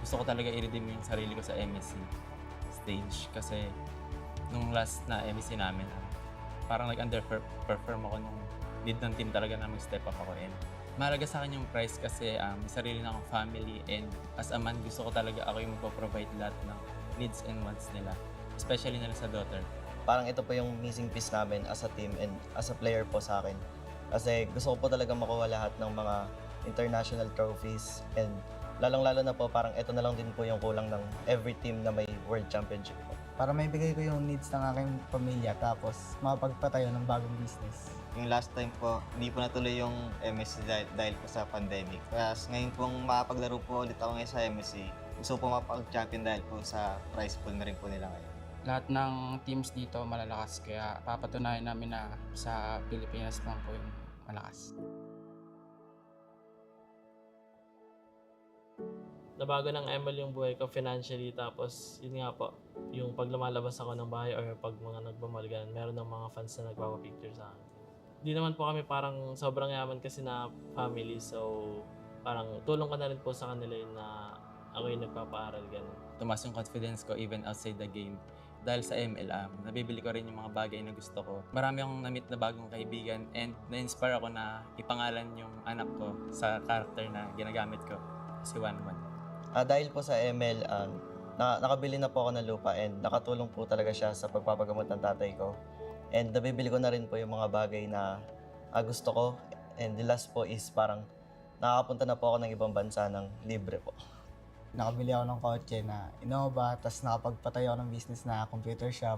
gusto ko talaga i-redeem yung sarili ko sa MSC stage kasi nung last na MSC namin, parang nag-underperform ako nung need ng team talaga na mag-step up ako. And mahalaga sa akin yung prize kasi may sarili na akong family, and as a man, gusto ko talaga ako yung magpo-provide lahat ng needs and wants nila, especially nila sa daughter. Parang ito po yung missing piece namin as a team and as a player po sa akin. Kasi gusto ko po talaga makuha lahat ng mga international trophies, and lalong-lalo na po parang ito na lang din po yung kulang ng every team na may World Championship po. Para maibigay ko yung needs ng aking pamilya tapos makapagpatayo ng bagong business. Yung last time po, hindi po natuloy yung MSC dahil po sa pandemic. Kaya ngayon pong makapaglaro po ulit ako ngayon sa MSC, gusto po mapag-champion dahil po sa prize pool na rin po nila ngayon. Lahat ng teams dito malalakas, kaya papatunayan namin na sa Pilipinas lang po yung malakas. Nabago ng ML yung buhay ko financially, tapos yun nga po, yung pag lumalabas ako ng bahay or pag mga nagbamalgan, meron ng mga fans na nagpapapicture sa akin. Hindi naman po kami parang sobrang yaman kasi na family, so parang tulong ko na rin po sa kanila yun na ako yung nagpapaaral, ganun. Tumaas yung confidence ko even outside the game. Dahil sa ML, nabibili ko rin yung mga bagay na gusto ko. Marami akong na-meet na bagong kaibigan, and na-inspire ako na ipangalan yung anak ko sa character na ginagamit ko, si Wanwan. Dahil po sa ML, nakabili na po ako ng lupa, and nakatulong po talaga siya sa pagpapagamot ng tatay ko. And nabibili ko na rin po yung mga bagay na gusto ko. And the last po is parang nakakapunta na po ako ng ibang bansa ng libre po. Nakabili ako ng kotse na Innova, tapos nakapagpatayo ako ng business na computer shop.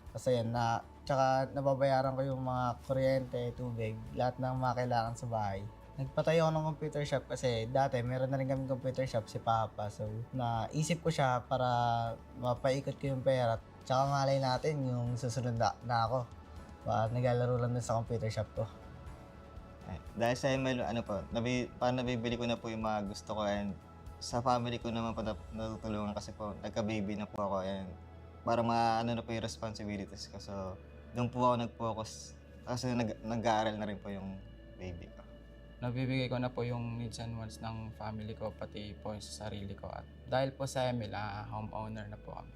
Kasi yan, tsaka nababayaran ko yung mga kuryente, tubig, lahat ng mga kailangan sa bahay. Nagpatayo ako ng computer shop kasi dati meron na rin kami computer shop si Papa. So, naisip ko siya para mapaikot ko yung pera. Tsaka malay natin yung susunod na ako. Naglalaro lang din sa computer shop ko. Dahil sa ML, parang nabibili ko na po yung mga gusto ko, and sa family ko naman po natutulungan kasi po nagka-baby na po ako, and para na po yung responsibilities ko. So, doon po ako nag-focus kasi nag-aaral na rin po yung baby ko. Nabibigay ko na po yung needs and wants ng family ko, pati po sa sarili ko. At dahil po sa ML, homeowner na po kami.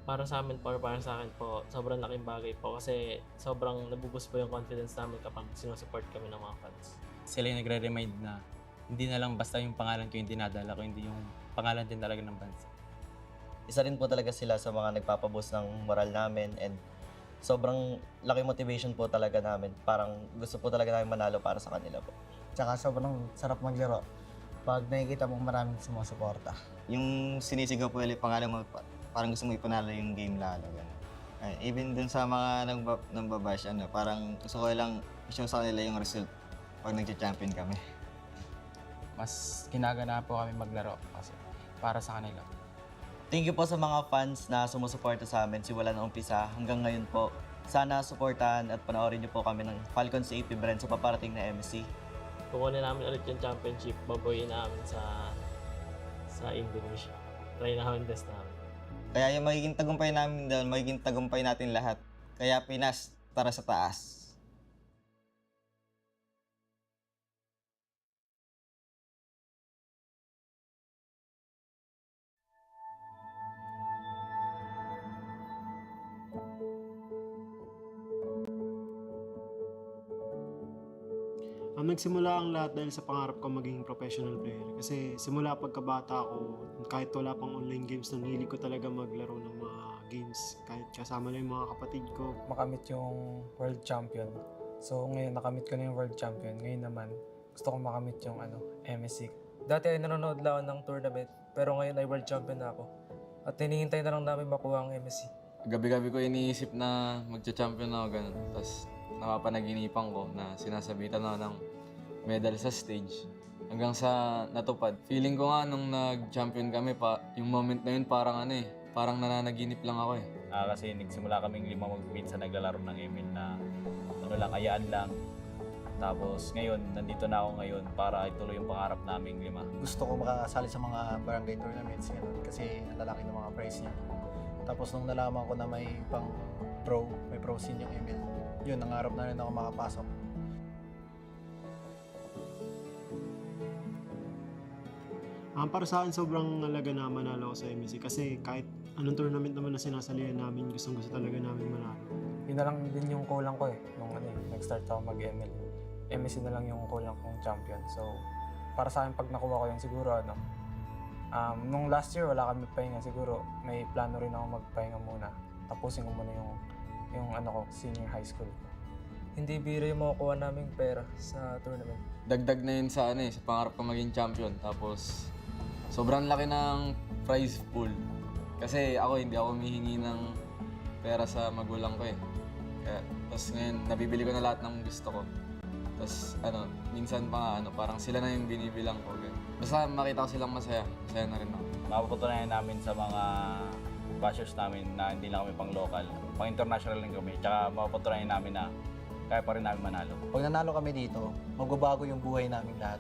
Para sa amin po, or para sa akin po, sobrang laking bagay po kasi sobrang nabuboost po yung confidence namin kapag sinusupport kami ng mga fans. Sila yung nagre-remind na hindi na lang basta yung pangalan ko yung dinadala ko, hindi yung pangalan din talaga ng bansa. Isa rin po talaga sila sa mga nagpapaboost ng moral namin, and sobrang laki motivation po talaga namin. Parang gusto po talaga namin manalo para sa kanila po. Tsaka sobrang sarap maglaro pag nakikita mong maraming sumusuporta. Yung sinisigaw po ulit pangalan mo, parang gusto mo ipanalo yung game lalo. Even dun sa mga nagbabash, parang gusto ko lang i-show sa kanila yung result pag nag-champion kami. Mas ginagana po kami maglaro kasi para sa kanila. Thank you po sa mga fans na sumusuporta sa amin simula ng umpisa hanggang ngayon po. Sana suportahan at panoorin niyo po kami ng Falcons AP brand sa paparating na MSC. Kukunin namin ulit yung championship, babuyin namin sa Indonesia. Try namin best namin. Kaya yung magiging tagumpay namin doon, magiging tagumpay natin lahat. Kaya Pinas, tara sa taas. Nagsimula ang lahat dahil sa pangarap ko maging professional player. Kasi simula pagkabata ko, kahit wala pang online games, nanghili ko talaga maglaro ng mga games. Kahit kasama lang yung mga kapatid ko. Makamit yung world champion. So ngayon nakamit ko na yung world champion. Ngayon naman gusto ko makamit yung MSC. Dati ay nanonood lang ng tournament, pero ngayon ay world champion na ako. At hinihintay na lang namin makuha ang MSC. Gabi-gabi ko iniisip na magcha-champion ako ganun. Tapos napapanaginipan ko na sinasabitan ako ng medal sa stage. Hanggang sa natupad. Feeling ko nga nung nag-champion kami, yung moment na yun parang parang nananaginip lang ako eh. Kasi nagsimula kaming 5 magpinsan naglalaro ng ML na ayaan lang. Tapos ngayon, nandito na ako ngayon para ituloy yung pangarap naming 5. Gusto ko makasali sa mga barangay tournaments ganun, kasi ang lalaki ng mga prize niya. Tapos nung nalaman ko na may pro scene yung ML, yun, nangarap na rin ako makapasok. Para sa akin, sobrang halaga na manalo ako sa MSC kasi kahit anong tournament naman na sinasalihan namin, gustong-gusto talaga namin manalo. Yun na lang din yung kulang ko nung nag-start ako mag-ML. MSC na lang yung kulang kong champion. So, para sa akin, pag nakuha ko yun, siguro nung last year wala kami pahinga, siguro may plano rin ako magpahinga muna. Tapusin ko muna yung senior high school. Hindi biro yung makukuha naming pera sa tournament. Dagdag na yun sa sa pangarap ko maging champion. Tapos, sobrang laki ng prize pool. Kasi hindi ako humihingi ng pera sa magulang ko tapos ngayon, nabibili ko na lahat ng gusto ko. Tapos minsan pa parang sila na yung binibilang ko. Basta makita ko silang masaya na rin ako. Mapapatunayan namin sa mga bashers namin na hindi lang kami pang local, pang international lang kami. Tsaka mapapatunayan namin na kaya pa rin namin manalo. Pag nanalo kami dito, magbabago yung buhay namin lahat.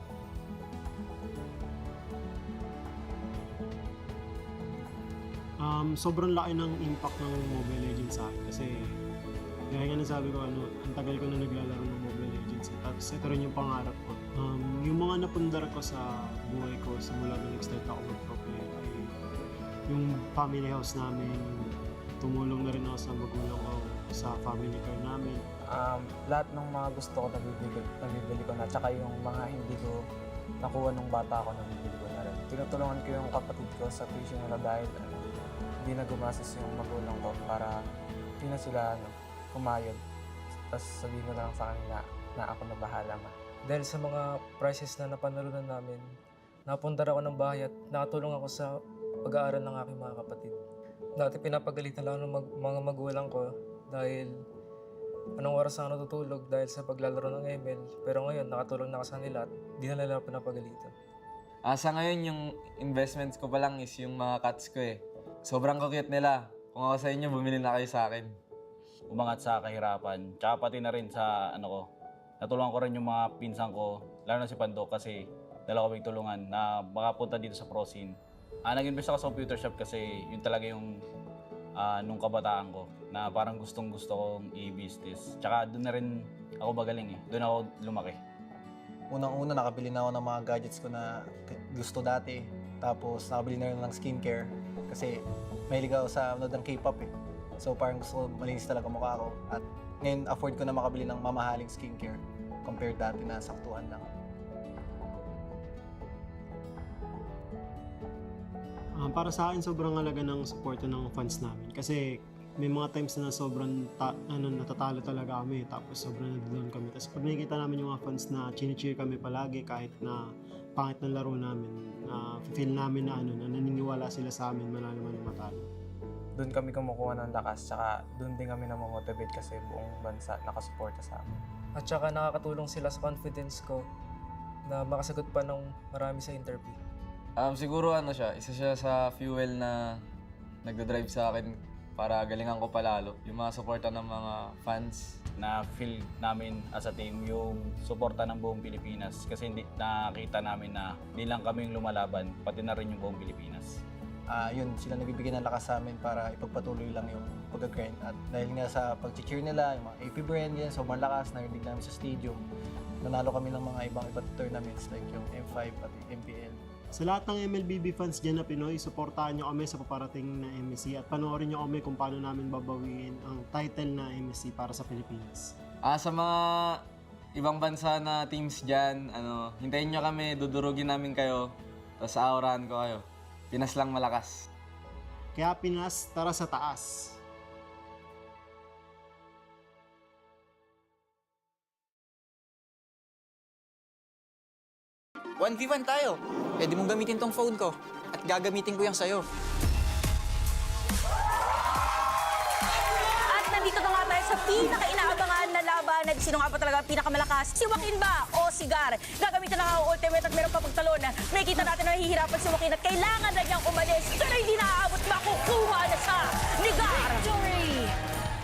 Sobrang laki ng impact ng Mobile Legends sa akin kasi gaya nga nasabi ko, ang tagal ko na naglalaro ng Mobile Legends. Tapos ito rin yung pangarap ko. Yung mga napundar ko sa buhay ko simula nung nag-start ako mag-pro player ay yung family house namin, tumulong na rin ako sa magulang ko, sa family car namin. Lahat ng mga gusto ko nabibili ko na, tsaka yung mga hindi ko nakuha nung bata ako, nabibili ko na rin. Tinutulungan ko yung kapatid ko sa tuition nila dahil hindi na gumastos yung magulang ko para hindi na sila kumayod. Tapos sabihin ko na lang sa kanila na ako na bahala ma. Dahil sa mga prizes na napanalunan namin, napundar ako ng bahay at nakatulong ako sa pag-aaral ng aking mga kapatid. Dati pinapagalitan lang ng mga magulang ko dahil anong oras ako natutulog dahil sa paglalaro ng ML. Pero ngayon, nakatulong na ako sa kanila at di na nila pinapagalitan. Sa ngayon, yung investments ko pa lang is yung mga cats ko Sobrang cute nila. Kung ako sa inyo, bumili na kayo sa akin. Umangat sa kahirapan, tsaka pati na rin sa natulungan ko rin yung mga pinsan ko, lalo na si Pando kasi dalawa kaming tulungan na makapunta dito sa pro scene. Nag-invest ako sa computer shop kasi yun talaga yung nung kabataan ko na parang gustong-gusto kong i-business. Tsaka doon na rin ako magaling doon ako lumaki. Unang-una, nakabili na ako ng mga gadgets ko na gusto dati. Tapos nakabili na rin ng skincare kasi mahilig ako sa ng K-pop So parang gusto ko malinis talaga mukha ko. At ngayon afford ko na makabili ng mamahaling skincare compared dati na saktuhan lang. Para sa akin, sobrang halaga ng suporta ng fans namin kasi may mga times na sobrang natatalo talaga kami tapos sobrang nag-down kami. Tapos pag nakikita namin yung mga fans na chine-cheer kami palagi kahit na pangit ng laro namin, feel namin na naniniwala sila sa amin manalo man matalo. Doon kami kumukuha ng lakas, tsaka doon din kami namomotivate kasi buong bansa nakasuporta sa amin. At tsaka nakakatulong sila sa confidence ko na makasagot pa ng marami sa interview. Siguro isa siya sa fuel na nagdadrive sa akin para galingan ko palalo. Yung mga suporta ng mga fans. Na feel namin as a team yung suporta ng buong Pilipinas kasi nakita namin na hindi lang kami yung lumalaban, pati na rin yung buong Pilipinas. Yun, sila nagbibigay ng lakas sa amin para ipagpatuloy lang yung pag-grind. At dahil nga sa pag-cheer nila, yung mga AP brand yan, sobrang lakas, narinig namin sa stadium. Nanalo kami ng mga ibang tournaments like yung M5 at MPL. Sa lahat ng MLBB fans dyan na Pinoy, suportahan nyo kami sa paparating na MSC at panoorin nyo kami kung paano namin babawiin ang title na MSC para sa Pilipinas. Sa mga ibang bansa na teams dyan, hintayin nyo kami, dudurugin namin kayo, tapos aurahan ko kayo. Pinas lang malakas. Kaya Pinas, tara sa taas! 1v1 tayo. Pwede mong gamitin tong phone ko. At gagamitin ko yan sa'yo. At nandito na nga tayo sa pinaka-inaabangan na laban. Sino nga ba talaga ang pinakamalakas? Si Joaquin ba o si Gar? Gagamitin na nga ang ultimate at meron pa pagtalon. May kita natin na nahihirapan si Joaquin at kailangan na niyang umalis. Pero hindi naaabot, makukuha na siya ni Gar. Victory!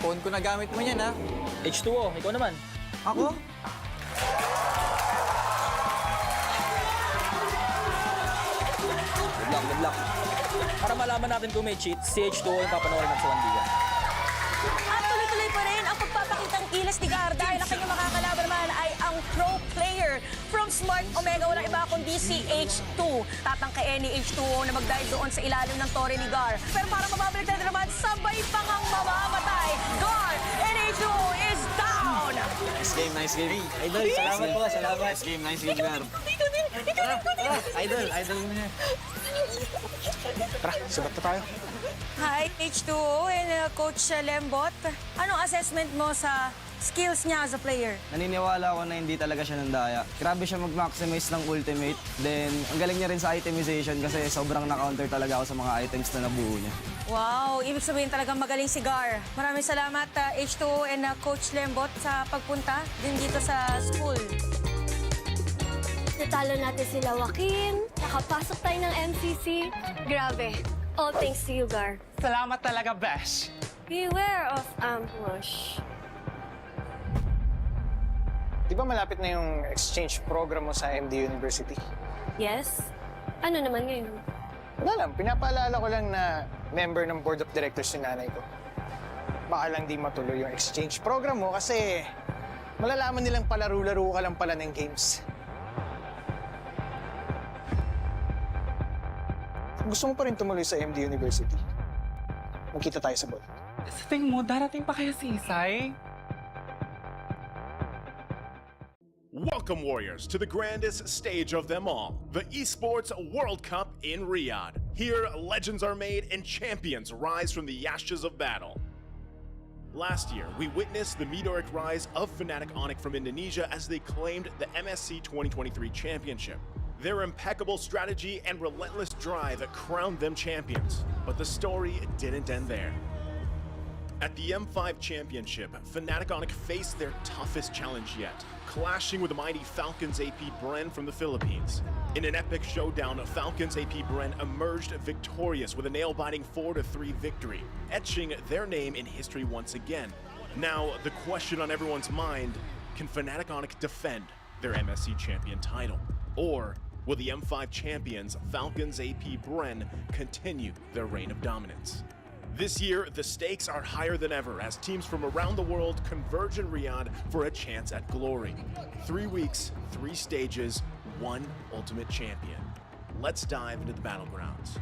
Phone ko na gamit mo yan, ha? H2O, ikaw naman. Ako? Good luck. Para malaman natin kung may cheat, si H2O yung papanoorin natin sa Wandigan. At tuloy-tuloy pa rin ang pagpapakitang kilos ni Gar dahil ang kanyang makakalaban naman ay ang pro player from Smart Omega, walang iba kundi si H2. Tatangkain ni H2O na mag-dive doon sa ilalim ng tore ni Gar. Pero para mababalik na naman, sabay pa ngang mamamatay. Gar and H2O is down! Nice game, nice game. Idol, salamat po, salamat. Nice game, Gar. Idol mo niya. Tara, subat na tayo. Hi, H2O and Coach Lembot. Anong assessment mo sa skills niya as a player? Naniniwala ako na hindi talaga siya nandaya. Grabe siya mag-maximize ng ultimate. Then, ang galing niya rin sa itemization kasi sobrang na-counter talaga ako sa mga items na nabuo niya. Wow, ibig sabihin talagang magaling si Gar. Maraming salamat H2O and Coach Lembot sa pagpunta din dito sa school. Natalo natin sila Joaquin, nakapasok tayo ng MCC. Grabe, all thanks to you, Gar. Salamat talaga, Besh. Beware of ambush. Di ba malapit na yung exchange program mo sa MD University? Yes? Ano naman ngayon? Wala lang, pinapaalala ko lang na member ng board of directors yung nanay ko. Baka lang di matuloy yung exchange program mo kasi malalaman nilang palaro-laro ka lang pala ng games. Gusto mo pa rin tumuloy sa MD University? Magkita tayo sa ball. Sa tingin mo, darating pa kaya si Isay? Welcome, Warriors, to the grandest stage of them all, the Esports World Cup in Riyadh. Here, legends are made and champions rise from the ashes of battle. Last year, we witnessed the meteoric rise of Fnatic Onyx from Indonesia as they claimed the MSC 2023 championship. Their impeccable strategy and relentless drive crowned them champions, but the story didn't end there. At the M5 Championship, Fnatic Onyx faced their toughest challenge yet, clashing with the mighty Falcons AP Bren from the Philippines. In an epic showdown, Falcons AP Bren emerged victorious with a nail-biting 4-3 victory, etching their name in history once again. Now, the question on everyone's mind, can Fnatic Onyx defend their MSC champion title? Or will the M5 champions, Falcons AP Bren, continue their reign of dominance? This year, the stakes are higher than ever as teams from around the world converge in Riyadh for a chance at glory. 3 weeks, 3 stages, 1 ultimate champion. Let's dive into the battlegrounds.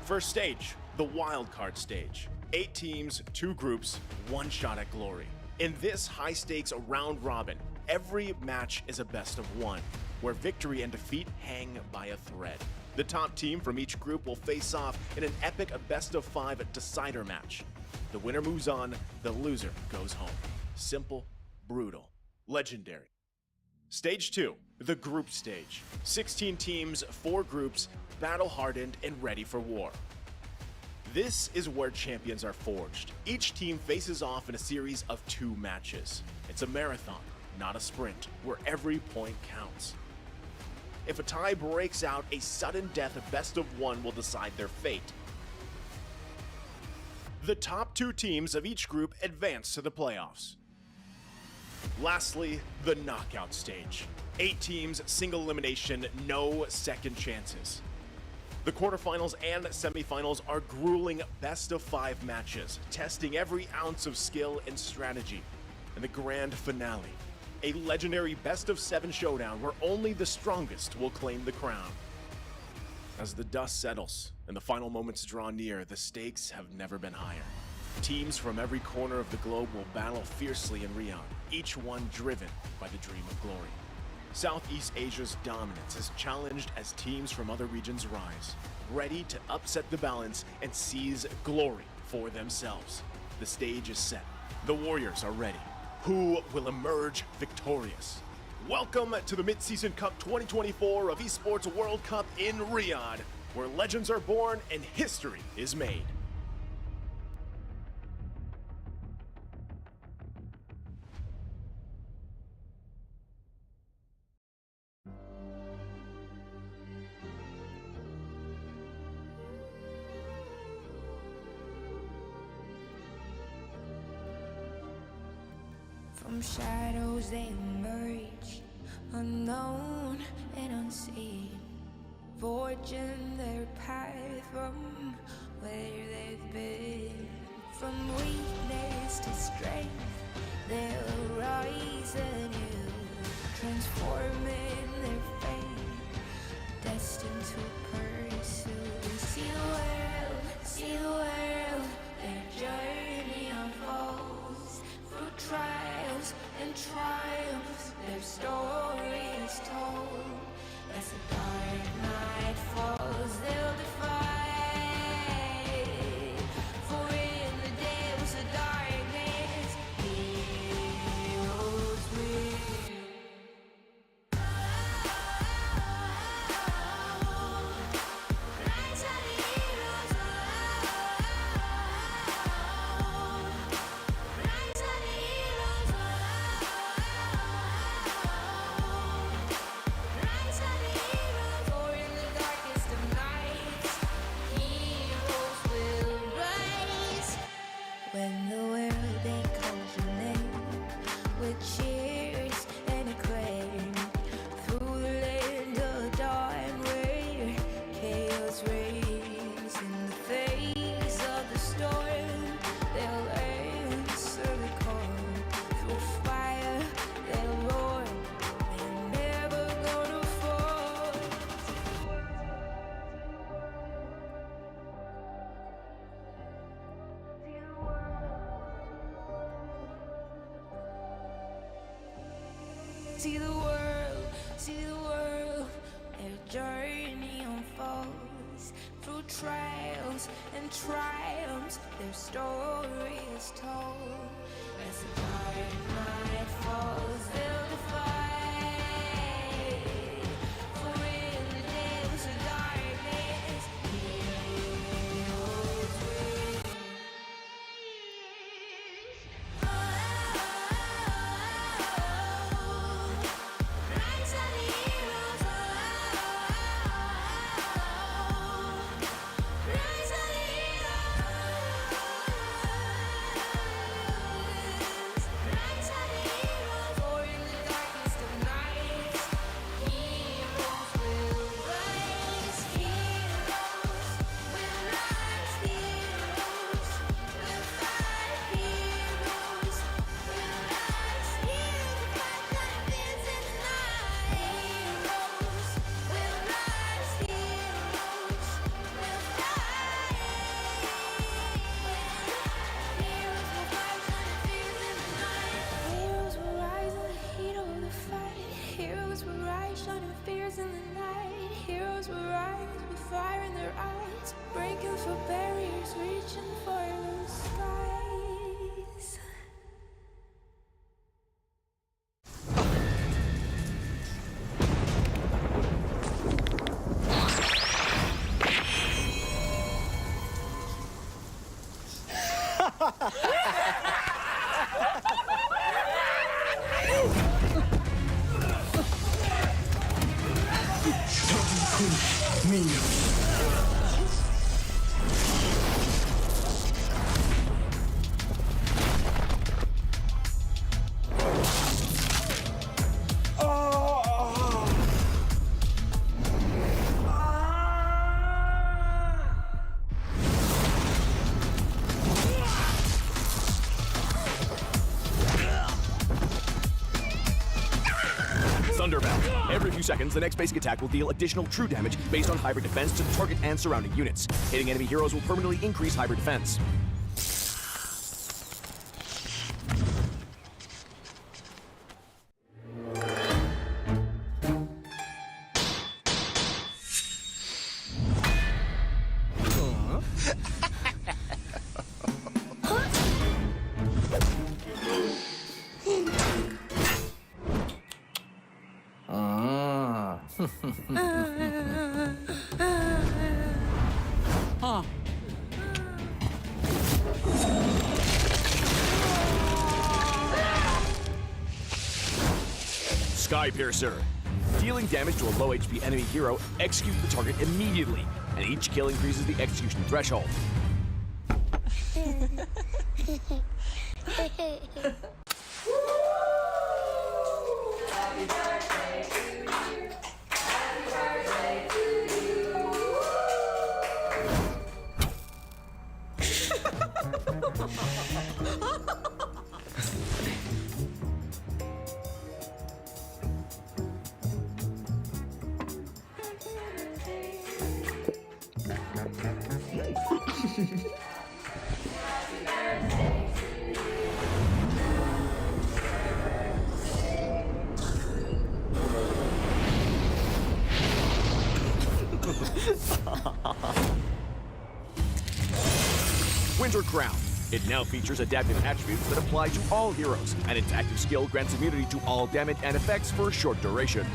First stage, the wildcard stage. 8 teams, 2 groups, 1 shot at glory. In this high-stakes round robin, every match is a best of 1, where victory and defeat hang by a thread. The top team from each group will face off in an epic best-of-5 decider match. The winner moves on, the loser goes home. Simple, brutal, legendary. Stage 2, the group stage. 16 teams, 4 groups, battle-hardened and ready for war. This is where champions are forged. Each team faces off in a series of 2 matches. It's a marathon, not a sprint, where every point counts. If a tie breaks out, a sudden death best of 1 will decide their fate. The top 2 teams of each group advance to the playoffs. Lastly, the knockout stage. 8 teams, single elimination, no second chances. The quarterfinals and semifinals are grueling best-of-5 matches, testing every ounce of skill and strategy. And the grand finale, a legendary best-of-7 showdown where only the strongest will claim the crown. As the dust settles and the final moments draw near, the stakes have never been higher. Teams from every corner of the globe will battle fiercely in Riyadh, each one driven by the dream of glory. Southeast Asia's dominance is challenged as teams from other regions rise, ready to upset the balance and seize glory for themselves. The stage is set. The Warriors are ready. Who will emerge victorious? Welcome to the Mid-Season Cup 2024 of Esports World Cup in Riyadh, where legends are born and history is made. From shadows they emerge, unknown and unseen, forging their path from where they've been. From weakness to strength, they'll rise anew, transform determine their fate, destined to pursue. See the world, their journey unfolds through trials and triumphs. Their story is told. As the dark night falls, they'll defy. For in the depths of darkness, heroes will. Rise of the heroes, rise of the heroes, rise of the heroes. For in the darkest of nights, heroes will rise. When the world echoes your name with cheers and acclaim, through the land of dawn where chaos reigns, in the face of the storm, they'll answer the call. Through fire, they'll roar. They're never gonna fall. See the world, their journey unfolds through trials and triumphs. Their story is told. As the dark night falls, they'll defy. For in the depths of darkness, heroes will. Rise of the heroes, rise of the heroes, rise of the heroes. For in the darkest of nights, heroes will rise. Heroes will rise. Heroes will fight. Heroes will rise. Heroes fight like this in the night. Heroes will rise. Heroes will fight. Heroes will fight like this in the night. Heroes will rise in the heat of the fight. Heroes will rise, shining fears in the night. Heroes will rise with fire in their eyes, breaking through barriers, reaching for the skies. Thunderbolt. Every few seconds, the next basic attack will deal additional true damage based on hybrid defense to the target and surrounding units. Hitting enemy heroes will permanently increase hybrid defense. Skypiercer. Dealing damage to a low HP enemy hero, execute the target immediately, and each kill increases the execution threshold. Winter Crown. It now features adaptive attributes that apply to all heroes, and its active skill grants immunity to all damage and effects for a short duration.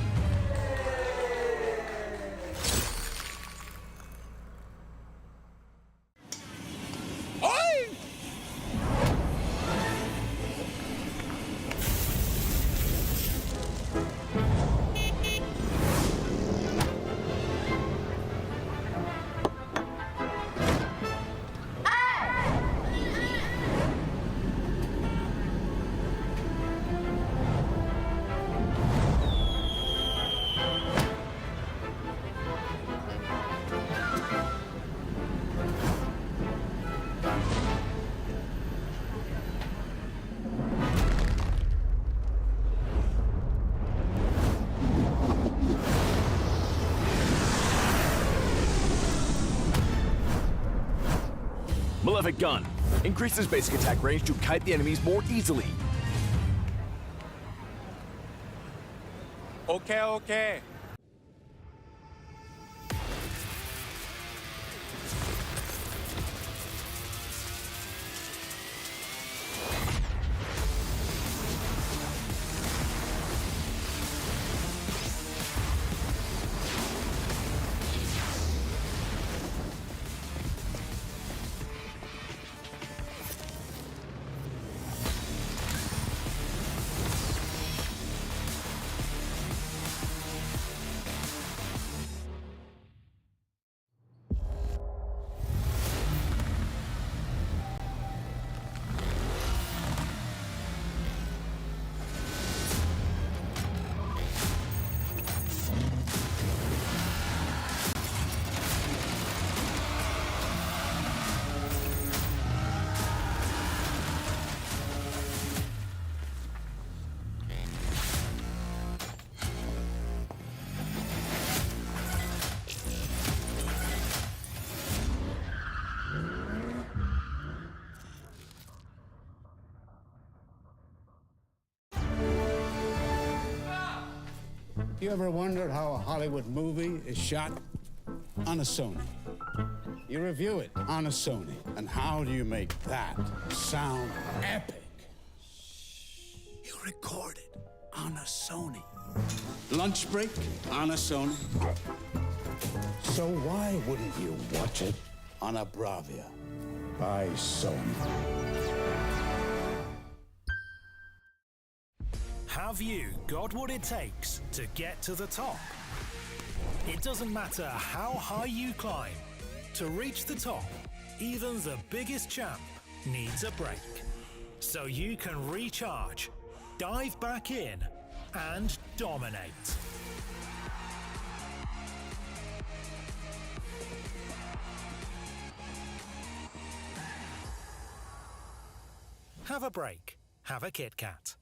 Malefic Gun increases basic attack range to kite the enemies more easily. Okay. You ever wondered how a Hollywood movie is shot? On a Sony. You review it on a Sony. And how do you make that sound epic? You record it on a Sony. Lunch break on a Sony. So why wouldn't you watch it on a Bravia by Sony? Have you got what it takes to get to the top? It doesn't matter how high you climb. To reach the top, even the biggest champ needs a break. So you can recharge, dive back in, and dominate. Have a break. Have a Kit Kat.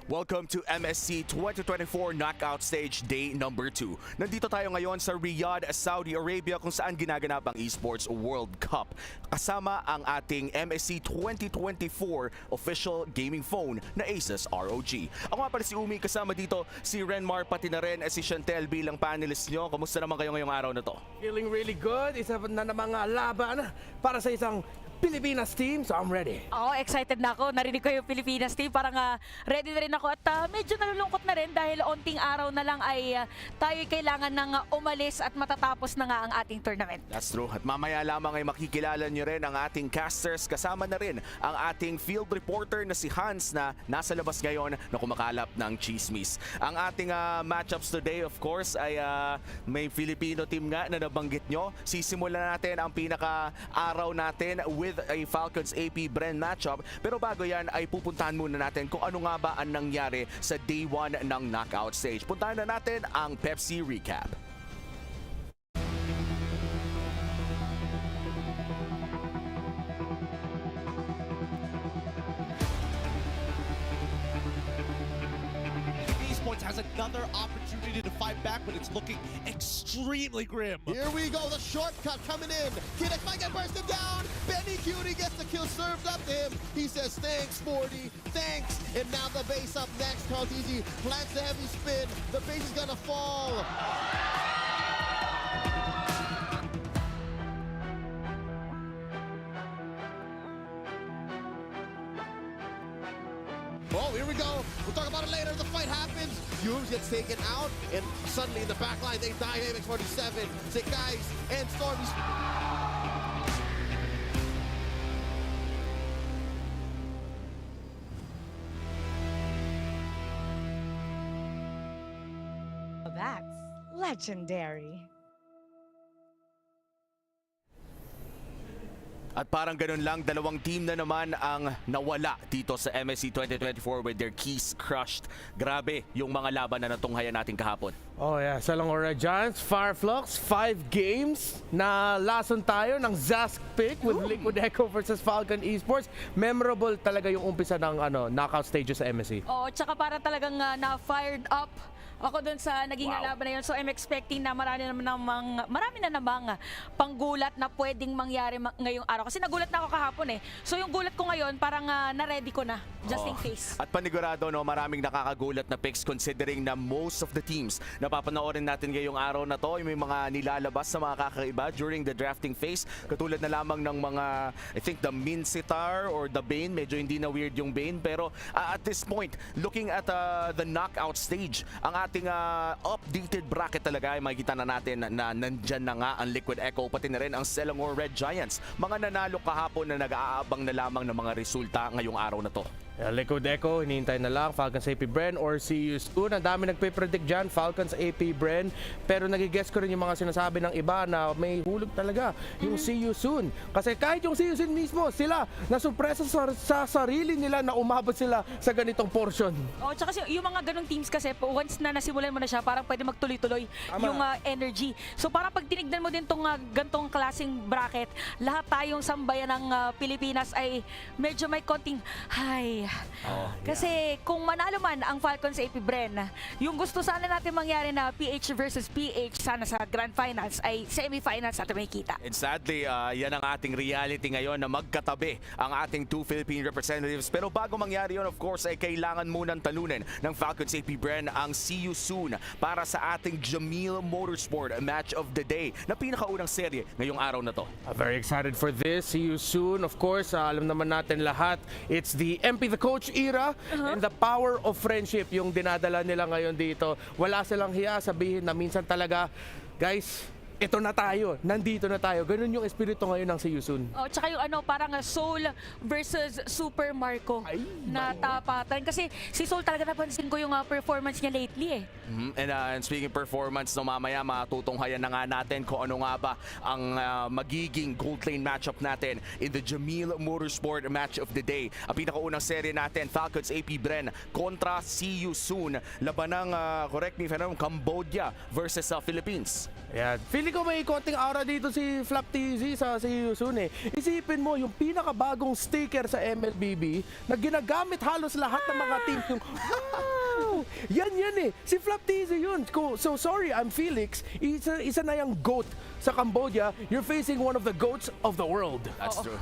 Welcome to MSC 2024 Knockout Stage Day number 2. Nandito tayo ngayon sa Riyadh, Saudi Arabia kung saan ginaganap ang Esports World Cup. Kasama ang ating MSC 2024 official gaming phone na Asus ROG. Ako nga pala si Umi, kasama dito si Renmar pati na rin si Chantel bilang panelist nyo. Kamusta naman kayo ngayong araw na to? Feeling really good. Isa na namang laban para sa isang Pilipinas team, so I'm ready. Oo, excited na ako. Narinig ko yung Pilipinas team. Parang ready na rin ako at medyo nalulungkot na rin dahil onting araw na lang ay tayo kailangan ng umalis at matatapos na nga ang ating tournament. That's true. At mamaya lamang ay makikilala nyo rin ang ating casters. Kasama na rin ang ating field reporter na si Hans na nasa labas ngayon na kumakalap ng chismis. Ang ating matchups today, of course, ay may Filipino team nga na nabanggit nyo. Sisimulan natin ang pinaka-araw natin with a Falcons AP Bren matchup. Pero bago yan ay pupuntahan muna natin kung ano nga ba ang nangyari sa day 1 ng knockout stage. Puntahan na natin ang Pepsi Recap. Esports has another opportunity to fight back, but it's looking extremely grim. Here we go, the shortcut coming in. Kinex might get bursted down. Benny Cutie gets the kill served up to him. He says, thanks, 40, thanks. And now the base up next. Carl Easy plants the heavy spin. The base is gonna fall. Oh, here we go. We'll talk about it later. The fight happens. Humes gets taken out, and suddenly in the back line, they die. MX47, Sick Guys, and Stormy's. That's legendary. At parang ganun lang, dalawang team na naman ang nawala dito sa MSC 2024 with their keys crushed. Grabe yung mga laban na natunghayan natin kahapon. Oh yeah, Salangora Giants, Fireflux, 5 games na lason tayo ng Zask pick with Liquid Echo versus Falcon Esports. Memorable talaga yung umpisa ng knockout stages sa MSC. Oo, tsaka para talagang na-fired up ako dun sa naging laban na yun. So I'm expecting na marami na namang panggulat na pwedeng mangyari ngayong araw. Kasi nagulat na ako kahapon eh. So yung gulat ko ngayon, parang na-ready ko na, just in case. At panigurado, no, maraming nakakagulat na picks considering na most of the teams na papanoorin natin ngayong araw na to, may mga nilalabas sa mga kakaiba during the drafting phase. Katulad na lamang ng mga, I think, the Minsitar or the Bane. Medyo hindi na weird yung Bane. Pero at this point, looking at the knockout stage, ang ating updated bracket talaga ay makikita na natin na nandyan na nga ang Liquid Echo pati na rin ang Selangor Red Giants. Mga nanalo kahapon na nag-aabang na lamang ng mga resulta ngayong araw na to. Liquid Echo, hinihintay na lang Falcons AP Bren or CU Soon. Ang dami nagpe-predict dyan, Falcons AP Bren. Pero nagigess ko rin yung mga sinasabi ng iba na may hulog talaga yung CU Soon. Kasi kahit yung CU Soon mismo, sila nasupresa sa sarili nila na umabot sila sa ganitong portion. Oh, tsaka yung mga ganong teams kasi, once na nasimulan mo na siya, parang pwede magtuloy-tuloy yung energy. So parang pag tinignan mo din tong gantong klaseng bracket, lahat tayong sambayan ng Pilipinas ay medyo may konting, kasi kung manalo man ang Falcons AP Bren, yung gusto sana natin mangyari na PH versus PH sana sa Grand Finals ay semifinals natin may kita. And sadly, yan ang ating reality ngayon na magkatabi ang ating 2 Philippine representatives. Pero bago mangyari yun, of course, ay kailangan munang talunin ng Falcons AP Bren ang See You Soon para sa ating Jamil Motorsport Match of the Day na pinakaunang serye ngayong araw na to. Very excited for this. See You Soon. Of course, alam naman natin lahat, it's the MP the Coach era and the power of friendship yung dinadala nila ngayon dito. Wala silang hiya sabihin na minsan talaga, guys, ito na tayo, nandito na tayo. Ganun yung espiritu ngayon ng See You Soon. Oh, tsaka yung parang Soul versus Super Marco na tapatan. Kasi si Soul talaga napansin ko yung performance niya lately eh. And speaking performance, no, mamaya matutunghayan na nga natin kung ano nga ba ang magiging gold lane matchup natin in the Jamil Motorsport Match of the Day. Ang pinakaunang serye natin, Falcons AP Bren kontra See You Soon. Laban ng, correct me if I'm wrong, Cambodia versus Philippines. Yeah. Feeling ko may konting aura dito si Flap TZ sa See You Soon eh. Isipin mo, yung pinakabagong sticker sa MLBB na ginagamit halos lahat ng mga teams yung Yan eh. Si Flap Tizzy yun. So sorry, I'm Felix. Isa na yung GOAT sa Cambodia. You're facing one of the GOATs of the world. That's true.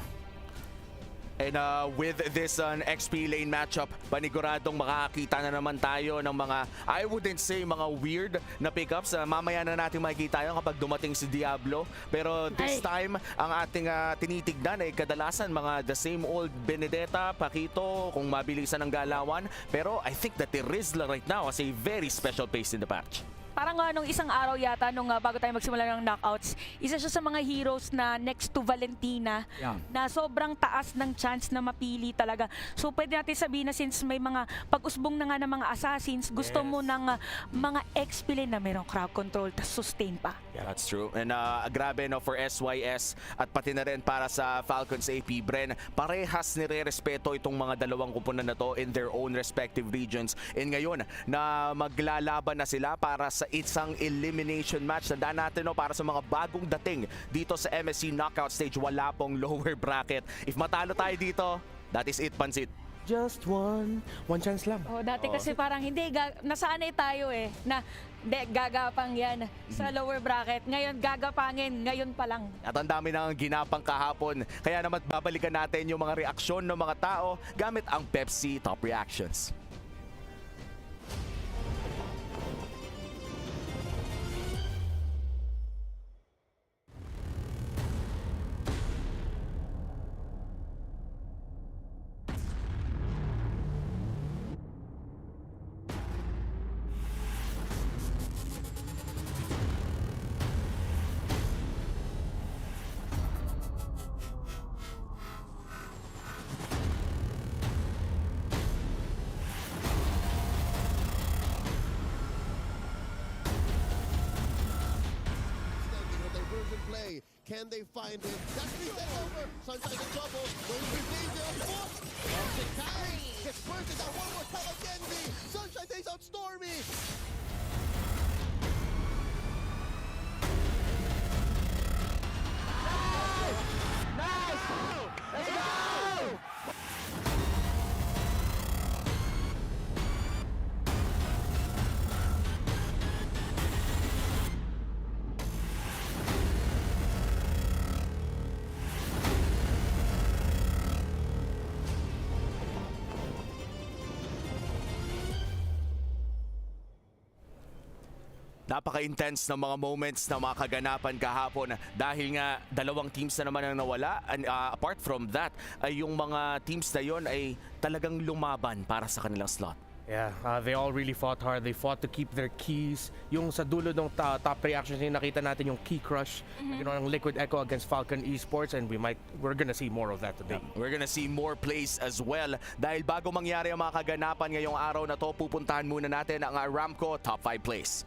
And with this XP lane matchup, paniguradong makakita na naman tayo ng mga, I wouldn't say mga weird na pickups. Mamaya na natin makikita yun kapag dumating si Diablo. Pero this time, ang ating tinitignan ay kadalasan mga the same old Benedetta, Paquito, kung mabilisan ng galawan. Pero I think that the Rizla right now has a very special place in the patch. Parang nung isang araw yata, bago tayo magsimula ng knockouts, isa siya sa mga heroes na next to Valentina, na sobrang taas ng chance na mapili talaga. So pwede natin sabihin na since may mga pag-usbong na nga ng mga assassins, gusto mo ng mga XP lane na mayroong crowd control, tas sustain pa. Yeah, that's true. And grabe no, for SYS at pati na rin para sa Falcons AP Bren, parehas nire-respeto itong mga dalawang kupunan na to in their own respective regions. And ngayon, na maglalaban na sila para sa isang elimination match. Tandaan natin no, para sa mga bagong dating dito sa MSC knockout stage, wala pong lower bracket. If matalo tayo dito, that is it, Pansit. Just one chance lang. Dati kasi parang hindi, nasanay tayo na gagapang yan sa lower bracket. Ngayon gagapangin, ngayon pa lang. At ang dami nang ginapang kahapon. Kaya naman babalikan natin yung mga reaksyon ng mga tao gamit ang Pepsi Top Reactions. Can they find it? That's reset over. Sunshine in trouble. Going to danger. Optic carry. Gets bursted out one more time again. Sunshine takes out Stormy. Nice! Let's go! Napaka-intense ng mga moments na mga kaganapan kahapon dahil nga dalawang teams na naman ang nawala. And apart from that, ay yung mga teams na yon ay talagang lumaban para sa kanilang slot. Yeah, they all really fought hard. They fought to keep their keys. Yung sa dulo ng top reactions, yung nakita natin yung key crush, ng Liquid Echo against Falcon Esports, and we're gonna see more of that today. Yeah, we're gonna see more plays as well. Dahil bago mangyari ang mga kaganapan ngayong araw na to, pupuntahan muna natin ang Aramco Top 5 plays.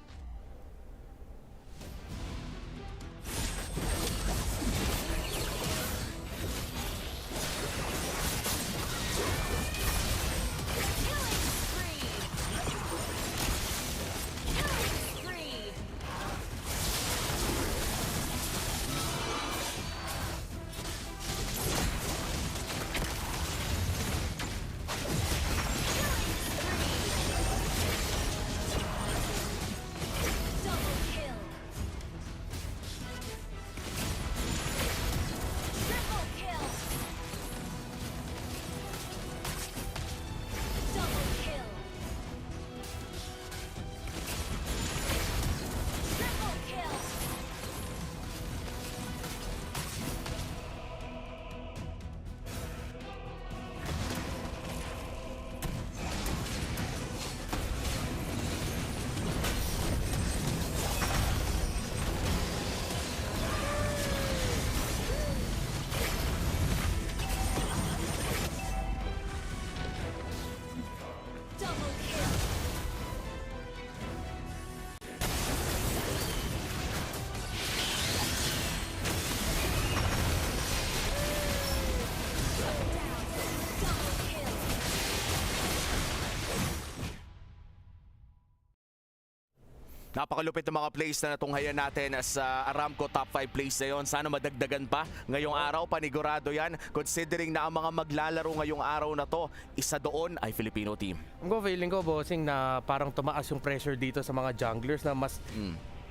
Napakalupit ng mga plays na natunghayan natin sa Aramco top 5 plays na yon. Sana madagdagan pa ngayong araw. Panigurado yan considering na ang mga maglalaro ngayong araw na to, isa doon ay Filipino team. Feeling ko, bossing, na parang tumaas yung pressure dito sa mga junglers na mas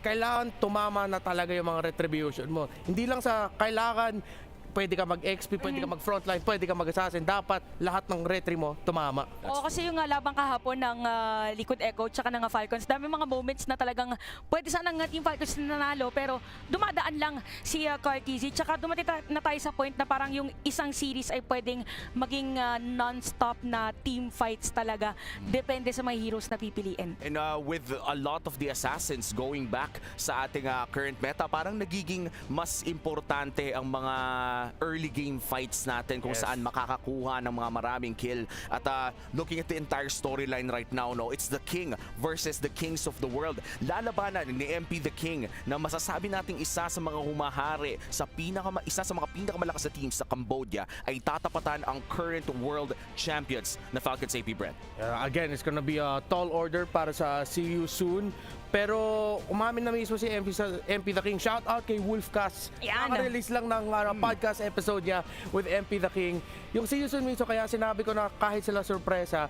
kailangan tumama na talaga yung mga retribution mo. Hindi lang sa kailangan pwede ka mag-XP, pwede ka mag-frontline, pwede ka mag-assassin. Dapat lahat ng retry mo tumama. Oo, kasi yung labang kahapon ng Liquid Echo tsaka ng Falcons, dami mga moments na talagang pwede sana ng Team Falcons na nanalo, pero dumadaan lang si Carl TZ. Tsaka dumating na tayo sa point na parang yung isang series ay pwedeng maging non-stop na team fights talaga. Depende sa mga heroes na pipiliin. And with a lot of the assassins going back sa ating current meta, parang nagiging mas importante ang mga early game fights natin kung saan makakakuha ng mga maraming kill. At looking at the entire storyline right now, no, it's the King versus the Kings of the world. Lalabanan ni MP the King na masasabi nating isa sa mga humahari sa isa sa mga pinakamalakas na teams sa Cambodia ay tatapatan ang current world champions na Falcons AP Brent. Again, it's gonna be a tall order para sa See You Soon. Pero umamin na mismo si MP the King. Shout out kay Wolfcast. Naka-release lang ng podcast episode niya with MP the King. Yung See You Soon mismo, kaya sinabi ko na kahit sila sorpresa,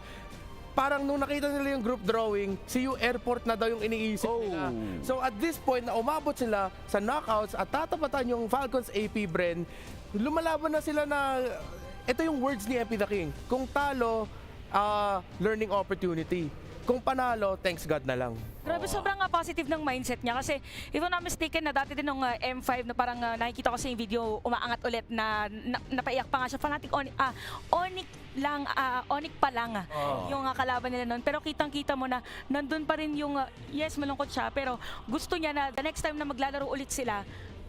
parang nung nakita nila yung group drawing, CU Airport na daw yung iniisip nila. So at this point na umabot sila sa knockouts at tatapatan yung Falcons AP Bren, lumalaban na sila na ito yung words ni MP the King. Kung talo, learning opportunity. Kung panalo, thanks God na lang. Grabe, sobrang positive ng mindset niya kasi if I'm not mistaken na dati din nung M5 na parang nakikita ko sa yung video umaangat ulit na napaiyak pa nga siya. Fanatic Onyx pa lang yung kalaban nila noon. Pero kitang-kita mo na nandun pa rin yung yes, malungkot siya pero gusto niya na the next time na maglalaro ulit sila,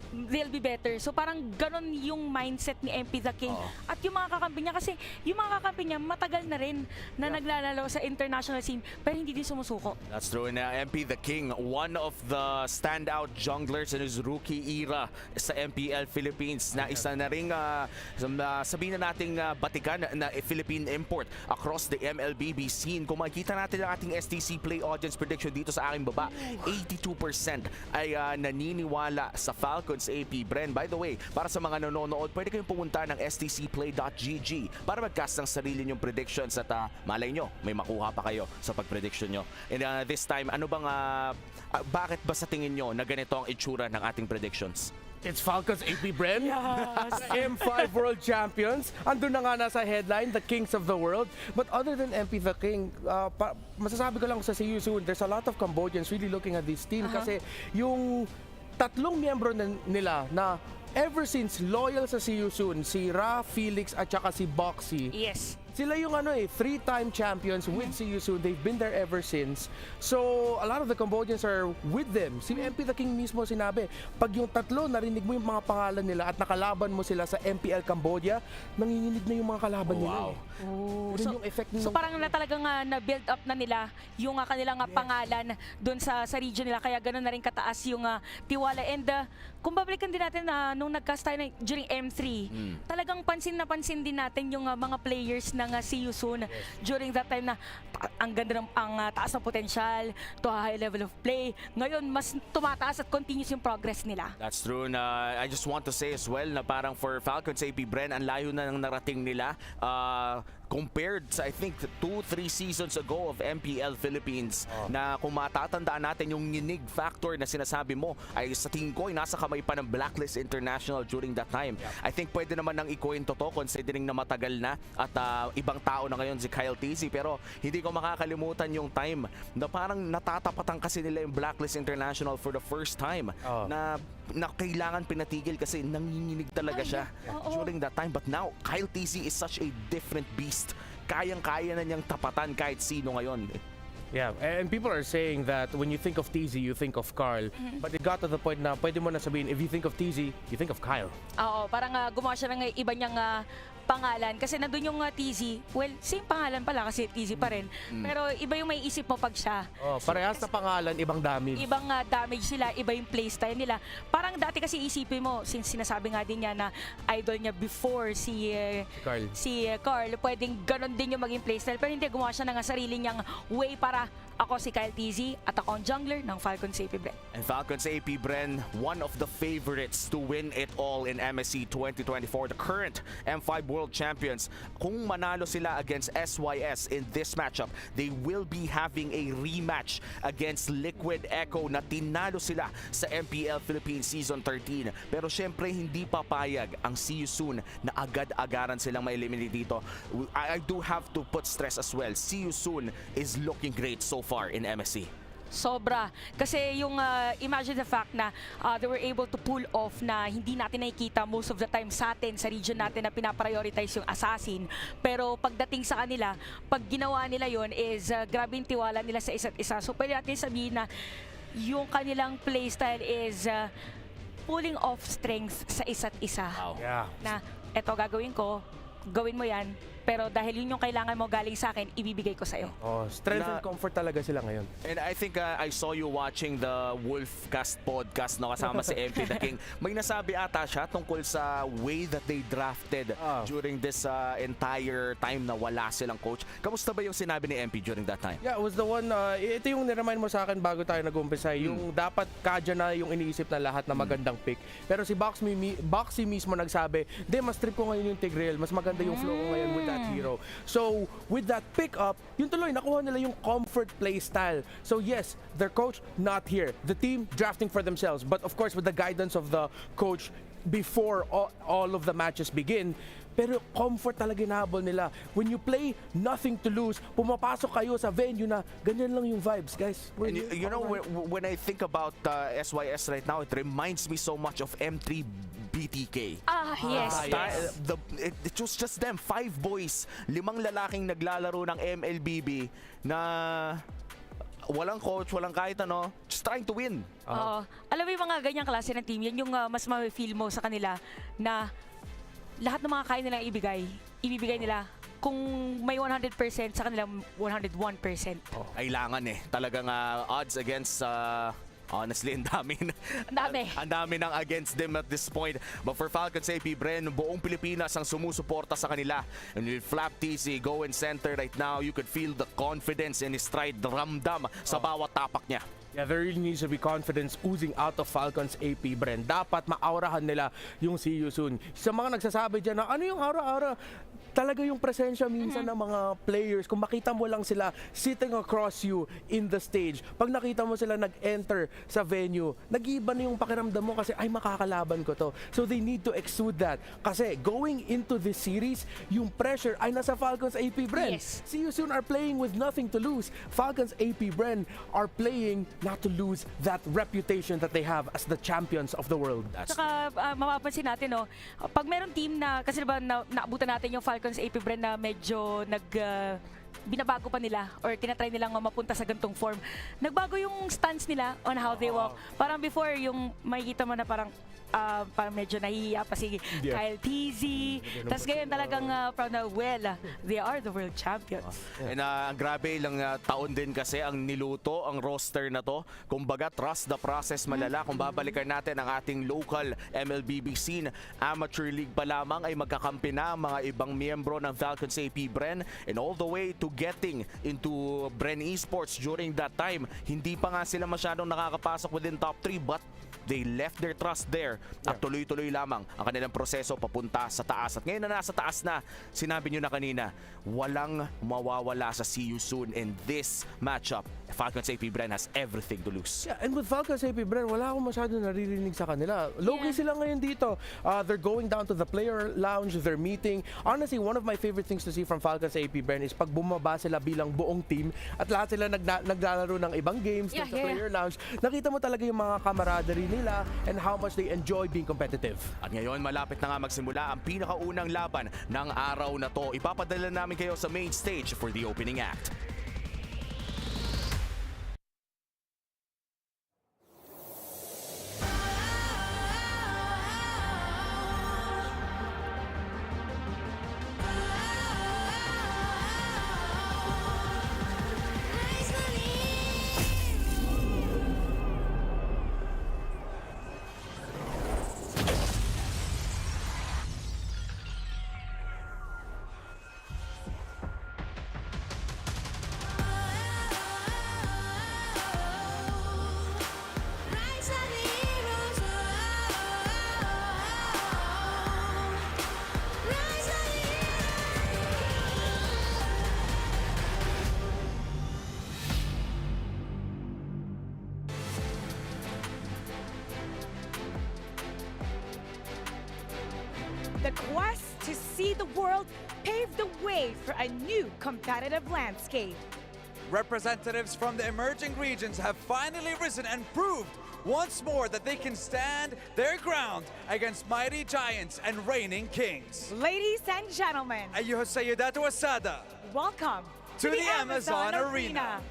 they'll be better. So parang ganon yung mindset ni MP the King. At yung mga kakampi niya, kasi yung mga kakampi niya matagal na rin na naglalaro sa international scene pero hindi din sumusuko. That's true. And MP the King, one of the standout junglers in his rookie era sa MPL Philippines, na isa na rin sabihin na nating batikan na Philippine import across the MLBB scene. Kung makikita natin ang ating STC Play audience prediction dito sa aking baba, 82% ay naniniwala sa Falcons AP Bren. By the way, para sa mga nanonood, pwede kayong pumunta ng stcplay.gg para mag-cast ng sarili nyong predictions at malay nyo, may makuha pa kayo sa pag-prediction nyo. And this time, ano bang, bakit ba sa tingin nyo na ganito ang itsura ng ating predictions? It's Falcons AP Bren, M5 World Champions. Andun na nga nasa headline, the Kings of the World. But other than MP the King, masasabi ko lang sa See You Soon, there's a lot of Cambodians really looking at this team kasi yung tatlong miyembro nila na ever since loyal sa See You Soon, si Ra, Felix at saka si Boxy. Yes. Sila yung 3-time champions with See You Soon. They've been there ever since. So, a lot of the Cambodians are with them. Si MP the King mismo sinabi, pag yung tatlo, narinig mo yung mga pangalan nila at nakalaban mo sila sa MPL Cambodia, nanginginig na yung mga kalaban nila. So, yung effect so parang talagang na-build up na nila yung kanilang pangalan doon sa region nila. Kaya ganoon na rin kataas yung tiwala. And kung babalikan din natin nung nag-cast tayo during M3, talagang pansin na pansin din natin yung mga players ng See You Soon during that time na ang ganda ng taas na potensyal to a high level of play. Ngayon, mas tumataas at continuous yung progress nila. That's true. I just want to say as well na parang for Falcons AP Bren, ang layo na ng narating nila compared sa I think 2-3 seasons ago of MPL Philippines na kung matatandaan natin yung nginig factor na sinasabi mo ay sa tingin ko ay nasa kamay pa ng Blacklist International during that time. I think pwede naman nang ikuwento to considering na matagal na at ibang tao na ngayon si Kyle TZ, pero hindi ko makakalimutan yung time na parang natatapatan kasi nila yung Blacklist International for the first time na kailangan pinatigil kasi nanginginig talaga siya during that time. But now, Kyle TZ is such a different beast. Kayang-kaya na niyang tapatan kahit sino ngayon. Yeah, and people are saying that when you think of TZ, you think of Carl. But it got to the point na pwede mo na sabihin, if you think of TZ, you think of Kyle. Oo, parang gumawa siya ng iba niyang pangalan. Kasi nandun yung TZ. Well, same pangalan pala kasi TZ pa rin. Pero iba yung may isip mo pag siya. Parehas na pangalan, ibang damage. Ibang damage sila, iba yung playstyle nila. Parang dati kasi isipin mo, since sinasabi nga din niya na idol niya before si Carl, pwedeng ganon din yung maging playstyle. Pero hindi, gumawa siya ng sarili niyang way para ako si Kyle TZ at ako ang jungler ng Falcons AP Bren. And Falcons AP Bren, one of the favorites to win it all in MSC 2024, the current M5 World Champions. Kung manalo sila against SYS in this matchup, they will be having a rematch against Liquid Echo na tinalo sila sa MPL Philippines Season 13. Pero syempre hindi papayag ang See You Soon na agad-agaran silang ma-eliminate dito. I do have to put stress as well. See You Soon is looking great so far in MSC. Sobra. Kasi yung imagine the fact na they were able to pull off na hindi natin nakikita most of the time sa atin, sa region natin na pinaprioritize yung assassin. Pero pagdating sa kanila, pag ginawa nila yon is grabe yung tiwala nila sa isa't isa. So pwede natin sabihin na yung kanilang playstyle is pulling off strengths sa isa't isa. Wow. Yeah. Na eto gagawin ko, gawin mo yan. Pero dahil yun yung kailangan mo galing sa akin, ibibigay ko sa'yo. Strength and comfort talaga sila ngayon. And I think I saw you watching the Wolfcast podcast no, kasama si MP The King. May nasabi ata siya tungkol sa way that they drafted during this entire time na wala silang coach. Kamusta ba yung sinabi ni MP during that time? Yeah, it was the one, ito yung niremind mo sa akin bago tayo nag-umpisa. Yung dapat kadya na yung iniisip na lahat na magandang pick. Pero si Boxy mismo nagsabi, mas trip ko ngayon yung Tigreal. Mas maganda yung flow ko ngayon with that hero. So, with that pick-up, yun tuloy, nakuha nila yung comfort play style. So yes, their coach not here. The team drafting for themselves. But of course, with the guidance of the coach before all of the matches begin, pero comfort talaga inahabol nila. When you play nothing to lose, pumapasok kayo sa venue na ganyan lang yung vibes, guys. And you know, when I think about SYS right now, it reminds me so much of M3 BTK. Yes. It was just them, 5 boys, 5 lalaking naglalaro ng MLBB na walang coach, walang kahit ano, just trying to win. Oo. Alam mo yung mga ganyang klase ng team, yan yung mas ma-feel mo sa kanila na lahat ng mga kaya nilang ibibigay nila. Kung may 100% sa kanila, 101%. Kailangan talagang odds against honestly, ang dami ng against them at this point. But for Falcons AP Bren, buong Pilipinas ang sumusuporta sa kanila. And with Flap TC going center right now, you could feel the confidence in his stride ramdam sa bawat tapak niya. Yeah, there really needs to be confidence oozing out of Falcons AP Bren. Dapat maaurahan nila yung See You Soon. Sa mga nagsasabi dyan na ano yung aura-aura, talaga yung presensya minsan ng mga players. Kung makita mo lang sila sitting across you in the stage, pag nakita mo sila nag-enter sa venue, nag-iiba na yung pakiramdam mo kasi ay makakalaban ko to. So they need to exude that. Kasi going into this series, yung pressure ay nasa Falcons AP Bren. Yes. See You Soon are playing with nothing to lose. Falcons AP Bren are playing not to lose that reputation that they have as the champions of the world. Saka mapapansin natin, pag meron team na, kasi diba naabutan natin yung Falcons AP Bren na medyo binabago pa nila or tinatry nilang mapunta sa gantong form. Nagbago yung stance nila on how they walk. Parang before, yung makikita mo na parang medyo nahihiya pa si Kyle TZ. Tapos ngayon talagang proud na, they are the world champions. And ang grabe ilang taon din kasi ang niluto, ang roster na to. Kumbaga, trust the process malala. Kung babalikan natin ang ating local MLBB scene, amateur league pa lamang ay magkakampi na ang mga ibang miyembro ng Falcons AP Bren. And all the way to getting into Bren Esports during that time, hindi pa nga sila masyadong nakakapasok within top 3, but they left their trust there at tuloy-tuloy lamang ang kanilang proseso papunta sa taas. At ngayon na nasa taas na, sinabi nyo na kanina, walang mawawala sa See You Soon in this matchup. Falcons AP Bren has everything to lose. Yeah, and with Falcons AP Bren, wala akong masyado naririnig sa kanila. Low-key sila ngayon dito. They're going down to the player lounge, they're meeting. Honestly, one of my favorite things to see from Falcons AP Bren is pag bumaba sila bilang buong team at lahat sila naglalaro ng ibang games sa player lounge. Nakita mo talaga yung mga camaraderie nila and how much they enjoy being competitive. At ngayon, malapit na nga magsimula ang pinakaunang laban ng araw na to. Ipapadala namin kayo sa main stage for the opening act. The quest to see the world paved the way for a new competitive landscape. Representatives from the emerging regions have finally risen and proved once more that they can stand their ground against mighty giants and reigning kings. Ladies and gentlemen, أيها السيدات والسادة, welcome to the Amazon Arena.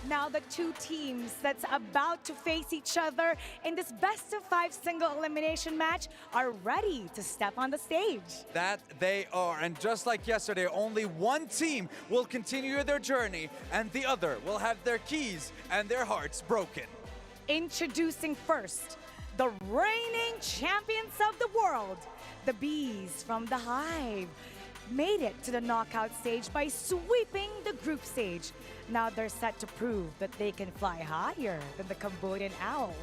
Now the two teams that's about to face each other in this best-of-5 single elimination match are ready to step on the stage. That they are, and just like yesterday, only one team will continue their journey and the other will have their keys and their hearts broken. Introducing first, the reigning champions of the world, the Bees from the Hive, made it to the knockout stage by sweeping the group stage. Now they're set to prove that they can fly higher than the Cambodian Owls.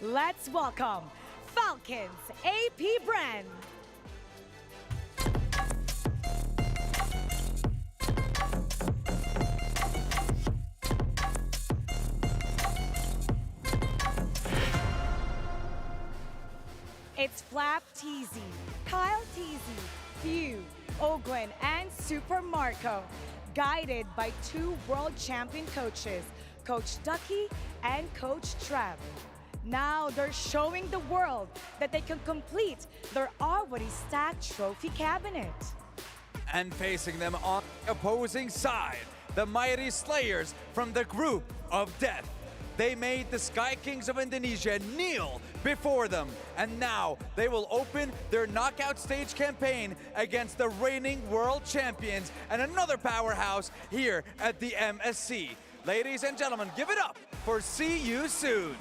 Let's welcome Falcons AP Bren. It's Flap Teasy, Kyle Teasy, Few, Ogwen, and Super Marco, guided by two world champion coaches, Coach Ducky and Coach Trev. Now they're showing the world that they can complete their already stacked trophy cabinet. And facing them on the opposing side, the mighty Slayers from the group of death. They made the Sky Kings of Indonesia kneel before them, and now they will open their knockout stage campaign against the reigning world champions and another powerhouse here at the MSC. Ladies and gentlemen, give it up for See You Soon.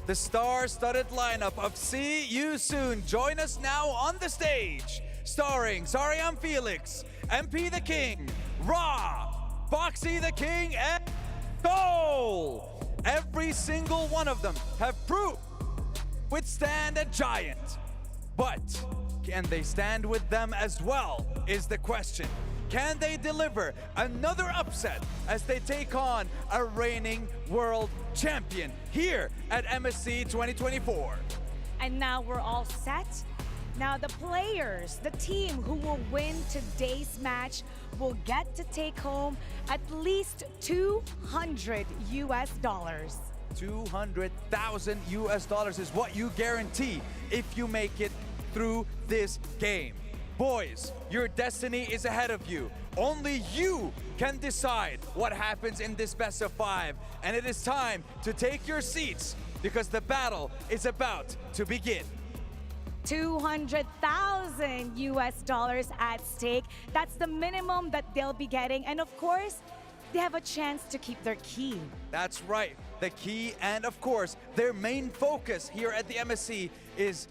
The star-studded lineup of See You Soon join us now on the stage. Starring Sariam Felix, MP the King, Ra, Foxy the King, and Soul. Every single one of them have proved withstand a giant. But can they stand with them as well is the question. Can they deliver another upset as they take on a reigning world champion here at MSC 2024? And now we're all set. Now the players, the team who will win today's match will get to take home at least $200 US. $200,000 is what you guarantee if you make it through this game. Boys, your destiny is ahead of you. Only you can decide what happens in this best of 5. And it is time to take your seats because the battle is about to begin. $200,000 US at stake. That's the minimum that they'll be getting. And of course, they have a chance to keep their key. That's right, the key, and of course, their main focus here at the MSC is,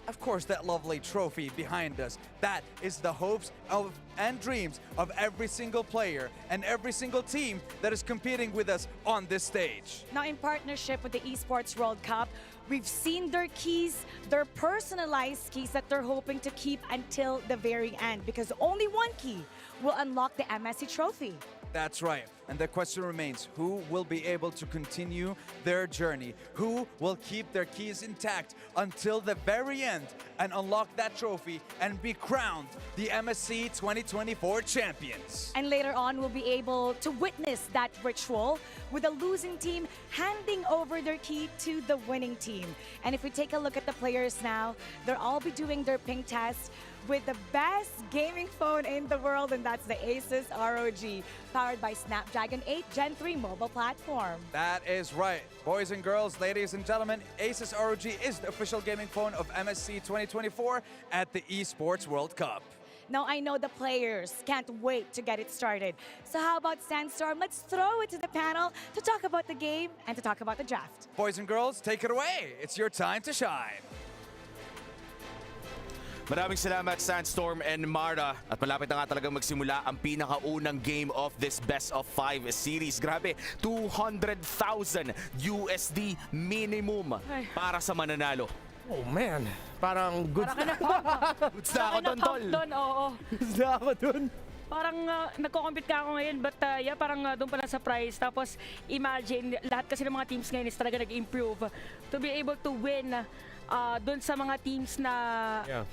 of course, that lovely trophy behind us. That is the hopes of and dreams of every single player and every single team that is competing with us on this stage. Now, in partnership with the Esports World Cup, we've seen their keys, their personalized keys that they're hoping to keep until the very end, because only one key will unlock the MSC trophy. That's right. And the question remains, who will be able to continue their journey? Who will keep their keys intact until the very end and unlock that trophy and be crowned the MSC 2024 champions? And later on, we'll be able to witness that ritual with the losing team handing over their key to the winning team. And if we take a look at the players now, they'll all be doing their ping test with the best gaming phone in the world, and that's the Asus ROG, powered by Snapdragon 8 Gen 3 mobile platform. That is right. Boys and girls, ladies and gentlemen, Asus ROG is the official gaming phone of MSC 2024 at the Esports World Cup. Now, I know the players can't wait to get it started. So how about Sandstorm? Let's throw it to the panel to talk about the game and to talk about the draft. Boys and girls, take it away. It's your time to shine. Maraming salamat, Sandstorm and Mara. At malapit na nga talagang magsimula ang pinakaunang game of this best of 5 series. Grabe, 200,000 USD minimum para sa mananalo. Oh man, parang goods Para ka na goods na ako dun, tol. oo. Goods na ako dun. Parang nagko-compete ka ako ngayon, but yeah, parang doon pala sa prize. Tapos imagine, lahat kasi ng mga teams ngayon is talaga nag-improve. To be able to win doon sa mga teams na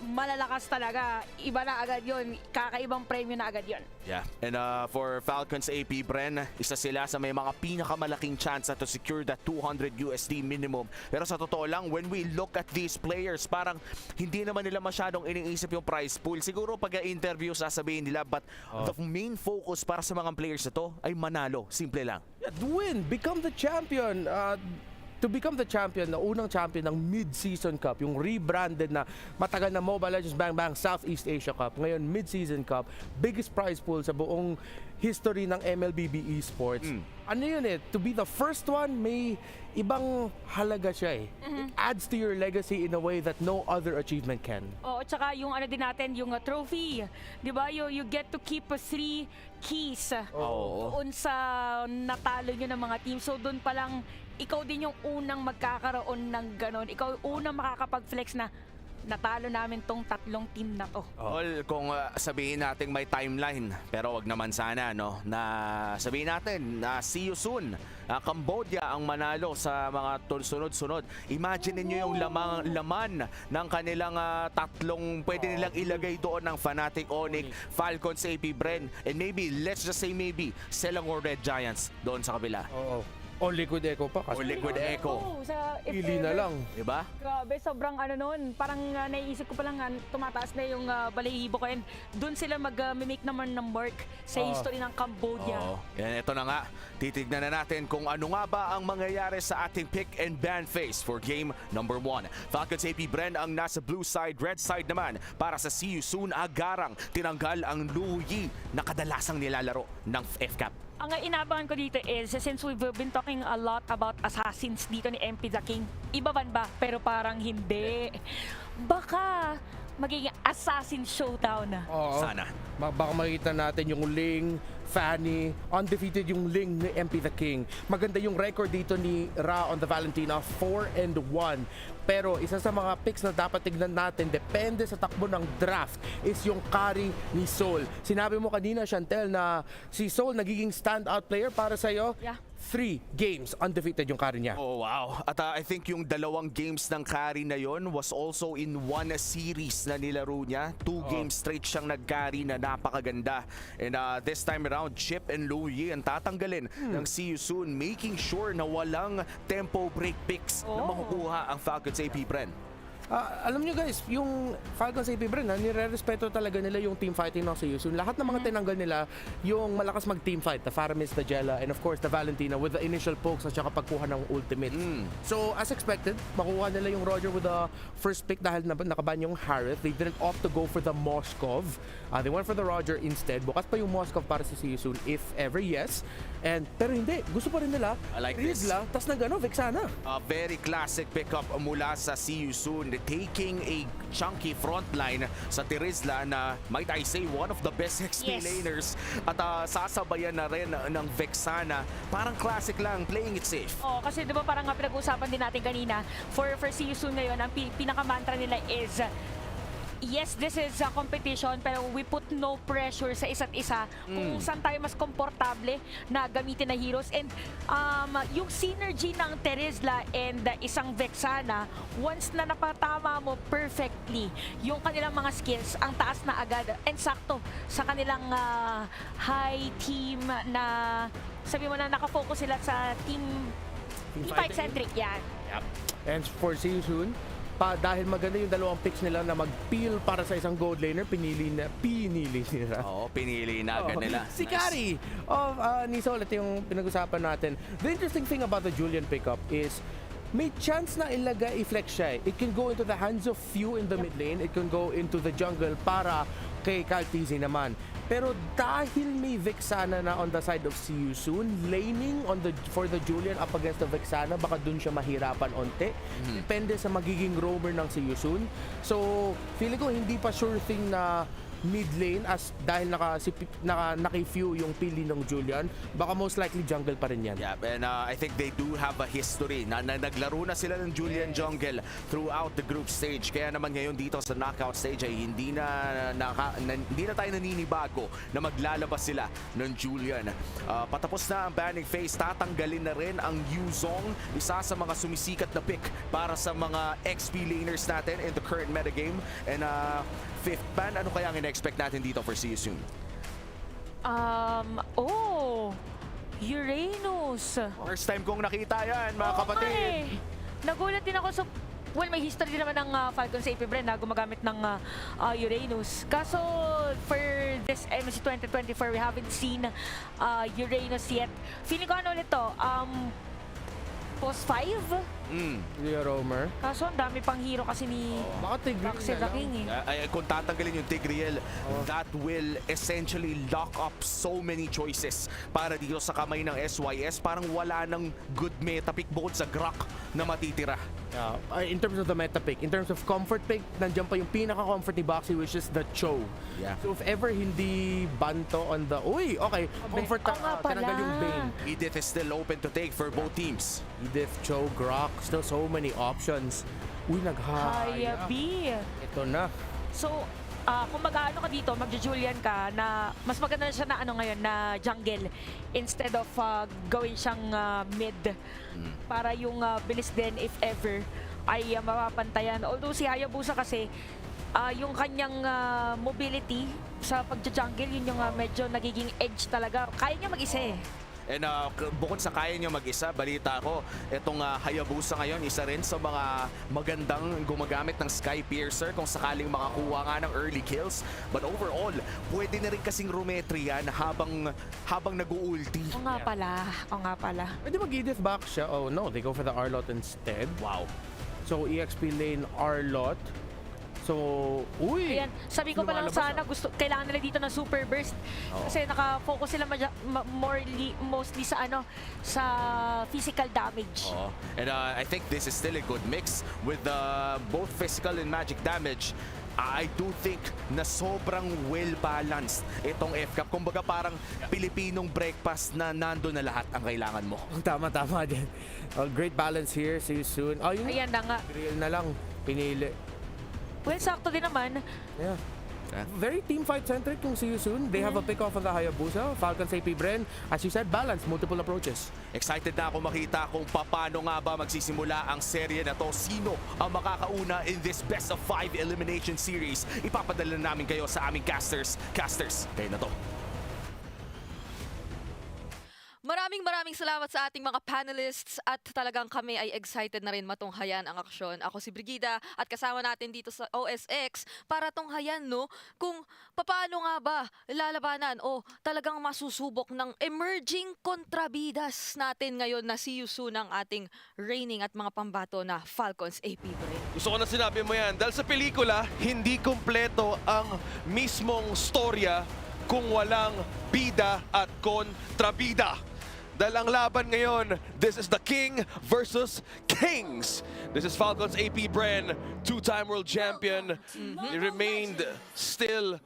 malalakas talaga, iba na agad yun. Kakaibang premyo na agad yun. Yeah. And for Falcons AP Bren, isa sila sa may mga pinakamalaking chance to secure that 200 USD minimum. Pero sa totoo lang, when we look at these players, parang hindi naman nila masyadong iniisip yung prize pool. Siguro pag-interview sasabihin nila, but the main focus para sa mga players na to ay manalo. Simple lang. Win, become the champion. To become the champion, na unang champion ng Mid-Season Cup, yung rebranded na matagal na Mobile Legends Bang Bang Southeast Asia Cup, ngayon Mid-Season Cup, biggest prize pool sa buong history ng MLBB Esports. Ano yun to be the first one, may ibang halaga siya It adds to your legacy in a way that no other achievement can. Oo, tsaka yung ano din natin, yung trophy. Di ba? You get to keep 3 keys doon sa natalo nyo ng mga team. So doon pa lang, ikaw din yung unang magkakaroon ng ganon. Ikaw yung unang makakapag-flex na natalo namin tong 3 team na to. Well, kung sabihin natin may timeline, pero wag naman sana, no? Na sabihin natin, see you soon. Cambodia ang manalo sa mga sunod-sunod. Imagine niyo yung laman ng kanilang 3 pwede nilang ilagay doon ng Fnatic, Onyx, Falcons, AP Bren, and maybe, let's just say maybe, Selangor Red Giants doon sa kabila. O Liquid Echo pa. O Liquid Echo. Sa Pili na lang. Diba? Grabe, sobrang ano nun. Parang naiisip ko pa lang, tumataas na yung balahibo ko. And doon sila mag-make naman ng mark sa history ng Cambodia. Yan, ito na nga. Titignan na natin kung ano nga ba ang mangyayari sa ating pick and ban phase for game number 1. Falcons AP Bren ang nasa blue side, red side naman para sa See You Soon Agarang. Tinanggal ang Lu Yi na kadalasang nilalaro ng FCAP. Ang inaabangan ko dito is, since we've been talking a lot about assassins dito ni MP the King, ibaban ba? Pero parang hindi. Baka magiging assassin showdown. Sana. Baka makita natin yung Ling, Fanny, undefeated yung Ling ni MP the King. Maganda yung record dito ni Ra on the Valentina, 4-1. Pero isa sa mga picks na dapat tignan natin, depende sa takbo ng draft, is yung carry ni Soul. Sinabi mo kanina, Chantel, na si Soul nagiging standout player para sa'yo. Yeah. 3 games undefeated yung carry niya. Oh, wow. At I think yung 2 games ng carry na yon was also in 1 series na nilaro niya. 2 games straight siyang nag-carry na napakaganda. And this time around, Chip and Lu Yi ang tatanggalin ng See You Soon, making sure na walang tempo break picks na makukuha ang Falcons AP Bren. Alam nyo guys, yung Falcons AP Bren, nire-respeto talaga nila yung team fighting ng See You Soon. Lahat ng mga tinanggal nila, yung malakas mag-team fight, the Faramis, the Jella, and of course the Valentina with the initial pokes at saka pagkuha ng ultimate. So as expected, makuha nila yung Roger with the first pick dahil nakaban yung Harith. They didn't opt to go for the Moskov. They went for the Roger instead. Bukas pa yung Moskov para sa See You Soon, if ever, yes. Pero hindi, gusto pa rin nila. I like this. Tas Vexana. A very classic pickup mula sa See You Soon, taking a chunky frontline sa Tirizla na, might I say, one of the best XP laners. At sasabayan na rin ng Vexana. Parang classic lang, playing it safe. Kasi diba parang nga pinag-uusapan din natin kanina, for See You Soon ngayon, ang pinaka-mantra nila is, yes, this is a competition, pero we put no pressure sa isa't isa kung saan tayo mas komportable na gamitin na heroes. And yung synergy ng Terizla and isang Vexana, once na napatama mo perfectly yung kanilang mga skills, ang taas na agad. And sakto sa kanilang high team na, sabi mo na nakafocus sila sa team fight-centric. Yan. Yep. And for See You Soon, dahil maganda yung 2 picks nila na mag-peel para sa isang gold laner, pinili nila. Pinili na agad nila. Si Kari ni Sol, ito yung pinag-usapan natin. The interesting thing about the Julian pickup is may chance na i-flex siya. It can go into the hands of few in the mid lane. It can go into the jungle para kay Kaltizi naman. Pero dahil may Vexana na on the side of See You Soon, laning for the Julian up against the Vexana, baka dun siya mahirapan onte. Depende sa magiging roamer ng See You Soon. So, feeling ko hindi pa sure thing na mid lane as dahil naki-few yung pili ng Julian, baka most likely jungle pa rin yan. Yeah, and I think they do have a history na naglaro na sila ng Julian jungle throughout the group stage. Kaya naman ngayon dito sa knockout stage ay hindi na tayo naninibago na maglalabas sila ng Julian. Patapos na ang banning phase, tatanggalin na rin ang Yuzong, isa sa mga sumisikat na pick para sa mga XP laners natin in the current metagame. And fifth ban, ano kaya ang ina-expect natin dito for See You Soon? Uranus. First time kong nakita yan, mga kapatid. Nagulat din ako sa... Well, may history din naman ng Falcons AP brand na gumagamit ng Uranus. Kaso, for this MSC 2024, we haven't seen Uranus yet. Feeling ko ano ulit to? Post 5? Leo Romer. Kaso, ang dami pang hero kasi ni Baxi the King eh. Kung tatanggalin yung Tigreal, that will essentially lock up so many choices para dito sa kamay ng SYS. Parang wala ng good meta pick bukod sa Grok na matitira. In terms of the meta pick, in terms of comfort pick, nandiyan pa yung pinaka-comfort ni Baxi, which is the Cho. Yeah. So if ever hindi banto on the... Uy, okay. Comfort tinanggal yung Bane. Edith is still open to take for both teams. Edith, Cho, Grok, still so many options. Uy, Haya B. Ito na. So, kung mag-ano ka dito, magja-Julian ka, na mas maganda na siya na ano ngayon, na jungle instead of gawin siyang mid. Para yung bilis din, if ever, ay mapapantayan. Although si Hayabusa kasi, yung kanyang mobility sa pagja-jungle, yun yung medyo nagiging edge talaga. Kaya niya mag-isa eh. And bukod sa kaya niya mag-isa, balita ko, itong Hayabusa ngayon, isa rin sa mga magandang gumagamit ng Sky Piercer kung sakaling makakuha nga ng early kills. But overall, pwede na rin kasing Rumetri yan habang nag-ulti. O nga pala. Pwede mag-Edith back siya. Oh no, they go for the Arlot instead. Wow. So EXP lane Arlot. So, uy! Ayan, sabi ko pa lang sana kailangan nila dito ng super burst. Kasi naka-focus sila mostly sa sa physical damage. And I think this is still a good mix with both physical and magic damage. I do think na sobrang well-balanced itong FCAP. Kumbaga parang Pilipinong breakfast na nando na lahat ang kailangan mo. Tama din. Great balance here. See you soon. Ayan na nga. Real na lang. Pinili. Well, sakto din naman. Yeah. Very team fight centric yung See You Soon. They have a pick off on the Hayabusa. Falcons AP Bren, as you said, balance, multiple approaches. Excited na ako makita kung paano nga ba magsisimula ang serye na to. Sino ang makakauna in this best of 5 elimination series? Ipapadala namin kayo sa aming casters. Casters, kayo na to. Maraming salamat sa ating mga panelists at talagang kami ay excited na rin matunghayan ang aksyon. Ako si Brigida at kasama natin dito sa OSX para tunghayan kung paano nga ba lalabanan o talagang masusubok ng emerging kontrabidas natin ngayon na See You Soon ang ating reigning at mga pambato na Falcons AP Brain. Gusto ko na sinabi mo yan dahil sa pelikula hindi kumpleto ang mismong storya kung walang bida at kontrabida. Dahil ang laban ngayon, this is the King versus Kings. This is Falcons AP Bren, two-time world champion. They remained still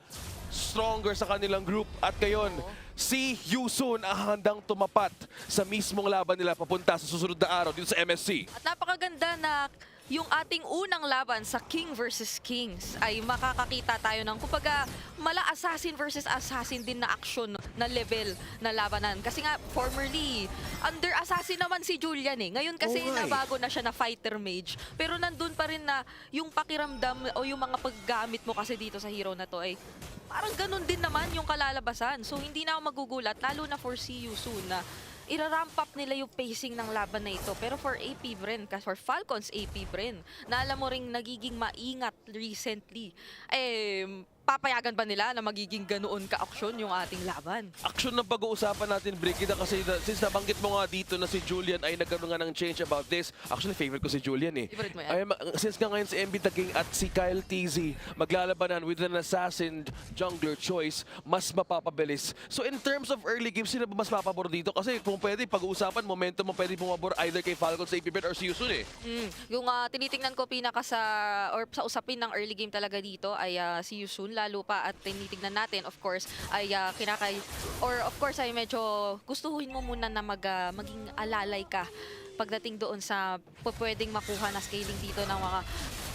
stronger sa kanilang group. At ngayon, See You Soon ang handang tumapat sa mismong laban nila papunta sa susunod na araw dito sa MSC. At napakaganda na yung ating unang laban sa King versus Kings ay makakakita tayo ng kumbaga mala assassin versus assassin din na action na level na labanan. Kasi nga formerly under assassin naman si Julian eh. Ngayon kasi nabago na siya na fighter mage. Pero nandun pa rin na yung pakiramdam o yung mga paggamit mo kasi dito sa hero na to ay parang ganun din naman yung kalalabasan. So hindi na ako magugulat lalo na for See You Soon na ira-ramp up nila yung pacing ng laban na ito. Pero for AP Bren, for Falcons AP Bren, na alam mo ring nagiging maingat recently, papayagan ba nila na magiging ganoon ka-aksyon yung ating laban? Aksyon ng pag-uusapan natin, Brigida, kasi since nabanggit mo nga dito na si Julian ay nagkaroon nga ng change about this. Actually, favorite ko si Julian eh. Favorite mo yan? Since nga ngayon si MB the King at si Kyle TZ maglalabanan with an assassin jungler choice, mas mapapabilis. So in terms of early games, sino ba mas mapabor dito? Kasi kung pwede, pag-uusapan, momentum mo pwede bumabor either kay Falcons, AP Bren, or See You Soon eh. Yung tinitingnan ko pinaka sa usapin ng early game talaga dito ay See You Soon. lalo pa at tinitignan natin, of course, ay ay medyo gustuhin mo muna na maging alalay ka pagdating doon sa pwedeng makuha na scaling dito ng mga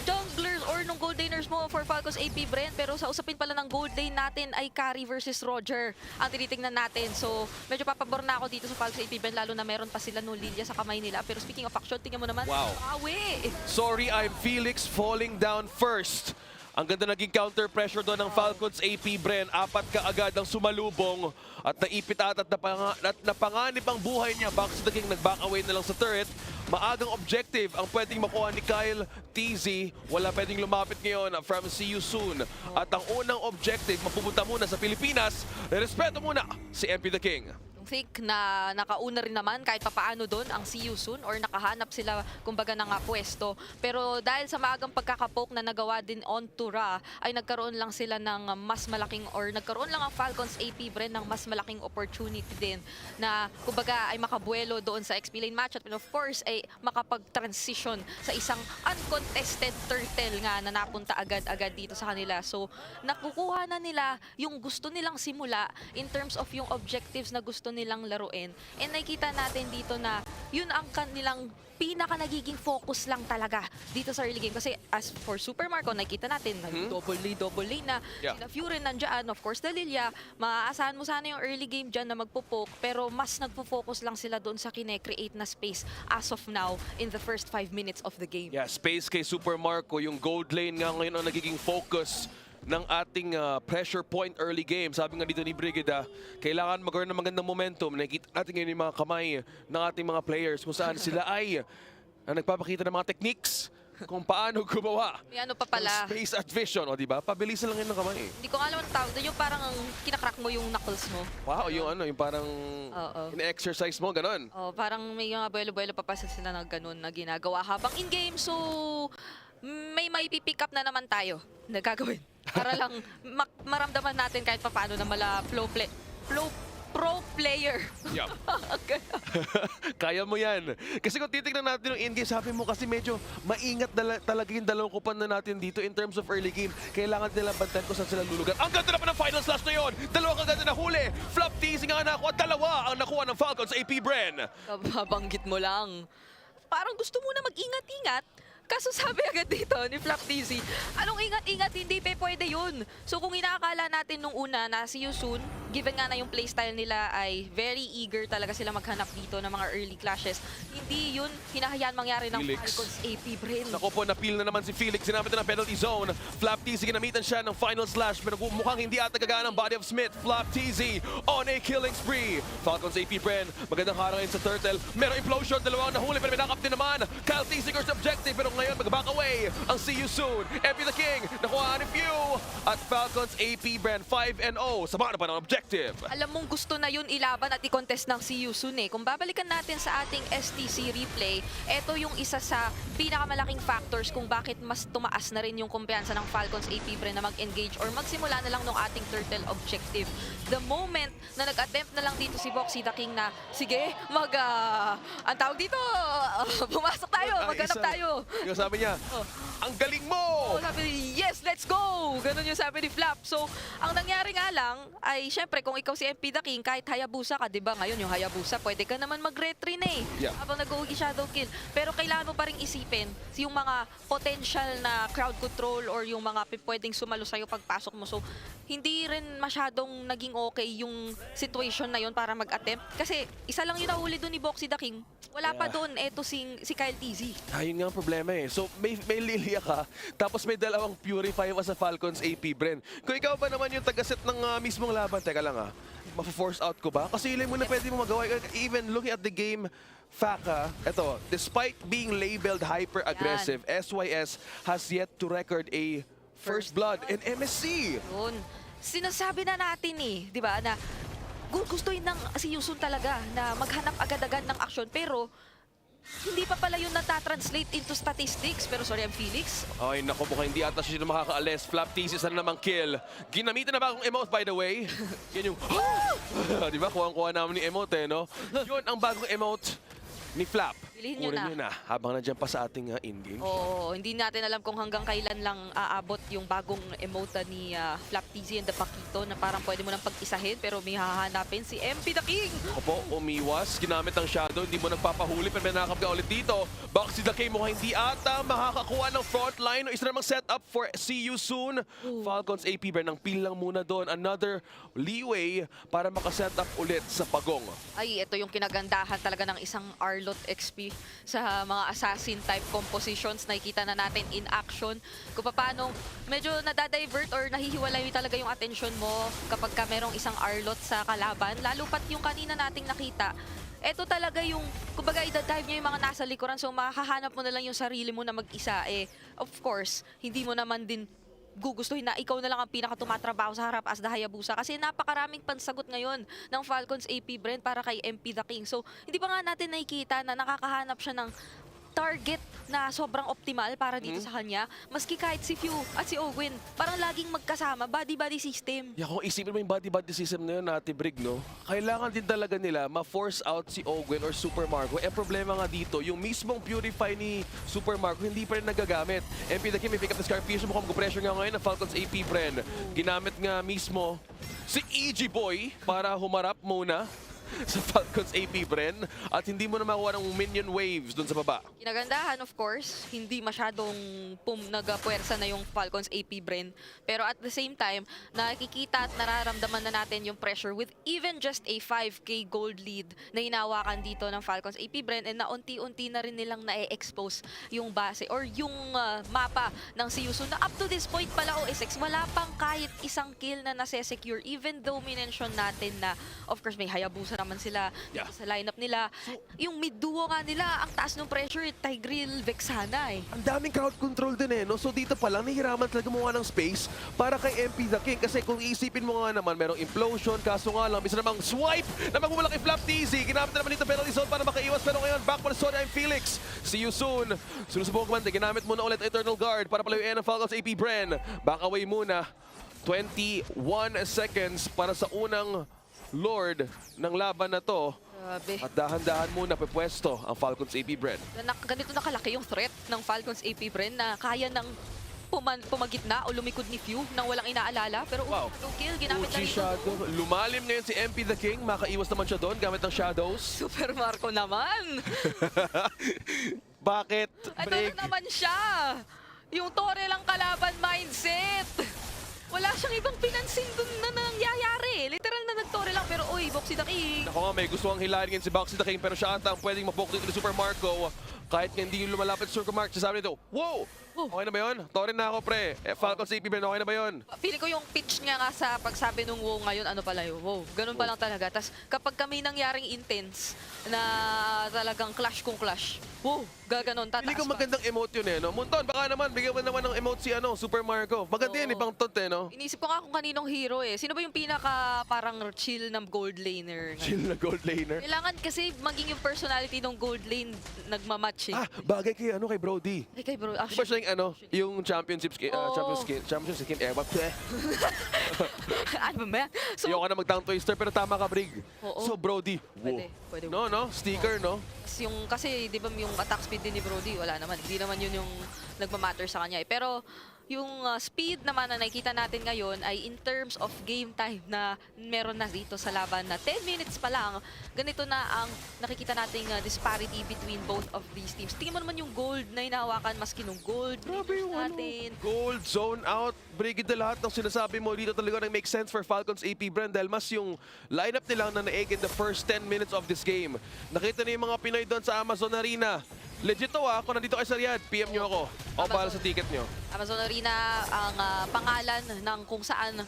junglers or nung gold laners mo for Falcons AP Brent. Pero sa usapin pala ng gold lane natin ay Carry versus Roger ang tinitingnan natin. So medyo papabor na ako dito sa Falcons AP Brent, lalo na meron pa sila no Lilia sa kamay nila. Pero speaking of action, tingnan mo naman. Wow. Awi! Sorry, I'm Felix falling down first. Ang ganda naging counter pressure doon ng Falcons AP Bren. 4 ka agad ang sumalubong at naipit at napanganib ang buhay niya. Box the King nag-back away na lang sa turret. Maagang objective ang pwedeng makuha ni Kyle TZ. Wala pwedeng lumapit ngayon from See You Soon. At ang unang objective, mapupunta muna sa Pilipinas. Respeto muna si MP the King. Think na nakauna rin naman kahit papaano doon ang See You Soon or nakahanap sila kumbaga ng pwesto. Pero dahil sa maagang pagkakapoke na nagawa din on Tura, ay nagkaroon lang sila ng mas malaking or nagkaroon lang ang Falcons AP Bren ng mas malaking opportunity din na kumbaga ay makabuelo doon sa XP lane matchup and of course ay makapag-transition sa isang uncontested turtle nga na napunta agad-agad dito sa kanila. So nakukuha na nila yung gusto nilang simula in terms of yung objectives na gusto nilang laruin. And nakikita natin dito na yun ang kanilang pinaka nagiging focus lang talaga dito sa early game. Kasi as for Super Marco, nakikita natin double lane na sila Fury nandyan. Of course, Lilia, maaasahan mo sana yung early game dyan na magpo-poke, pero mas nagpo-focus lang sila doon sa kine-create na space as of now in the first 5 minutes of the game. Yeah, space kay Super Marco. Yung gold lane nga ngayon ang nagiging focus ng ating pressure point early game. Sabi nga dito ni Brigida, kailangan magkaroon ng magandang momentum. Nakikita natin ngayon yung mga kamay ng ating mga players kung saan sila ay nagpapakita ng mga techniques kung paano gumawa May ano pa pala. ng space at vision. O diba? Pabilisan lang yun ng kamay. Hindi ko alam ang tawag doon. Yung parang kinakrak mo yung knuckles mo. Wow, yung yung parang in-exercise mo, ganon. Oh, parang may mga buwelo-buwelo pa sila na ganun na ginagawa habang in-game. So, may pick up na naman tayo na gagawin. Para lang maramdaman natin kahit paano na pro player. Yup. Kaya mo yan. Kasi kung titignan natin yung in-game, sabi mo kasi medyo maingat talaga yung dalawang kupan na natin dito in terms of early game. Kailangan nila bantayan kung saan sila lulugan. Ang ganda na pa ng final slash na yun! Dalawang kaganda na huli! Flop teasing ang nakuha. 2 ang nakuha ng Falcons AP Bren. Kababanggit mo lang. Parang gusto mo na mag-ingat-ingat. Kaso sabi agad dito ni Flop TZ, anong ingat-ingat, hindi pwede yun. So kung inaakala natin nung una na See You Soon, given nga na yung playstyle nila ay very eager talaga sila maghanap dito ng mga early clashes, hindi yun hinahayaan mangyari ng Felix. Falcons AP Bren. Naku po, napil na naman si Felix. Sinamit na ng penalty zone. Flop TZ, ginamitan siya ng final slash. Pero mukhang hindi ata gagana ng body of Smith. Flop TZ on a killing spree. Falcons AP Bren, magandang harangin sa Turtle. Merong implosion, dalawang nahuli pero may knock-up din naman. Kyle TZ first objective pero ngayon mag-back away ang See You Soon. MP the King, nakuha ni Few. At Falcons AP Bren 5-0. Sama na pa ng objective. Alam mong gusto na yun ilaban at i-contest ng See You Soon eh. Kung babalikan natin sa ating STC replay, ito yung isa sa pinakamalaking factors kung bakit mas tumaas na rin yung kumpiyansa ng Falcons AP Bren na mag-engage or magsimula na lang ng ating turtle objective. The moment na nag-attempt na lang dito si Boxy the King na, sige, ang tawag dito, pumasok tayo, maghanap tayo. Yung sabi niya, ang galing mo! Sabi niya, yes, let's go! Ganun yung sabi ni Flap. So, ang nangyari nga lang ay, syempre, kung ikaw si MP the King, kahit Hayabusa ka, di ba? Ngayon yung Hayabusa, pwede ka naman mag-retrain eh. Yeah. Habang nag-uugi shadow kill. Pero kailangan mo pa rin isipin yung mga potential na crowd control or yung mga pwedeng sumalo sa'yo pagpasok mo. So, hindi rin masyadong naging okay yung situation na yun para mag-attempt. Kasi isa lang yung nahuli doon ni Boxy the King. Wala pa doon, eto si Kyle TZ. Ayun nga ang problema eh. So may Lilia ka, tapos may dalawang Purify ka sa Falcons AP Bren. Kung ikaw ba naman yung tagaset ng mismong laban, teka lang ma-force out ko ba? Kasi ilan mo na pwede mo magawa. Even looking at the game fact, eto, despite being labeled hyper-aggressive, SYS has yet to record a first blood in MSC. Yun. Sinasabi na natin di ba, na gustuin ng See You Soon talaga na maghanap agad-agad ng action, pero hindi pa pala yun natatranslate into statistics. Pero sorry, I'm Felix. Ay, naku, mukhang hindi ata siya makakaalis. Flap thesis na namang kill. Ginamitan na ba akong emote, by the way? Yan yung, di ba? Kuha-kuha namin ni emote, no? Yun ang bagong emote ni Flap. Pilihin nyo Kunin na. nyo na habang nandiyan pa sa ating in-game. Oo, hindi natin alam kung hanggang kailan lang aabot yung bagong emote ni Flap TZ and the Paquito na parang pwede mo nang pag-isahin pero may hahanapin si MP the King. Opo, umiwas, ginamit ang shadow, hindi mo nagpapahuli pero may nakakap ka ulit dito. Boxy the King mukhang hindi ata makakakuha ng frontline. Isa namang setup for see you soon. Falcons AP Bren, ang peel lang muna doon. Another leeway para makaset up ulit sa pagong. Ay, ito yung kinagandahan talaga ng isang Arlot XP sa mga assassin type compositions. Nakikita na natin in action kung paano medyo nadadivert or nahihiwalay talaga yung attention mo kapag ka merong isang Arlot sa kalaban. Lalo pat yung kanina nating nakita. Ito talaga yung, kumbaga, idadive niya yung mga nasa likuran. So, makahanap mo na lang yung sarili mo na mag-isa. Of course, hindi mo naman din gugustuhin na ikaw na lang ang pinakatumatrabaho sa harap as the Hayabusa. Kasi napakaraming pansagot ngayon ng Falcons AP Bren para kay MP the King. So, hindi pa nga natin nakikita na nakakahanap siya ng target na sobrang optimal para dito sa kanya. Maski kahit si Few at si Owen, parang laging magkasama, body-body system. Kung isipin mo yung body-body system na yun, Ate Brig, no? Kailangan din talaga nila ma-force out si Owen or Super Marco. Problema nga dito, yung mismong Purify ni Super Marco, hindi pa rin nagagamit. MP the King may pick up the Scarfish, mukhang mag-pressure nga ngayon ng Falcons AP Bren. Ginamit nga mismo si EG Boy para humarap muna sa Falcons AP Bren at hindi mo na makuha ng minion waves doon sa baba. Kinagandahan, of course, hindi masyadong nagpuwersa na yung Falcons AP Bren. Pero at the same time, nakikita at nararamdaman na natin yung pressure with even just a 5k gold lead na hinawakan dito ng Falcons AP Bren and naunti-unti na rin nilang na-expose yung base or yung mapa ng Siyusun na up to this point pala OSX, wala pang kahit isang kill na nase-secure even though minention natin na of course may Hayabusa naman sila dito sa lineup nila. Yung mid-duo nga nila, ang taas ng pressure, Tigreal, Vexana Ang daming crowd control din no? So dito pa lang, nahihiraman talaga gumawa ng space para kay MP the King. Kasi kung iisipin mo nga naman, merong implosion, kaso nga lang, bisa namang swipe na magmumula kay Flap TZ. Ginamit na naman dito penalty zone para makaiwas. Pero ngayon, back for sorry, I'm Felix. See you soon. Sinusubok man, ginamit muna ulit Eternal Guard para palayuin ang Falcons AP Bren. Back away muna. 21 seconds para sa unang Lord ng laban na to. Grabe. At dahan-dahan muna pepwesto ang Falcons AP Bren. Ganito na kalaki yung threat ng Falcons AP Bren na kaya ng pumagitna o lumikod ni Few nang walang inaalala. Pero no kill, ginamit lang ito. Shadow. Lumalim ngayon si MP the King. Makaiwas naman siya doon gamit ng shadows. Super Marco naman. Bakit? Ito na naman siya. Yung Torre lang kalaban mindset. Wala siyang ibang pinansin dun na nangyayari. Literal na nag-Torre lang pero oy, Boxy the King. Ako nga, may gusto ang hilarin si Boxy the King pero siya ata ang pwedeng mapoke dito ni Super Marco. Kahit hindi yung lumalapit si Super Marco, sabi nito, wow! Okay na ba yun? Torre na ako, pre. Falcons AP Bren, okay na ba yun? Feeling ko yung pitch niya nga sa pagsabi nung wow ngayon, ano pala yun? Wow, ganun pa lang talaga. Tapos kapag kami nangyaring intense na talagang clash kung clash, wow, gaganon, tataas Hindi ko magandang emote yun no? Munton, baka naman, bigyan mo naman ng emote si Super Marco. Maganda yun, ibang tot no? Inisip ko nga kung kaninong hero Sino ba yung pinaka parang chill na gold laner? Chill na gold laner? Kailangan kasi maging yung personality ng gold lane nagmamatch Bagay kay kay Brody. Kay Brody. Di ba siya yung championship skin? Championship skin, Ano ba? So, ayoko na mag-tongue twister pero tama ka, Brig. So, Brody, Pwede. No? Sticker, no? Kasi di ba yung attack speed din ni Brody, wala naman. Hindi naman yun yung nagmamatter sa kanya. Pero yung speed naman na nakikita natin ngayon ay in terms of game time na meron na dito sa laban na 10 minutes pa lang, ganito na ang nakikita nating disparity between both of these teams. Tingnan mo naman yung gold na hinahawakan maski nung gold natin. Gold, zone out, Brigid na lahat ng sinasabi mo dito talaga nang make sense for Falcons AP Bren dahil mas yung lineup nila na naeg in the first 10 minutes of this game. Nakita niyo yung mga Pinoy doon sa Amazon Arena. Legit to kung nandito kayo sa Riyadh, PM nyo ako. Ako bahala sa ticket nyo. Amazon Arena ang pangalan ng kung saan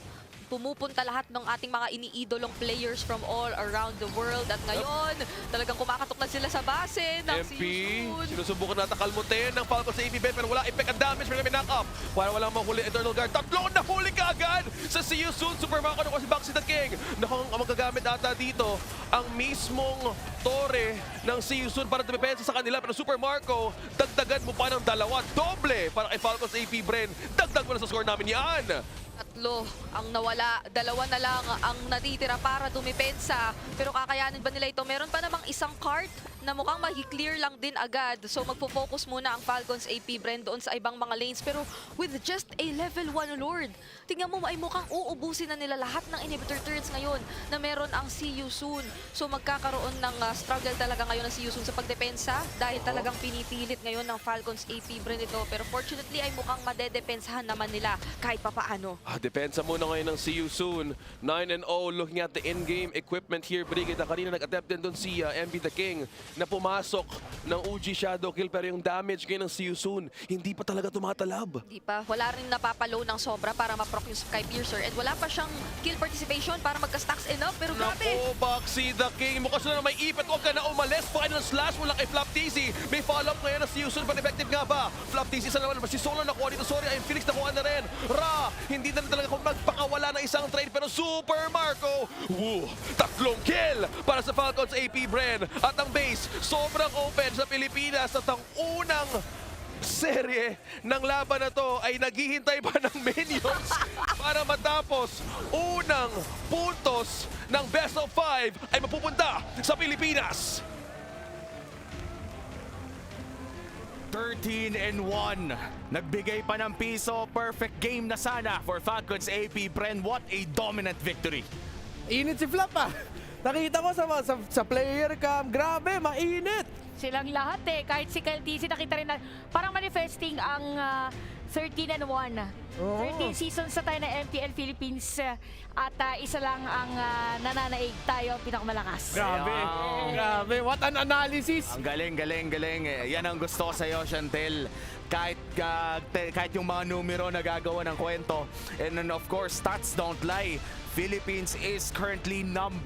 pumupunta lahat ng ating mga iniidolong players from all around the world. At ngayon, talagang kumakatok na sila sa base ng MP, Siyusun. sinusubukan natin kalmutin ng Falcons sa AP Bren pero wala effect ang damage pero may knock-up. Para walang mahuli Eternal Guard. Tatlo na huli ka agad sa Siyusun. Super Marco na si Boxy the King. Nakang magagamit ata dito ang mismong Torre ng Siyusun para dumepensa sa kanila. Pero Super Marco, dagdagan mo pa ng dalawa. Doble para kay Falcons AP Bren. Dagdag mo na sa score namin yan. Tatlo ang nawala, dalawa na lang ang natitira para dumipensa. Pero kakayanin ba nila ito? Meron pa namang isang cart na mukhang mag-clear lang din agad. So magpo-focus muna ang Falcons AP Bren doon sa ibang mga lanes. Pero with just a level 1 Lord, tingnan mo ay mukhang uubusin na nila lahat ng inhibitor turrets ngayon na meron ang See You Soon. So magkakaroon ng struggle talaga ngayon ng See You Soon sa pagdepensa dahil talagang pinipilit ngayon ng Falcons AP Bren ito. Pero fortunately ay mukhang madedepensahan naman nila kahit papaano. Depensa muna ngayon ng See You Soon. 9-0 looking at the in-game equipment here. Brigida kanina nag-attempt din doon si MB the King na pumasok ng UG Shadow Kill pero yung damage ngayon ng See You Soon hindi pa talaga tumatalab. Hindi pa. Wala rin napapalow ng sobra para ma-proc yung Sky Piercer and wala pa siyang kill participation para magka-stacks enough pero grabe. Nako, Boxy the King. Mukha sila na may ipit. Huwag ka na umalis. Final slash mula kay Flap TC. May follow-up ngayon ng See You Soon. But effective nga ba? Flap TC sa naman. Si Solo nakuha dito. Sorry, ay Felix nakuha na rin. Ra, hindi na talaga kung magpakawala ng isang trade pero Super Marco. Woo! Tatlong kill para sa Falcons AP Bren. At ang base, sobrang open sa Pilipinas at ang unang serye ng laban na to ay naghihintay pa ng minions para matapos. Unang puntos ng best of 5 ay mapupunta sa Pilipinas. 13-1. Nagbigay pa ng piso. Perfect game na sana for Falcons AP Bren. What a dominant victory. Init si Flap ah. Nakita ko sa player cam, grabe, mainit. Silang lahat kahit si Kyle TC nakita rin na parang manifesting ang 13-1. 13 seasons na tayo ng MPL Philippines at isa lang ang nananaig, tayo ang pinakamalakas. Grabe, grabe. What an analysis. Ang galing. Yan ang gusto ko sa'yo, Chantel. Kahit yung mga numero na gagawa ng kwento. And then of course, stats don't lie. Philippines is currently #1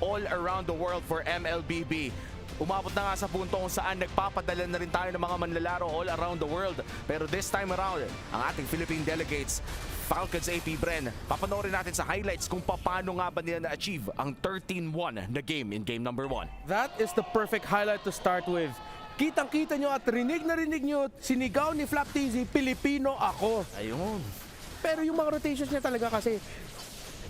all around the world for MLBB. Umabot na nga sa punto kung saan nagpapadala na rin tayo ng mga manlalaro all around the world. Pero this time around, ang ating Philippine delegates, Falcons AP Bren, papanoorin natin sa highlights kung paano nga ba nila na-achieve ang 13-1 na game in game number 1. That is the perfect highlight to start with. Kitang-kita nyo at rinig na rinig nyo, sinigaw ni Flap TZ, Filipino ako. Ayun. Pero yung mga rotations niya talaga kasi,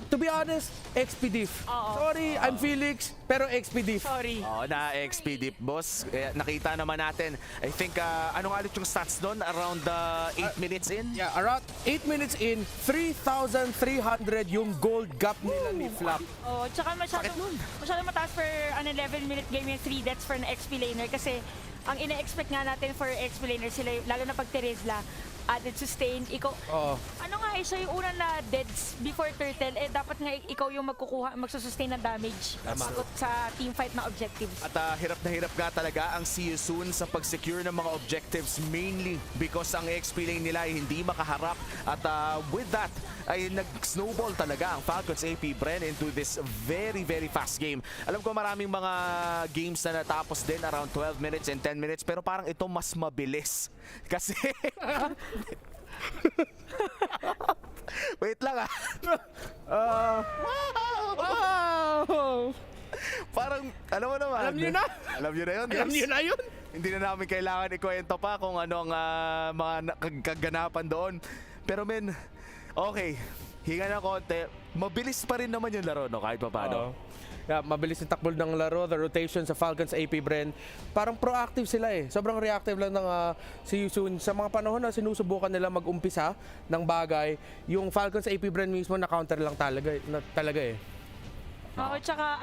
to be honest, XP-diff. Sorry, I'm Felix, pero XP-diff. Sorry. Na XP-diff, boss. Nakita naman natin. I think, ano nga ulit yung stats doon? Around 8 minutes in? Yeah, around 8 minutes in, 3,300 yung gold gap nila ni Flap. Tsaka masyadong mataas for an 11-minute game yung 3 deaths for an XP laner kasi ang ina-expect nga natin for XP laner sila, lalo na pag Teresla, added sustain, ikaw, ano nga siya yung unang na deads before turtle, dapat nga ikaw yung magsusustain ng damage sa team fight na objectives. At hirap na hirap nga talaga ang See You Soon sa pag-secure ng mga objectives, mainly because ang XP lane nila ay hindi makaharap. At with that, ay nag-snowball talaga ang Falcons AP Bren into this very, very fast game. Alam ko maraming mga games na natapos din around 12 minutes and 10 minutes, pero parang ito mas mabilis. Kasi... Wait lang Wow! Parang, alam mo naman. Alam niyo na? Alam niyo na yun, guys. Alam niyo na yun? Hindi na namin kailangan ikwento pa kung ano ang mga kaganapan doon. Pero men, okay, hinga na konti. Mabilis pa rin naman yung laro, no? Kahit pa paano. Yeah, mabilis yung takbo ng laro, the rotation sa Falcons AP Bren. Parang proactive sila Sobrang reactive lang ng See You Soon. Sa mga panahon na sinusubukan nila mag-umpisa ng bagay, yung Falcons AP Bren mismo na-counter lang talaga Tsaka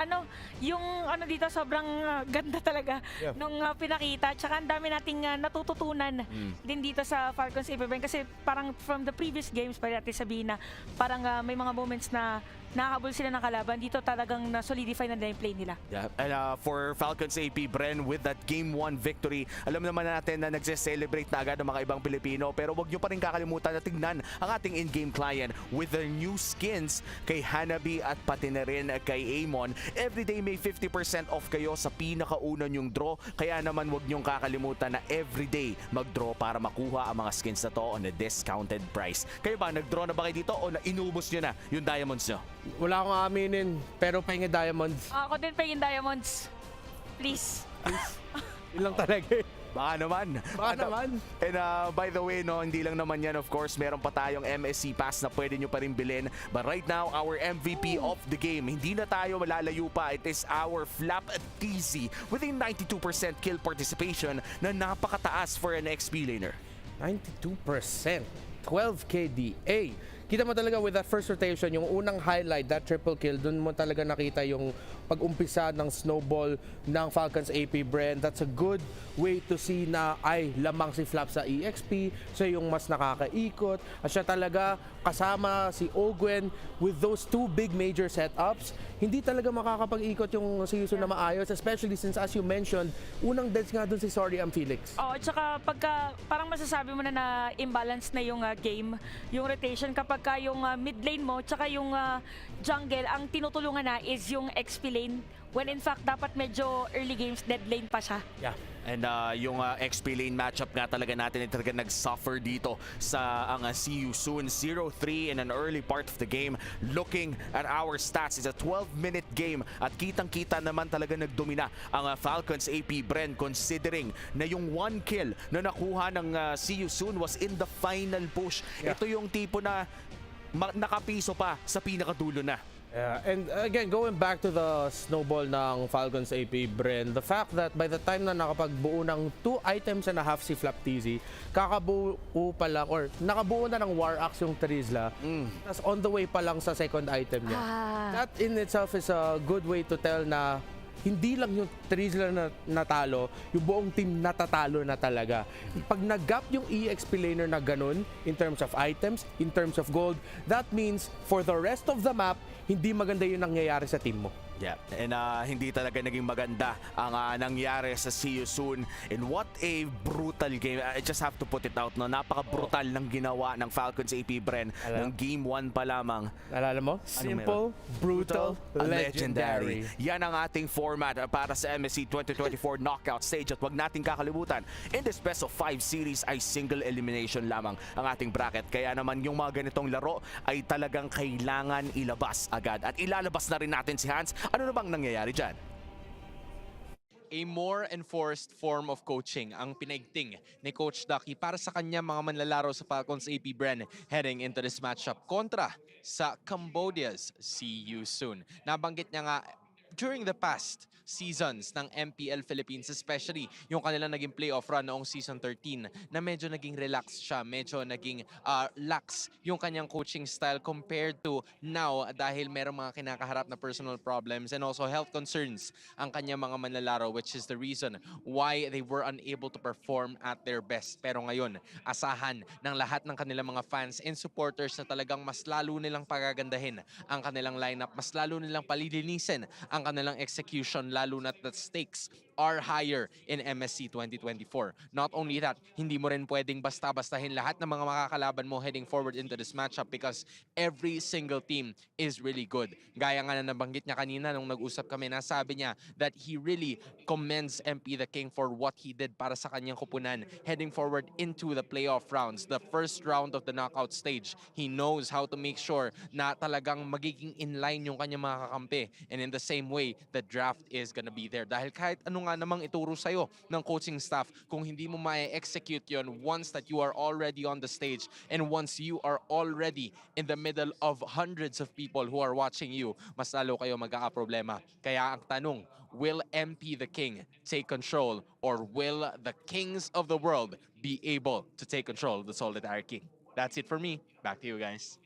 yung dito sobrang ganda talaga nung pinakita. Tsaka ang dami nating natututunan din dito sa Falcons AP Bren kasi parang from the previous games, pwede natin sabihin na parang may mga moments na nakahabol sila ng kalaban. Dito talagang na-solidify na yung play nila. Yeah. And for Falcons AP Bren with that Game 1 victory, alam naman natin na nagse-celebrate na agad ng mga ibang Pilipino. Pero wag nyo pa rin kakalimutan na tignan ang ating in-game client with their new skins kay Hanabi at pati na rin kay Amon. Everyday may 50% off kayo sa pinakauna nyong draw. Kaya naman wag nyong kakalimutan na everyday mag-draw para makuha ang mga skins na to on a discounted price. Kayo ba, nag-draw na ba kayo dito o inubos nyo na yung diamonds nyo? Wala akong aminin, pero pahingin diamonds. Ako din pahingin diamonds. Please. Yun lang talaga Baka naman. And by the way, no, hindi lang naman yan, of course, meron pa tayong MSC pass na pwede nyo pa rin bilhin. But right now, our MVP of the game, hindi na tayo malalayo pa. It is our Flap TZ with a 92% kill participation na napakataas for an XP laner. 92%. 12 KDA. Kita mo talaga with that first rotation, yung unang highlight, that triple kill, dun mo talaga nakita yung pag-umpisa ng snowball ng Falcons AP Bren. That's a good way to see na ay lamang si Flap sa EXP, siya yung mas nakakaikot, at siya talaga kasama si Ogwen with those two big major setups. Hindi talaga makakapag-ikot yung season na maayos, especially since as you mentioned, unang deads nga dun si Sorry Am Felix. Oh, at saka pagka parang masasabi mo na imbalance na yung game, yung rotation kapag yung mid lane mo tsaka yung jungle ang tinutulungan na is yung XP lane, when in fact dapat medyo early games dead lane pa siya. Yeah. And yung XP lane matchup nga talaga natin ay talaga nag-suffer dito sa ang See You Soon 0-3 in an early part of the game. Looking at our stats, it's a 12-minute game at kitang-kita naman talaga nagdomina ang Falcons AP Bren, considering na yung 1 kill na nakuha ng See You Soon was in the final push. Yeah. Ito yung tipo na nakapiso pa sa pinakadulo na. Yeah, and again, going back to the snowball ng Falcons AP Bren, the fact that by the time na nakapagbuo ng 2 items and a half si Flap TZ, kakabuo pa lang, or nakabuo na ng War Axe yung Trizla, tas on the way pa lang sa second item niya. That in itself is a good way to tell na hindi lang yung Trizla na natalo, yung buong team natatalo na talaga. Pag nag-gap yung EXP laner na ganun, in terms of items, in terms of gold, that means for the rest of the map, hindi maganda yung nangyayari sa team mo. Yeah, and hindi talaga naging maganda ang nangyari sa See You Soon. And what a brutal game. I just have to put it out, no? Napaka-brutal ng ginawa ng Falcons AP Bren ng Game 1 pa lamang. Alala mo? Simple, brutal, legendary. Yan ang ating format para sa MSC 2024 knockout stage. At wag nating kakalimutan, in this best of 5 series ay single elimination lamang ang ating bracket. Kaya naman yung mga ganitong laro ay talagang kailangan ilabas agad. At ilalabas na rin natin si Hans. Ano na bang nangyayari dyan? A more enforced form of coaching ang pinaigting ni Coach Ducky para sa kanya mga manlalaro sa Falcons AP Bren heading into this matchup kontra sa Cambodia's See You Soon. Nabanggit niya nga during the past seasons ng MPL Philippines, especially yung kanilang naging playoff run noong season 13, na medyo naging relaxed siya, medyo naging lax yung kanyang coaching style compared to now dahil merong mga kinakaharap na personal problems and also health concerns ang kanyang mga manlalaro, which is the reason why they were unable to perform at their best. Pero ngayon, asahan ng lahat ng kanilang mga fans and supporters na talagang mas lalo nilang pagagandahin ang kanilang lineup, mas lalo nilang palilinisin ang kanilang execution, lalo na the stakes are higher in MSC 2024. Not only that, hindi mo rin pwedeng basta-bastahin lahat ng mga makakalaban mo heading forward into this matchup because every single team is really good. Gaya nga na nabanggit niya kanina nung nag-usap kami, nasabi niya that he really commends MP the King for what he did para sa kanyang kupunan heading forward into the playoff rounds. The first round of the knockout stage, he knows how to make sure na talagang magiging inline yung kanyang mga kakampi. And in the same way, the draft is gonna be there. Dahil kahit ano nga namang ituro sa'yo ng coaching staff, kung hindi mo ma-execute yon once that you are already on the stage and once you are already in the middle of hundreds of people who are watching you, mas lalo kayo magkakaproblema. Kaya ang tanong, will MP the King take control or will the kings of the world be able to take control of the Solitary King? That's it for me. Back to you guys.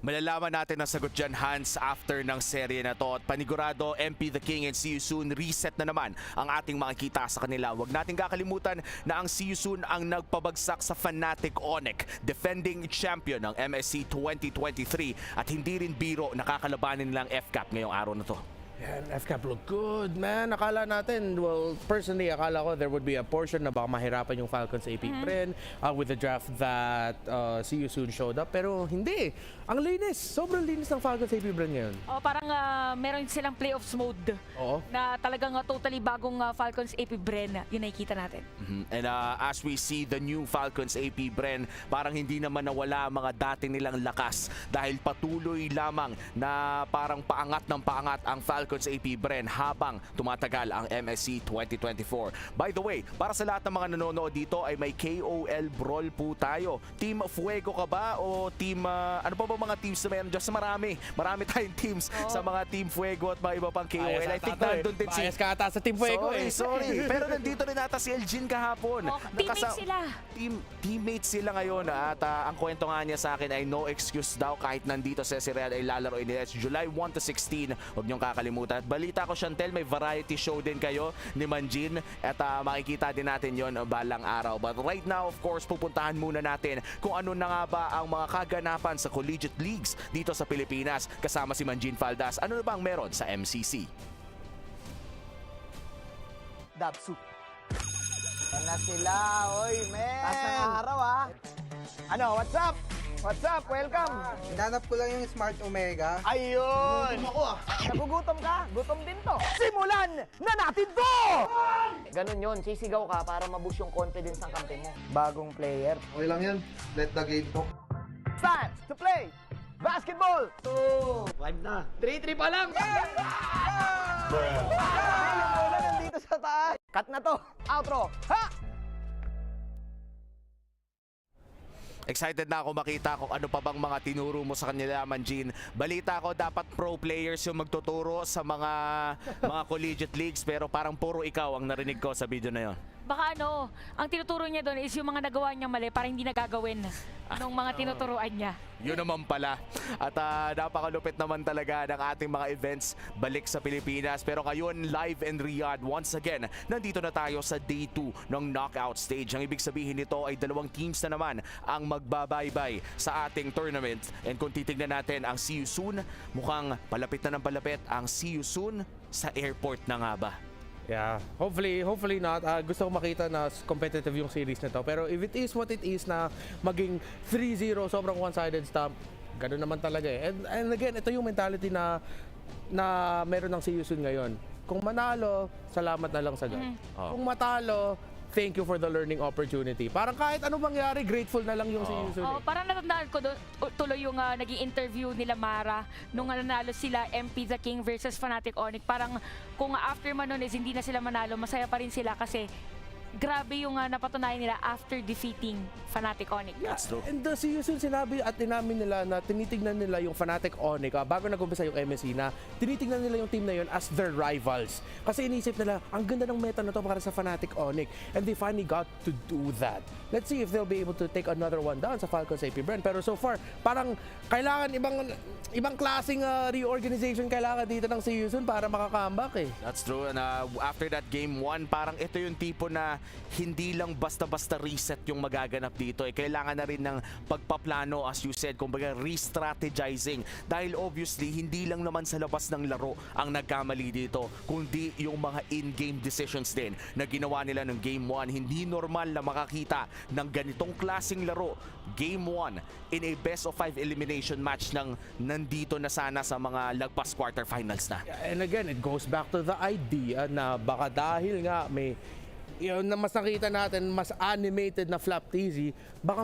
Malalaman natin ang sagot dyan, Hans, after ng serye na to. At panigurado, MP the King and See You Soon, reset na naman ang ating makikita sa kanila. Huwag natin kakalimutan na ang See You Soon ang nagpabagsak sa Fnatic Onyx, defending champion ng MSC 2023. At hindi rin biro nakakalabanin nilang FCAP ngayong araw na to. Yan, FCAP look good, man. Akala natin, well, personally, akala ko there would be a portion na baka mahirapan yung Falcons AP Bren with the draft that See You Soon showed up. Pero hindi. Ang linis. Sobrang linis ng Falcons AP Bren ngayon. Oh, parang meron silang playoffs mode. Oo. Na talagang totally bagong Falcons AP Bren. Yun nakikita natin. And as we see the new Falcons AP Bren, parang hindi naman nawala mga dati nilang lakas dahil patuloy lamang na parang paangat ng paangat ang Falcons Falcons AP Bren habang tumatagal ang MSC 2024. By the way, para sa lahat ng mga nanonood dito ay may KOL brawl po tayo. Team Fuego ka ba o team ano pa ba mga teams na meron? Just marami tayong teams sa mga Team Fuego at mga iba pang KOL. I think nandun din si... Bias ka ata sa Team Fuego Sorry. Pero nandito rin ata si Elgin kahapon. Teammates sila. Teammates sila ngayon at ang kwento nga niya sa akin ay no excuse daw kahit nandito sa Riyadh ay lalaroin nila. It's July 1 to 16. Huwag niyong kakalimutan. At balita ko, Chantel, may variety show din kayo ni Manjin at makikita din natin yon balang araw. But right now, of course, pupuntahan muna natin kung ano na nga ba ang mga kaganapan sa collegiate leagues dito sa Pilipinas kasama si Manjin Faldas. Ano na bang meron sa MCC? Dabsu. Yan na sila, oy, men. Taas ng araw, ha. Ano, what's up? What's up? Welcome. Hinanap ko lang yung Smart Omega. Ayun. Ako, nagugutom ka? Gutom din to. Simulan na natin to! Ganun yun, sisigaw ka para maboost yung confidence ng kampe mo. Bagong player. Okay lang yan. Let the game talk. Stands to play. Basketball. 2. 5 na. 3-3 pa lang. Yung bola nandito sa taas. Cut na to. Outro. Ha! Excited na ako makita kung ano pa bang mga tinuro mo sa kanila, Manjin. Balita ko dapat pro players yung magtuturo sa mga collegiate leagues pero parang puro ikaw ang narinig ko sa video na yon. Baka ang tinuturo niya doon is yung mga nagawa niya mali para hindi nagagawin nung mga tinuturuan niya. Yun naman pala. At napakalupit naman talaga ng ating mga events balik sa Pilipinas. Pero ngayon, live in Riyadh, once again, nandito na tayo sa day 2 ng knockout stage. Ang ibig sabihin nito ay dalawang teams na naman ang magbabaybay sa ating tournament. And kung titignan natin ang See You Soon, mukhang palapit na ng palapit ang See You Soon sa airport na nga ba? Yeah, hopefully not. Gusto ko makita na competitive yung series na to. Pero if it is what it is na maging 3-0, sobrang one-sided stamp, ganun naman talaga eh. And again, ito yung mentality na meron ng See You Soon ngayon. Kung manalo, salamat na lang sa God. Kung matalo, thank you for the learning opportunity. Parang kahit ano mangyari, grateful na lang yung See You Soon. Parang natandaan ko tuloy yung naging interview nila Mara nung nanalo sila MP the King versus Fnatic Onyx. Parang kung after man nun is hindi na sila manalo, masaya pa rin sila kasi grabe yung napatunayan nila after defeating Fnatic Onyx. That's true. And the See You Soon, sinabi at inamin nila na tinitignan nila yung Fnatic Onyx bago nag-umpisa yung MSC na tinitignan nila yung team na yun as their rivals. Kasi inisip nila, ang ganda ng meta na to para sa Fnatic Onyx. And they finally got to do that. Let's see if they'll be able to take another one down sa Falcons AP Bren. Pero so far, parang kailangan ibang klaseng reorganization kailangan dito ng See You Soon para makakambak eh. That's true. And after that game 1, parang ito yung tipo na hindi lang basta-basta reset yung magaganap dito. Kailangan na rin ng pagpaplano, as you said, kumbaga re-strategizing. Dahil obviously, hindi lang naman sa labas ng laro ang nagkamali dito, kundi yung mga in-game decisions din na ginawa nila ng Game 1. Hindi normal na makakita ng ganitong klaseng laro. Game 1 in a best of 5 elimination match ng nandito na sana sa mga lagpas quarterfinals na. And again, it goes back to the idea na baka dahil nga na mas nakita natin, mas animated na flap TZ, baka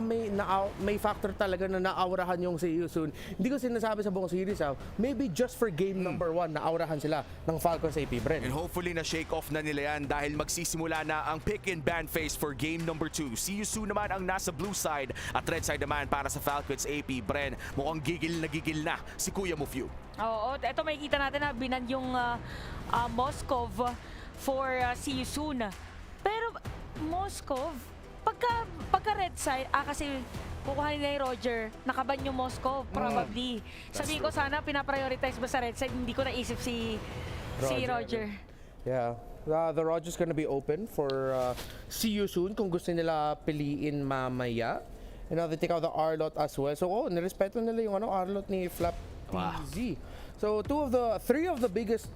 may factor talaga na naaurahan yung See You Soon. Hindi ko sinasabi sa buong series, maybe just for game number 1, naaurahan sila ng Falcons AP Bren. And hopefully na shake off na nila yan dahil magsisimula na ang pick and ban phase for game number 2. See You Soon naman ang nasa blue side at red side naman para sa Falcons AP Bren. Mukhang gigil na si Kuya Mufyu. Oo, ito makikita natin na binan yung Moskov for See You Soon. Pero Moskov, pagka red side, kasi kukuha nila yung Roger, nakaban yung Moskov, probably. Sabihin ko sana, pinaprioritize ba sa red side, hindi ko naisip si Roger. Yeah, the Roger's gonna be open for See You Soon kung gusto nila piliin mamaya. And they take out the Arlot as well. So, nirespeto nila yung Arlot ni Flap TZ. So, three of the biggest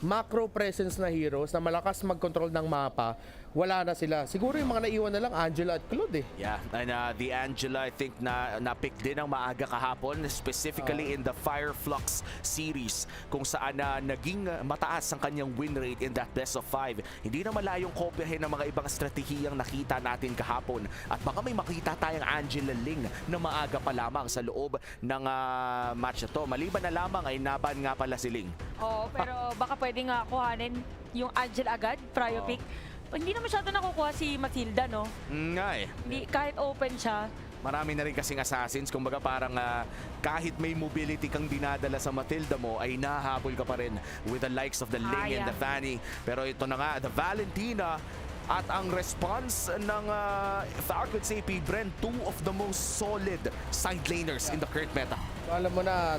macro presence na heroes na malakas mag-control ng mapa wala na sila. Siguro yung mga naiwan na lang, Angela at Claude eh. Yeah, and the Angela, I think na-pick din ang maaga kahapon, specifically in the Fireflux series, kung saan naging mataas ang kanyang win rate in that best of 5. Hindi na malayong kopyahin ng mga ibang estratehiyang nakita natin kahapon. At baka may makita tayong Angela Ling na maaga pa lamang sa loob ng match na to. Maliban na lamang ay naban nga pala si Ling. Oo, pero baka pwede nga kuhanin yung Angel agad, prio pick. Hindi na masyado nakukuha si Matilda, no? Nga eh. Hindi, kahit open siya. Marami na rin kasing assassins, kumbaga parang kahit may mobility kang dinadala sa Matilda mo, ay nahahabol ka pa rin with the likes of the Ling and the Fanny. Pero ito na nga, the Valentina, at ang response ng Falcons AP Bren, 2 of the most solid side laners in the current meta. Alam mo na,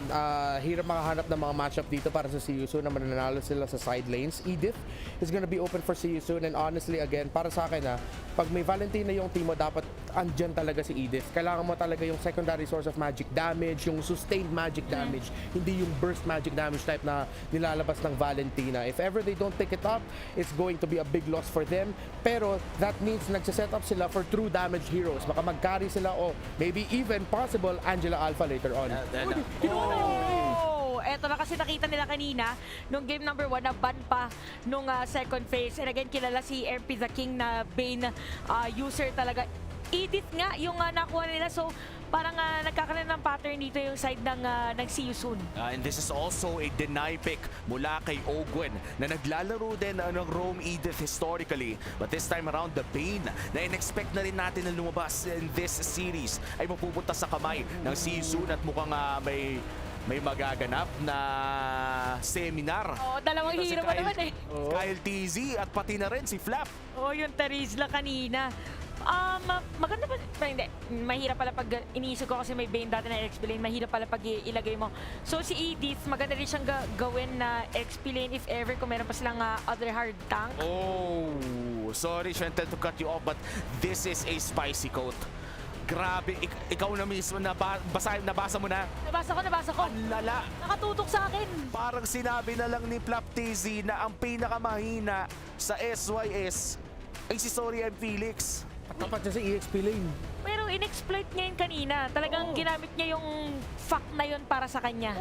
hirap makahanap ng mga matchup dito para sa CU Soon na mananalo sila sa side lanes. Edith is gonna be open for CU Soon, and honestly, again, para sa akin pag may Valentina yung team mo, dapat andyan talaga si Edith. Kailangan mo talaga yung secondary source of magic damage, yung sustained magic damage, hindi yung burst magic damage type na nilalabas ng Valentina. If ever they don't pick it up, it's going to be a big loss for them. Pero that means nagsiset up sila for true damage heroes. Baka mag-carry sila o maybe even possible Angela Alpha later on. Eto na kasi nakita nila kanina nung game number 1 na ban pa nung second phase. And again, kilala si MP the King na Bane user talaga. Edith nga yung nakuha nila. So parang nagkakaroon ng pattern dito yung side ng CU Soon. And this is also a deny pick mula kay Ogwen na naglalaro din ng Rome Edith historically. But this time around, the Bane na in-expect na rin natin na lumabas in this series ay mapupunta sa kamay ng CU Soon at mukhang may magaganap na seminar. Dalawang hero pa naman eh. Kyle TZ at pati na rin si Flap. Yung Terizla kanina. Maganda pa, hindi, mahirap pala pag iniisip ko kasi may Bane dati na XP lane, mahirap pala pag ilagay mo. So si Edith, maganda rin siyang gawin na XP lane if ever kung meron pa silang other hard tank. Oh, sorry Shentel to cut you off, but this is a spicy coat. Grabe, ikaw na mismo, nabasa mo na? Nabasa ko. Ang lala. Nakatutok sa akin. Parang sinabi na lang ni Flap TZ na ang pinakamahina sa SYS ay si Sorry I'm Felix. Tapat niya sa EXP lane. Pero in-exploit niya yun kanina. Talagang ginamit niya yung fact na yun para sa kanya.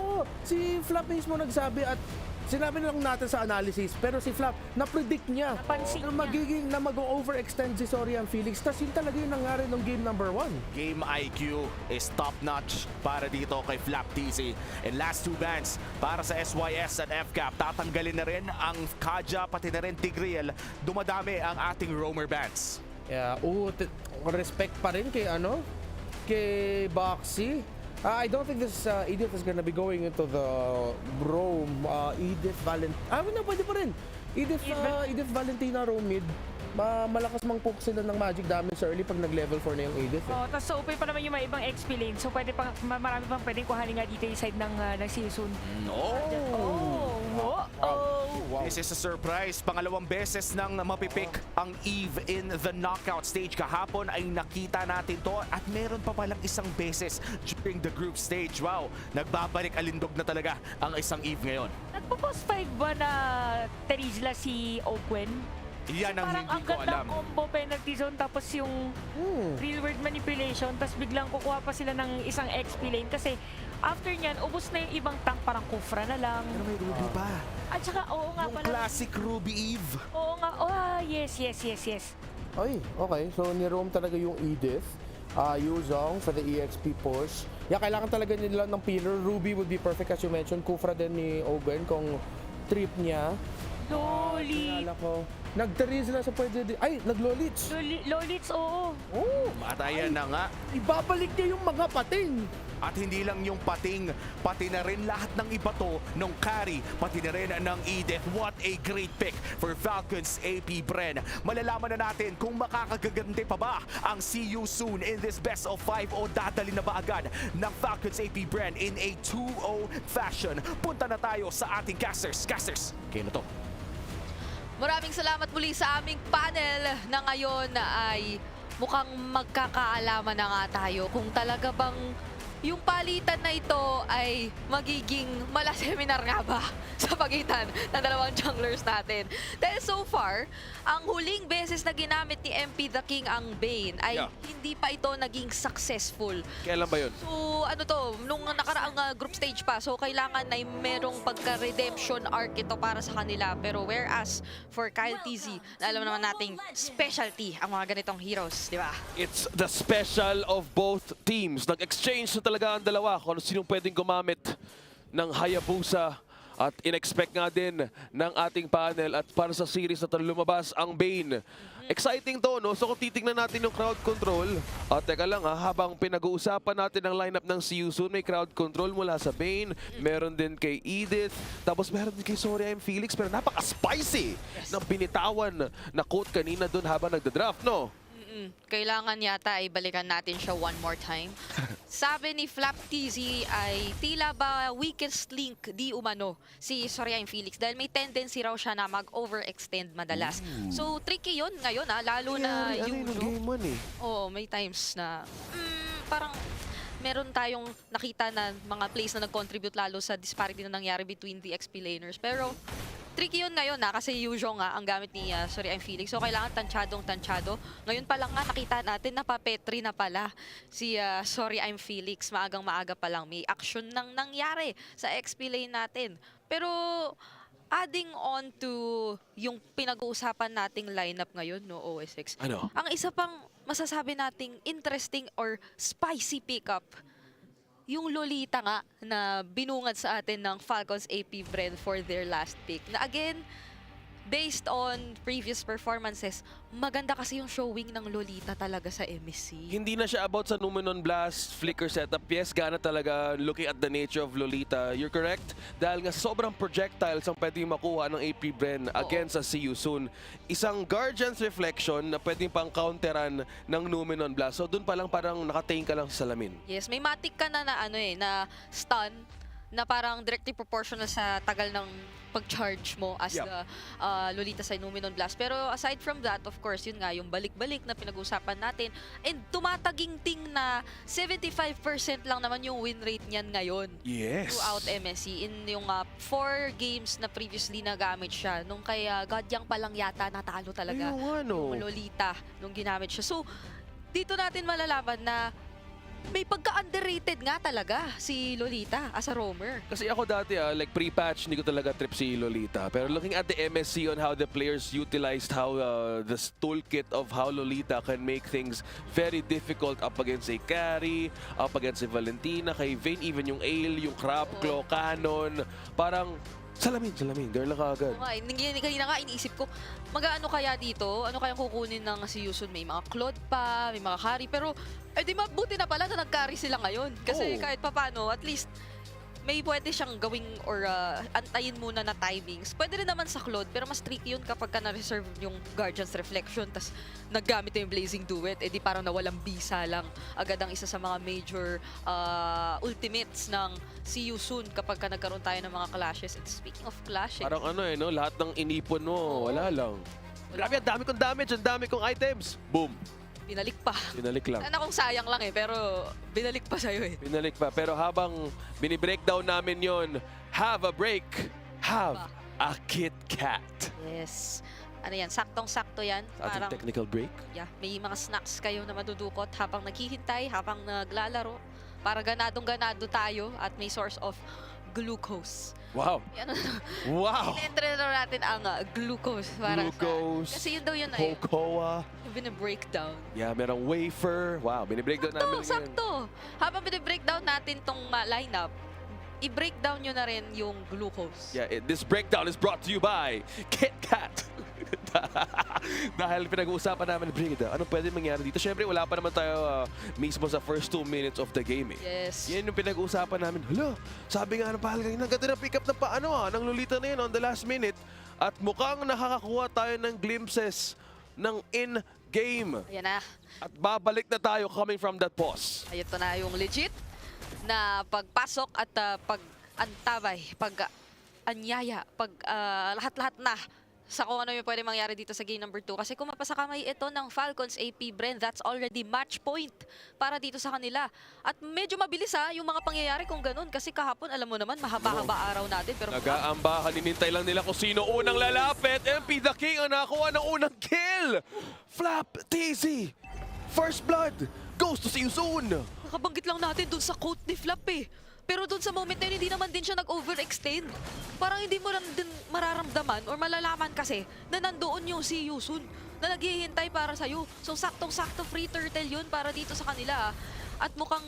Si Flap mismo nagsabi at sinabi na lang natin sa analysis, pero si Flap, na-predict niya Napansin na magiging na mag-overextend si Sorry ang Felix. Tapos yun talaga yung nangyari ng game number 1. Game IQ is top-notch para dito kay Flap TZ. And last 2 bans para sa SYS at FCAP. Tatanggalin na rin ang Kaja, pati na rin Tigreal. Dumadami ang ating roamer bans. Yeah, respect pa rin kay kay Boxy. I don't think this Edith is gonna be going into the Rome. Edith Valentina. Pwede pa rin. Edith Valentina Rome mid. Malakas mang poke sila ng magic damage early pag nag-level 4 na yung Edith. Tapos so open pa naman yung mga ibang XP lane. So pwede pang, marami pang pwedeng kuhanin nga dito yung side ng CU Soon. This is a surprise. Pangalawang beses nang mapipick ang Eve in the knockout stage. Kahapon ay nakita natin to at meron pa palang isang beses during the group stage. Wow, nagbabalik alindog na talaga ang isang Eve ngayon. Nagpo-post 5 ba na Terizla si Ogwen? Yan ang hindi ko alam. Ang gandang combo penalty zone tapos yung real world manipulation tapos biglang kukuha pa sila ng isang XP lane kasi after nyan, ubos na yung ibang tank, parang Kufra na lang. Pero may Ruby pa. At saka, oo nga yung pala. classic Ruby Eve. Oo nga, yes. Ay, okay. So, ni-roam talaga yung Edith. Yuzong for the EXP push. Kailangan talaga nila ng pillar. Ruby would be perfect as you mentioned. Kufra din ni Owen kung trip niya. Lolit. Nag-Terizla sila sa pwede din. Ay, nag-Lolits. Lolits, oo. Matayan na nga. Ibabalik niya yung mga pating. At hindi lang yung pating, pati na rin lahat ng iba to, nung carry, pati na rin ng Edith. What a great pick for Falcons AP Bren. Malalaman na natin kung makakagagante pa ba ang CU Soon in this best of 5 o dadali na ba agad ng Falcons AP Bren in a 2-0 fashion. Punta na tayo sa ating casters. Casters, kayo na to. Maraming salamat muli sa aming panel na ngayon ay mukhang magkakaalaman na nga tayo kung talaga bang yung palitan na ito ay magiging mala-seminar nga ba sa pagitan ng dalawang junglers natin. Dahil so far, ang huling beses na ginamit ni MP the King ang Bane ay hindi pa ito naging successful. Kailan ba yun? So ano to, nung nakaraang group stage pa, so kailangan ay merong pagka-redemption arc ito para sa kanila. Pero whereas for Kyle TZ, na alam naman nating specialty ang mga ganitong heroes, di ba? It's the special of both teams. Nag-exchange na talaga ang dalawa kung sinong pwedeng gumamit ng Hayabusa. At in-expect nga din ng ating panel at para sa series na lumabas ang Bane. Exciting to, no? So kung titignan natin yung crowd control, teka lang habang pinag-uusapan natin ang lineup ng See You Soon, may crowd control mula sa Bane, meron din kay Edith, tapos meron din kay Sorry I'm Felix, pero napaka-spicy ng binitawan na quote kanina doon habang nagda-draft, no? Kailangan yata ay balikan natin siya one more time. Sabi ni Flap TZ ay tila ba weakest link di umano si Sorry I'm Felix dahil may tendency raw siya na mag-overextend madalas. So tricky yun ngayon lalo na yung Oo, may times na parang meron tayong nakita na mga plays na nag-contribute lalo sa disparity na nangyari between the XP laners. Pero tricky yun ngayon kasi usual nga ang gamit ni Sorry I'm Felix. So kailangan tansyado. Ngayon pa lang nga nakita natin na papetri na pala si Sorry I'm Felix. Maagang-maaga pa lang may action nang nangyari sa XP lane natin. Pero adding on to yung pinag-uusapan nating lineup ngayon, no, OSX. Ano? Ang isa pang masasabi nating interesting or spicy pickup, yung Lolita nga na binungad sa atin ng Falcons AP Bren for their last pick. Na again, based on previous performances, maganda kasi yung showing ng Lolita talaga sa MSC. Hindi na siya about sa Numenon Blast, Flicker setup. Yes, gana talaga looking at the nature of Lolita. You're correct. Dahil nga sobrang projectiles ang pwedeng makuha ng AP Bren against sa See You Soon. Isang Guardian's Reflection na pwedeng pang counteran ng Numenon Blast. So doon pa lang parang nakatain ka lang sa salamin. Yes, may matic ka na na stun na parang directly proportional sa tagal ng pag-charge mo as the Lolita sa Numenon Blast. Pero aside from that, of course, yun nga, yung balik-balik na pinag-usapan natin. And tumataging-ting na 75% lang naman yung win rate niyan ngayon. Yes. Throughout MSC. In yung 4 games na previously nagamit siya. Nung kay Godyang pa lang yata natalo talaga yung Lolita nung ginamit siya. So, dito natin malalaman na may pagka-underrated nga talaga si Lolita as a roamer. Kasi ako dati, like pre-patch, hindi ko talaga trip si Lolita. Pero looking at the MSC on how the players utilized how the toolkit of how Lolita can make things very difficult up against a carry, up against a Valentina, kay Vayne, even yung Ale, yung Crab Claw, Cannon. Parang salamin. Girl na kaagad. Kanina nga iniisip ko, mag-ano kaya dito? Ano kayang kukunin ng si Yusun? May mga Claude pa, may mga carry. Pero, di mabuti na pala na nag-carry sila ngayon. Kasi kahit papano, at least, may pwede siyang gawing or antayin muna na timings. Pwede rin naman sa Claude, pero mas tricky yun kapag ka na-reserve yung Guardian's Reflection, tas naggamit na yung Blazing Duet, di parang nawalang bisa lang agad ang isa sa mga major ultimates ng See You Soon kapag ka nagkaroon tayo ng mga clashes. And speaking of clashes, parang lahat ng inipon mo, wala lang. Grabe, ang dami kong damage, ang dami kong items. Boom. binalik pa. Binalik lang. Sana kung sayang lang pero binalik pa sa'yo eh. Binalik pa. Pero habang bini-breakdown namin yon, have a break, have a Kit Kat. Yes. Ano yan, saktong-sakto yan. Sa ating technical break. Yeah, may mga snacks kayo na madudukot habang naghihintay, habang naglalaro. Para ganadong-ganado tayo at may source of glucose. Wow. Wow. In-enter na natin ang glucose. Para Glucose. Kasi yun daw yun ay. Cocoa. Bine-breakdown. Yeah, merong wafer. Wow, bine-breakdown namin. Sakto. Habang bine-breakdown natin tong lineup, i-breakdown nyo na rin yung glucose. Yeah, this breakdown is brought to you by Kit Kat. Dahil pinag-uusapan namin ni Brigida, ano pwede mangyari dito? Siyempre, wala pa naman tayo mismo sa first 2 minutes of the game. Yes. Yan yung pinag-uusapan namin. Hala, sabi nga ng pahal kanina, ganda na pick up ng ng Lolita na yun on the last minute. At mukhang nakakakuha tayo ng glimpses ng in-game. Ayan na. At babalik na tayo coming from that pause. Ayun na yung legit na pagpasok at pag-antabay, pag-anyaya, lahat-lahat na sa kung ano yung pwede mangyari dito sa game number 2. Kasi kung mapasa kamay ito ng Falcons AP Bren, that's already match point para dito sa kanila. At medyo mabilis yung mga pangyayari kung ganun. Kasi kahapon, alam mo naman, mahaba-haba araw natin. Pero Nag-aamba, kaninintay lang nila kung sino unang lalapit. MP the King ang nakakuha ng unang kill. Flap, TZ, first blood, goes to see you soon. nakabanggit lang natin dun sa quote ni Flap eh. Pero dun sa moment na yun, hindi naman din siya nag-overextend. Parang hindi mo lang din mararamdaman or malalaman kasi na nandoon yung si Yusun na naghihintay para sa'yo. So saktong-sakto free turtle yun para dito sa kanila. At mukhang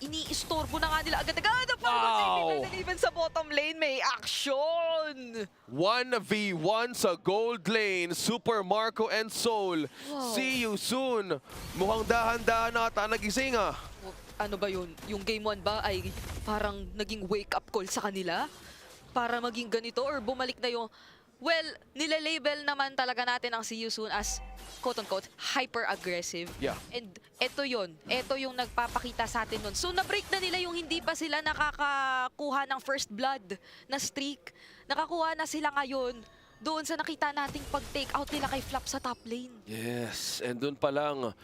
ini-istorbo na nga nila agad-agad. Wow! And even sa bottom lane, may action! 1v1 sa gold lane, Super Marco and Soul. Wow. See you soon. Mukhang dahan-dahan na ata nagising Ano ba yun? Yung game 1 ba ay parang naging wake-up call sa kanila? Para maging ganito or bumalik na yung... Well, nile-label naman talaga natin ang See You Soon as quote-unquote hyper-aggressive. Yeah. And eto yun. Eto yung nagpapakita sa atin nun. So na-break na nila yung hindi pa sila nakakakuha ng first blood na streak. Nakakuha na sila ngayon doon sa nakita nating pag-take out nila kay Flap sa top lane. Yes, and doon pa lang,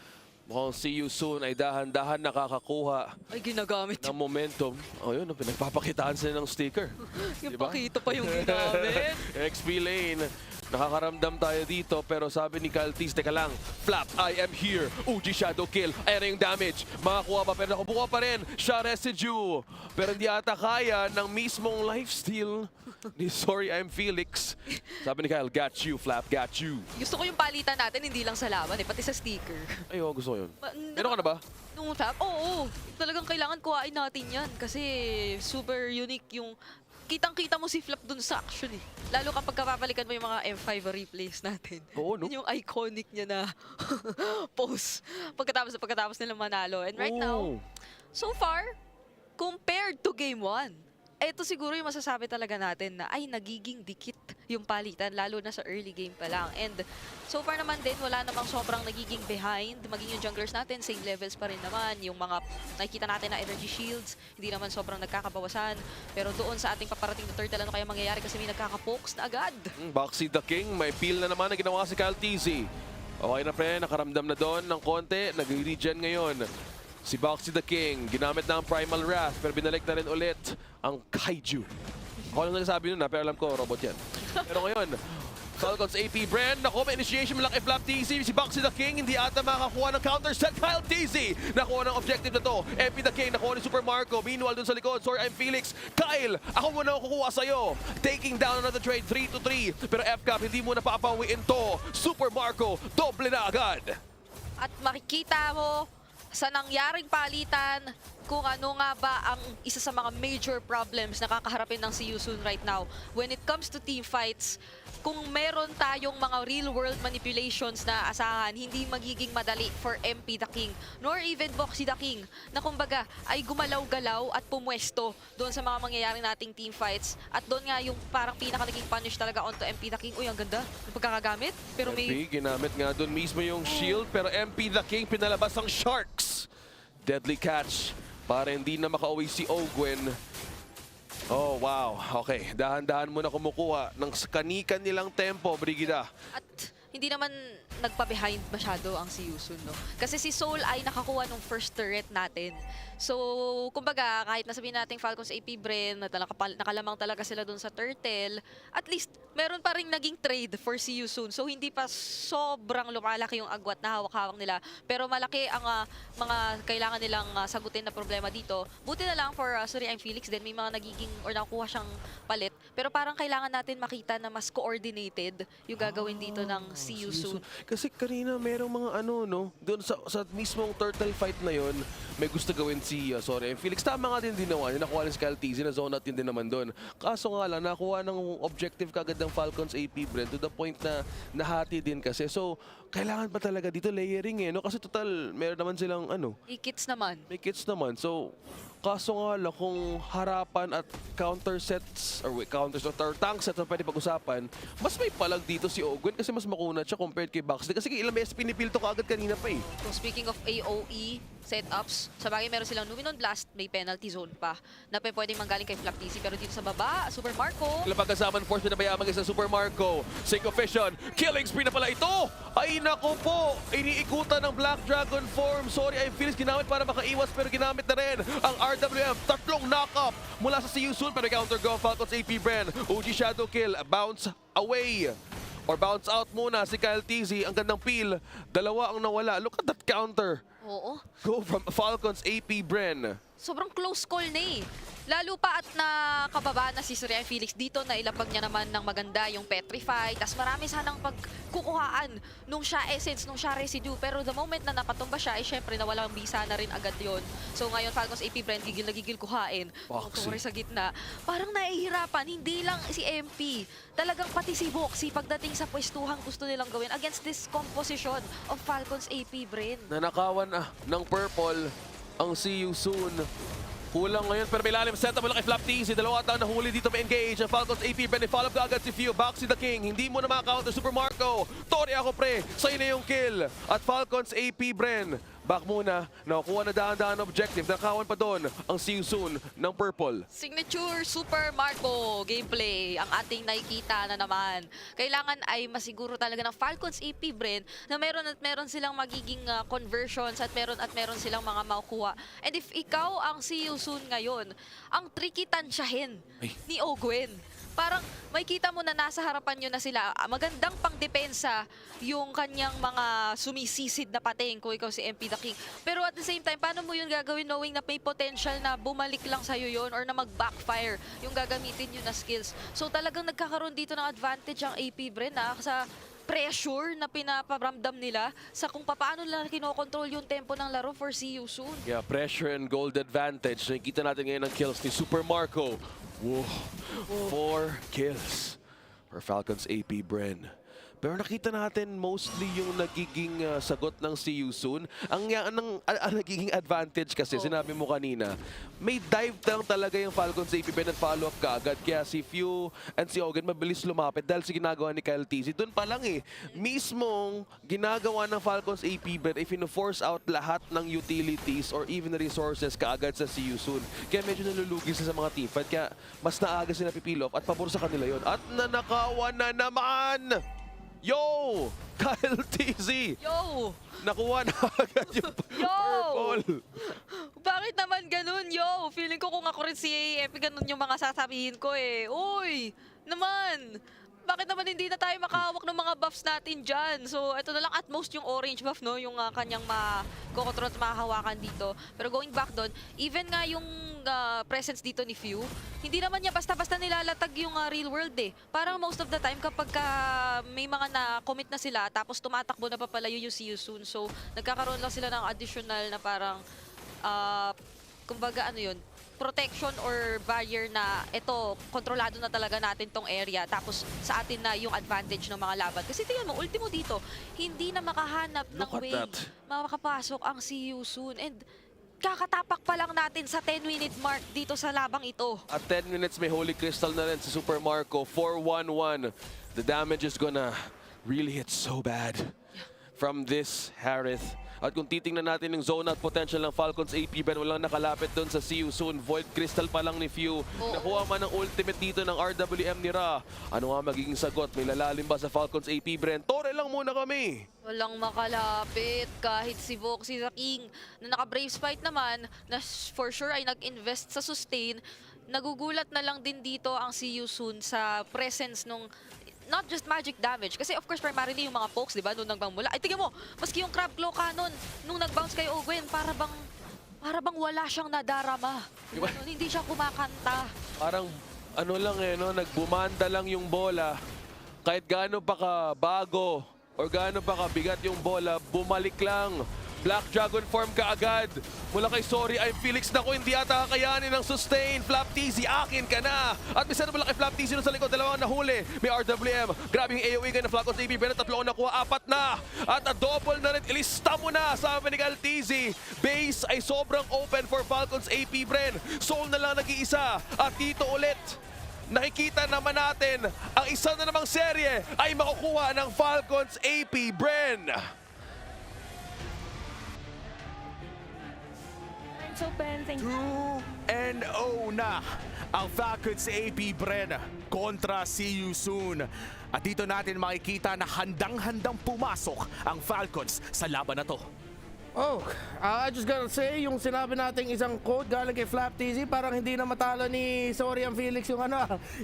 mukhang See You Soon ay dahan-dahan nakakakuha ay ginagamit ng momentum. O yun, pinagpapakitaan sila ng sticker. Yung diba? pakita pa yung ginamit. XP lane, nakakaramdam tayo dito pero sabi ni Kaltis, teka lang, Flap, I am here. Uji Shadow Kill, ayan na yung damage. Makakuha pa pero nakubuka pa rin. Siya residue. Pero hindi ata kaya ng mismong lifesteal ni Sorry I'm Felix. Sabi ni Kyle, got you, Flap, got you. Gusto ko yung palitan natin, hindi lang sa laban pati sa sticker. Ay, gusto ko yun. Meron ka na ba? Nung Flap, oo. Talagang kailangan kuhain natin yan kasi super unique yung... Kitang-kita mo si Flap dun sa action eh. Lalo kapag kapapalikan mo yung mga M5 replays natin. Oo, no? Yung iconic niya na pose pagkatapos nila manalo. And right now, so far, compared to game 1, ito siguro yung masasabi talaga natin na ay nagiging dikit yung palitan lalo na sa early game pa lang. And so far naman din wala namang sobrang nagiging behind. Maging yung junglers natin same levels pa rin naman. Yung mga nakikita natin na energy shields hindi naman sobrang nagkakabawasan. Pero doon sa ating paparating na turtle ano kaya mangyayari kasi may nagkaka-pokes na agad. Boxy the King, may peel na naman na ginawa si Kyle TZ. Okay na pre, nakaramdam na doon ng konti, nag-regen ngayon. Si Boxy the King, ginamit na ang Primal Wrath pero binalik na rin ulit ang Kaiju. Ako lang nagsasabi nun pero alam ko robot yan. Pero ngayon, Falcons AP Brand, naku, may initiation malaki Flap TZ. Si Boxy the King, hindi ata makakuha ng counter set. Kyle TZ, nakuha ng objective na to. MP the King, nakuha ni Super Marco. Meanwhile, dun sa likod, sorry, I'm Felix. Kyle, ako muna ako kukuha sa'yo. Taking down another trade, 3-3. Pero FCAP, hindi mo na papawiin to. Super Marco, doble na agad. At makikita mo sa nangyaring palitan kung ano nga ba ang isa sa mga major problems na kakaharapin ng si Yusun right now. When it comes to team fights, kung meron tayong mga real-world manipulations na asahan, hindi magiging madali for MP the King, nor even Boxy the King, na kumbaga ay gumalaw-galaw at pumwesto doon sa mga mangyayari nating team fights. At doon nga yung parang pinaka naging punish talaga onto MP the King. Uy, ang ganda yung pagkakagamit. Pero MP, ginamit nga doon mismo yung shield, pero MP the King pinalabas ang Sharks. Deadly catch para hindi na makauwi si Ogwen. Oh, wow. Okay, dahan-dahan muna kumukuha ng kanikan nilang tempo, Brigida. At hindi naman nagpa-behind masyado ang si Yusun, no? Kasi si Soul ay nakakuha ng first turret natin. So, kumbaga, kahit nasabihin natin Falcons AP Bren, nakalamang talaga sila dun sa turtle, at least, meron pa rin naging trade for si Yusun. So, hindi pa sobrang lumalaki yung agwat na hawak-hawak nila. Pero malaki ang mga kailangan nilang sagutin na problema dito. Buti na lang for sorry, I'm Felix, then may mga nagiging or nakuha siyang palit. Pero parang kailangan natin makita na mas coordinated yung gagawin dito ng si Yusun. Kasi kanina merong mga no? Doon sa mismong turtle fight na yon, may gusto gawin si sorry, Felix. Tama nga din ginawa niya. Nakuha ni Kyle TZ, na zone out din naman doon. Kaso nga lang, nakuha ng objective kagad ng Falcons AP Brand to the point na nahati din kasi. So, kailangan pa talaga dito layering no? Kasi total, meron naman silang May kits naman. May kits naman. So, kaso nga lang kung harapan at counter sets or tank sets na pwede pag-usapan, mas may palag dito si Ogwen kasi mas makunat siya compared kay Boxley. Kasi ilang beses pinipil to kaagad kanina pa eh. So speaking of AOE, setups. Sa bagay, meron silang Luminon Blast, may penalty zone pa na pwedeng manggaling kay Flap TC. Pero dito sa baba, Super Marco. Pagkasama ng force na bayamang isa Super Marco. Sync of Vision. Killing spree na pala ito. Ay nako po. Iniikutan ng Black Dragon form. Sorry, I feel ginamit para makaiwas pero ginamit na rin ang RWM. Tatlong knock-up mula sa See You Soon pero counter go Falcons AP Bren. OG Shadow Kill. Bounce away. Or bounce out muna si Kyle TZ. Ang gandang peel. Dalawa ang nawala. Look at that counter. Oo. Go from Falcons AP Bren. Sobrang close call na eh. Lalo pa at nakababa na si Sorian Felix dito na ilapag niya naman ng maganda yung Petrify. Tas marami sanang pagkukuhaan nung siya essence, nung siya residue. Pero the moment na napatumba siya, ay syempre nawala ang bisa na rin agad yon. So ngayon Falcons AP Brand gigil na gigil kuhain. Yung Torre sa gitna. Parang nahihirapan, hindi lang si MP. Talagang pati si Boxy pagdating sa pwestuhang gusto nilang gawin against this composition of Falcons AP Brand. Nanakawan ng purple ang See You Soon. Kulang ngayon pero may lalim setup mula kay Flap TC. Dalawa taon na huli dito may engage. Ang Falcons AP Bren, follow up agad si Fio. Boxy the King. Hindi mo na maka-counter Super Marco. Tori ako pre. Sa'yo na yung kill. At Falcons AP Bren. Back muna. Nakukuha na daan-daan objective. Nakawan pa doon ang See You Soon ng purple. Signature Super Marco gameplay ang ating nakikita na naman. Kailangan ay masiguro talaga ng Falcons AP Bren na meron silang magiging conversions at meron silang mga makukuha. And if ikaw ang See You Soon ngayon, ang tricky tansyahin ni Ogwen. Parang may kita mo na nasa harapan nyo na sila. Magandang pangdepensa yung kanyang mga sumisisid na pating kung ikaw si MP the King. Pero at the same time, paano mo yun gagawin knowing na may potential na bumalik lang sa'yo yun or na mag-backfire yung gagamitin yun na skills. So talagang nagkakaroon dito ng advantage ang AP Bren sa pressure na pinaparamdam nila sa kung paano nila kinokontrol yung tempo ng laro for See You Soon. Yeah, pressure and gold advantage. Nakikita natin ngayon ang kills ni Super Marco. Whoa. 4 kills for Falcons AP Bren. Pero nakita natin mostly yung nagiging sagot ng See You Soon. Ang nagiging advantage kasi, sinabi mo kanina, may dive lang talaga yung Falcons AP Bren at follow-up ka agad. Kaya si Few and si Ogan mabilis lumapit dahil sa ginagawa ni Kyle TZ. Doon pa lang mismong ginagawa ng Falcons AP Bren ay fino-force out lahat ng utilities or even resources kaagad sa See You Soon. Kaya medyo nalulugi sila sa mga teamfight. Kaya mas naaga sila pipil off at pabor sa kanila yon. At nanakawan na naman! Yo! Kyle TZ! Yo! Nakuha na agad yung purple. Bakit naman ganun, yo? Feeling ko kung ako rin si AFP, ganun yung mga sasabihin ko eh. Uy! Naman! Bakit naman hindi na tayo makahawak ng mga buffs natin dyan? So, ito na lang at most yung orange buff, no? Yung kanyang makokontrol at mahahawakan dito. Pero going back doon, even nga yung presence dito ni Few, hindi naman niya basta-basta nilalatag yung real world eh. Parang most of the time kapag may mga na-commit na sila, tapos tumatakbo na papalayo yung See You Soon. So, nagkakaroon lang sila ng additional na parang, kumbaga ano yun, protection or barrier na ito, kontrolado na talaga natin tong area. Tapos sa atin na yung advantage ng mga laban. Kasi tingnan mo, ultimo dito, hindi na makahanap ng way makapasok ang See You Soon. And kakatapak pa lang natin sa 10-minute mark dito sa labang ito. At 10 minutes may Holy Crystal na rin si Super Marco. 4-1-1. The damage is gonna really hit so bad from this Harith. At kung titingnan natin yung zone at potential ng Falcons AP Bren, walang nakalapit doon sa See You Soon. Void Crystal pa lang ni Few. Nakuha man ang ultimate dito ng RWM ni Ra. Ano nga magiging sagot? May lalalim ba sa Falcons AP Bren? Tore lang muna kami! Walang makalapit kahit si Voxy the King na naka-Brave Spite naman na for sure ay nag-invest sa sustain. Nagugulat na lang din dito ang See You Soon sa presence nung not just magic damage. Kasi of course primarily yung mga pokes, di ba? Nung nagbang mula. Ay, tingnan mo, maski yung Crab Claw Cannon nung nag-bounce kay Ogwen, para bang wala siyang nadarama. Diba? Hindi siya kumakanta. Parang ano lang no, nagbumanda lang yung bola. Kahit gaano pa kabago or gaano pa kabigat yung bola, bumalik lang. Black Dragon form ka agad. Mula kay Sorry, I'm Felix. Naku, hindi ata kakayanin ng sustain. Flap TZ, akin ka na. At bisa na mula kay Flap TZ sa likod. Dalawang nahuli. May RWM. Grabe yung AOE ngayon ng Falcons AP Bren. Tatlo ang nakuha. 4 na. At double na rin. Ilista mo na. Sabi ni Kyle TZ. Base ay sobrang open for Falcons AP Bren. Soul na lang nag-iisa. At dito ulit, nakikita naman natin ang isa na namang serye ay makukuha ng Falcons AP Bren. It's open. Thank you. 2-0 na ang Falcons AP Bren kontra See You Soon. At dito natin makikita na handang-handang pumasok ang Falcons sa laban na to. Oh, I just gotta say, yung sinabi nating isang quote galing kay Flap TZ, parang hindi na matalo ni Sorian Felix yung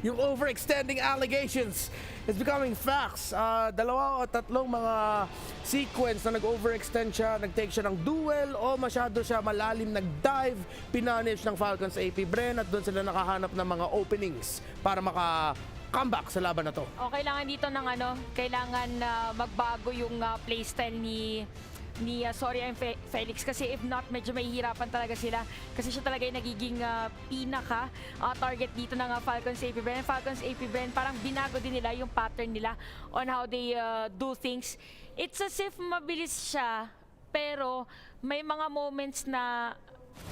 yung overextending allegations. It's becoming facts. Dalawa o tatlong mga sequence na nag-overextend siya, nag-take siya ng duel o masyado siya malalim nag-dive, pinunish ng Falcons AP Bren at doon sila nakahanap ng mga openings para comeback sa laban na to. Kailangan dito ng kailangan magbago yung playstyle ni Sorian Felix kasi if not, medyo mahihirapan talaga sila kasi siya talaga yung nagiging pinaka target dito ng Falcons AP Bren. Falcons AP Bren, parang binago din nila yung pattern nila on how they do things. It's as if mabilis siya, pero may mga moments na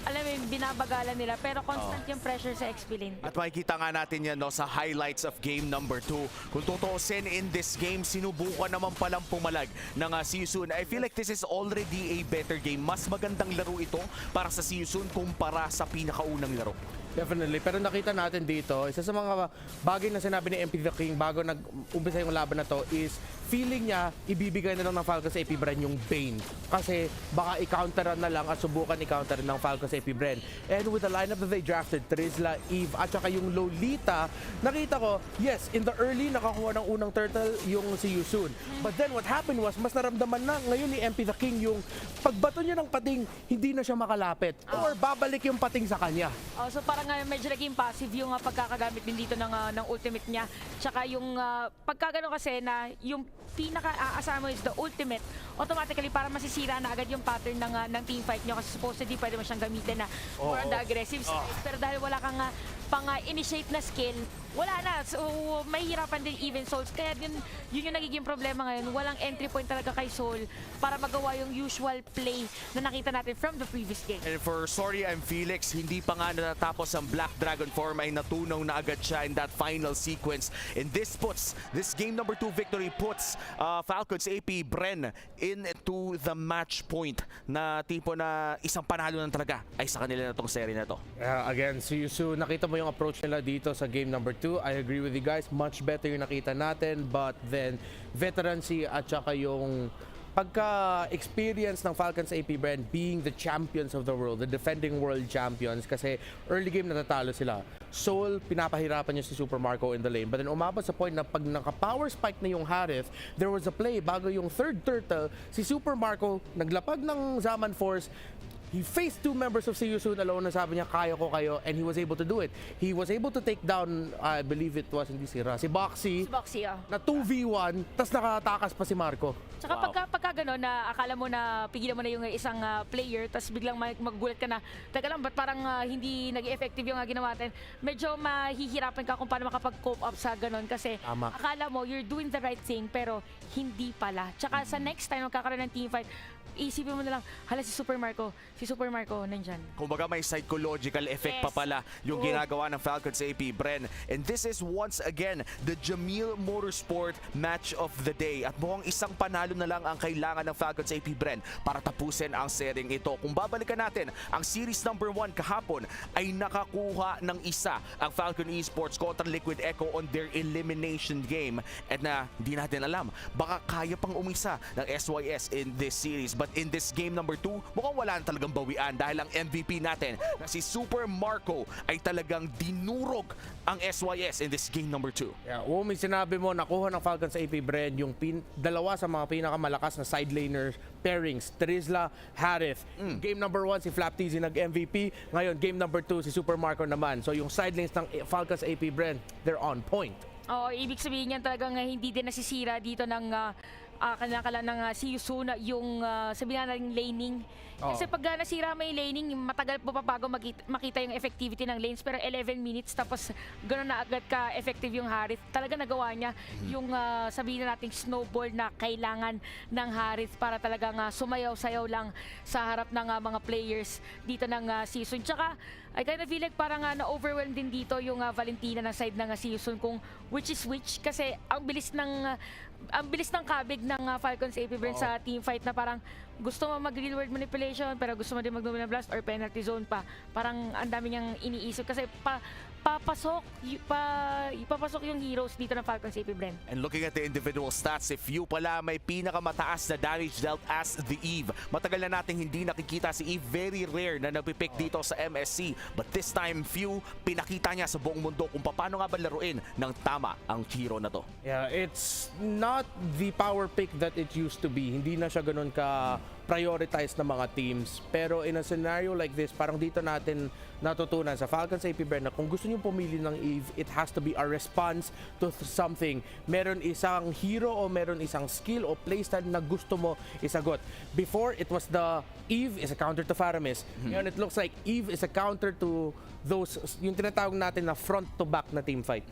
alam mo, binabagalan nila pero constant yung pressure sa XP lane. At makikita nga natin yan sa highlights of game number 2. Kung tutuusin in this game, sinubukan naman palang pumalag ng See You Soon. I feel like this is already a better game. Mas magandang laro ito para sa See You Soon kumpara sa pinakaunang laro. Definitely. Pero nakita natin dito, isa sa mga bagay na sinabi ni MP the King bago nag-umpisa yung laban na to is feeling niya ibibigay na lang ng Falcons AP Bren yung Bane. Kasi baka i-counteran na lang at subukan i-counteran ng Falcons AP Bren. And with the lineup that they drafted, Trizla, Eve, at saka yung Lolita, nakita ko, yes, in the early nakakuha ng unang turtle yung See You Soon. But then what happened was, mas naramdaman na ngayon ni MP the King yung pagbato niya ng pating, hindi na siya makalapit. Or babalik yung pating sa kanya. So parang medyo naging passive yung pagkakagamit din dito ng ultimate niya. Tsaka yung pagkagano kasi na yung pinaka-aasahan mo is the ultimate, automatically para masisira na agad yung pattern ng teamfight nyo kasi supposedly pwede mo siyang gamitin na more on the aggressive side. Pero dahil wala kang pang-initiate na skill, wala na. So, mahihirapan din even Souls. Kaya yun yung nagiging problema ngayon. Walang entry point talaga kay Soul para magawa yung usual play na nakita natin from the previous game. And for Sorian Felix, hindi pa nga natapos ang Black Dragon form ay natunaw na agad siya in that final sequence. And this game number 2 victory puts Falcons AP Bren into the match point na tipo na isang panalo na talaga ay sa kanila na tong seri na to. Again, See You Soon, nakita mo yung approach nila dito sa game number 2. I agree with you guys. Much better yung nakita natin. But then, veterancy at saka yung pagka-experience ng Falcons AP Bren being the champions of the world, the defending world champions, kasi early game natatalo sila. Soul, pinapahirapan niya si Super Marco in the lane. But then umabot sa point na pag naka-power spike na yung Harith, there was a play bago yung third turtle, si Super Marco naglapag ng Zaman Force. He faced 2 members of See You Soon alone na sabi niya, kaya ko kayo, and he was able to do it. He was able to take down, I believe it was, hindi si Boxy, na 2v1, tas nakatakas pa si Marco. Tsaka pagka gano'n na akala mo na pigilan mo na yung isang player, tas biglang magugulat ka na, teka lang, ba't parang hindi nag-effective yung ginawa natin? Medyo mahihirapan ka kung paano makapag-cope up sa gano'n kasi akala mo you're doing the right thing pero hindi pala. Tsaka sa next time magkakaroon ng teamfight, isipin mo na lang, hala si Super Marco nandyan. Kumbaga may psychological effect pa pala yung ginagawa ng Falcons AP Bren. And this is once again the Jamil Motorsport match of the day. At mukhang isang panalo na lang ang kailangan ng Falcons AP Bren para tapusin ang sering ito. Kung babalikan natin, ang series number 1 kahapon ay nakakuha ng isa ang Falcon Esports kontra Liquid Echo on their elimination game. At na hindi natin alam, baka kaya pang umisa ng SYS in this series. But in this game number 2, mukhang wala na talagang bawian dahil ang MVP natin na si Super Marco ay talagang dinurog ang SYS in this game number 2. May sinabi mo, nakuha ng Falcons AP Bren yung dalawa sa mga pinakamalakas na side laner pairings, Trizla, Harith. Game number 1 si Flap TZ nag-MVP. Ngayon, game number 2 si Super Marco naman. So yung side lanes ng Falcons AP Bren, they're on point. Ibig sabihin yan talagang hindi din nasisira dito ng kanakala ng See You Soon yung sabihin natin laning. Kasi pag nasira mo yung laning, matagal po pa bago makita yung effectivity ng lanes. Pero 11 minutes tapos gano'n na agad ka-effective yung Harith. Talaga nagawa niya yung sabihin natin snowball na kailangan ng Harith para talagang sumayaw-sayaw lang sa harap ng mga players dito ng season. Tsaka I kind of feel like parang na-overwhelm din dito yung Valentina ng side ng season kung which is which kasi ang bilis ng kabig ng Falcons AP Bren sa teamfight na parang gusto mo mag-real world manipulation pero gusto mo din mag-domino blast or penalty zone pa. Parang ang dami niyang iniisip kasi ipapasok yung heroes dito ng Falcons AP Bren. And looking at the individual stats, si Few pala may pinakamataas na damage dealt as the Eve. Matagal na nating hindi nakikita si Eve. Very rare na napipick dito sa MSC. But this time, Few, pinakita niya sa buong mundo kung paano nga ba laruin ng tama ang hero na to. Yeah, it's not the power pick that it used to be. Hindi na siya ganun ka prioritize ng mga teams. Pero in a scenario like this, parang dito natin natutunan sa Falcons AP Bren na kung gusto niyo pumili ng Eve, it has to be a response to something. Meron isang hero o meron isang skill o playstyle na gusto mo isagot. Before, it was the Eve is a counter to Faramis. Ngayon, it looks like Eve is a counter to those, yung tinatawag natin na front-to-back na team fight.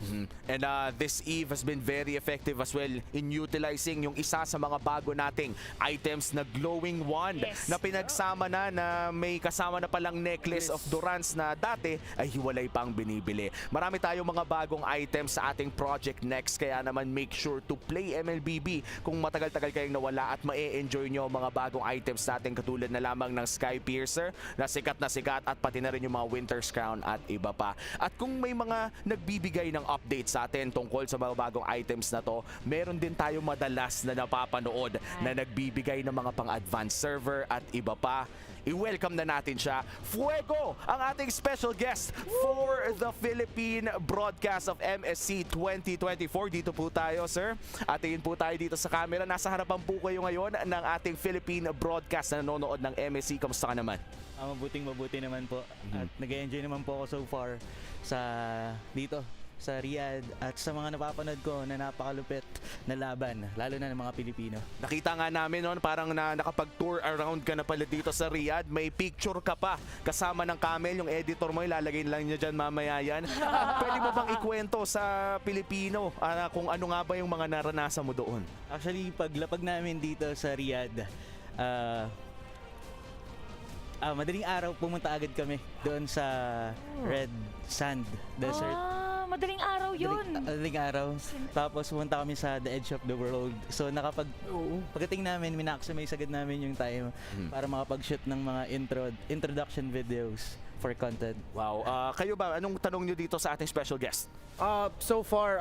And this Eve has been very effective as well in utilizing yung isa sa mga bago nating items na glowing wand na pinagsama na may kasama na palang necklace of Durance na dati ay hiwalay pang binibili. Marami tayong mga bagong items sa ating project next, kaya naman make sure to play MLBB kung matagal-tagal kayong nawala at ma-enjoy nyo mga bagong items natin katulad na lamang ng Sky Piercer na sikat at pati na rin yung mga Winter's Crown at iba pa. At kung may mga nagbibigay ng update sa atin tungkol sa mga bagong items na to, meron din tayo madalas na napapanood na nagbibigay ng mga pang-advanced server at iba pa. I-welcome na natin siya. Fuego, ang ating special guest for the Philippine broadcast of MSC 2024. Dito po tayo, sir. At tingin po tayo dito sa camera. Nasa harapan po kayo ngayon ng ating Philippine broadcast na nanonood ng MSC. Kamusta ka naman? Mabuting-mabuti naman po. At nag-enjoy naman po ako so far dito sa Riyadh at sa mga napapanood ko na napakalupit na laban, lalo na ng mga Pilipino. Nakita nga namin noon, parang nakapag-tour around ka na pala dito sa Riyadh. May picture ka pa kasama ng camel. Yung editor mo, ilalagay lang niya dyan mamaya yan. Pwede mo bang ikwento sa Pilipino kung ano nga ba yung mga naranasan mo doon? Actually, paglapag namin dito sa Riyadh, madaling araw pumunta agad kami doon sa Red Sand Desert. Madaling araw yun. Madaling araw. Tapos pumunta kami sa the edge of the world. So pagdating namin, minaximize agad namin yung time para makapag-shoot ng mga introduction videos for content. Wow. Kayo ba, anong tanong nyo dito sa ating special guest? So far,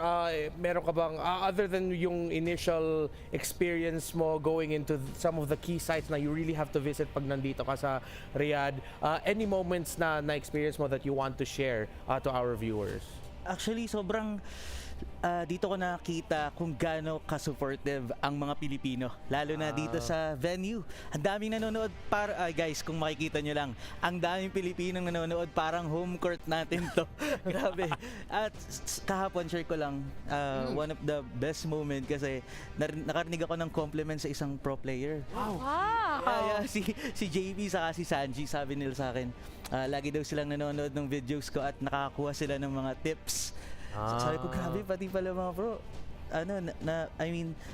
meron ka bang, other than yung initial experience mo going into some of the key sites na you really have to visit pag nandito ka sa Riyadh, any moments na na-experience mo that you want to share to our viewers? Actually, sobrang dito ko nakita kung gaano ka-supportive ang mga Pilipino, lalo na dito sa venue. Ang daming nanonood guys, kung makikita nyo lang, ang daming Pilipinong nanonood, parang home court natin to. Grabe. At kahapon share ko lang one of the best moment kasi nakarinig ako ng compliment sa isang pro player. Wow! Si JP saka si Sanji, sabi nila sa akin, lagi daw silang nanonood ng videos ko at nakakakuha sila ng mga tips. Sabi ko, grabe, pati pala mga pro.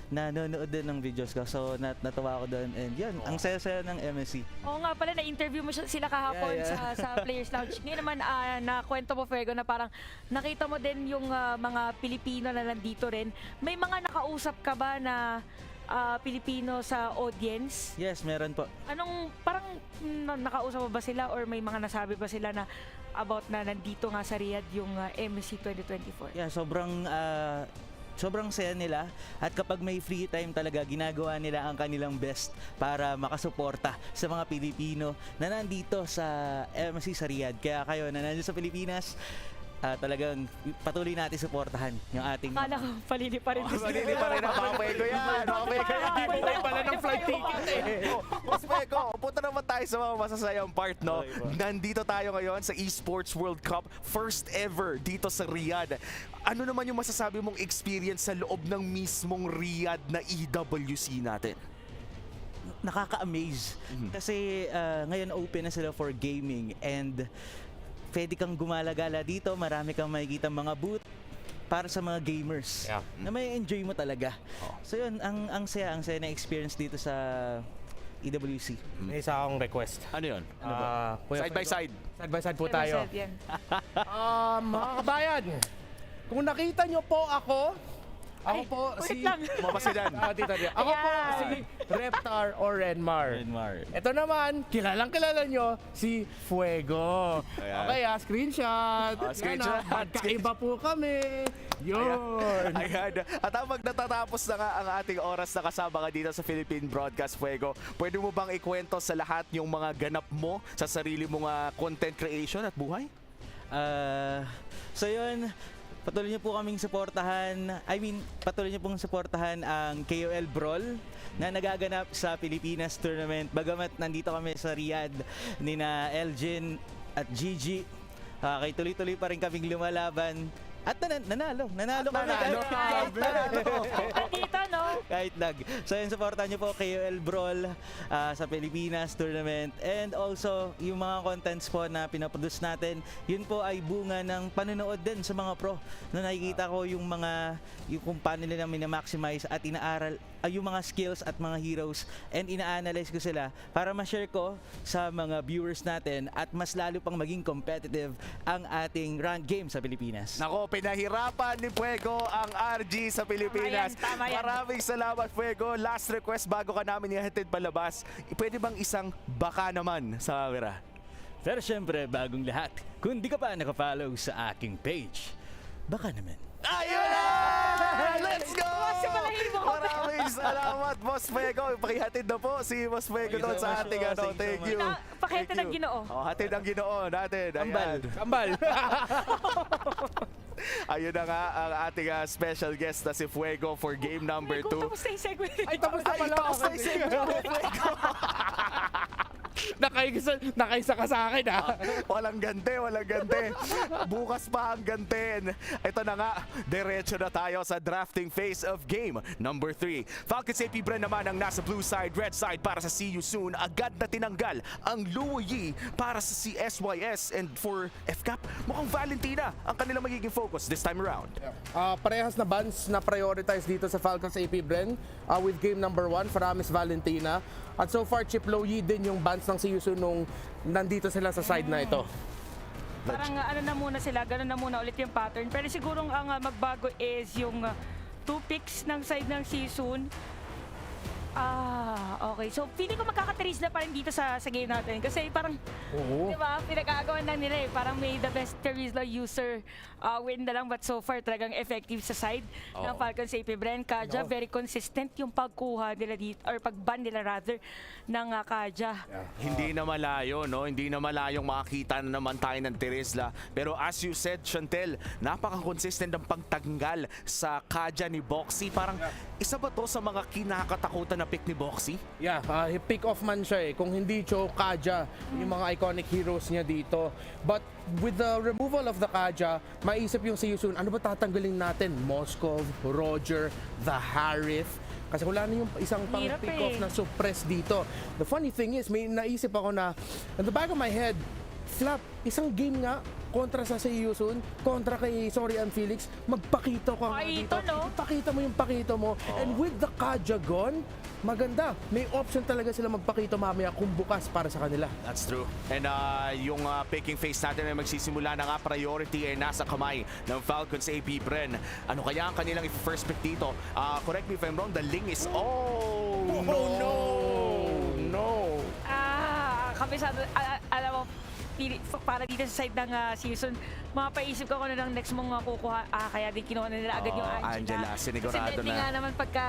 Nanonood din ng videos ko. So, natuwa ako doon. And yun, ang saya-saya ng MSC. Oo nga pala, na-interview mo sila kahapon sa Players Lounge. Ngayon naman, nakwento mo, Fuego, na parang nakita mo din yung mga Pilipino na nandito rin. May mga nakausap ka ba na Pilipino sa audience? Yes, meron po. Parang nakausap mo ba sila or may mga nasabi ba sila na about na nandito nga sa Riyadh yung MSC 2024? Yeah, sobrang saya nila at kapag may free time talaga, ginagawa nila ang kanilang best para makasuporta sa mga Pilipino na nandito sa MSC sa Riyadh. Kaya kayo na nandito sa Pilipinas, talagang patuloy natin suportahan yung ating... Akala ko, palili pa rin. Palili pa rin ang mga Fuego yan. Mga Fuego yan. Hindi mo tayo pala ng flight ticket Mas Fuego, punta naman tayo sa mga masasayang part, no? Nandito tayo ngayon sa Esports World Cup. First ever dito sa Riyadh. Ano naman yung masasabi mong experience sa loob ng mismong Riyadh na EWC natin? Nakaka-amaze. Kasi ngayon open na sila for gaming and pwede kang gumala-gala dito, marami kang makikita mga booth para sa mga gamers na may enjoy mo talaga. So yun, ang saya na experience dito sa EWC. May isa akong request. Ano yun? Side by side. Side by side po Side by tayo. side, yan. Mga kabayan, kung nakita nyo po ako Ako po si... Mamasidan. Tita Ria. Ako po si Reptar o Renmar. Ito naman, kilala nyo, si Fuego. Ayan. Okay, screenshot. Screenshot. Magkaiba po kami. Yun. Ayan. At habang natatapos na nga ang ating oras na kasama ka dito sa Philippine Broadcast, Fuego, pwede mo bang ikwento sa lahat yung mga ganap mo sa sarili mong content creation at buhay? So yun, patuloy niyo po kaming suportahan. Patuloy niyo pong suportahan ang KOL Brawl na nagaganap sa Pilipinas Tournament. Bagamat nandito kami sa Riyadh ni na Elgin at Gigi, kay tuloy-tuloy pa rin kaming lumalaban. At nanalo kami. Dito, no? Kahit lag. So yun, supportan nyo po KOL Brawl sa Pilipinas Tournament. And also, yung mga contents po na pinaproduce natin, yun po ay bunga ng panonood din sa mga pro. Na nakikita ko yung kung paano nila minamaximize at inaaral yung mga skills at mga heroes, and ina-analyze ko sila para ma-share ko sa mga viewers natin at mas lalo pang maging competitive ang ating ranked game sa Pilipinas. Nako, pinahirapan ni Fuego ang RG sa Pilipinas. Tama yan. Maraming salamat, Fuego. Last request bago ka namin ihatid palabas, pwede bang isang baka naman sa camera? Pero syempre, bagong lahat, kung di ka pa nakafollow sa aking page, baka naman. Ayun na! Let's go! Maraming salamat, Boss Fuego. Pakihatid na po si Boss Fuego doon sa ating Thank you. Pakihatid ng Ginoo. Hatid ng Ginoo natin. Kambal. Ayun na nga ang ating special guest na si Fuego for game number 2. Tapos na yung segue. Ay, tapos na pala. Tapos na yung Fuego. Nakaisa ka sa akin, ha? Walang ganti. Bukas pa ang gantin. Ito na nga, diretso na tayo sa drafting phase of game number 3. Falcons AP Bren naman ang nasa blue side, red side para sa See You Soon. Agad na tinanggal ang Luo Yi para sa SYS, and for FCAP, mukhang Valentina ang kanilang magiging focus this time around. Parehas na bans na prioritize dito sa Falcons AP Bren with game number 1, Faramis Valentina. At so far, Chip Loyi din yung bans ng Siyusu nung nandito sila sa side na ito. Parang na muna sila, ganun na muna ulit yung pattern. Pero siguro ang magbago is yung 2 picks ng side ng season. Okay. So, feeling ko magkakataris na pa rin dito sa game natin. Kasi parang, di ba, pinag-aagawan lang nila eh. Parang may the best Terizla user win na lang. But so far, talagang effective sa side ng Falcons AP Bren. Kaja, very consistent yung pagkuha nila dito, or pag-ban nila rather, ng Kaja. Hindi na malayo, no? Hindi na malayong makakita na naman tayo ng Terizla. Pero as you said, Chantel, napaka-consistent ng pagtanggal sa Kaja ni Boxy. Parang isa ba to sa mga kinakatakutan na pick ni Boxy? Yeah, pick off man siya eh. Kung hindi Cho, Kaja, yung mga iconic heroes niya dito. But with the removal of the Kaja, maisip yung si Yusun, ano ba tatanggalin natin? Moskov, Roger, the Harith. Kasi wala na yung isang pang pick off na suppress dito. The funny thing is, may naisip ako na, in the back of my head, Flap, isang game nga kontra sa Yusun, kontra kay Felix, magpakita ko nga dito. No? Pakita mo yung pakita mo. And with the Kaja gone, maganda. May option talaga sila magpakita mamaya kung bukas para sa kanila. That's true. And yung picking phase natin ay magsisimula na nga, priority ay nasa kamay ng Falcons AP Bren. Ano kaya ang kanilang first pick dito? Correct me if I'm wrong, the Ling is... No! Kabisado, alam mo, para dito sa side ng season, mapaisip ko na ng next mong kukuha. Kaya din kinuha na nila agad yung Angela, sinigurado kasi na. nga naman pagka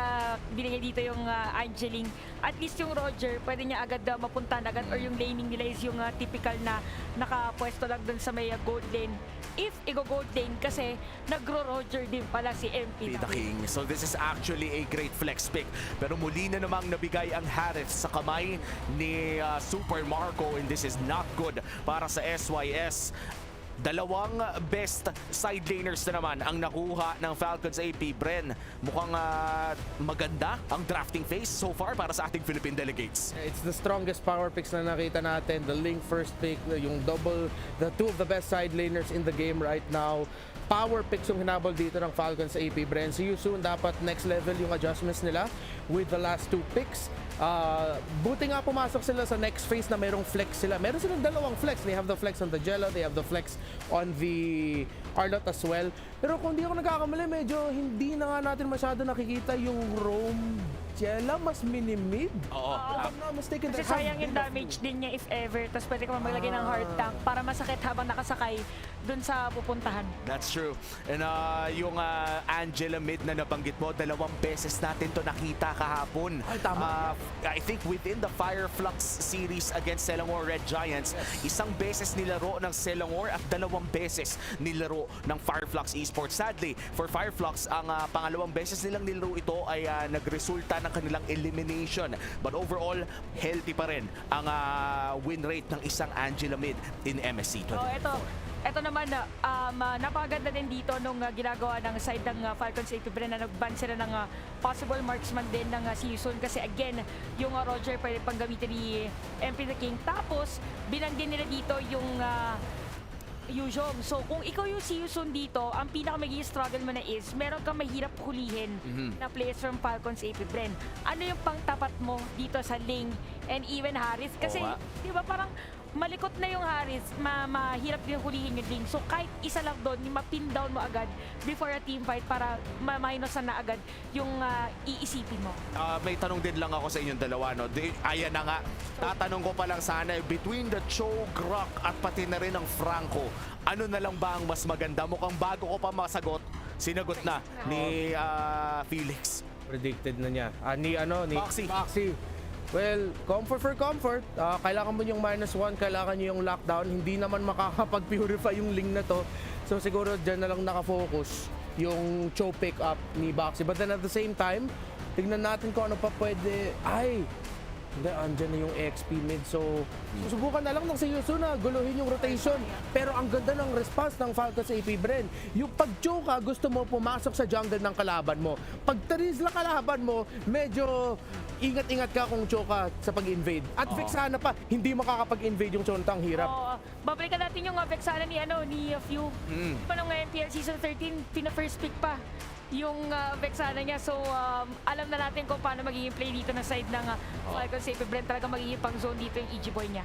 binigay dito yung Angeling, at least yung Roger, pwede niya agad mapunta agad, or yung laning nila is yung typical na nakapwesto lang dun sa may gold lane. If i-gold lane, kasi nagro-Roger din pala si MP The King. So this is actually a great flex pick. Pero muli na namang nabigay ang Harith sa kamay ni Super Marco, and this is not good para sa SYS. Dalawang best side laners na naman ang nakuha ng Falcons AP Bren. Mukhang maganda ang drafting phase so far para sa ating Philippine delegates. It's the strongest power picks na nakita natin. The Link first pick, yung double, the 2 of the best side laners in the game right now. Power picks yung hinabol dito ng Falcons sa AP Bren. See you soon. Dapat next level yung adjustments nila with the last 2 picks. Buti nga pumasok sila sa next phase na merong flex sila. Meron silang dalawang flex. They have the flex on the Jello, they have the flex on the Arlot as well. Pero kung di ako nagkakamali, medyo hindi na nga natin masyado nakikita yung Rome Jella, mas mini-mid. Oo. If I'm not mistaken, Kasi they have sayang yung damage din niya if ever. Tapos pwede ka maglagay ng hard tank para masakit habang nakasakay dun sa pupuntahan. That's true. And yung Angela mid na nabanggit mo, 2 beses natin to nakita kahapon. Ay, tama. I think within the Fireflux series against Selangor Red Giants, 1 beses nilaro ng Selangor at 2 beses nilaro ng Fireflux Esports. Sadly, for Fireflux, ang pangalawang beses nilang nilaro ito ay nagresulta ng kanilang elimination. But overall, healthy pa rin ang win rate ng isang Angela mid in MSC 2024. Ito naman, napakaganda din dito nung ginagawa ng side ng Falcons AP na nag-ban sila ng possible marksman din ng Season kasi again, yung Roger pwede pang gamitin ni MP the King. Tapos, binan din nila dito yung Yuzhong. So, kung ikaw yung Season dito, ang pinaka magiging struggle mo na is, meron kang mahirap hulihin na players from Falcons AP Bren. Ano yung pangtapat mo dito sa Ling and even Harris? Kasi, di ba parang malikot na yung Harris, mahirap din hulihin yung Ling. So kahit isa lang doon, ma-pin down mo agad before a team fight para ma-minusan na agad yung iisipin mo. May tanong din lang ako sa inyong dalawa. No? Ayan na nga, tatanong ko pa lang sana, between the Cho, Grok at pati na rin ang Franco, ano na lang ba ang mas maganda? Mukhang bago ko pa masagot, sinagot na ni Felix. Predicted na niya. Ni Boxy. Well, comfort for comfort. Kailangan mo yung -1, kailangan nyo yung lockdown. Hindi naman makakapag-purify yung Ling na to. So siguro dyan na lang nakafocus yung Cho pick up ni Boxy. But then at the same time, tignan natin kung ano pa pwede. Hindi, andyan na yung XP mid. So, susubukan na lang ng Seiyusu na guluhin yung rotation. Pero ang ganda ng response ng Falcons AP Bren. Yung pag-choka, gusto mo pumasok sa jungle ng kalaban mo. Pag tarizla kalaban mo, medyo ingat-ingat ka kung choka sa pag-invade. At Vexana pa, hindi makakapag-invade yung Chontang hirap. Babalikan natin yung Vexana ni Few. Pa nung MPL Season 13, pina-first pick pa yung Vexana niya. So, alam na natin kung paano magiging play dito na side ng Falcons AP Bren. Talaga magiging pang zone dito yung EG Boy niya.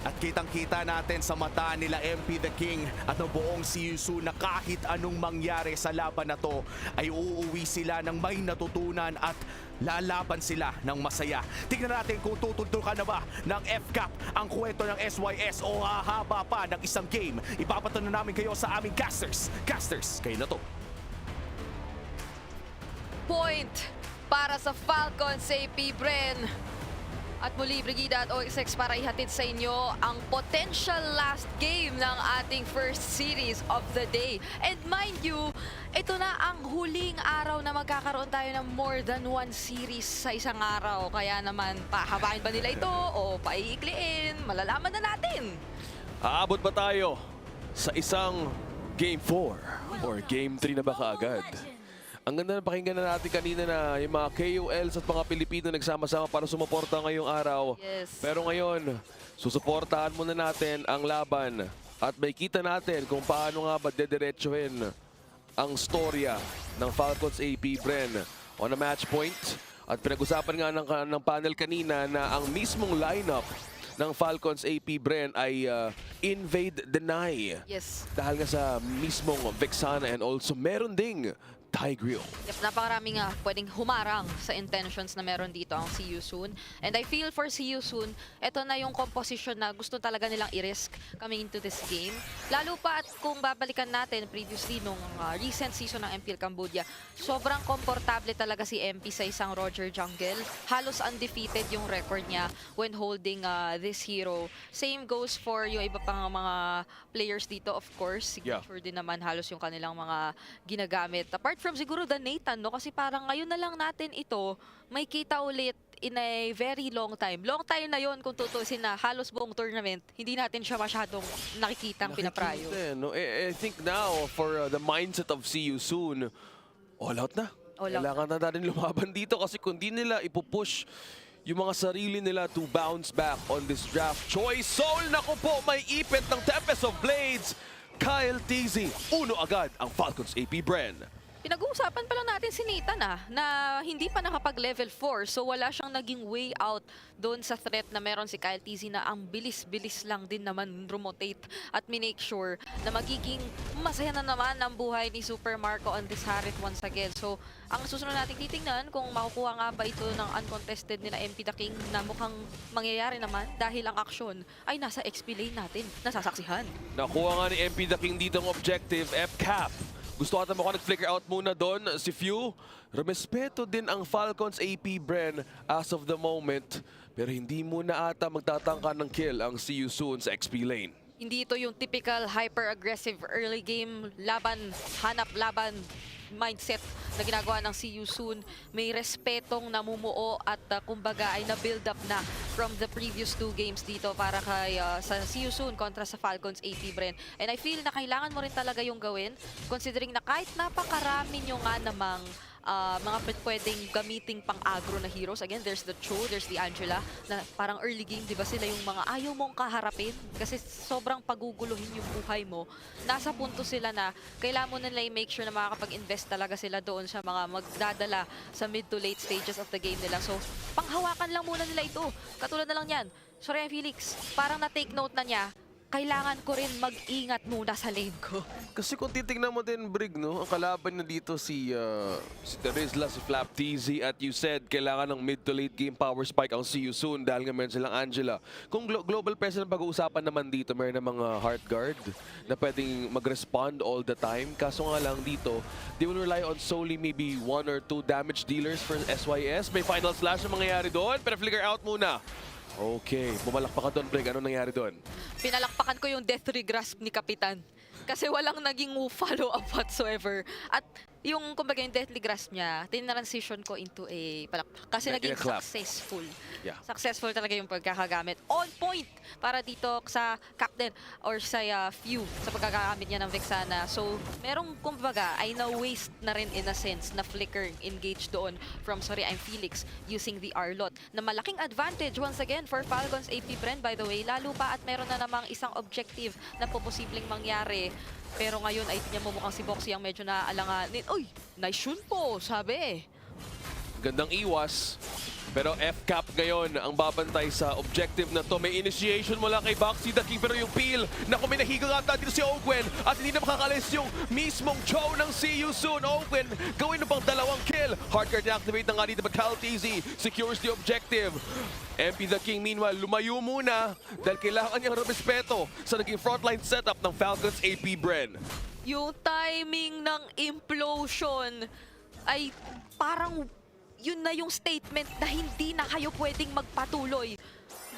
At kitang-kita natin sa mata nila MP the King at ng buong Seiyusu na kahit anong mangyari sa laban na to ay uuwi sila ng may natutunan at lalaban sila ng masaya. Tignan natin kung tutultukan na ba ng FCAP ang kwento ng SYS o hahaba pa ng isang game. Ipapatunan namin kayo sa aming casters. Casters, kayo na to. Point para sa Falcons AP Bren. At muli, Brigida at OXX para ihatid sa inyo ang potential last game ng ating first series of the day. And mind you, ito na ang huling araw na magkakaroon tayo ng more than 1 series sa isang araw. Kaya naman, pahabain ba nila ito o paiikliin? Malalaman na natin. Aabot ba tayo sa isang Game 4 or Game 3 na ba kaagad? Ang ganda na pakinggan na natin kanina na yung mga KOLs at mga Pilipino nagsama-sama para sumuporta ngayong araw. Yes. Pero ngayon, susuportahan muna natin ang laban at may kita natin kung paano nga ba dediretsuhin ang storya ng Falcons AP Bren on a match point. At pinag-usapan nga ng panel kanina na ang mismong lineup ng Falcons AP Bren ay invade deny. Yes. Dahil nga sa mismong Vexana and also meron ding Tigreal. Yep, napakaraming pwedeng humarang sa intentions na meron dito ang See You Soon. And I feel for See You Soon, ito na yung composition na gusto talaga nilang i-risk coming into this game. Lalo pa at kung babalikan natin previously nung recent season ng MPL Cambodia, sobrang komportable talaga si MP sa isang Roger Jungle. Halos undefeated yung record niya when holding this hero. Same goes for yung iba pang mga players dito, of course. Signature din naman halos yung kanilang mga ginagamit. Apart from siguro the Nathan, no? Kasi parang ngayon na lang natin ito, may kita ulit in a very long time. Long time na yon kung tutusin na halos buong tournament, hindi natin siya masyadong nakikitang pinaprayo. No? I think now, for the mindset of See You Soon, all out na. Kailangan na natin lumaban dito kasi kung di nila ipupush yung mga sarili nila to bounce back on this draft choice. Soul, naku po, may ipit ng Tempest of Blades. Kyle TZ, uno agad ang Falcons AP Bren. Pinag-uusapan pa lang natin si Nathan na hindi pa nakapag-level 4. So wala siyang naging way out doon sa threat na meron si Kyle TZ na ang bilis-bilis lang din naman rotate at minake sure na magiging masaya na naman ang buhay ni Super Marco on this Harit once again. So ang susunod nating titingnan kung makukuha nga ba ito ng uncontested nila MP The King na mukhang mangyayari naman dahil ang aksyon ay nasa XP lane natin, nasasaksihan. Nakuha nga ni MP The King dito ang objective, F-Cap. Gusto ata mo nag-flicker out muna doon si Few. Rumespeto din ang Falcons AP Bren as of the moment. Pero hindi muna ata magtatangka ng kill ang See You Soon sa XP lane. Hindi ito yung typical hyper-aggressive early game laban, hanap laban mindset na ginagawa ng See You Soon. May respetong namumuo at kumbaga ay na-build up na from the previous 2 games dito para kay sa See You Soon kontra sa Falcons AP Bren. And I feel na kailangan mo rin talaga yung gawin considering na kahit napakarami nyo nga namang mga pwedeng gamiting pang-agro na heroes. Again, there's the Cho, there's the Angela, na parang early game, di ba sila yung mga ayaw mong kaharapin kasi sobrang paguguluhin yung buhay mo. Nasa punto sila na kailangan mo nila i-make sure na makakapag-invest talaga sila doon sa mga magdadala sa mid to late stages of the game nila. So, panghawakan lang muna nila ito. Katulad na lang yan. Sorry, Felix, parang na-take note na niya, kailangan ko rin mag-ingat muna sa lane ko. Kasi kung titignan mo din, Brig, no, ang kalaban na dito si Terizla, si Flap TZ, at you said kailangan ng mid to late game power spike ang See You Soon dahil nga meron silang Angela. Kung global presence pag-uusapan naman dito, meron ng mga heart guard na pwedeng mag-respond all the time. Kaso nga lang dito, they will rely on solely maybe 1 or 2 damage dealers for SYS. May final slash na mangyayari doon, pero flicker out muna. Okay, bumalakpak ka doon, Brig. Ano nangyari doon? Pinalakpakan ko yung death regrasp ni Kapitan. Kasi walang naging follow-up whatsoever. At yung, kumbaga, yung deathly grasp niya, tinransition ko into a palakpak. Kasi naging successful. Yeah. Successful talaga yung pagkakagamit. On point para dito sa captain or sa Few sa pagkakagamit niya ng Vexana. So, merong, kumbaga, ay na-waste na rin in a sense na flicker engage doon from, sorry, I'm Felix, using the Arlot. Na malaking advantage once again for Falcons AP Bren, by the way. Lalo pa at meron na namang isang objective na po posibleng mangyari. Pero ngayon ay tingnan mo mukhang si Boxy ang medyo naaalanganin. Uy, nice shoot po, sabi. Gandang iwas. Pero F-Cap ngayon ang babantay sa objective na to. May initiation mula kay Boxy the King, pero yung peel, naku, may nahigang ata dito si Owen at hindi na makakalis yung mismong Cho ng See You Soon. Owen, gawin na pang 2 kill. Hardcard activate na nga dito, but Kyle TZ secures the objective. MP the King meanwhile lumayo muna dahil kailangan niyang respeto sa naging frontline setup ng Falcons AP Bren. Yung timing ng implosion ay parang yun na yung statement na hindi na kayo pwedeng magpatuloy.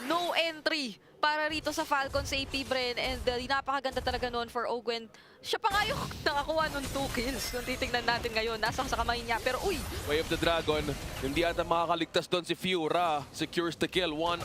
No entry para rito sa Falcons AP Bren, and napakaganda talaga noon for Ogwen. Siya pa nga yung nakakuha nun 2 kills. Kung titignan natin ngayon, nasa sa kamay niya. Pero uy! Way of the Dragon, hindi ata makakaligtas doon si Fiora. Secures the kill, 1-0.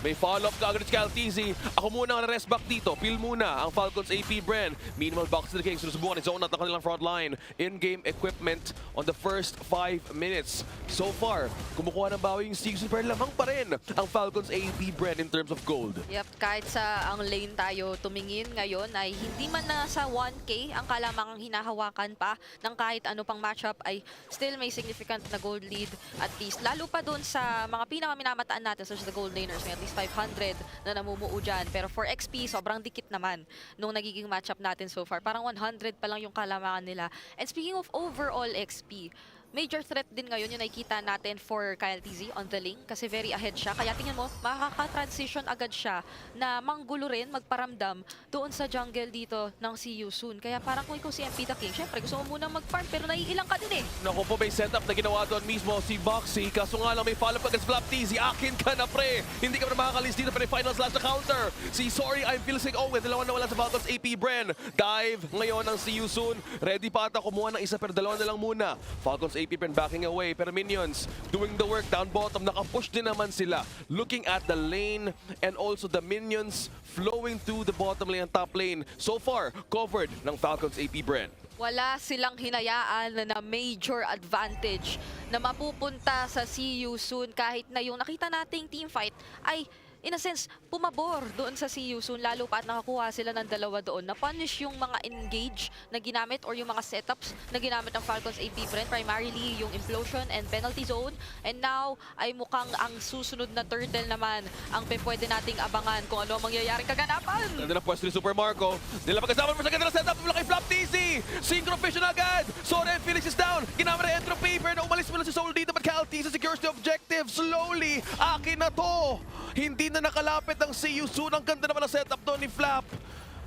May follow-up ka agad si Kyle TZ. Ako muna ang rest back dito. Peel muna ang Falcons AP Bren. Minimal box to the King. Sinusubukan ni Zone at ang kanilang front line. In-game equipment on the first 5 minutes. So far, kumukuha ng bawi yung season, pero lamang pa rin ang Falcons AP Bren in terms of gold. Yep, kahit sa ang lane tayo tumingin ngayon ay hindi man na sa 1K ang kalamangang hinahawakan pa ng kahit ano pang matchup ay still may significant na gold lead at least. Lalo pa dun sa mga pinakaminamataan natin such as the gold laners, may at least 500 na namumuo dyan. Pero for XP, sobrang dikit naman nung nagiging matchup natin so far. Parang 100 pa lang yung kalamangan nila. And speaking of overall XP, major threat din ngayon yung nakikita natin for Kyle TZ on the lane kasi very ahead siya. Kaya tingnan mo, makaka-transition agad siya na manggulo rin, magparamdam doon sa jungle dito ng See You Soon. Kaya parang kung ikaw si MP The King, syempre gusto mo munang mag-farm pero naiilang ka din eh. Naku po, may setup na ginawa doon mismo si Boxy. Kaso nga lang may follow-up against Flap TZ. Akin ka na, pre! Hindi ka na makakalis dito, pero final slash na counter. Si Sorry, I'm Feeling Owen. Dalawa na wala sa Falcons AP Bren. Dive ngayon ng See You Soon. Ready pa ata kumuha ng isa pero 2 na lang muna. Falcons AP Bren backing away, pero Minions doing the work down bottom. Nakapush din naman sila. Looking at the lane and also the Minions flowing to the bottom lane and top lane. So far, covered ng Falcons AP Bren. Wala silang hinayaan na major advantage na mapupunta sa See You Soon kahit na yung nakita nating teamfight ay in a sense, pumabor doon sa CU Soon, lalo pa at nakakuha sila ng dalawa doon. Na-punish yung mga engage na ginamit or yung mga setups na ginamit ng Falcons AP Brent, primarily yung implosion and penalty zone. And now, ay mukhang ang susunod na turtle naman ang pwede nating abangan kung ano ang mangyayaring kaganapan. Ganda na pwesto ni Super Marco. Nila pagkasama sa ganda na setup mula kay Flap TC. Synchro Vision agad. Sorry, Felix is down. Ginamit na entropy pero naumalis mo na si Soul dito. But Cal TC secures the objective. Slowly, akin na to. Hindi na nakalapit ang CU Soon. Ang ganda naman ang setup doon ni Flap.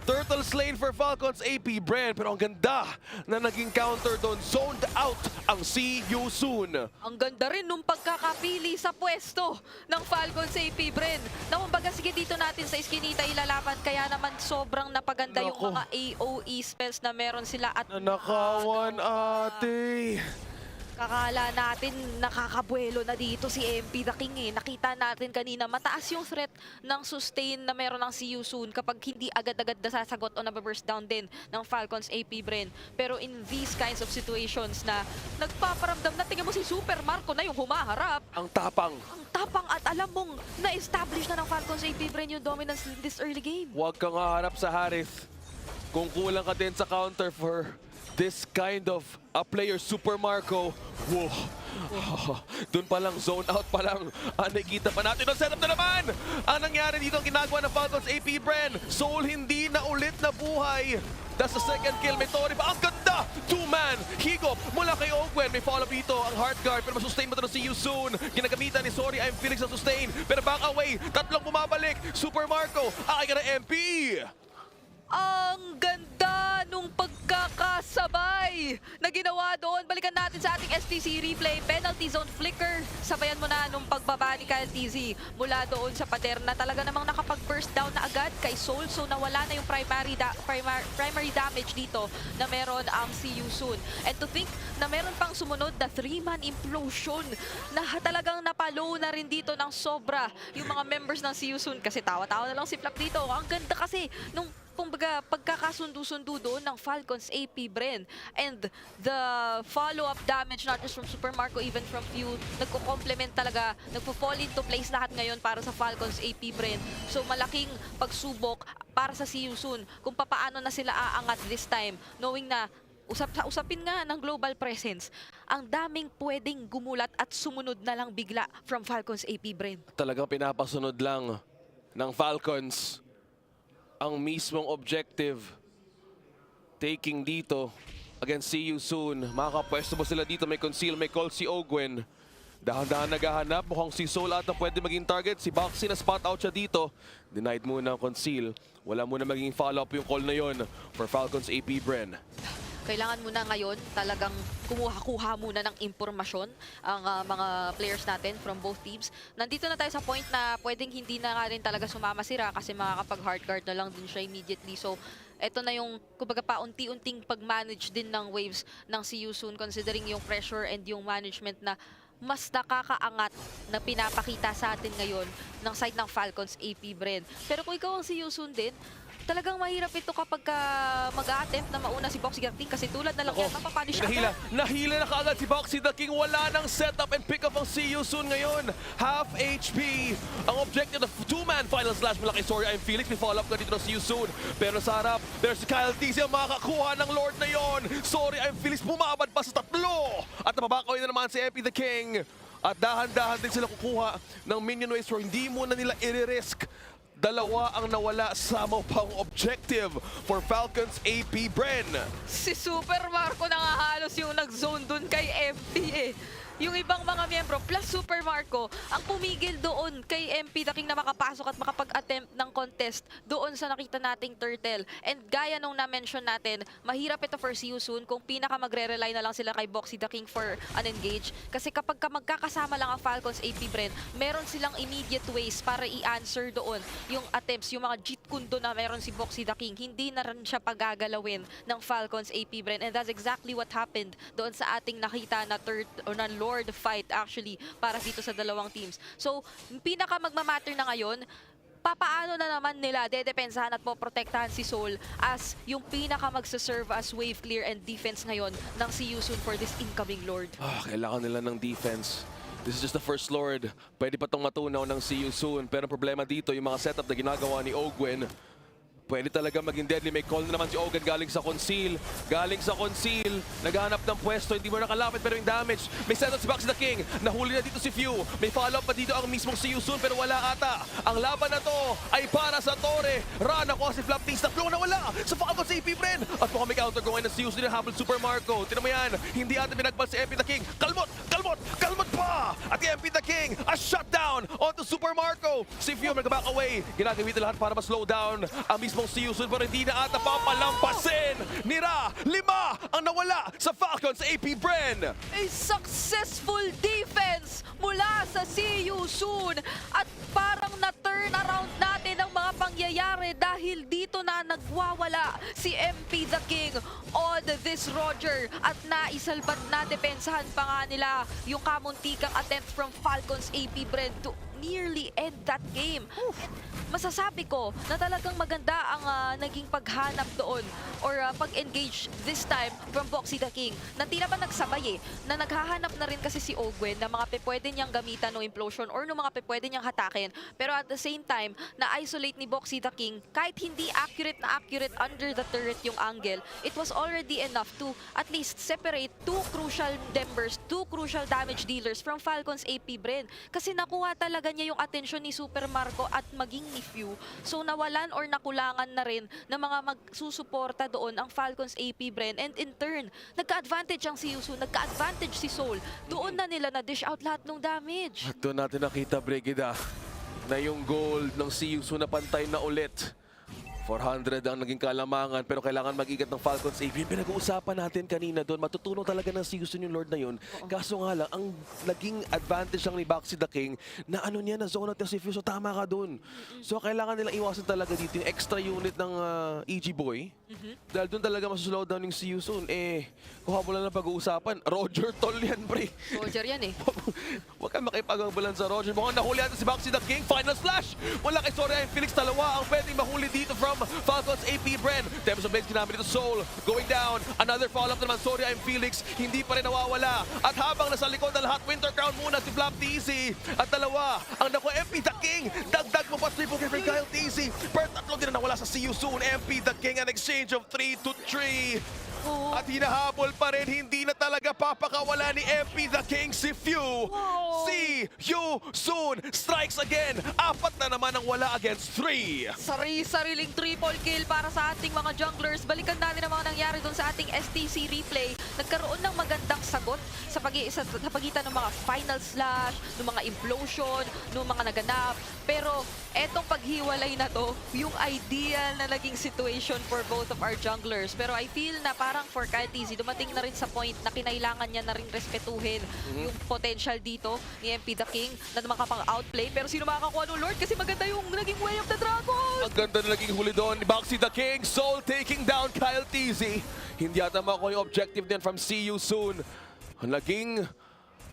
Turtle slain for Falcons AP Bren. Pero ang ganda na naging counter doon. Zoned out ang CU Soon. Ang ganda rin nung pagkakapili sa pwesto ng Falcons AP Bren. Na kumbaga, sige dito natin sa iskinita ilalaban. Kaya naman sobrang napaganda yung mga AOE spells na meron sila. At Nanakawan ate. kakala natin nakakabuelo na dito si MP the King eh. Nakita natin kanina mataas yung threat ng sustain na meron ng CU Soon kapag hindi agad-agad nasasagot o nababurst down din ng Falcons AP Bren. Pero in these kinds of situations na nagpaparamdam na, tingnan mo si Super Marco na yung humaharap. Ang tapang. Ang tapang at alam mong na-establish na ng Falcons AP Bren yung dominance in this early game. Huwag kang haharap sa Harith. Kung kulang ka din sa counter for this kind of a player, Super Marco. Wow. Doon pa lang, zone out pa lang. Nakikita pa natin ang setup na naman. Ang nangyari dito, ang ginagawa ng Falcons AP Bren. Soul hindi na ulit na buhay. That's the second kill. May Tori pa. Ang ganda! Two-man. Higop mula kay Ogwen. May follow dito ang hard guard. Pero masustain mo ito si You Soon. Ginagamitan ni Sorry, I'm Felix ang sustain. Pero back away. Tatlong bumabalik. Super Marco. Akay ka na MP. Ang ganda nung pagkakasabay na ginawa doon. Balikan natin sa ating STC replay. Penalty zone flicker. Sabayan mo na nung pagbaba ni Kyle TZ mula doon sa pader na talaga namang nakapag-burst down na agad kay Soul. So nawala na yung primary damage dito na meron ang CU Soon. And to think na meron pang sumunod na 3-man implosion na talagang napalo na rin dito ng sobra yung mga members ng CU Soon. Kasi tawa-tawa na lang si Flap dito. Ang ganda kasi nung kumbaga, pagkakasundo-sundo doon ng Falcons AP Bren. And the follow-up damage, not just from Super Marco, even from Few, nagko-complement talaga, nagpo-fall into place lahat ngayon para sa Falcons AP Bren. So malaking pagsubok para sa CU Soon kung papaano na sila aangat this time, knowing na usapin nga ng global presence, ang daming pwedeng gumulat at sumunod na lang bigla from Falcons AP Bren. Talagang pinapasunod lang ng Falcons ang mismong objective. Taking dito against CU Soon. Makakapwesto mo sila dito. May conceal, may call si Ogwen. Dahan-dahan naghahanap. Mukhang si Soul ata pwede maging target. Si Boxy na spot out siya dito. Denied muna ang conceal. Wala muna maging follow-up yung call na yon for Falcons AP Bren. Kailangan muna ngayon talagang kumuha-kuha muna ng impormasyon ang mga players natin from both teams. Nandito na tayo sa point na pwedeng hindi na nga rin talaga sumama si Ra kasi makakapag-hard guard na lang din siya immediately. So, eto na yung kumbaga pa unti-unting pag-manage din ng waves ng CU Soon considering yung pressure and yung management na mas nakakaangat na pinapakita sa atin ngayon ng side ng Falcons AP Bren. Pero kung ikaw ang CU Soon din, talagang mahirap ito kapag mag-a-attempt na mauna si Boxy the King kasi tulad na lang yan, mapapunish agad. Nahila na kaagad si Boxy the King. Wala nang setup and pick up ang CU Soon ngayon. Half HP. Ang objective of two-man final slash mula kay Sorry, I'm Felix. May follow-up ka dito ng CU Soon. Pero sa harap, there's si Kyle TC ang makakakuha ng Lord na yon. Sorry, I'm Felix. Bumabad pa sa tatlo. At mabakawin na naman si MP the King. At dahan-dahan din sila kukuha ng minion waves so hindi muna nila i-risk. Dalawa ang nawala sa pang objective for Falcons AP Bren. Si Super Marco na nga halos yung nag-zone dun kay MP eh. Yung ibang mga miyembro plus Super Marco ang pumigil doon kay MP the King na makapasok at makapag-attempt ng contest doon sa nakita nating turtle. And gaya nung na-mention natin, mahirap ito for CU Soon kung pinaka magre-rely na lang sila kay Boxy the King for an engage. Kasi kapag magkakasama lang ang Falcons AP Bren, meron silang immediate ways para i-answer doon yung attempts, yung mga Jeet Kundo na meron si Boxy the King. Hindi na rin siya pagagalawin ng Falcons AP Bren. And that's exactly what happened doon sa ating nakita na Lord fight actually para dito sa dalawang teams. So, pinaka magmamatter na ngayon, papaano na naman nila dedepensahan at poprotektahan si Soul as yung pinaka magsaserve as wave clear and defense ngayon ng CU Soon for this incoming Lord. Kailangan nila ng defense. This is just the first Lord. Pwede pa itong matunaw ng see you soon. Pero ang problema dito, yung mga setup na ginagawa ni Ogwen, pwede talaga maging deadly. May call na naman si Ogan galing sa conceal. Naghahanap ng pwesto. Hindi mo nakalapit pero yung damage. May setup si Boxy the King. Nahuli na dito si Few. May follow-up pa dito ang mismong see you soon pero wala ata. Ang laban na to ay para sa Torre. Run ako si Flaptista. Flow na wala sa Falcons AP Bren. At mukhang may counter going na see you soon yung habol Super Marco. Tinan mo yan. Hindi ata pinagpal si MP the King. Kalmot pa! At yung MP the King, a shutdown onto Super Marco. Si Few mag-back away. Ginagawin nila lahat para ma-slow down ang mismong si Yusun pero hindi na ata papalampasin. Nira, 5 ang nawala sa Falcons AP Bren. A successful defense mula sa See You Soon at parang na-turn around natin ang mga pangyayari dahil dito na nagwawala si MP the King on this Roger at naisalbat na depensahan pa nga nila yung kamuntikang attempt from Falcons AP Bren to nearly end that game. Masasabi ko na talagang maganda ang naging paghanap doon or pag-engage this time from Boxy the King. Na tila ba nagsabay na naghahanap na rin kasi si Ogwen na mga pwede niyang gamitan ng implosion or ng mga pwede niyang hatakin. Pero at the same time, na-isolate ni Boxy the King kahit hindi accurate under the turret yung angle, it was already enough to at least separate two crucial members, two crucial damage dealers from Falcons AP Bren. Kasi nakuha talaga niya yung atensyon ni Super Marco at maging ni Few. So nawalan or nakulangan na rin ng mga magsusuporta doon ang Falcons AP Bren and in turn, nagka-advantage ang si Yusu, nagka-advantage si Soul. Doon na nila na-dish out lahat ng damage. At doon natin nakita, Brigida, na yung gold ng si Yusu na pantay na ulit. 400 ang naging kalamangan pero kailangan mag-igat ng Falcons AP. Pinag-uusapan natin kanina doon, matutunan talaga ng si Yusun yung Lord na yun. Kaso nga lang, ang naging advantage lang ni Boxy the King na ano niya, na zone natin si Few. So tama ka doon. So kailangan nilang iwasan talaga dito yung extra unit ng EG Boy. Dahil doon talaga masuslow down yung si Yusun. Kuha mo lang ng pag-uusapan. Roger Tol yan, pre. Roger yan Huwag kang makipag-agbalan sa Roger. Mukhang nahuli natin si Boxy the King. Final slash! Wala kay Soraya and Felix. Dalawa ang pwedeng mahuli dito from Falcons AP Bren. Temos of Blades ginamit dito. Soul going down. Another follow-up naman. Soraya and Felix. Hindi pa rin nawawala. At habang nasa likod na lahat, Winter Crown muna si Flap TC. At dalawa ang nakuha MP the King. Dagdag mo pa triple kill for Kyle TC. Per tatlo din na nawala sa See You Soon. MP the King an exchange of 3 to 3. At hinahabol pa rin, hindi na talaga papakawala ni MP the King si Few. See you soon. Strikes again. 4 na naman ang wala against 3. Sariling triple kill para sa ating mga junglers. Balikan natin ang mga nangyari doon sa ating STC replay. Nagkaroon ng magandang sagot sa pagitan ng mga final slash, ng mga implosion, ng mga naganap. Pero etong paghiwalay na to, yung ideal na naging situation for both of our junglers. Pero I feel na parang for Kyle TZ, dumating na rin sa point na kinailangan niya na rin respetuhin yung potential dito ni MP the King na makapang-outplay. Pero sino makakakuha ng Lord? Kasi maganda yung naging Way of the Dragon! Ang ganda na naging huli doon ni Boxy the King. Soul taking down Kyle TZ. Hindi ata makuha yung objective din from See You Soon. Naging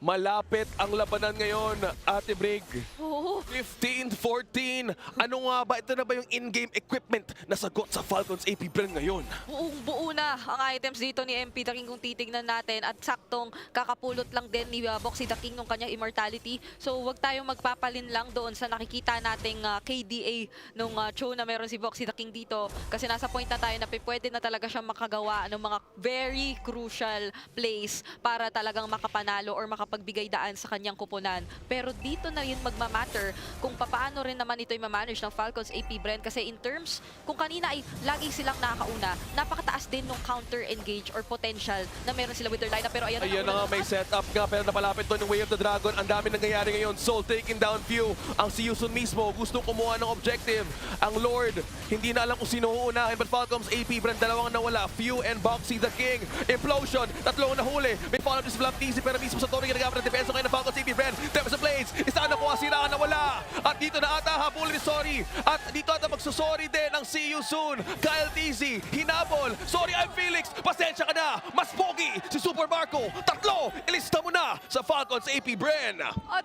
malapit ang labanan ngayon, Ate Brig. 15-14. Ano nga ba? Ito na ba yung in-game equipment na sagot sa Falcons AP Bren ngayon? Buong-buo na ang items dito ni MP the King kung titignan natin at saktong kakapulot lang din ni Boxy the King ng kanyang immortality. So huwag tayong magpapalin lang doon sa nakikita nating KDA nung show na meron si Boxy the King dito kasi nasa point na tayo na pwede na talaga siyang makagawa ng mga very crucial plays para talagang makapanalo or makapagbigay daan sa kanyang kupunan. Pero dito na yun magmamatter kung paano rin naman ito i-manage ng Falcons AP Bren kasi in terms, kung kanina ay lagi silang nakakauna, napakataas din ng counter-engage or potential na meron sila with their lineup. Pero ayan na nga, may setup nga pero napalapit doon yung Way of the Dragon. Ang dami nangyayari ngayon. Soul taking down Few. Ang si Yusun mismo gusto kumuha ng objective. Ang Lord, hindi na alam kung sino uunahin but Falcons AP Bren, dalawang nawala. Few and Boxy the King. Implosion, tatlong nahuli. May follow-up si Flap TC pero mismo sa Torre ginagamit ng depensa ngayon ng Falcons AP Bren. Temos of Blades, isa na kuha, siraan na wala. At dito na ata habol ni Sorry. At dito ata magsusorry din ang See You Soon. Kyle TZ, hinabol. Sorry, I'm Felix. Pasensya ka na. Mas pogi si Super Marco. Tatlo, ilista mo na sa Falcons AP Bren. At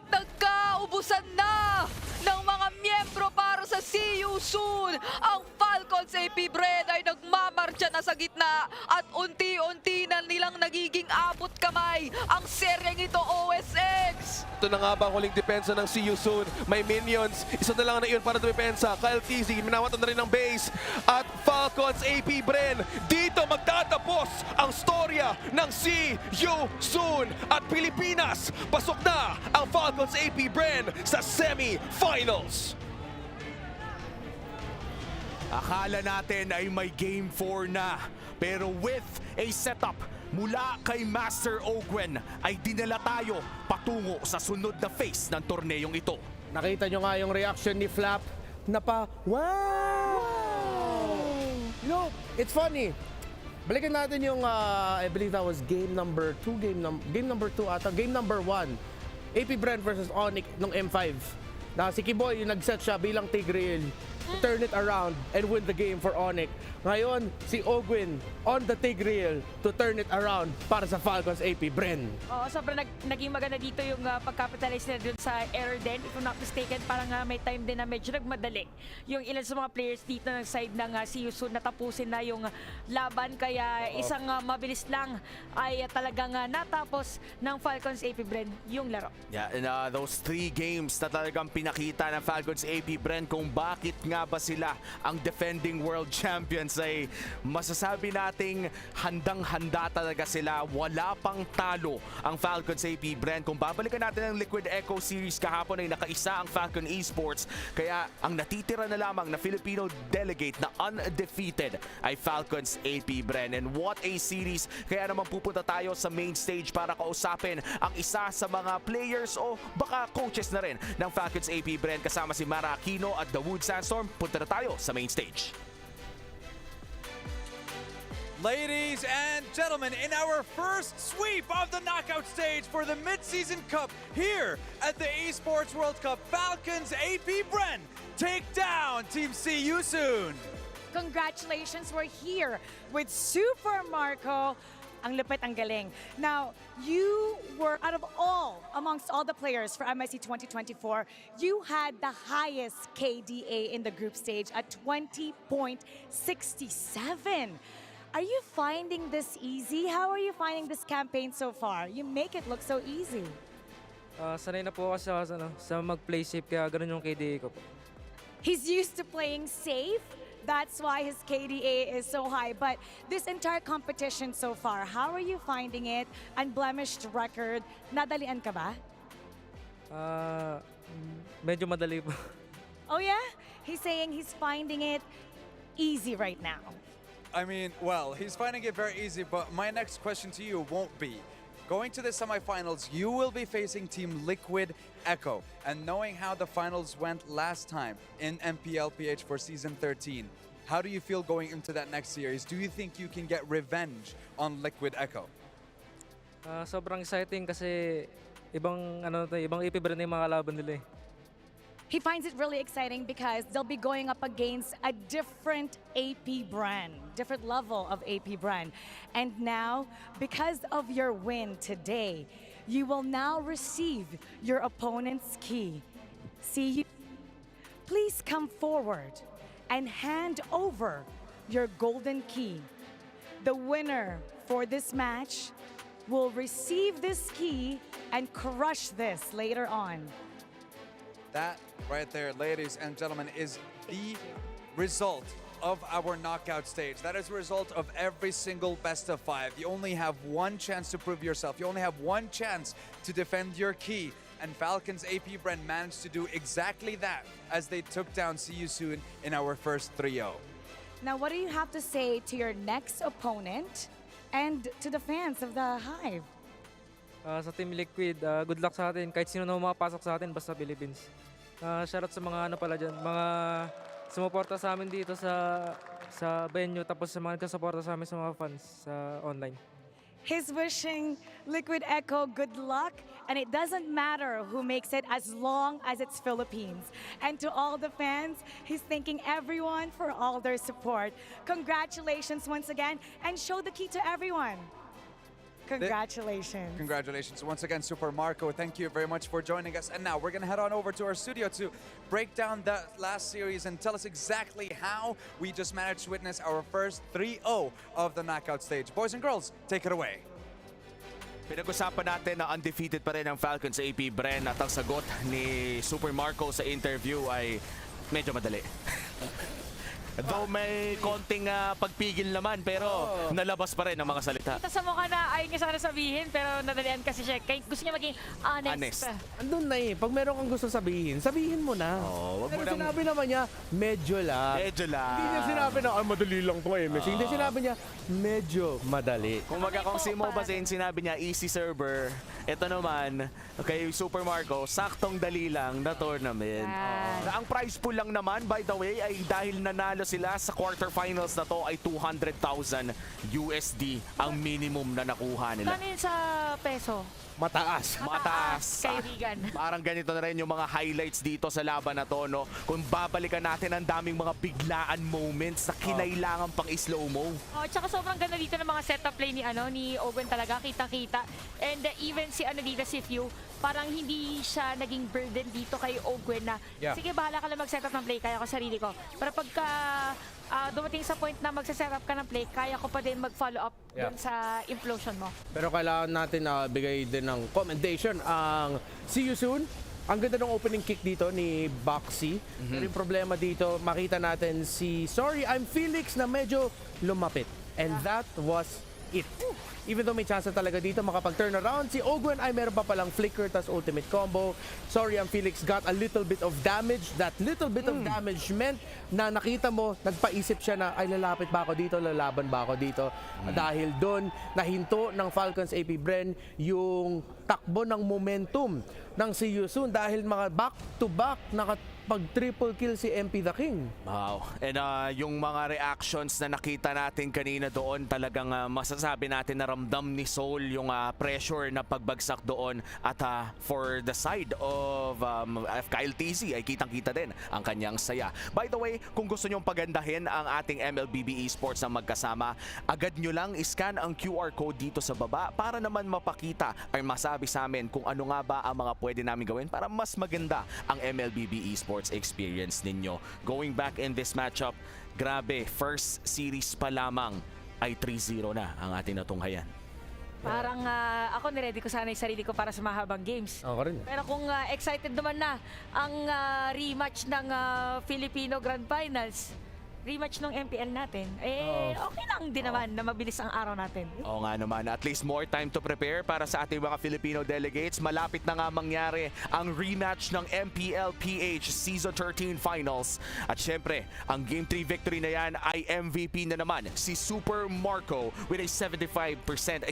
Naubusan na ng mga miyembro para sa See You Soon. Ang Falcons AP Bren ay nagmamarcha na sa gitna at unti-unti na nilang nagiging abot kamay ang seryeng ito, OSX. Ito na nga ba ang huling depensa ng See You Soon? May minions. Isa na lang na iyon para dumepensa. Kyle TZ, minawatan na rin ng base. At Falcons AP Bren, dito magtatapos ang storya ng See You Soon. At Pilipinas, pasok na ang Falcons AP Bren sa semi-finals. Akala natin ay may Game 4 na. Pero with a setup mula kay Master Ogwen ay dinala tayo patungo sa sunod na phase ng torneyong ito. Nakita nyo nga yung reaction ni Flap na wow! You know, it's funny. Balikan natin yung, I believe that was game number 2 ata, game number 1. AP Brent versus Onyx nung M5. Na si Kiboy yung nag-set siya bilang Tigreal to turn it around and win the game for Onyx. Ngayon, si Ogwin on the Tigreal to turn it around para sa Falcons AP Bren. Oo, sobrang naging maganda dito yung pag-capitalize nila dun sa error din. If I'm not mistaken, parang may time din na medyo nagmadali yung ilan sa mga players dito ng side ng See You Soon natapusin na yung laban. Kaya isang mabilis lang ay talagang natapos ng Falcons AP Bren yung laro. Yeah, and those 3 games na talagang pinakita ng Falcons AP Bren kung bakit nga ba sila ang defending world champions ay masasabi nating handang-handa talaga sila. Wala pang talo ang Falcons AP Bren. Kung babalikan natin ang Liquid Echo Series kahapon ay nakaisa ang Falcon Esports. Kaya ang natitira na lamang na Filipino delegate na undefeated ay Falcons AP Bren. And what a series. Kaya naman pupunta tayo sa main stage para kausapin ang isa sa mga players o baka coaches na rin ng Falcons AP Bren kasama si Mara Aquino at The Wood Sandstorm. Punta na tayo sa main stage. Ladies and gentlemen, in our first sweep of the knockout stage for the Mid-Season Cup here at the Esports World Cup, Falcons AP Bren take down Team See You Soon. Congratulations, we're here with Super Marco. Ang lupit, ang galing. Now, you were, out of all, amongst all the players for MSC 2024, you had the highest KDA in the group stage at 20.67. Are you finding this easy? How are you finding this campaign so far? You make it look so easy. Sanay na po ako sa mag-play safe, kaya ganun yung KDA ko po. He's used to playing safe. That's why his KDA is so high. But this entire competition so far, how are you finding it? Unblemished record. Nadalian ka ba? Medyo madali po. Oh yeah? He's saying he's finding it easy right now. I mean, well, he's finding it very easy, but my next question to you won't be. Going to the semifinals, you will be facing Team Liquid Echo. And knowing how the finals went last time in MPLPH for Season 13, how do you feel going into that next series? Do you think you can get revenge on Liquid Echo? Sobrang exciting kasi ibang AP Bren yung mga kalaban nila eh. He finds it really exciting because they'll be going up against a different AP brand, different level of AP brand. And now, because of your win today, you will now receive your opponent's key. See you. Please come forward and hand over your golden key. The winner for this match will receive this key and crush this later on. That right there, ladies and gentlemen, is the result of our knockout stage. That is the result of every single best of 5. You only have one chance to prove yourself. You only have one chance to defend your key. And Falcons AP Bren managed to do exactly that as they took down See You Soon in our first 3-0. Now, what do you have to say to your next opponent and to the fans of the Hive? Sa Team Liquid, good luck sa atin. Kahit sino na makapasok sa atin, basta Philippines. Shoutout sa mga mga sumuporta sa amin dito sa venue, tapos sa mga nagsusuporta sa amin sa mga fans sa online. He's wishing Liquid Echo good luck, and it doesn't matter who makes it as long as it's Philippines. And to all the fans, he's thanking everyone for all their support. Congratulations once again, and show the key to everyone. Congratulations. Congratulations once again, Super Marco. Thank you very much for joining us. And now we're going to head on over to our studio to break down that last series and tell us exactly how we just managed to witness our first 3-0 of the knockout stage. Boys and girls, take it away. Pinag-usapan natin na undefeated pa rin ang Falcons AP Bren at ang sagot ni Super Marco sa interview ay medyo madali. Though may konting pagpigil naman pero nalabas pa rin ang mga salita. Kita sa mukha na ayaw niya sana sabihin pero nadalian kasi siya. Kaya gusto niya maging honest. Andun na eh. Pag meron kang gusto sabihin, sabihin mo na. Pero sinabi naman niya, medyo lang. Medyo lang. Hindi niya sinabi na, madali lang to MSC. Hindi sinabi niya, medyo madali. Kung si Mo Basin, sinabi niya, easy server. Ito naman, kay Super Marco, saktong dali lang na tournament. Ang prize pool lang naman, by the way, ay dahil nanalo sila sa quarterfinals na to ay 200,000 USD ang minimum na nakuha nila. Kanin sa peso? Mataas. Kaibigan. Parang ganito na rin yung mga highlights dito sa laban na to, no? Kung babalikan natin ang daming mga biglaan moments na kinailangan pang slow-mo. Tsaka sobrang ganda dito ng mga setup play ni Owen talaga, kitang-kita. And even si dito si Few, parang hindi siya naging burden dito kay Owen na sige, bahala ka lang mag-setup ng play, kaya ko sarili ko. Pero pagka dumating sa point na mag-setup ka ng play, kaya ko pa din mag-follow up dun sa implosion mo. Pero kailangan natin bigay din ng commendation ang See You Soon. Ang ganda ng opening kick dito ni Boxy. Pero yung problema dito, makita natin si Sorry I'm Felix na medyo lumapit. And that was it. Even though may chance na talaga dito makapag-turn around, si Ogwen ay meron pa palang flicker tas ultimate combo. Sorry, ang Felix got a little bit of damage. That little bit of damage meant na nakita mo, nagpaisip siya na ay lalapit ba ako dito, lalaban ba ako dito. Dahil doon, nahinto ng Falcons AP Bren yung takbo ng momentum ng See You Soon dahil mga back-to-back nakapag-triple kill si MP the King. Wow. And yung mga reactions na nakita natin kanina doon, talagang masasabi natin na ramdam ni Soul yung pressure na pagbagsak doon. At for the side of Kyle TZ ay kitang-kita din ang kanyang saya. By the way, kung gusto nyong pagandahin ang ating MLBB Esports na magkasama, agad nyo lang iscan ang QR code dito sa baba para naman mapakita ay masabi sa amin kung ano nga ba ang mga pwede namin gawin para mas maganda ang MLBB Esports experience ninyo. Going back in this matchup, grabe, first series pa lamang ay 3-0 na ang ating natunghayan. Parang ako niready ko sana yung sarili ko para sa mahabang games. Ako rin. Pero kung excited naman na ang rematch ng Filipino Grand Finals, rematch ng MPL natin, okay lang din naman na mabilis ang araw natin. Oo nga naman, at least more time to prepare para sa ating mga Filipino delegates. Malapit na nga mangyari ang rematch ng MPL PH Season 13 Finals. At syempre, ang Game 3 victory na yan ay MVP na naman si Super Marco with a 75%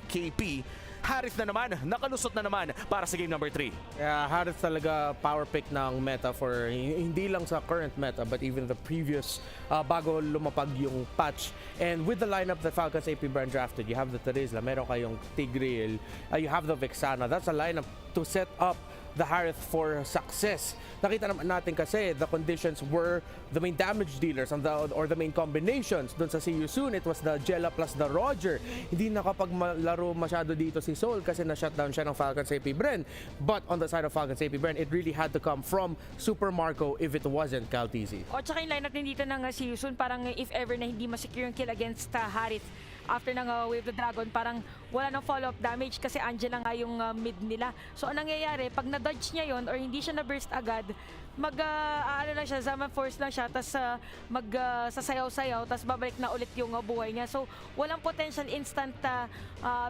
KP. Harith na naman, nakalusot na naman para sa game number 3. Yeah, Harith talaga power pick ng meta for hindi lang sa current meta but even the previous bago lumapag yung patch. And with the lineup that Falcons AP Brand drafted, you have the Terizla, meron kayong Tigreal, you have the Vexana. That's a lineup to set up the Harith for success. Nakita naman natin kasi the conditions were the main damage dealers or the main combinations. Doon sa See You Soon, it was the Jella plus the Roger. Hindi nakapaglaro masyado dito si Soul kasi na-shutdown siya ng Falcons AP Bren. But on the side of Falcons AP Bren, it really had to come from Super Marco if it wasn't Cal TZ. O tsaka yung lineup din dito ng See You Soon, parang if ever na hindi masecure yung kill against Harith after ng Wave the Dragon, parang wala nang follow-up damage kasi Angela nga yung mid nila. So anong nangyayari, pag na-dodge niya yon or hindi siya na-burst agad, ano lang siya, Zaman Force lang siya, tapos sasayaw-sayaw, tapos babalik na ulit yung buhay niya. So walang potential instant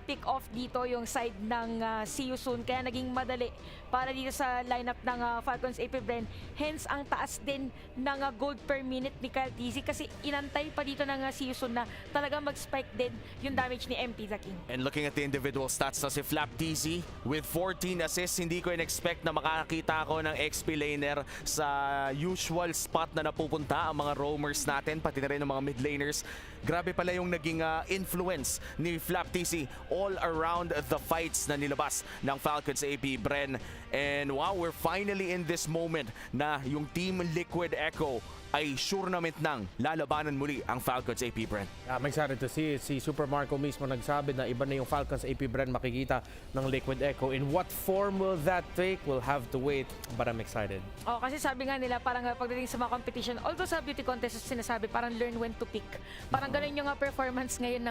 pick-off dito yung side ng See You Soon, kaya naging madali para dito sa lineup ng Falcons AP Bren. Hence, ang taas din ng gold per minute ni Kyle TZ kasi inantay pa dito ng See You Soon na talagang mag-spike din yung damage ni MP the King. And looking at the individual stats na si Flap TZ with 14 assists, hindi ko in-expect na makakita ako ng XP laner sa usual spot na napupunta ang mga roamers natin, pati na rin ng mga mid laners. Grabe pala yung naging influence ni Flap TZ all around the fights na nilabas ng Falcons AP Bren. And wow, we're finally in this moment na yung Team Liquid Echo ay sure naman nang lalabanan muli ang Falcons AP Bren. I'm excited to see it. Si Super Marco mismo nagsabi na iba na yung Falcons AP Bren makikita ng Liquid Echo. In what form will that take? We'll have to wait, but I'm excited. Oh, kasi sabi nga nila parang pagdating sa mga competition, although sa beauty contest sinasabi parang learn when to pick. Parang ganun yung performance ngayon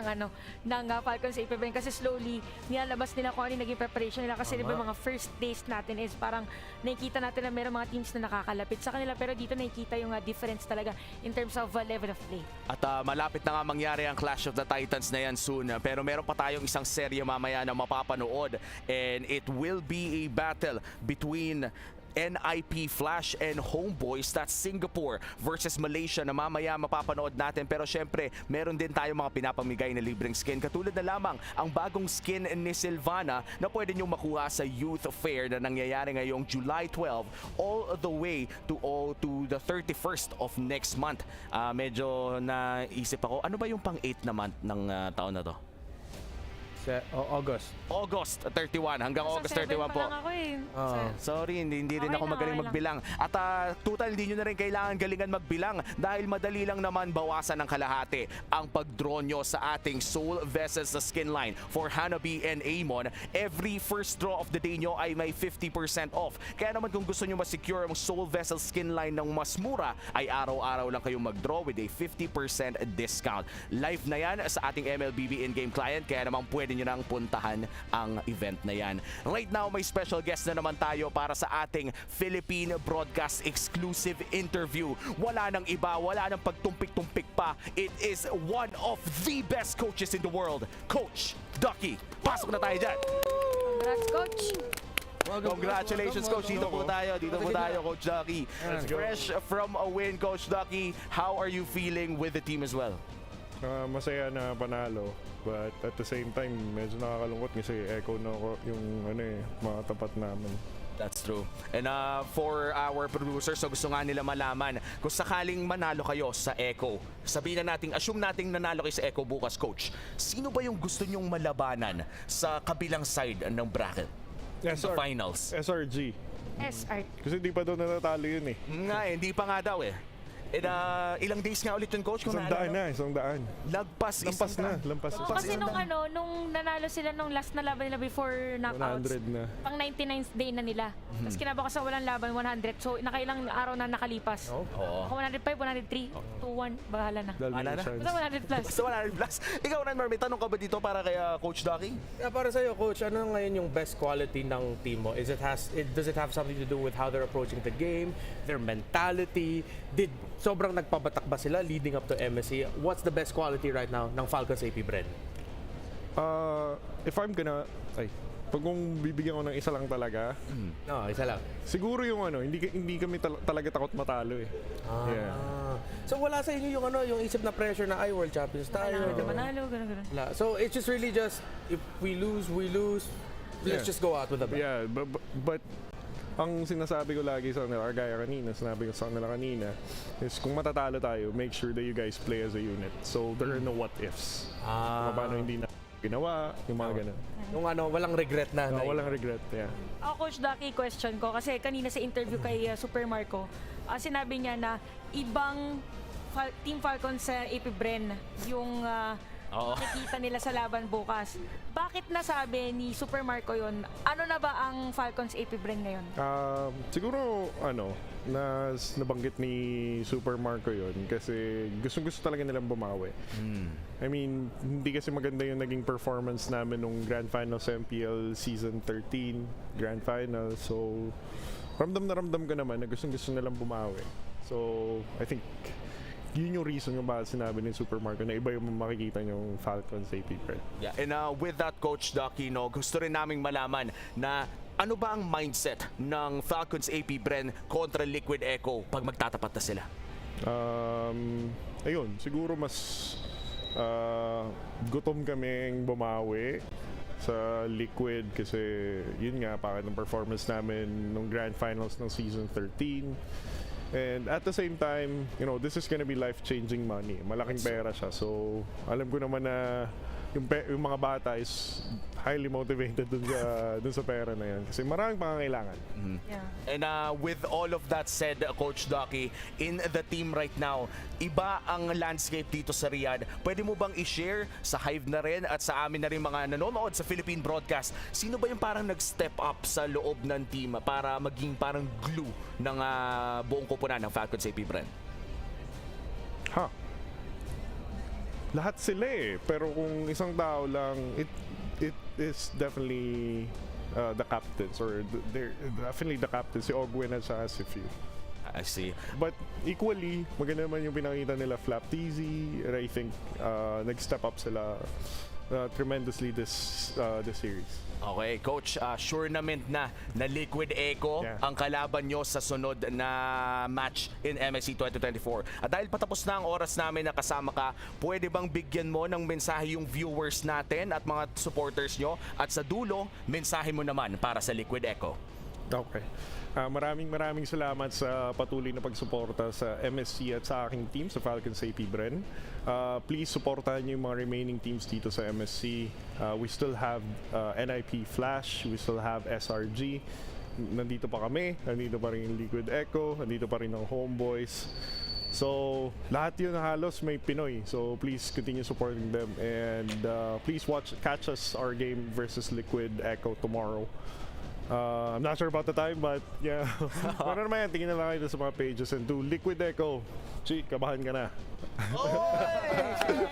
ng Falcons AP Bren kasi slowly nilalabas nila kung ano yung naging preparation nila kasi diba mga first days natin is parang nakikita natin na meron mga teams na nakakalapit sa kanila pero dito nakikita yung difference talaga in terms of level of play. At malapit na nga mangyari ang Clash of the Titans na yan soon. Pero meron pa tayong isang serye mamaya na mapapanood. And it will be a battle between NIP Flash and Homeboys. That's Singapore versus Malaysia na mamaya mapapanood natin. Pero syempre, meron din tayo mga pinapamigay na libreng skin. Katulad na lamang ang bagong skin ni Silvana na pwede nyo makuha sa Youth Fair na nangyayari ngayong July 12 all the way to the 31st of next month. Medyo naisip ako, ano ba yung pang-8 na month ng taon na to? August 31 hanggang August 31 po. Sorry, hindi rin ako magaling magbilang. At total, hindi nyo na rin kailangan galingan magbilang dahil madali lang naman bawasan ng kalahati ang pag-draw nyo sa ating Soul Vessels sa skin line. For Hanabi and Amon, every first draw of the day nyo ay may 50% off. Kaya naman kung gusto nyo ma-secure ang Soul Vessels skin line ng mas mura, ay araw-araw lang kayong mag-draw with a 50% discount. Live na yan sa ating MLBB in-game client, kaya naman pwede nyo nang puntahan ang event na yan. Right now, may special guest na naman tayo para sa ating Philippine Broadcast exclusive interview. Wala nang iba, wala nang pagtumpik-tumpik pa. It is one of the best coaches in the world, Coach Ducky. Pasok na tayo dyan. Congrats, Coach. Congratulations, Coach. Dito po tayo, Coach Ducky. Fresh from a win, Coach Ducky. How are you feeling with the team as well? Masaya na panalo, but at the same time medyo nakakalungkot kasi echo na yung mga tapat namin. That's true. And for our producers, so gusto nga nila malaman kung sakaling manalo kayo sa Echo, sabihin na natin, assume nating nanalo kayo sa Echo bukas, Coach. Sino ba yung gusto nyong malabanan sa kabilang side ng bracket? Sa finals? SRG. SRG. Kasi di pa daw natatalo yun eh. Hindi pa nga daw eh. Ilang days nga ulit yun, Coach? Isang daan. Lampas na. Kasi nung nanalo sila nung last na laban nila before knockouts, 100 na. pang 99th day na nila. Tapos kinabukasan walang laban, 100. So nakailang araw na nakalipas. Ako 105, 103, 2-1, bahala na. Basta 100 plus. Basta 100 plus. Ikaw, Ranmar, may tanong ka ba dito para kay Coach Ducky? Para sa'yo, Coach, ano ngayon yung best quality ng team mo? Does it have something to do with how they're approaching the game, their mentality? Sobrang nagpabatak ba sila leading up to MSC? What's the best quality right now ng Falcons AP Bren? If I'm gonna... pag kung bibigyan ko ng isa lang talaga... isa lang. Siguro yung hindi kami talaga takot matalo eh. So wala sa inyo yung isip na pressure na World Champions tayo. Manalo, ganun. So it's just really just, if we lose, let's just go out with a bang. Yeah, but ang sinasabi ko lagi sa kanila, or gaya kanina, sinabi ko sa kanila kanina, is kung matatalo tayo, make sure that you guys play as a unit. So there are no what-ifs. Kung paano hindi na ginawa, yung mga ganun. Yung walang regret na. Walang regret, yeah. Coach Ducky, question ko, kasi kanina sa interview kay Super Marco, sinabi niya na ibang Team Falcons sa AP Bren yung makikita nila sa laban bukas. Bakit nasabi ni Super Marco yun? Ano na ba ang Falcons AP Bren ngayon? Siguro, nabanggit ni Super Marco yun kasi gusto talaga nilang bumawi. I mean, hindi kasi maganda yung naging performance namin nung Grand Finals MPL Season 13, Grand Finals. So, ramdam na ramdam ko naman na gusto nilang bumawi. So, I think yun yung reason yung bakit sinabi ni Super Marco na iba yung makikita yung Falcons AP Bren. Yeah, and with that, Coach Ducky, gusto rin naming malaman na ano ba ang mindset ng Falcons AP Bren kontra Liquid Echo pag magtatapat na sila? Ayun, siguro mas gutom kaming bumawi sa Liquid kasi yun nga, pakit ng performance namin nung Grand Finals ng Season 13. And at the same time, this is gonna be life-changing money. Malaking pera siya. So, alam ko naman na yung mga bata is highly motivated dun sa pera na yan. Kasi maraming pangangailangan. And with all of that said, Coach Ducky, in the team right now, iba ang landscape dito sa Riyadh. Pwede mo bang i-share sa Hive na rin at sa amin na rin mga nanonood sa Philippine broadcast, sino ba yung parang nag-step up sa loob ng team para maging parang glue ng buong koponan ng Falcons AP brand? Lahat sila eh. Pero kung isang tao lang, it is definitely the captains, or they're definitely the captains, si Ogwin at sa Asifiu. I see. But equally, maganda naman yung pinakita nila Flap TZ, and I think nag-step up sila tremendously this series. Okay, Coach, sure naman na Liquid Echo ang kalaban nyo sa sunod na match in MSC 2024. At dahil patapos na ang oras namin na kasama ka, pwede bang bigyan mo ng mensahe yung viewers natin at mga supporters nyo? At sa dulo, mensahe mo naman para sa Liquid Echo. Okay. Maraming salamat sa patuloy na pagsuporta sa MSC at sa aking team, sa Falcons AP Bren. Please supportahan niyo yung mga remaining teams dito sa MSC. We still have NIP Flash, we still have SRG. Nandito pa kami, nandito pa rin yung Liquid Echo, nandito pa rin ang Homeboys. So, lahat yun halos may Pinoy. So, please continue supporting them. And please catch us our game versus Liquid Echo tomorrow. I'm not sure about the time, but yeah. Pero naman yan, tingin na lang kayo sa mga pages. And to Liquid Echo, kabahan ka na.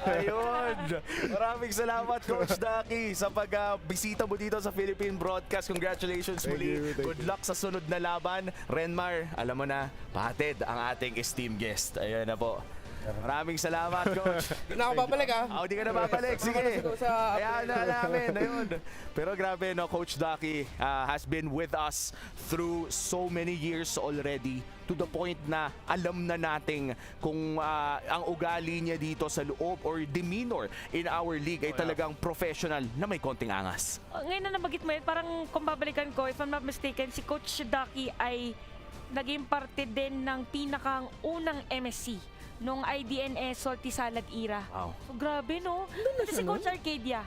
Ayun! Maraming salamat, Coach Ducky, sa pagbisita mo dito sa Philippine Broadcast. Congratulations muli. Good luck sa sunod na laban. Renmar, alam mo na, pahatid ang ating esteemed guest. Ayun na po. Maraming salamat, Coach. Hindi na ako babalik, Hindi ka na babalik. Sige. Ayan na namin. Ayun. Pero grabe, no, Coach Ducky has been with us through so many years already, to the point na alam na nating kung ang ugali niya dito sa loob or demeanor in our league ay talagang professional na may konting angas. Ngayon na nabagit mo yun, parang kung babalikan ko, if I'm not mistaken, si Coach Ducky ay naging parte din ng pinakang unang MSC nung IDNS Salty Salad era. Wow. So, grabe, no? Kasi si Coach Arcadia.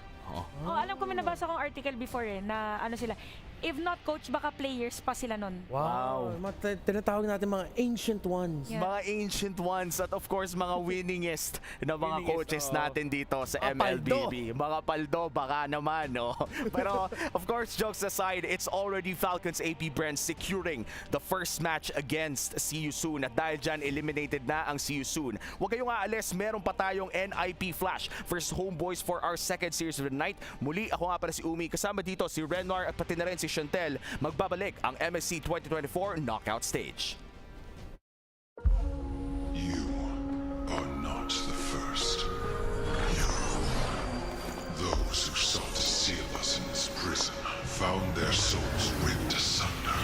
Alam ko, may nabasa kong article before na ano sila. If not coach, baka players pa sila nun. Wow. Tinatawag natin mga ancient ones. Yeah. Mga ancient ones at of course mga winningest na mga coaches natin dito sa MLBB. Mga paldo, baka naman, no? Pero of course, jokes aside, it's already Falcons AP Brand securing the first match against See You Soon. At dahil dyan, eliminated na ang See You Soon. Huwag kayong aalis, meron pa tayong NIP Flash versus Homeboys for our second series of the night. Muli, ako nga pala si Umi. Kasama dito si Renwar at pati na rin si Chantel. Magbabalik ang MSC 2024 knockout stage. You are not the first. Those who sought to seal us in this prison found their souls ripped asunder.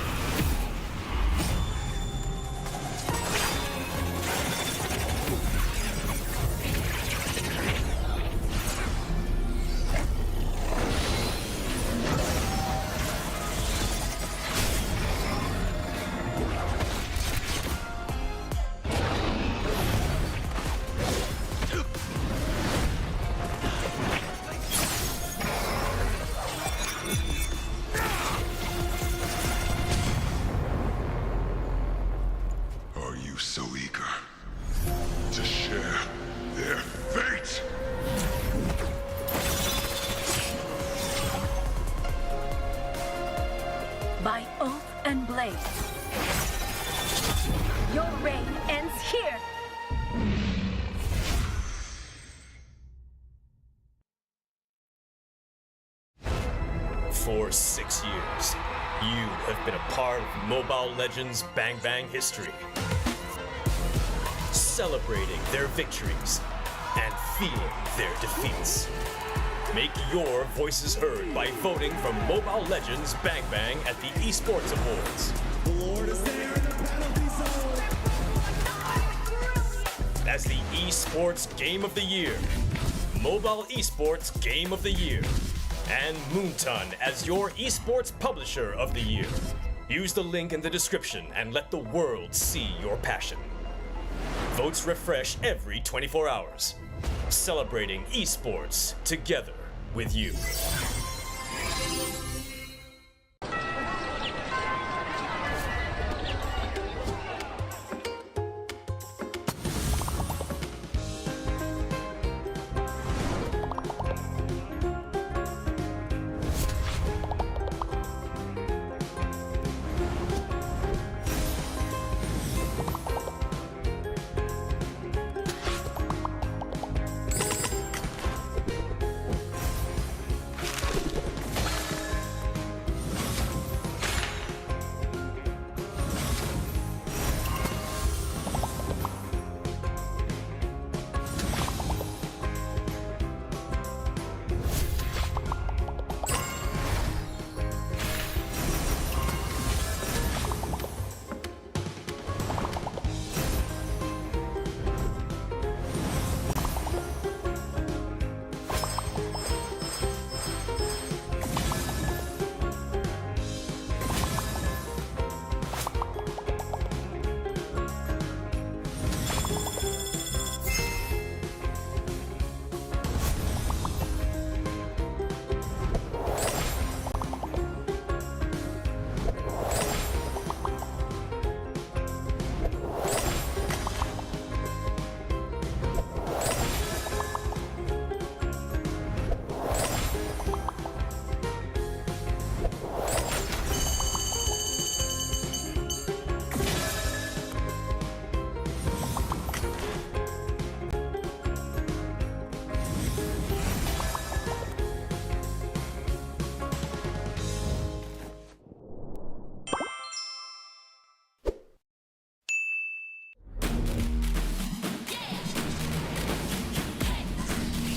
So eager to share their fate. By oath and blade, your reign ends here. For 6 years, you have been a part of Mobile Legends Bang Bang history. Celebrating their victories and feeling their defeats. Make your voices heard by voting for Mobile Legends Bang Bang at the Esports Awards. As the Esports Game of the Year, Mobile Esports Game of the Year, and Moonton as your Esports Publisher of the Year. Use the link in the description and let the world see your passion. Votes refresh every 24 hours. Celebrating esports together. with you.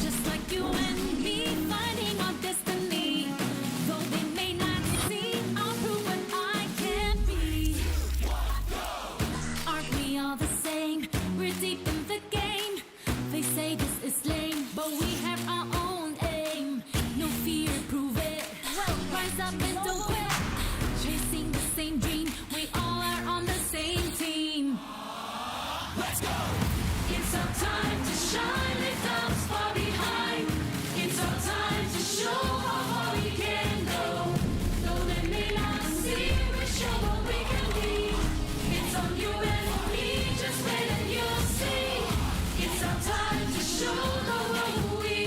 Just like you and me finding our destiny. Though they may not see, I'll prove what I can be. Aren't we all the same? We're deep in the game. They say this is lame, but we have our own aim. No fear, prove it. Rise up and don't quit. Chasing the same dream. We all are on the same team. Let's go! It's our time to shine, lift up far behind. It's our time to show how far we can go. Though they may not see, we show what we can be. It's on you and me, just wait and you'll see. It's our time to show the world who we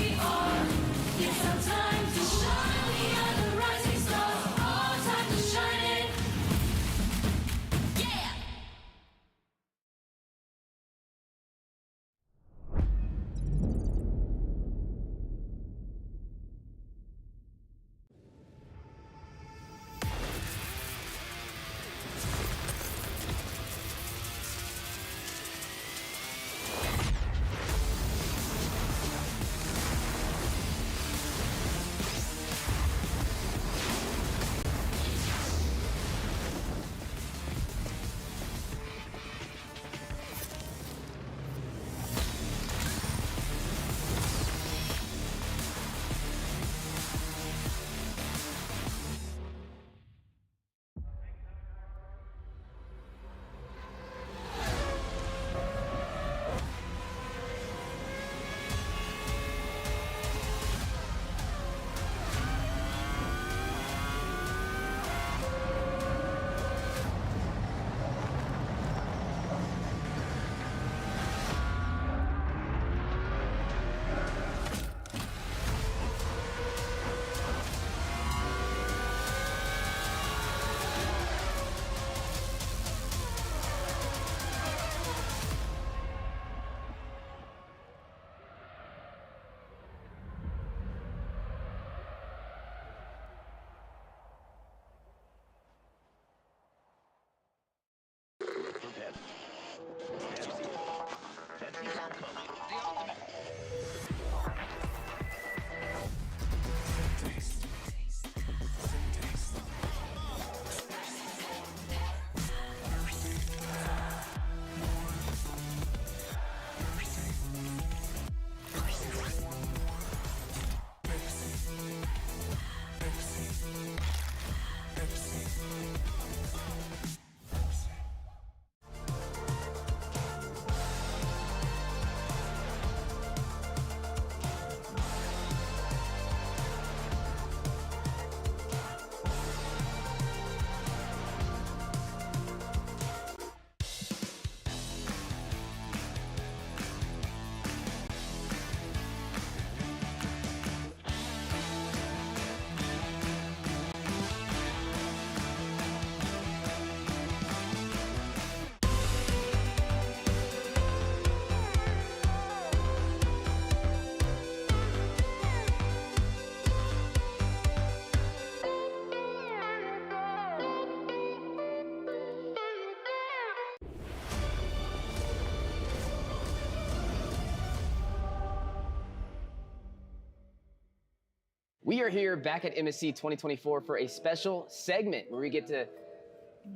We are here back at MSC 2024 for a special segment where we get to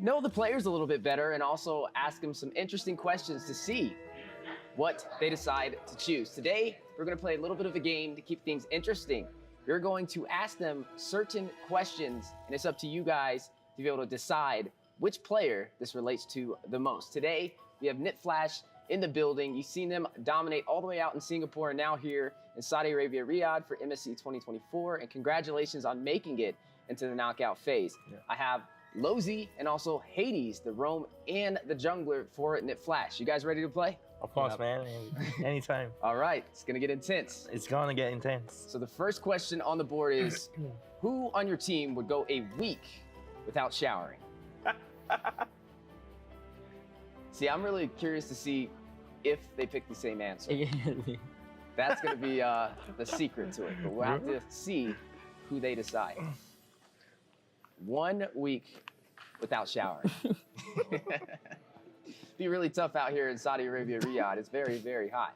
know the players a little bit better and also ask them some interesting questions to see what they decide to choose. Today, we're going to play a little bit of a game to keep things interesting. We're going to ask them certain questions, and it's up to you guys to be able to decide which player this relates to the most. Today, we have Knit Flash in the building. You've seen them dominate all the way out in Singapore and now here in Saudi Arabia, Riyadh for MSC 2024. And congratulations on making it into the knockout phase. I have Lozy and also Hades, the roam and the jungler for Knit Flash. You guys ready to play? Of course, man. Anytime. All right, it's gonna get intense. It's gonna get intense. So the first question on the board is, who on your team would go a week without showering? See, I'm really curious to see if they pick the same answer. That's gonna be the secret to it, but we'll have to see who they decide. 1 week without showering. Be really tough out here in Saudi Arabia, Riyadh. It's very, very hot.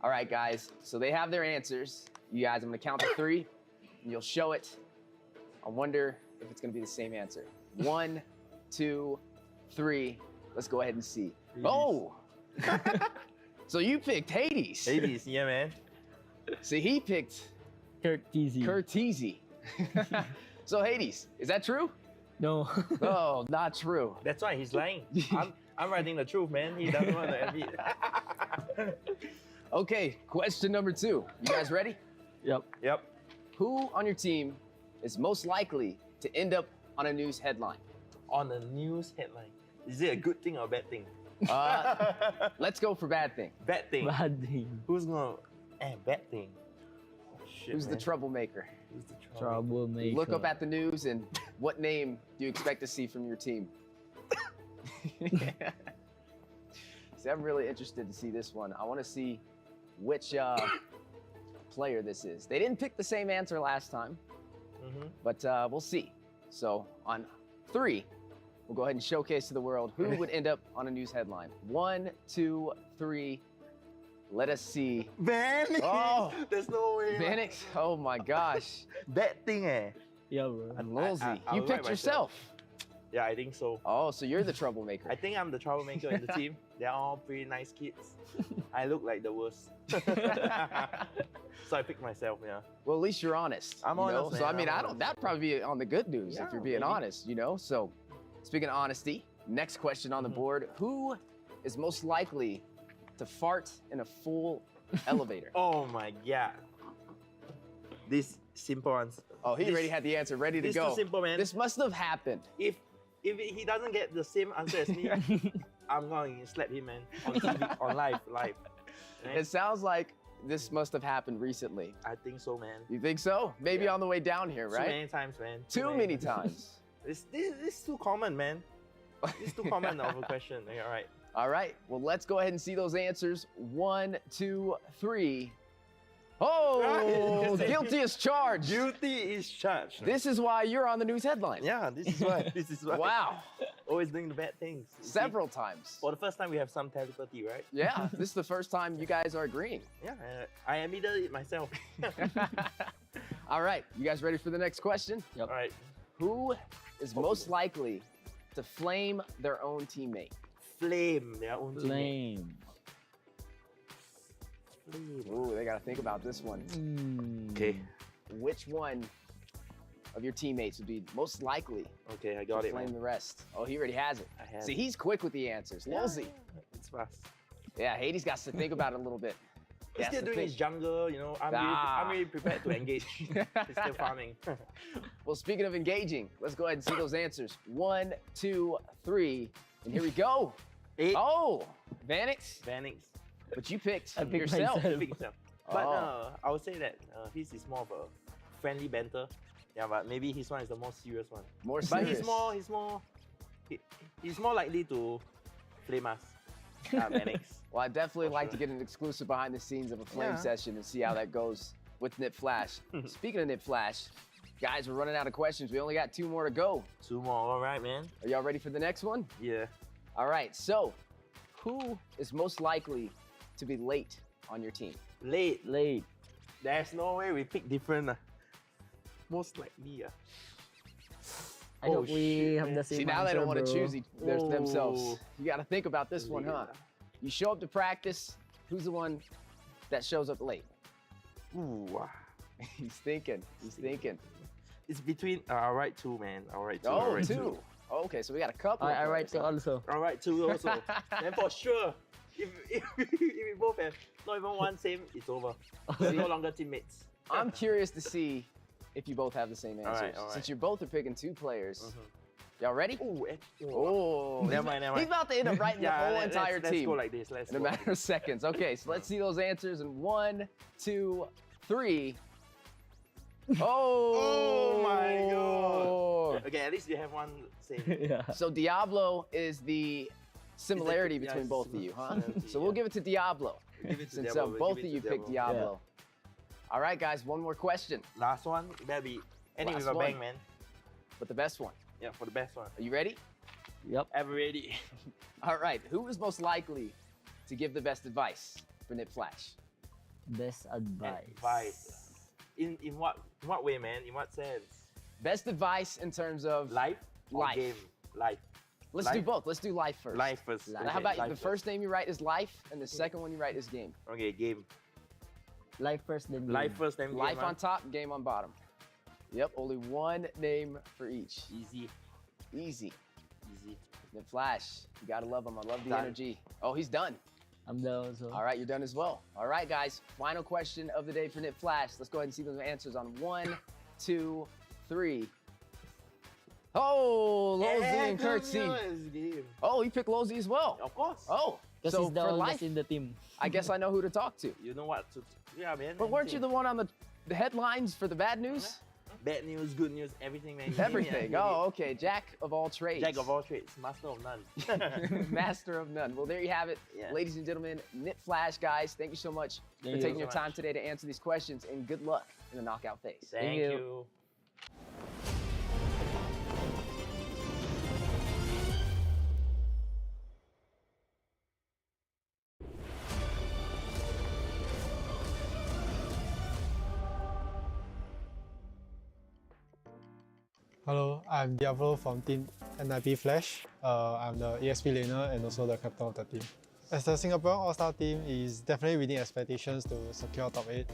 All right, guys, so they have their answers. You guys, I'm gonna count to 3, and you'll show it. I wonder if it's gonna be the same answer. 1, 2, 3. Let's go ahead and see. Oh! So you picked Hades. Hades, yeah, man. See, he picked Curtizi. So Hades, is that true? No. Oh, not true. That's why he's lying. I'm writing the truth, man. He doesn't want to admit. Okay, question number 2. You guys ready? Yep. Who on your team is most likely to end up on a news headline? On a news headline. Is it a good thing or a bad thing? Let's go for bad thing. Bad thing. Bad thing. Who's gonna? Bad thing. Shit, Who's the troublemaker? Who's the Troublemaker. Look up at the news and what name do you expect to see from your team? See, I'm really interested to see this one. I want to see which player this is. They didn't pick the same answer last time, but we'll see. So on 3, we'll go ahead and showcase to the world who would end up on a news headline. 1, 2, 3. Let us see. Vanix! Oh! There's no way. Vanix, oh my gosh. Bad thing, eh? Yeah, bro. And Lolzy, I'll you write picked yourself. Yeah, I think so. Oh, so you're the troublemaker. I think I'm the troublemaker in the team. They're all pretty nice kids. I look like the worst. So I picked myself, yeah. Well, at least you're honest. I'm you know? honest, So I man, mean, I'm I don't. honest. That'd probably be on the good news if you're being maybe. honest. You know. So, speaking of honesty, next question on the board: who is most likely to fart in a full elevator? Oh my god. This simple ones. Oh, he already had the answer ready to this go. too simple, man. This must have happened. If he doesn't get the same answer as me, I'm going to slap him, man. On TV, on live. Man. It sounds like this must have happened recently. I think so, man. You think so? Maybe on the way down here, right? Too many times, man. Too many times. This is too common, man. It's too common of a question. Okay, all right. All right. Well, let's go ahead and see those answers. 1, 2, 3. Oh, guilty as charged. Guilty is charged. This is why you're on the news headline. Yeah, this is why. This is why. Wow. Always doing the bad things. You Several see? times. For the first time, we have some telepathy, right? Yeah, this is the first time you guys are agreeing. Yeah, I admitted it myself. All right, you guys ready for the next question? All right. Who is most likely to flame their own teammate? Flame their own teammate. Flame. Ooh, they gotta think about this one. Okay. Which one of your teammates would be most likely Okay, I got to it, flame man. the rest? Oh, he already has it. I have See, it. he's quick with the answers. Lolzy. It's fast. Yeah, Hades got to think about it a little bit. He's still doing his jungle, you know. I'm really prepared to engage. He's still farming. Well, speaking of engaging, let's go ahead and see those answers. 1, 2, 3, and here we go. 8. Oh, Vanix. Vanix. But you picked I picked yourself. myself. Pick himself. But Oh. I would say that his is more of a friendly banter. Yeah, but maybe his one is the more serious one. More But serious. he's more likely to flame us. Vanix. Well, I'd definitely like to get an exclusive behind the scenes of a flame Yeah. session and see how that goes with Knit Flash. Speaking of Knit Flash, guys, we're running out of questions. We only got 2 more to go. 2 more, all right, man. Are y'all ready for the next one? Yeah. All right, so who is most likely to be late on your team? Late. Late. There's no way we pick different. Most likely, I hope we have the same See, now they don't want to choose Oh. themselves. You got to think about this one, huh? You show up to practice. Who's the one that shows up late? Ooh. He's thinking. He's thinking. It's between. I'll write two, man. I'll write two. Oh, I'll write two. Okay, so we got a couple. I write two also. I'll write two also. Then for sure, if we both have not even one same, it's over. We're no longer teammates. I'm curious to see if you both have the same answers. all right. Since you both are picking two players. Y'all ready? Oh, never mind. He's about to end up writing the whole entire let's team. go like this. Let's in a go matter like of seconds. Okay, so let's see those answers in 1, 2, 3. Oh my god. Okay, at least you have one same. So Diablo is the similarity between both of you, huh? So we'll give it to Diablo. Give it to Since Diablo, both give of it you to picked Diablo. All right, guys, one more question. Last one, it better be ending with Last a one. bang, man. But the best one. Yeah, for the best one. Are you ready? Yep. Ever ready? All right, who is most likely to give the best advice for Nip Flash? Best advice. Advice. In what way, man? In what sense? Best advice in terms of Life? Or Life. game? Life. Let's Life? do both. Let's do life first. Life first. Now, Okay, how about life the first. first name you write is life, and the second one you write is game. Okay, game. Life first, then game. Life first, then game. Life huh? on top, game on bottom. Yep, only one name for each. Easy. Easy. Easy. Nip Flash, you gotta love him. I love the Done. energy. Oh, he's done. I'm done also. All right, you're done as well. All right, guys, final question of the day for Nip Flash. Let's go ahead and see those answers on 1, 2, 3. Oh, Losey and Kurtzy. Oh, you picked Losey as well. Of course. Oh, Because so he's the for oldest life, in the team. I guess I know who to talk to. You know what? Yeah, man. But weren't you the one on the headlines for the bad news? Bad news, good news, everything, man. Everything. Oh, okay. Jack of all trades. Jack of all trades, master of none. Master of none. Well, there you have it. Yeah. Ladies and gentlemen, Nip Flash, guys, thank you so much for Thank you taking so your much. time today to answer these questions, and good luck in the knockout phase. Thank you. Hello, I'm Diablo from Team NIP Flash. I'm the EXP laner and also the captain of the team. As the Singapore All-Star team is definitely within expectations to secure top 8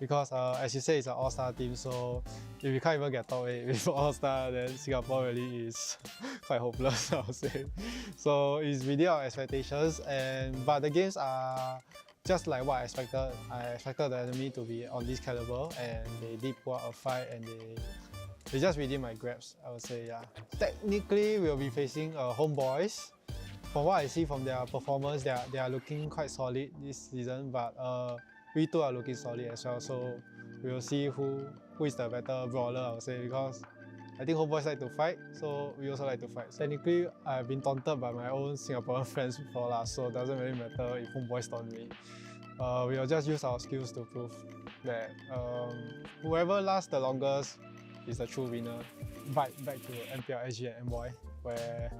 because as you say, it's an All-Star team, so if you can't even get top 8 with All-Star, then Singapore really is quite hopeless, I would say. So it's within our expectations, but the games are just like what I expected. I expected the enemy to be on this caliber, and they did put up a fight, and they just within my grasp, I would say, yeah. Technically, we'll be facing Homeboys. From what I see from their performance, they are looking quite solid this season, but we too are looking solid as well. So we'll see who is the better brawler, I would say, because I think Homeboys like to fight, so we also like to fight. Technically, I've been taunted by my own Singaporean friends before, so it doesn't really matter if Homeboys taunt me. We'll just use our skills to prove that whoever lasts the longest is the true winner. Back to MPL, SG and MY, where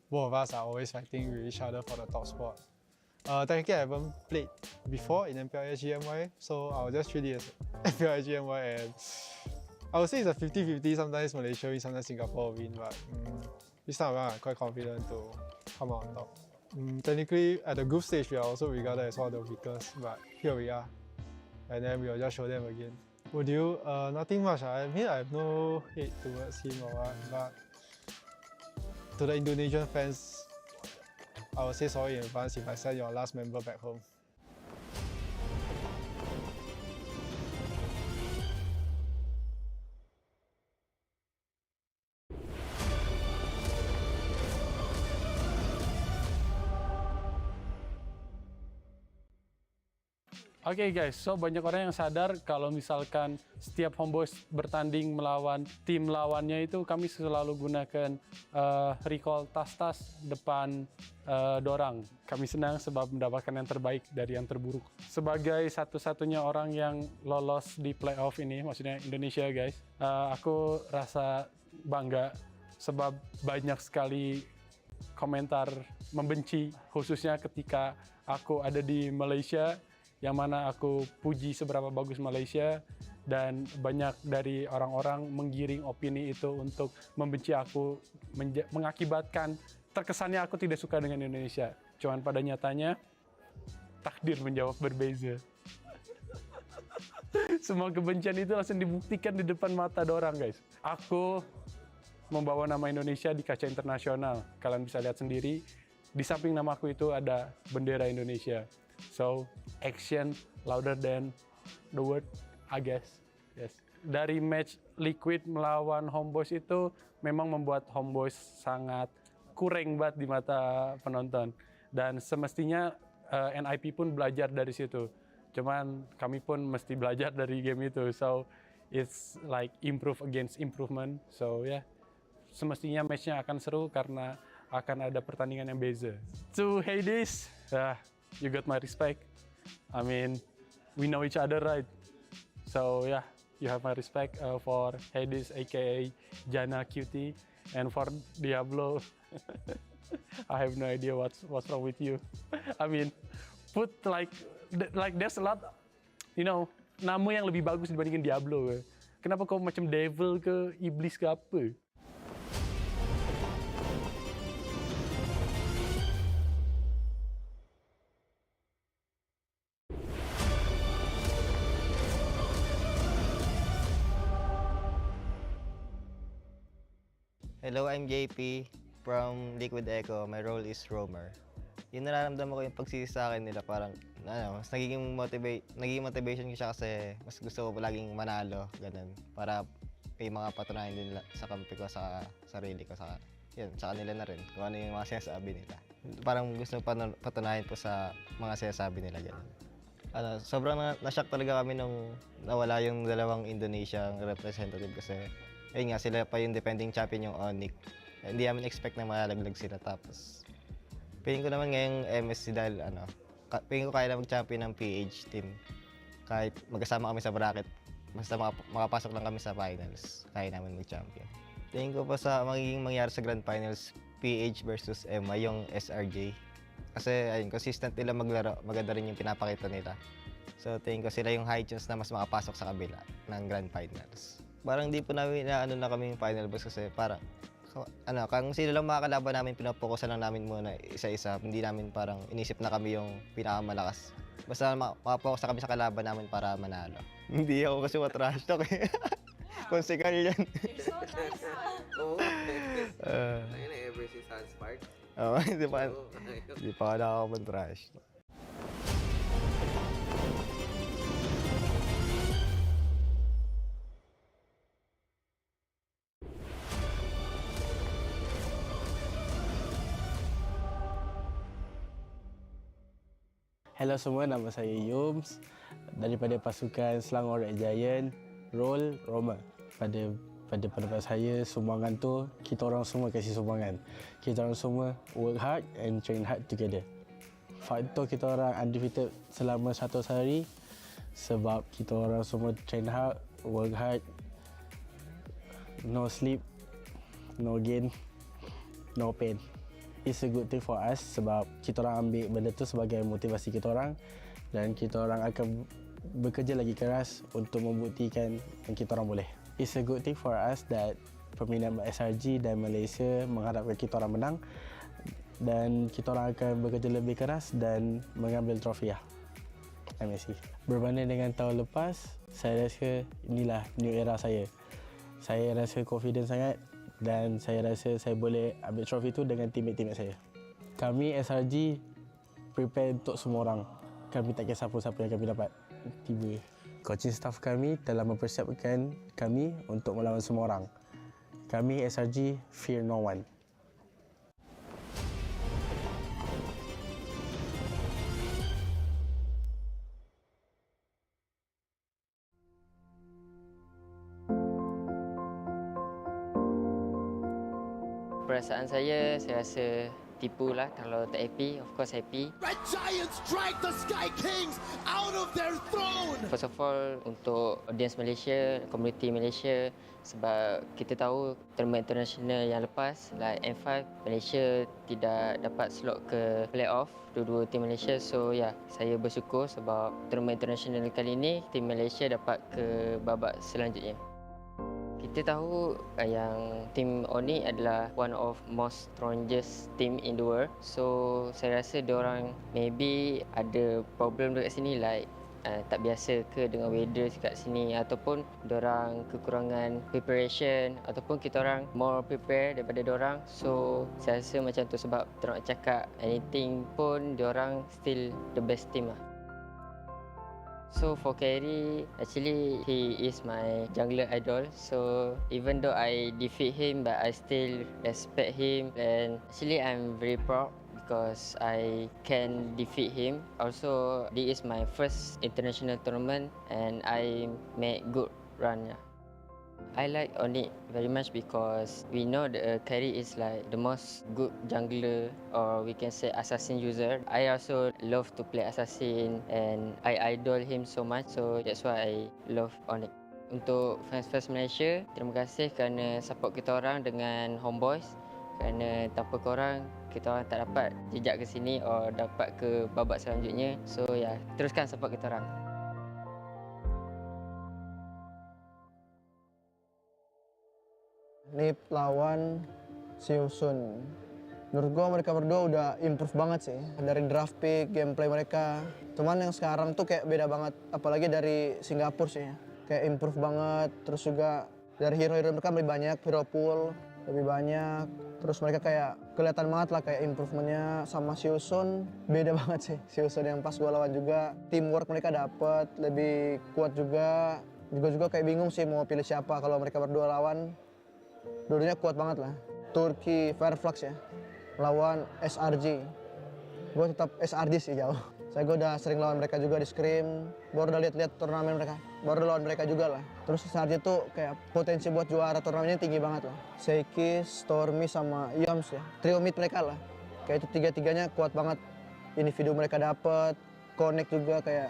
both of us are always fighting with each other for the top spot. Technically, I haven't played before in MPL, SG, MY, so I'll just treat it as MPL, SG, MY, and I would say it's a 50-50. Sometimes Malaysia win, sometimes Singapore win, but this time around I'm quite confident to come out on top. Technically, at the group stage, we are also regarded as one of the weakest, but here we are, and then we'll just show them again. Would you? Nothing much. I mean, I have no hate towards him or what, but to the Indonesian fans, I will say sorry in advance if I send your last member back home. Oke guys, so banyak orang yang sadar kalau misalkan setiap Homeboys bertanding melawan tim lawannya itu kami selalu gunakan recall tas-tas depan dorang. Kami senang sebab mendapatkan yang terbaik dari yang terburuk. Sebagai satu-satunya orang yang lolos di playoff ini, maksudnya Indonesia guys, aku rasa bangga sebab banyak sekali komentar membenci, khususnya ketika aku ada di Malaysia, yang mana aku puji seberapa bagus Malaysia, dan banyak dari orang-orang menggiring opini itu untuk membenci aku, mengakibatkan terkesannya aku tidak suka dengan Indonesia. Cuman pada nyatanya takdir menjawab berbeza. Semua kebencian itu langsung dibuktikan di depan mata dorang, guys. Aku membawa nama Indonesia di kaca internasional. Kalian bisa lihat sendiri, di samping namaku itu ada bendera Indonesia. So, action louder than the word, I guess. Yes. Dari match Liquid melawan Homeboys itu memang membuat Homeboys sangat kurang banget di mata penonton. Dan semestinya NIP pun belajar dari situ. Cuman kami pun mesti belajar dari game itu. So, it's like improve against improvement. So, yeah. Semestinya matchnya akan seru karena akan ada pertandingan yang beza. To Hades, you got my respect. I mean, we know each other, right? So yeah, you have my respect for Hades, aka Jana Cutie, and for Diablo. I have no idea what's wrong with you. I mean, put like there's a lot, you know, nama yang lebih bagus dibandingin Diablo. Kenapa kau macam devil ke iblis ke apa? Hello, I'm JP from Liquid Echo. My role is roamer. Yung nararamdaman ko yung pagsisi sa akin nila, parang mas nagiging motivation ko siya kasi mas gusto ko laging manalo, ganun. Para may mga patunayan din sa kampi ko, sa sarili ko, sa kanila na rin, kung ano yung mga sinasabi nila. Parang gusto patunayan po sa mga sinasabi nila, ganun. Sobrang na-shock talaga kami nung nawala yung dalawang Indonesian representative kasi ayun nga, sila pa yung defending champion yung Onyx. Hindi namin expect na malalaglag sila. Tapos, feeling ko naman ngayong MSC dahil feeling ko kaya na mag-champion ng PH team. Kahit magkasama kami sa bracket, basta makapasok lang kami sa finals, kaya namin mag-champion. Tingin ko pa sa magiging mangyari sa Grand Finals, PH versus MI, yung SRJ. Kasi ayun, consistent nila maglaro, maganda rin yung pinapakita nila. So, tingin ko sila yung high chance na mas makapasok sa kabila ng Grand Finals. Parang di po namin na kami yung final boss kasi parang kung sino lang mga kalaban namin, pinapokusan lang namin muna isa-isa. Hindi namin parang inisip na kami yung pinakamalakas. Basta makapokus na kami sa kalaban namin para manalo. Hindi ako kasi matrash talk eh. Konsekal yan. You're so nice. Oo. Ayun na, ever since Sunspark. Oo, hindi pa ako mag-trash talk. Hello semua, nama saya Yums daripada pasukan Selangor Red Giant, role Roma. Pada pendapat saya, sumbangan tu kita orang semua kasih sumbangan. Kita orang semua work hard and train hard together. Faktor kita orang undefeated selama 100 hari sebab kita orang semua train hard, work hard, no sleep, no gain, no pain. It's a good thing for us sebab kita orang ambil benda tu sebagai motivasi kita orang dan kita orang akan bekerja lagi keras untuk membuktikan yang kita orang boleh. It's a good thing for us that peminat SRG dan Malaysia mengharapkan kita orang menang dan kita orang akan bekerja lebih keras dan mengambil trofi MSC. Berbanding dengan tahun lepas, saya rasa inilah new era saya. Saya rasa confident sangat dan saya rasa saya boleh ambil trofi itu dengan teammate saya. Kami SRG prepare untuk semua orang. Kami tak kisah siapa yang kami dapat tiba. Coaching staff kami telah mempersiapkan kami untuk melawan semua orang. Kami SRG fear no one. Perasaan saya rasa tipu lah kalau tak happy, of course happy. Red Giants drag the Sky Kings out of their throne. First of all, untuk audience Malaysia, community Malaysia, sebab kita tahu tournament international yang lepas, like M5, Malaysia tidak dapat slot ke playoff dua-dua tim Malaysia. So saya bersyukur sebab tournament international kali ini, tim Malaysia dapat ke babak selanjutnya. Kita tahu yang tim Oni adalah one of most strongest team in the world. So saya rasa diorang maybe ada problem dekat sini, like tak biasa ke dengan weather kat sini, ataupun diorang kekurangan preparation, ataupun kita orang more prepare daripada diorang. So saya rasa macam tu, sebab diorang cakap anything pun diorang still the best team lah. So for Kerry, actually he is my jungler idol. So even though I defeat him, but I still respect him, and actually I'm very proud because I can defeat him. Also, this is my first international tournament and I make good run. I like Onyx very much because we know the Kerry is like the most good jungler, or we can say assassin user. I also love to play assassin and I idol him so much, so that's why I love Onyx. Untuk fans Malaysia, terima kasih kerana support kita orang dengan Homeboys, kerana tanpa korang kita orang tak dapat jejak ke sini or dapat ke babak selanjutnya. So teruskan support kita orang. Nip lawan Siusun. Menurut gue mereka berdua udah improve banget sih. Dari draft pick, gameplay mereka. Cuman yang sekarang tuh kayak beda banget. Apalagi dari Singapura sih. Kayak improve banget. Terus juga dari hero-hero mereka lebih banyak. Hero pool lebih banyak. Terus mereka kayak kelihatan banget lah kayak improvementnya. Sama Siusun beda banget sih. Siusun yang pas gue lawan juga. Teamwork mereka dapet. Lebih kuat juga. Juga kayak bingung sih mau pilih siapa kalau mereka berdua lawan. Dua-duanya kuat banget lah. Turki Fireflux ya, lawan SRG. Gue tetap SRG sih jauh. Gue udah sering lawan mereka juga di Scrim. Baru udah lihat turnamen mereka. Baru lawan mereka juga lah. Terus SRG tuh kayak potensi buat juara turnamennya tinggi banget lah. Seiki, Stormy sama Yoms ya. Trio mid mereka lah. Kayak itu tiga-tiganya kuat banget. Individu mereka dapet. Connect juga kayak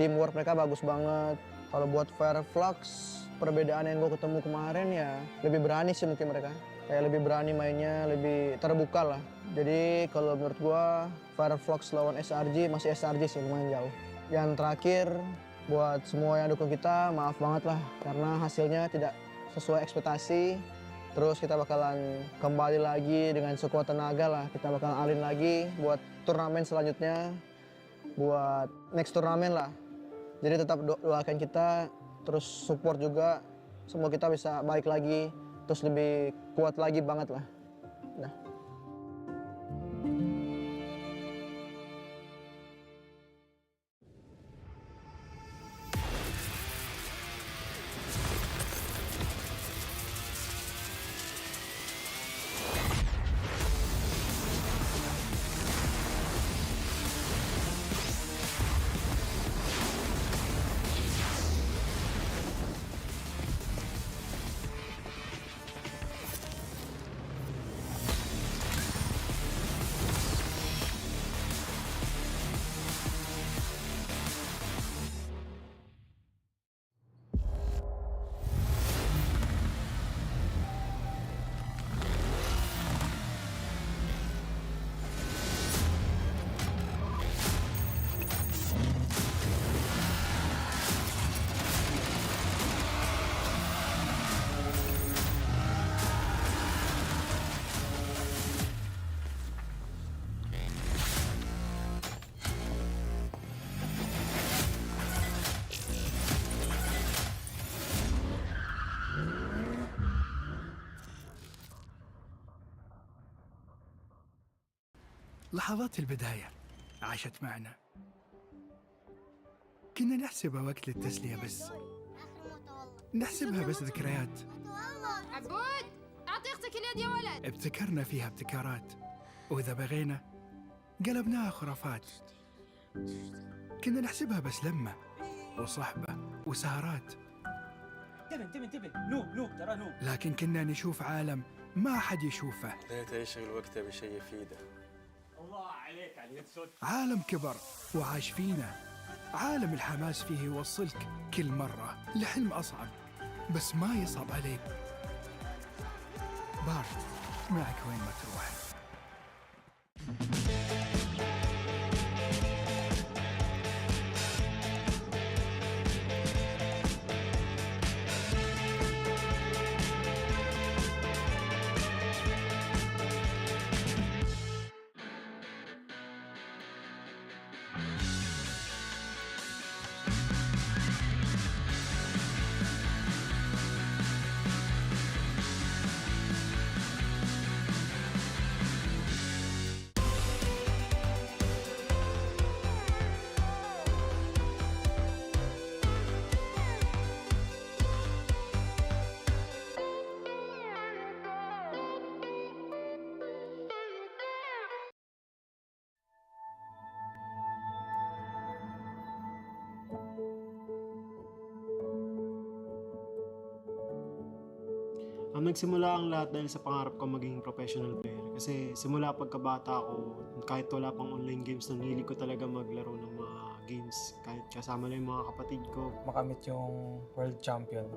teamwork mereka bagus banget. Kalau buat Fireflux, perbedaan yang gue ketemu kemarin ya lebih berani sih mungkin mereka. Kayak lebih berani mainnya, lebih terbuka lah. Jadi kalau menurut gue Fireflux lawan SRG, masih SRG sih lumayan jauh. Yang terakhir buat semua yang dukung kita, maaf banget lah karena hasilnya tidak sesuai ekspektasi. Terus kita bakalan kembali lagi dengan sekuat tenaga lah. Kita bakalan alin lagi buat turnamen selanjutnya, buat next turnamen lah. Jadi tetap doakan kita, terus support juga, semua kita bisa baik lagi, terus lebih kuat lagi banget lah. Nah. لحظات البداية عاشت معنا. كنا نحسبها وقت للتسلية بس. نحسبها بس ذكريات. عبود أعطي أختك اليد يا ولد. ابتكرنا فيها ابتكارات، وإذا بغينا قلبناها خرافات. كنا نحسبها بس لمة وصحبة وسهرات. انتبه نوب ترى نوب. لكن كنا نشوف عالم ما حد يشوفه. ليته يشغل وقته بشيء يفيده. عالم كبر وعاش فينا، عالم الحماس فيه يوصلك كل مرة لحلم أصعب، بس ما يصعب عليك. بارت معك وين ما تروح. Nagsimula ang lahat dahil sa pangarap ko maging professional player. Kasi simula pagkabata ko, kahit wala pang online games, nanghili ko talaga maglaro ng mga games. Kahit kasama na yung mga kapatid ko. Makamit yung world champion.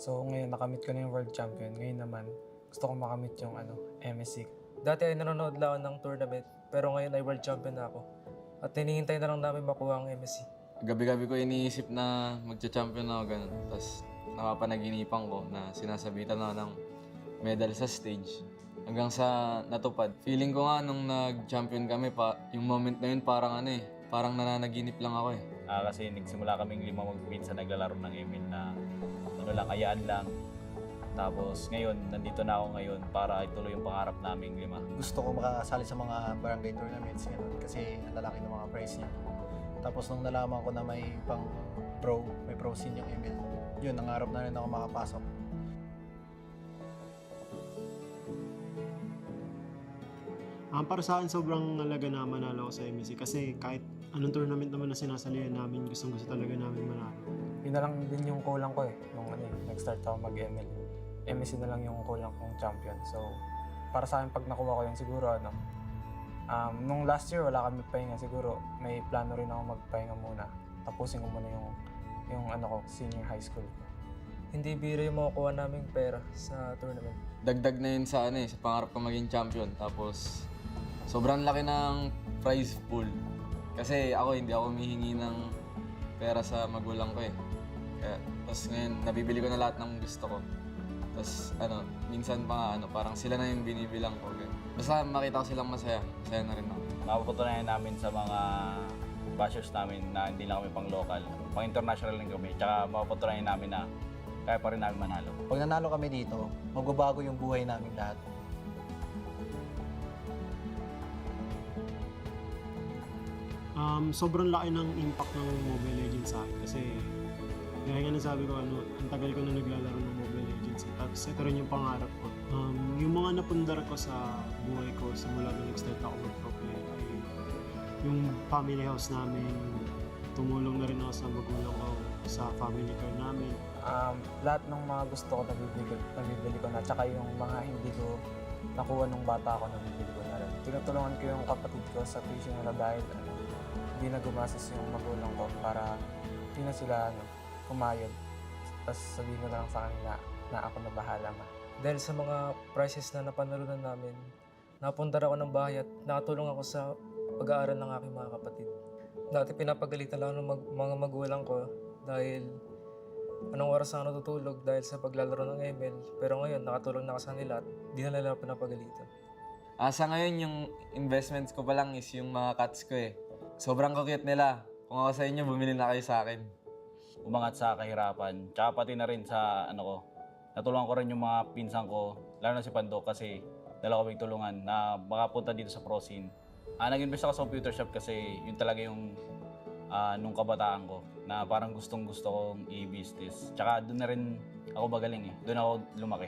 So ngayon nakamit ko na yung world champion. Ngayon naman gusto ko makamit yung MSC. Dati ay nanonood lang ako ng tournament, pero ngayon ay world champion na ako. At hinihintay na lang namin makuha ang MSC. Gabi-gabi ko iniisip na magcha-champion ako ganun. Tapos napapanaginipan ko na sinasabitan na ng medal sa stage. Hanggang sa natupad. Feeling ko nga nung nag-champion kami, yung moment na yun parang nananaginip lang ako eh. Kasi nagsimula kaming 5 magpinsan naglalaro ng ML na ayaan lang. Tapos ngayon, nandito na ako ngayon para ituloy yung pangarap naming 5. Gusto ko makasali sa mga barangay tournaments kasi ang lalaki ng mga prize niya. Tapos nung nalaman ko na may may pro scene yung ML, yun, nangarap na rin ako makapasok. Para sa akin, sobrang halaga na manalo ako sa MSC kasi kahit anong tournament naman na sinasalihan namin, gustong-gusto talaga namin manalo. Yun na lang din yung kulang ko nung nag-start ako mag-ML. MSC na lang yung kulang kong champion. So, para sa akin, pag nakuha ko yun, siguro nung last year, wala kami pahinga. Siguro, may plano rin ako magpahinga muna. Tapusin ko muna yung senior high school ko. Hindi biro yung makukuha naming pera sa tournament. Dagdag na yun sa sa pangarap ko maging champion. Tapos, sobrang laki ng prize pool. Kasi hindi ako humihingi ng pera sa magulang ko eh. Tapos ngayon, nabibili ko na lahat ng gusto ko. Tapos minsan pa nga parang sila na yung binibilang ko. Basta makita ko silang masaya na rin ako. Mapapatunayan namin sa mga bashers namin na hindi lang kami pang local, pang international lang kami. Tsaka mapapatunayan namin na kaya pa rin namin manalo. Pag nanalo kami dito, magbabago yung buhay namin lahat. Sobrang laki ng impact ng Mobile Legends sa akin kasi gaya nga nasabi ko, ang tagal ko na naglalaro ng Mobile Legends. Tapos ito rin yung pangarap ko. Yung mga napundar ko sa buhay ko simula nung nag-start ako mag-pro player ay yung family house namin. Tumulong na rin ako sa magulang ko sa family car namin. Lahat ng mga gusto ko nabibili ko na. Tsaka yung mga hindi ko nakuha nung bata ako, nabibili ko na rin. Tinutulungan ko yung kapatid ko sa tuition nila dahil hindi na gumastos yung magulang ko para hindi na sila kumayod. Tapos sabihin ko na lang sa kanila na ako na bahala ma. Dahil sa mga prizes na napanalunan namin, napundar ako ng bahay at nakatulong ako sa pag-aaral ng aking mga kapatid. Dati pinapagalitan lang ng mga magulang ko dahil anong oras ako natutulog dahil sa paglalaro ng ML. Pero ngayon, nakatulong na ako sa kanila at di na nila pinapagalitan. Sa ngayon, yung investments ko pa lang is yung mga cats ko eh. Sobrang cute nila. Kung ako sa inyo, bumili na kayo sa akin. Umangat sa kahirapan. Tsaka pati na rin sa natulungan ko rin yung mga pinsan ko, lalo na si Pando kasi dalawa kaming tulungan na makapunta dito sa pro scene. Nag-invest ako sa computer shop kasi yun talaga yung nung kabataan ko na parang gustong-gusto kong i-business. Tsaka doon na rin ako magaling eh. Doon ako lumaki.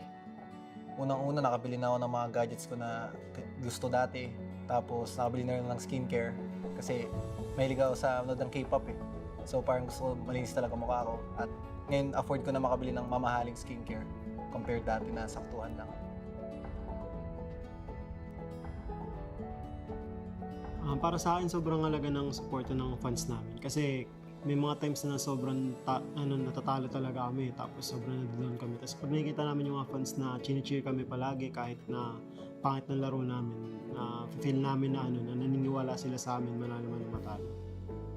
Unang-una, nakabili na ako ng mga gadgets ko na gusto dati. Tapos nakabili na rin ng skincare kasi mahilig ako sa ng K-pop eh. So parang gusto ko malinis talaga mukha ko. At ngayon afford ko na makabili ng mamahaling skincare compared dati na saktuhan lang. Para sa akin, sobrang halaga ng suporta ng fans namin. Kasi may mga times na sobrang natatalo talaga kami, tapos sobrang nag-down kami. Tapos pag nakikita namin yung mga fans na chine-cheer kami palagi kahit na pangit ng laro namin, feel namin na naniniwala sila sa amin, manalo man o matalo.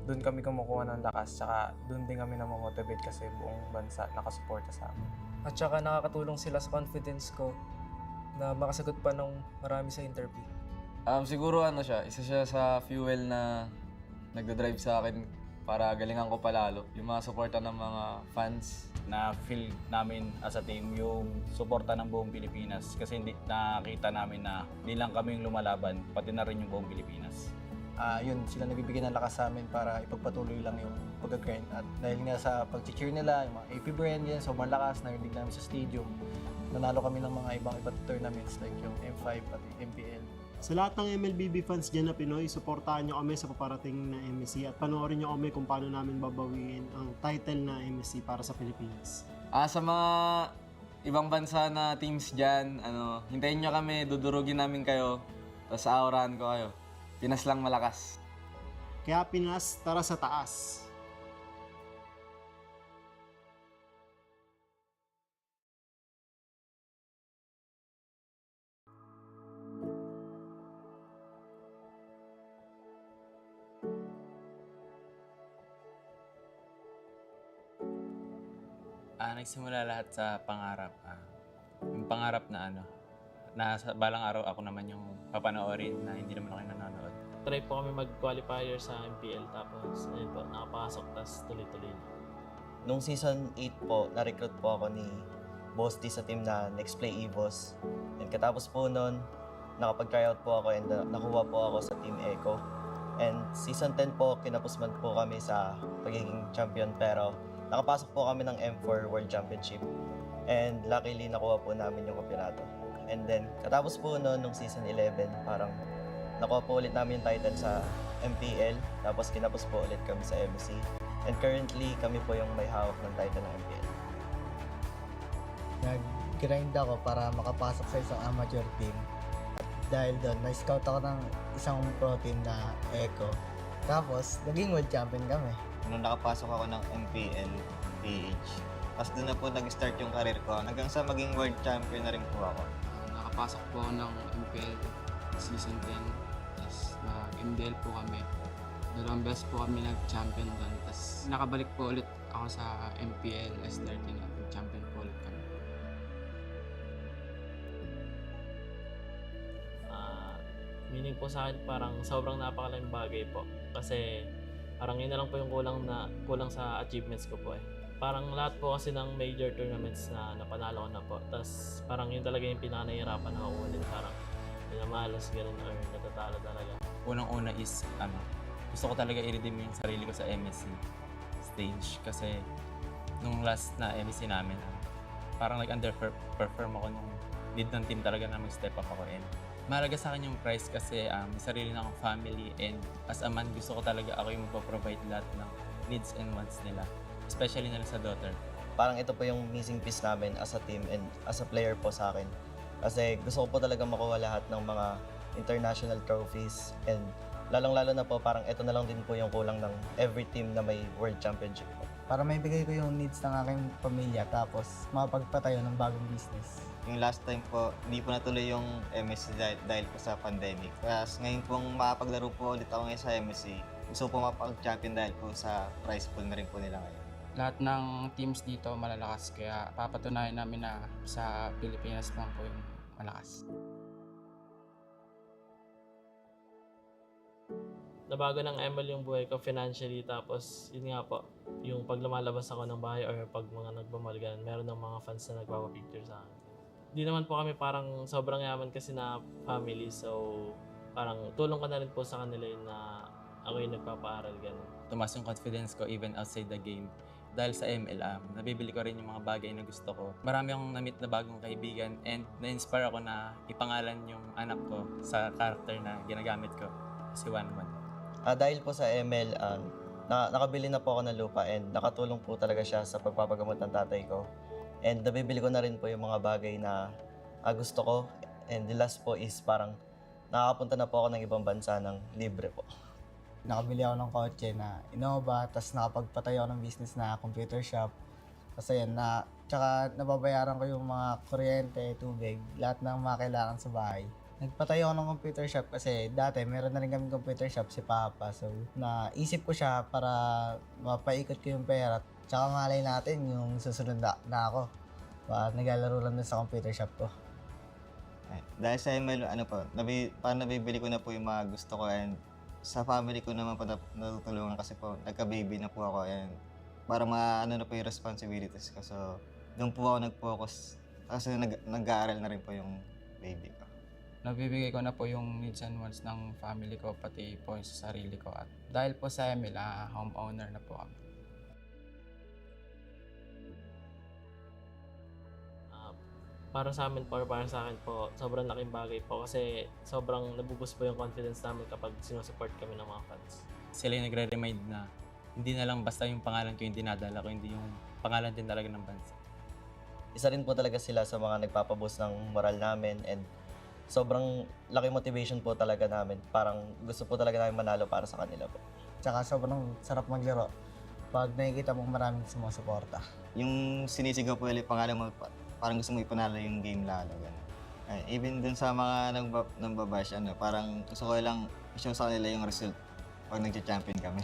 Doon kami kumukuha ng lakas, tsaka doon din kami namomotivate kasi buong bansa nakasuporta sa amin. At tsaka nakakatulong sila sa confidence ko na makasagot pa ng marami sa interview. Siguro isa siya sa fuel na nagdadrive sa akin para galingan ko palalo. Yung mga suporta ng mga fans. Na feel namin as a team yung suporta ng buong Pilipinas kasi hindi nakita namin na hindi lang kami yung lumalaban, pati na rin yung buong Pilipinas. Yun, sila nagbibigay ng lakas sa amin para ipagpatuloy lang yung pag-grind. At dahil nga sa pag-cheer nila, yung mga AP brand yan, sobrang lakas, narinig namin sa stadium. Nanalo kami ng mga ibang tournaments like yung M5 at MPL. Sa lahat ng MLBB fans dyan na Pinoy, suportahan nyo kami sa paparating na MSC at panoorin nyo kami kung paano namin babawiin ang title na MSC para sa Pilipinas. Sa mga ibang bansa na teams dyan, hintayin nyo kami, dudurugin namin kayo, tapos aurahan ko kayo. Pinas lang malakas. Kaya Pinas, tara sa taas! Nagsimula lahat sa pangarap. Yung pangarap na sa balang araw ako naman yung papanoorin na hindi naman ako nanonood. Try po kami mag-qualifier sa MPL tapos ayun po, nakapasok tapos tuloy-tuloy na. Nung season 8 po, na-recruit po ako ni Boss D sa team na Next Play Evos. And katapos po nun, nakapag-tryout po ako and nakuha po ako sa Team Eco. And season 10 po, kinapusman po kami sa pagiging champion pero nakapasok po kami ng M4 World Championship and luckily nakuha po namin yung kampeonato. And then, katapos po noon, nung season 11, parang nakuha po ulit namin yung title sa MPL, tapos kinapos po ulit kami sa MSC. And currently, kami po yung may hawak ng title ng MPL. Nag-grind ako para makapasok sa isang amateur team. At dahil doon, na-scout ako ng isang pro team na Eco. Tapos, naging world champion kami. Nung nakapasok ako ng MPL PH, tapos doon na po nag-start yung career ko hanggang sa maging world champion na rin po ako. Nakapasok po ako ng MPL season 10, tapos nag-MDL po kami. Dalawang beses po kami nag-champion doon, tapos nakabalik po ulit ako sa MPL S13 na nag-champion po ulit kami. Meaning po sa akin parang sobrang napakalaking bagay po kasi parang yun na lang po yung kulang sa achievements ko po eh. Parang lahat po kasi ng major tournaments na napanalo ko na po. Tapos parang yun talaga yung pinaka-nahihirapan na kukunin. Parang minamalas ganun or natatalo talaga. Unang-una is gusto ko talaga i-redeem yung sarili ko sa MSC stage kasi nung last na MSC namin, parang underperform ako nung need ng team talaga na mag-step up ako in. Mahalaga sa akin yung prize kasi may sarili na akong family and as a man gusto ko talaga ako yung magpo-provide lahat ng needs and wants nila, especially na sa daughter. Parang ito po yung missing piece namin as a team and as a player po sa akin. Kasi gusto ko po talaga makuha lahat ng mga international trophies and lalong-lalo na po parang ito na lang din po yung kulang ng every team na may world championship po. Para maibigay ko yung needs ng aking pamilya tapos makapagpatayo ng bagong business. Yung last time po, hindi po natuloy yung MSC dahil po sa pandemic. Kaya ngayon pong makapaglaro po ulit ako ngayon sa MSC, gusto po mapag-champion dahil po sa prize pool na rin po nila ngayon. Lahat ng teams dito malalakas kaya papatunayan namin na sa Pilipinas lang po yung malakas. Nabago ng ML yung buhay ko financially tapos yun nga po, yung pag lumalabas ako ng bahay or pag mga nagbamalgan, meron ng mga fans na nagpapapicture sa akin. Di naman po kami parang sobrang yaman kasi na family so parang tulong ko na rin po sa kanila yun na ako yung nagpapaaral ganun. Tumas yung confidence ko even outside the game. Dahil sa ML, nabibili ko rin yung mga bagay na gusto ko. Marami akong na-meet na bagong kaibigan and na-inspire ako na ipangalan yung anak ko sa character na ginagamit ko, si Wanwan. Dahil po sa ML, nakabili na po ako ng lupa and nakatulong po talaga siya sa pagpapagamot ng tatay ko. And nabibili ko na rin po yung mga bagay na gusto ko. And the last po is parang nakakapunta na po ako ng ibang bansa ng libre po. Nakabili ako ng kotse na Innova, tapos nakapagpatayo ako ng business na computer shop. Kasi yan, tsaka nababayaran ko yung mga kuryente, tubig, lahat ng mga kailangan sa bahay. Nagpatayo ako ng computer shop kasi dati meron na rin kami computer shop si Papa. So, naisip ko siya para mapaikot ko yung pera. Tsaka malay natin yung susunod na ako. Naglalaro lang din sa computer shop ko. Dahil sa ML, parang nabibili ko na po yung mga gusto ko, and sa family ko naman po natutulungan kasi po nagka-baby na po ako, and para na po yung responsibilities ko. So, doon po ako nag-focus kasi nag-aaral na rin po yung baby ko. Nabibigay ko na po yung needs and wants ng family ko, pati po sa sarili ko. At dahil po sa ML, homeowner na po kami. Para sa amin po, or para sa akin po, sobrang laking bagay po kasi sobrang nabuboost po yung confidence namin kapag sinusupport kami ng mga fans. Sila yung nagre-remind na hindi na lang basta yung pangalan ko yung dinadala ko, hindi yung pangalan din talaga ng bansa. Isa rin po talaga sila sa mga nagpapaboost ng moral namin, and sobrang laki motivation po talaga namin. Parang gusto po talaga namin manalo para sa kanila po. Tsaka sobrang sarap maglaro pag nakikita mong maraming sumusuporta. Yung sinisigaw po ulit pangalan mo, parang gusto mo ipanalo yung game lalo. Even dun sa mga nagbabash, parang gusto ko lang i-show sa kanila yung result pag nag-champion kami.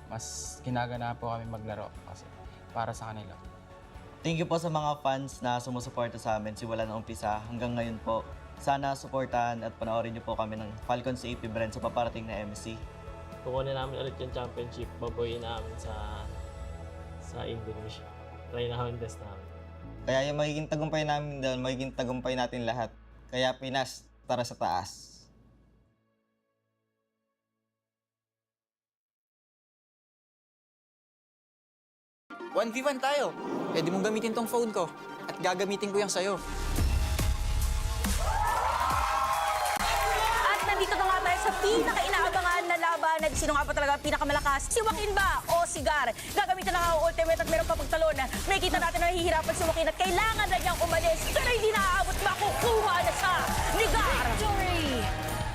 Mas ginagana po kami maglaro kasi para sa kanila. Thank you po sa mga fans na sumusuporta sa amin simula ng umpisa hanggang ngayon po. Sana suportahan at panoorin niyo po kami ng Falcons AP brand sa paparating na MSC. Kukunin namin ulit yung championship, babuyin namin sa Indonesia. Try na yung best namin. Kaya yung magiging tagumpay namin doon, magiging tagumpay natin lahat. Kaya Pinas, tara sa taas. 1v1 tayo. Pwede mong gamitin tong phone ko. At gagamitin ko yan sa'yo. At nandito na nga tayo sa pinaka-inaabangan na laban. Sino nga pa talaga pinakamalakas? Si Joaquin ba o si Gar? Gagamitin na nga ang ultimate at meron pa pagtalon. May kita natin na nahihirapan si Joaquin at kailangan na niyang umalis. Pero hindi naaabot, makukuha na siya ni Gar. Victory!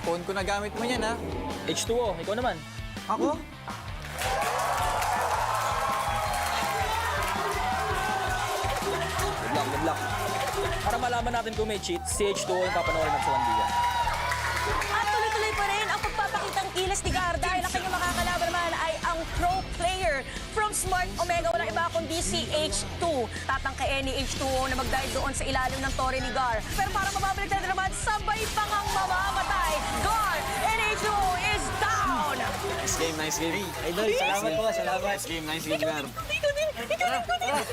Phone ko na gamit mo yan, ha? H2O, ikaw naman. Ako? Good luck. Para malaman natin kung may cheat, si H2O yung papanoorin natin sa Wandigan. At tuloy-tuloy pa rin ang pagpapakitang kilos ni Gar dahil ang kanyang makakalaban naman ay ang pro player from Smart Omega. Walang iba kundi si H2. Tatangkain ni H2O na mag-dive doon sa ilalim ng tore ni Gar. Pero para mababalik na naman, sabay pang ang mamamatay. Gar and H2O is down! Nice game. Idol, salamat po, salamat. Nice game, Gar.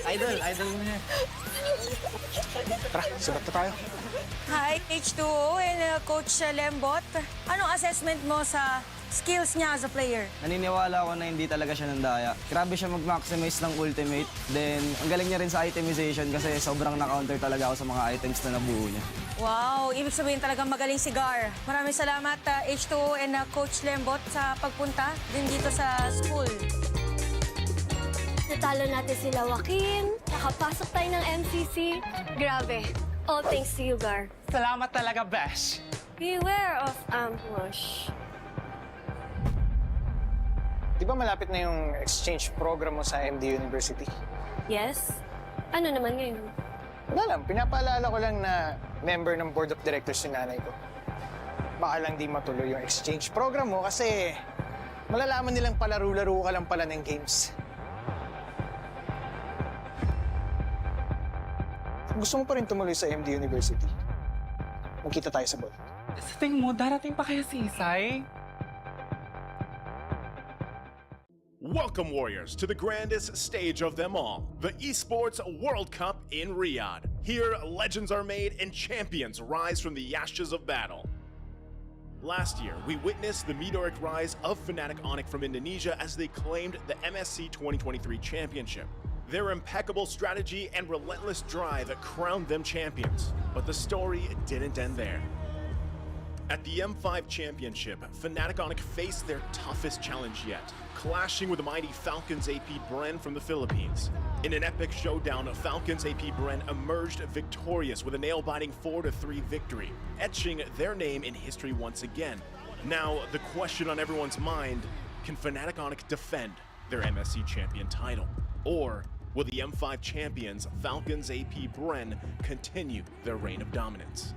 Idol mo niya. Tara, surat na tayo. Hi, H2O and Coach Lembot. Anong assessment mo sa skills niya as a player? Naniniwala ako na hindi talaga siya nandaya. Grabe siya mag-maximize ng ultimate. Then, ang galing niya rin sa itemization kasi sobrang na-counter talaga ako sa mga items na nabuo niya. Wow, ibig sabihin talagang magaling si Gar. Maraming salamat H2O and Coach Lembot sa pagpunta din dito sa school. Natalo natin sila Joaquin, nakapasok tayo ng MCC. Grabe, all thanks to you, Gar. Salamat talaga, Besh. Beware of ambush. Di ba malapit na yung exchange program mo sa MD University? Yes? Ano naman ngayon? Wala lang, pinapaalala ko lang na member ng board of directors yung nanay ko. Baka lang di matuloy yung exchange program mo kasi malalaman nilang palaro-laro ka lang pala ng games. Gusto mo pa rin tumuloy sa MD University? Magkita tayo sa ball. Sa tingin mo, darating pa kaya si Isay? Welcome, Warriors, to the grandest stage of them all, the Esports World Cup in Riyadh. Here, legends are made and champions rise from the ashes of battle. Last year, we witnessed the meteoric rise of Fnatic Onyx from Indonesia as they claimed the MSC 2023 championship. Their impeccable strategy and relentless drive crowned them champions. But the story didn't end there. At the M5 Championship, Fnatic Onyx faced their toughest challenge yet, clashing with the mighty Falcons AP Bren from the Philippines. In an epic showdown, Falcons AP Bren emerged victorious with a nail-biting 4-3 victory, etching their name in history once again. Now, the question on everyone's mind, can Fnatic Onyx defend their MSC champion title? Or will the M5 champions, Falcons AP Bren, continue their reign of dominance?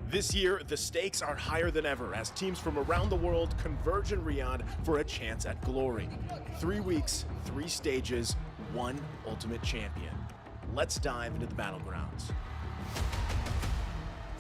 This year, the stakes are higher than ever as teams from around the world converge in Riyadh for a chance at glory. 3 weeks, 3 stages, 1 ultimate champion. Let's dive into the battlegrounds.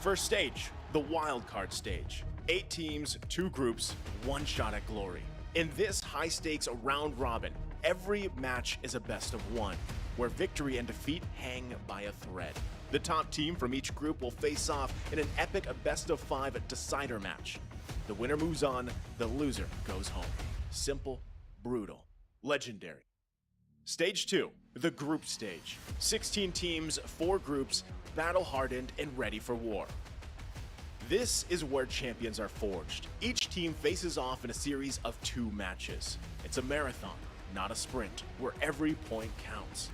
First stage, the wildcard stage. 8 teams, 2 groups, 1 shot at glory. In this high-stakes round robin, every match is a best of 1, where victory and defeat hang by a thread. The top team from each group will face off in an epic best of 5 decider match. The winner moves on, the loser goes home. Simple, brutal, legendary. Stage 2, the group stage. 16 teams, 4 groups, battle-hardened and ready for war. This is where champions are forged. Each team faces off in a series of 2 matches. It's a marathon, not a sprint, where every point counts.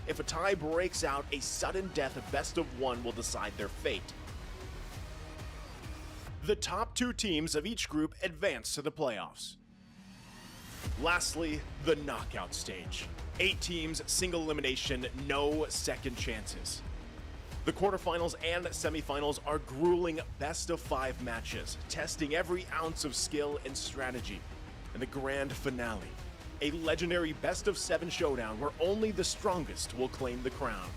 If a tie breaks out, a sudden death best of 1 will decide their fate. The top 2 teams of each group advance to the playoffs. Lastly, the knockout stage. 8 teams, single elimination, no second chances. The quarterfinals and semifinals are grueling best of 5 matches, testing every ounce of skill and strategy. And the grand finale, a legendary best of 7 showdown where only the strongest will claim the crown.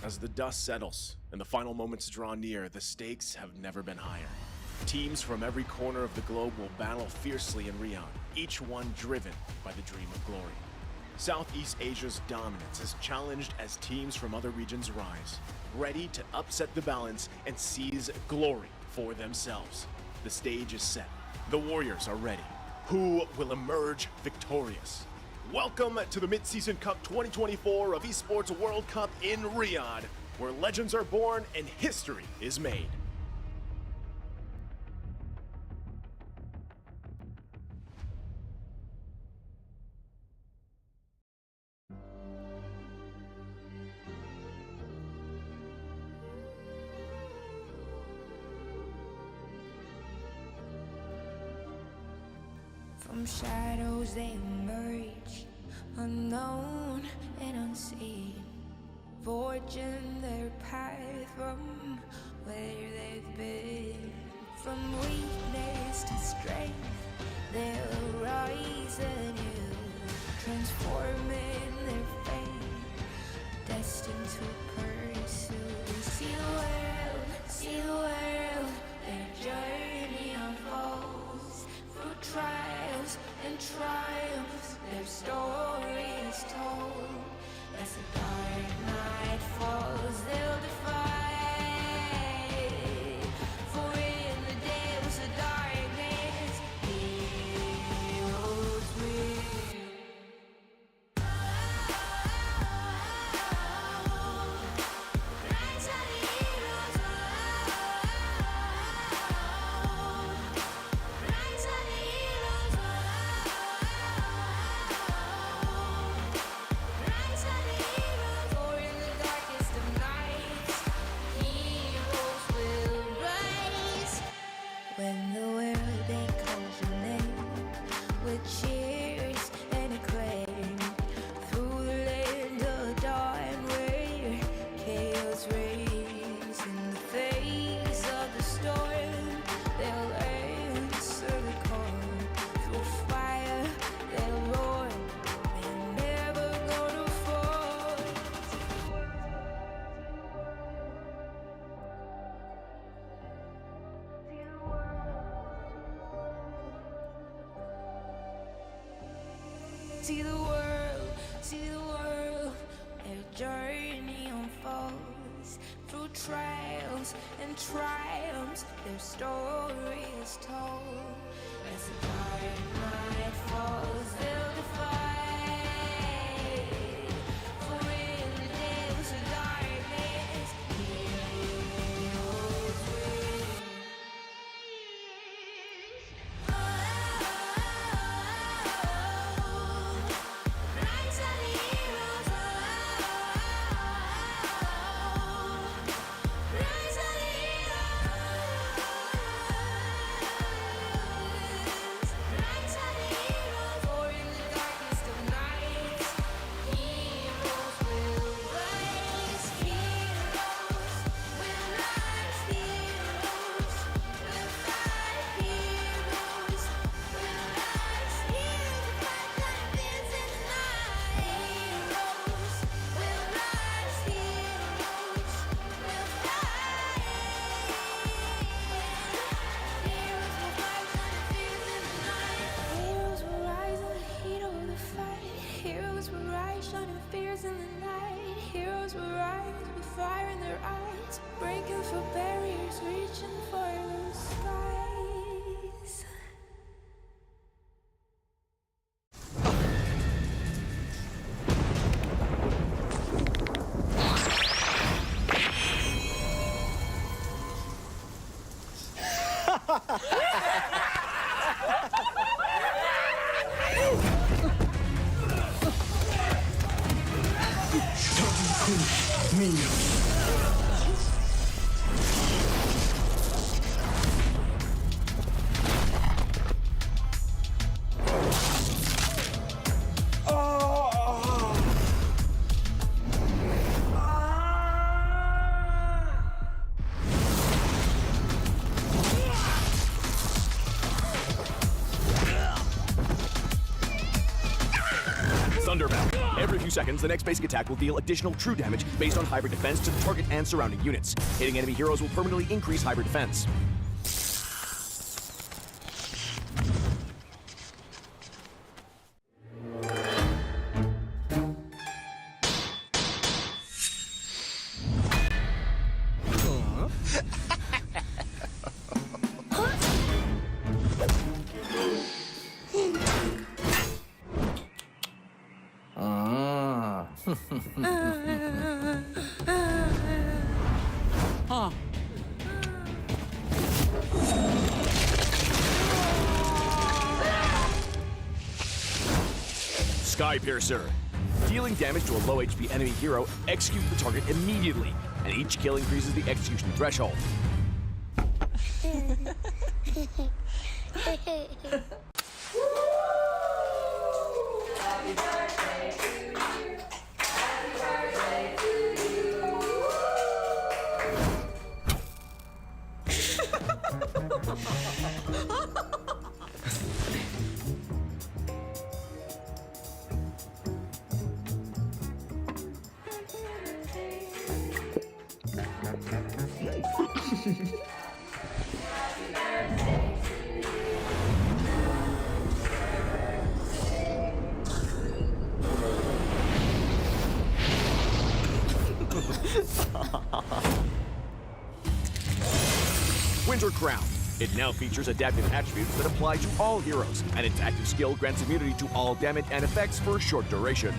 As the dust settles and the final moments draw near, the stakes have never been higher. Teams from every corner of the globe will battle fiercely in Riyadh, each one driven by the dream of glory. Southeast Asia's dominance is challenged as teams from other regions rise, ready to upset the balance and seize glory for themselves. The stage is set. The Warriors are ready. Who will emerge victorious? Welcome to the Mid-Season Cup 2024 of Esports World Cup in Riyadh, where legends are born and history is made. From shadows they emerge, unknown and unseen, forging their path from where they've been. From weakness to strength, they'll rise anew, transforming their fate, destined to pursue. See the world, their journey unfolds through trials and triumphs, their story is told. As the dark night falls, they'll defy. For in the depths of darkness, heroes will. Rise of the heroes, rise of the heroes, rise of the heroes. For in the darkest of nights, heroes will rise. When the world echoes your name with cheers and acclaim, through the land of dawn where chaos reigns. In the face of the storm, they'll answer the call. Through fire, they'll roar. They're never gonna fall. See the world, their journey unfolds through trials and triumphs, their story is told. As the dark night falls, they'll defy. For in the depths of darkness, heroes will. Rise of the heroes. fire in their eyes, breaking for barriers, reaching for the skies. Thunderbolt. Every few seconds, the next basic attack will deal additional true damage based on hybrid defense to the target and surrounding units. Hitting enemy heroes will permanently increase hybrid defense. Skypiercer. Dealing damage to a low HP enemy hero, execute the target immediately, and each kill increases the execution threshold. Winter Crown. It now features adaptive attributes that apply to all heroes, and its active skill grants immunity to all damage and effects for a short duration.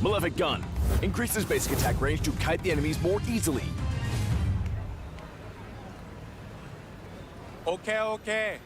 Malefic Gun. Increases basic attack range to kite the enemies more easily. Okay.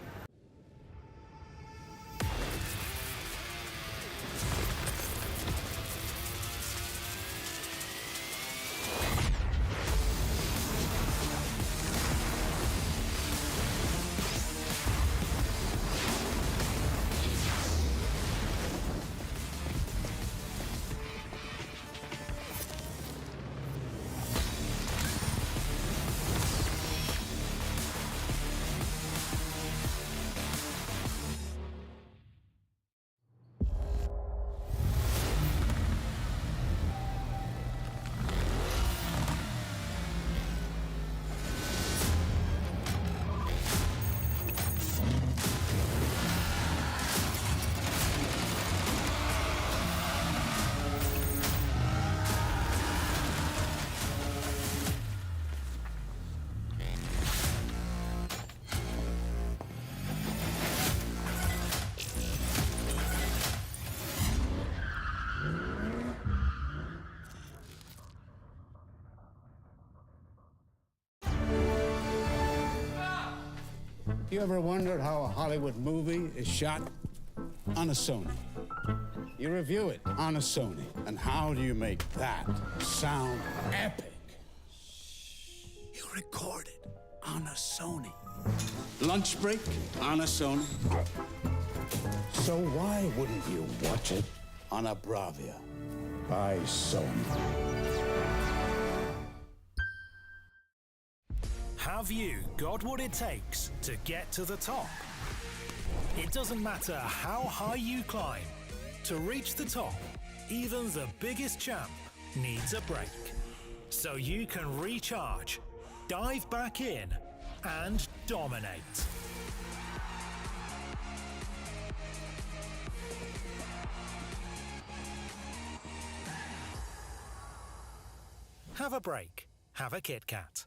You ever wondered how a Hollywood movie is shot? on a Sony. You review it on a Sony. And how do you make that sound epic? You record it on a Sony. Lunch break on a Sony. So why wouldn't you watch it on a Bravia by Sony? Have you got what it takes to get to the top? It doesn't matter how high you climb. To reach the top, even the biggest champ needs a break. So you can recharge, dive back in, and dominate. Have a break. Have a Kit Kat.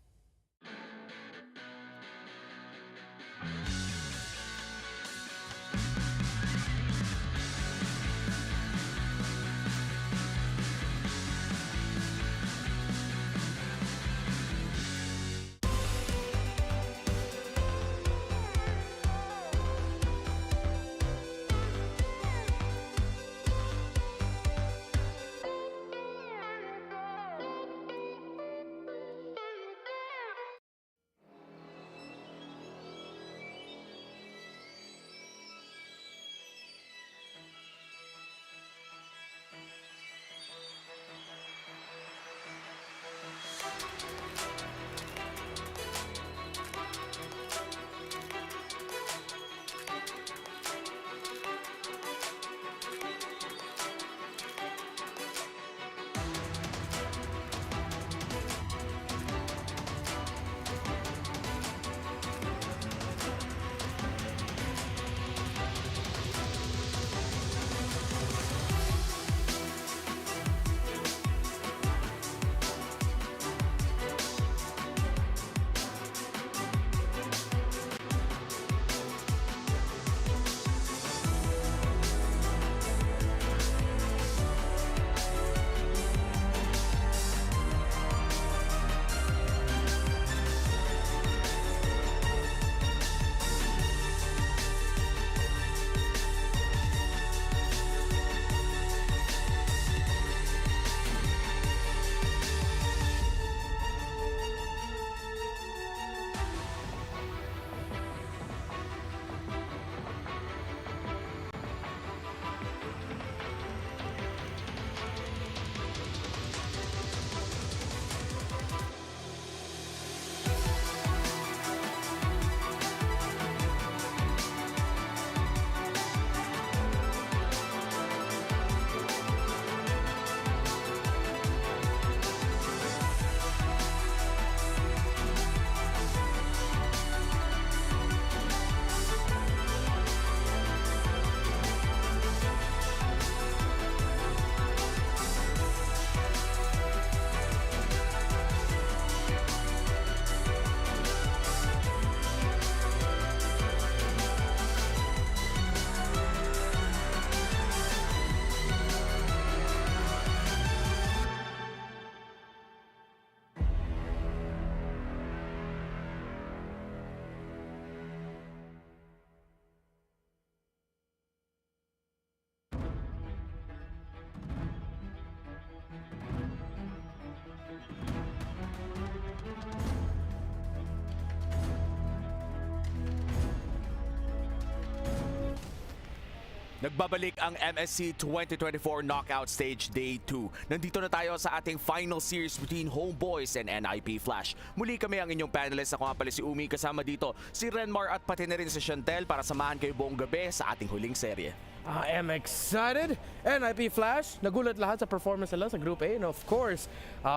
Nagbabalik ang MSC 2024 Knockout Stage Day 2. Nandito na tayo sa ating final series between Homeboys and NIP Flash. Muli kami ang inyong panelist. Ako nga pala si Umi. Kasama dito si Renmar at pati na rin si Chantel para samahan kayo buong gabi sa ating huling serye. I am excited. NIP Flash, nagulat lahat sa performance nila sa Group A. And of course,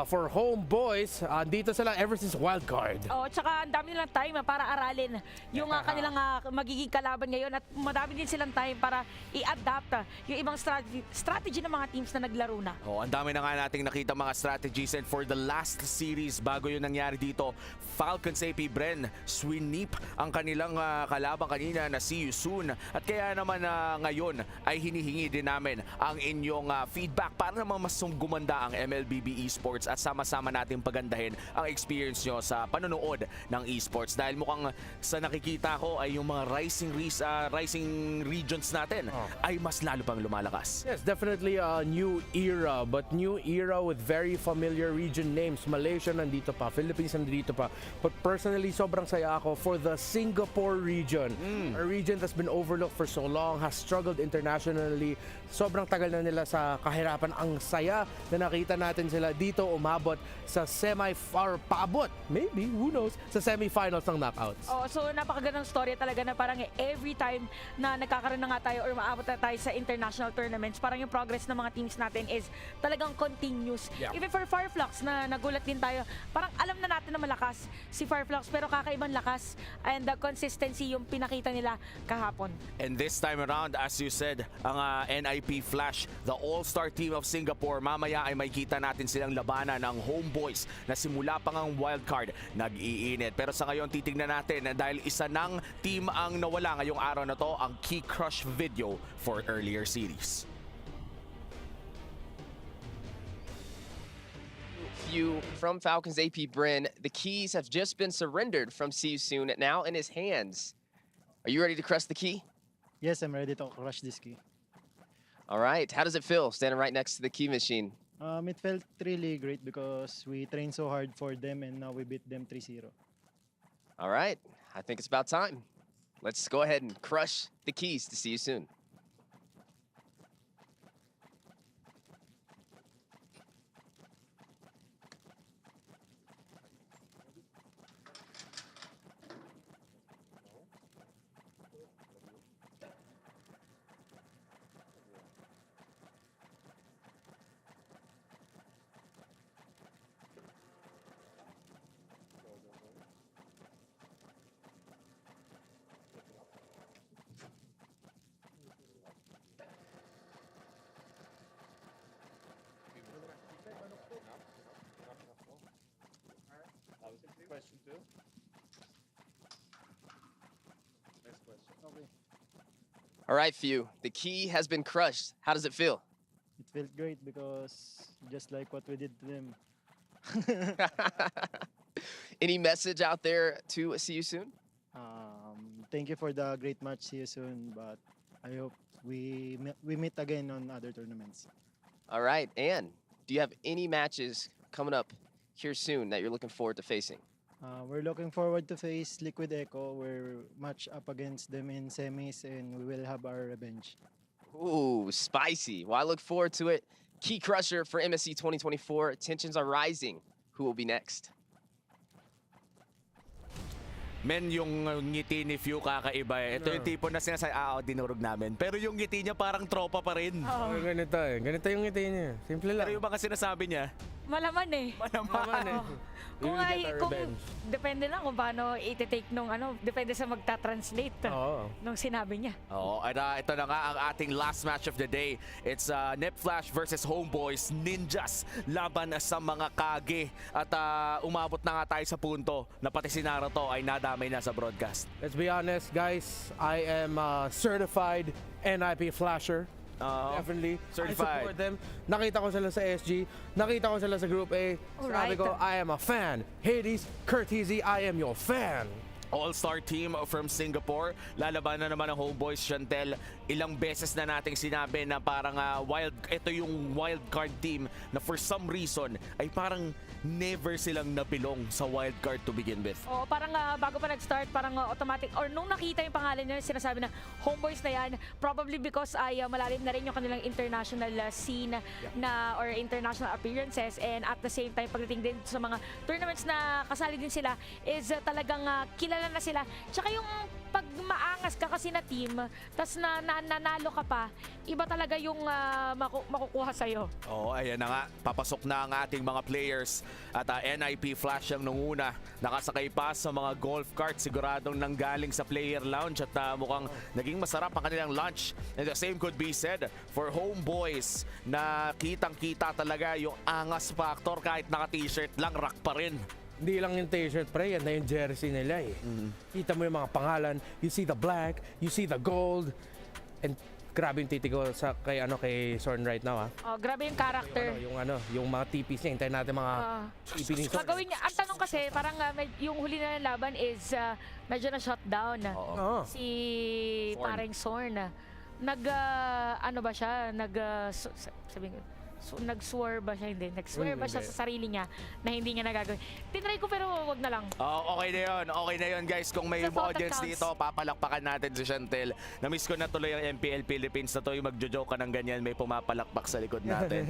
for Homeboys, dito sila ever since wildcard. Oh, tsaka ang dami nilang time para aralin yung kanilang magiging kalaban ngayon at madami din silang time para i-adapt yung ibang strategy ng mga teams na naglaro na. Oh, ang dami na nga nating nakita mga strategies, and for the last series bago yung nangyari dito, Falcons AP Bren sweep ang kanilang kalaban kanina na see you soon, at kaya naman ngayon ngayon ay hinihingi din namin ang inyong feedback para naman mas gumanda ang MLBB Esports at sama-sama natin pagandahin ang experience nyo sa panonood ng esports. Dahil mukhang sa nakikita ko ay yung mga rising regions natin ay mas lalo pang lumalakas. Yes, definitely a new era, but new era with very familiar region names. Malaysia nandito pa, Philippines nandito pa. But personally, sobrang saya ako for the Singapore region. A region that's been overlooked for so long, has struggled internationally. Sobrang tagal na nila sa kahirapan. Ang saya na nakita natin sila dito umabot sa paabot, maybe, who knows, sa semifinals ng knockouts. Oh, so napakagandang story talaga na parang every time na nagkakaroon na nga tayo or maabot na tayo sa international tournaments, parang yung progress ng mga teams natin is talagang continuous. Yeah. Even for Fireflux na nagulat din tayo, parang alam na natin na malakas si Fireflux pero kakaibang lakas and the consistency yung pinakita nila kahapon. And this time around, as you said, ang NIP Flash, the all-star team of Singapore, mamaya ay makikita natin silang labanan ng Homeboys na simula pa ngang wildcard nag-iinit. Pero sa ngayon, titignan natin dahil isa ng team ang nawala ngayong araw na to, ang Key Crush video for earlier series. You from Falcons AP Bryn, the keys have just been surrendered from See You Soon, now in his hands. Are you ready to crush the key? Yes, I'm ready to crush this key. All right, how does it feel standing right next to the key machine? It felt really great because we trained so hard for them and now we beat them 3-0. All right, I think it's about time. Let's go ahead and crush the keys to See You Soon. Question 2. Next question. Okay. All right, Few, the key has been crushed. How does it feel? It felt great because just like what we did to them. Any message out there to See You Soon? Thank you for the great match. See you soon, but I hope we meet again on other tournaments. All right, and do you have any matches coming up here soon that you're looking forward to facing? We're looking forward to face Liquid Echo. We're match up against them in semis and we will have our revenge. Ooh, spicy. Well, I look forward to it. Key crusher for MSC 2024. Tensions are rising. Who will be next? Men, yung ngiti ni Few kakaiba eh. Ito yung tipo na sinasabi, dinurog namin. Pero yung ngiti niya parang tropa pa rin. Ganito eh. Ganito yung ngiti niya. Simple lang. Pero yung mga sinasabi niya, Malaman eh. Malaman eh. Kung depende lang kung paano i-take nung depende sa magta-translate nung sinabi niya. Oo, at ito na nga ang ating last match of the day. It's Nip Flash versus Homeboys Ninjas laban sa mga Kage. At umabot na nga tayo sa punto na pati si Naruto ay nadamay na sa broadcast. Let's be honest, guys. I am a certified NIP Flasher. Definitely. Certified. I support them. Nakita ko sila sa SG. Nakita ko sila sa Group A. Sabi ko, I am a fan. Hades, Curtizy, I am your fan. All-star team from Singapore. Lalaban na naman ang Homeboys. Chantel, ilang beses na nating sinabi na parang ito yung wild card team na for some reason ay parang never silang nabilong sa wild card to begin with. Parang bago pa nag-start, parang automatic, or nung nakita yung pangalan nila, sinasabi na Homeboys na yan, probably because ay malalim na rin yung kanilang international scene na, or international appearances, and at the same time, pagdating din sa mga tournaments na kasali din sila, is talagang kilala na sila. Tsaka yung pag maangas ka kasi na team, tas nanalo ka pa, iba talaga yung makukuha sa'yo. Ayan na nga. Papasok na ang ating mga players. At NIP Flash ang nunguna. Nakasakay pa sa mga golf cart. Siguradong nanggaling sa player lounge at mukhang naging masarap ang kanilang lunch. And the same could be said for Homeboys na kitang-kita talaga yung angas factor. Kahit naka-t-shirt lang, rock pa rin. Hindi lang yung t-shirt, pre. Yan na yung jersey nila eh. Kita mo yung mga pangalan. You see the black, you see the gold. And grabe yung titig ko kay Sorn right now. Oh, grabe yung character. Yung mga TPs niya, hintayin natin mga TP ni Sorn. Gagawin niya. Ang tanong kasi, parang yung huli na laban is medyo na shutdown. Si parang Sorn. Ano ba siya? Sabihin ko, nag-swear ba siya? Hindi. Nag-swear ba siya sa sarili niya na hindi niya nagagawin? Tinry ko pero wag na lang. Okay na yun guys. Kung may audience dito, papalakpakan natin si Chantel. Na-miss ko na tuloy ang MPL Philippines na to. Yung magjo-joke ka ng ganyan, may pumapalakpak sa likod natin.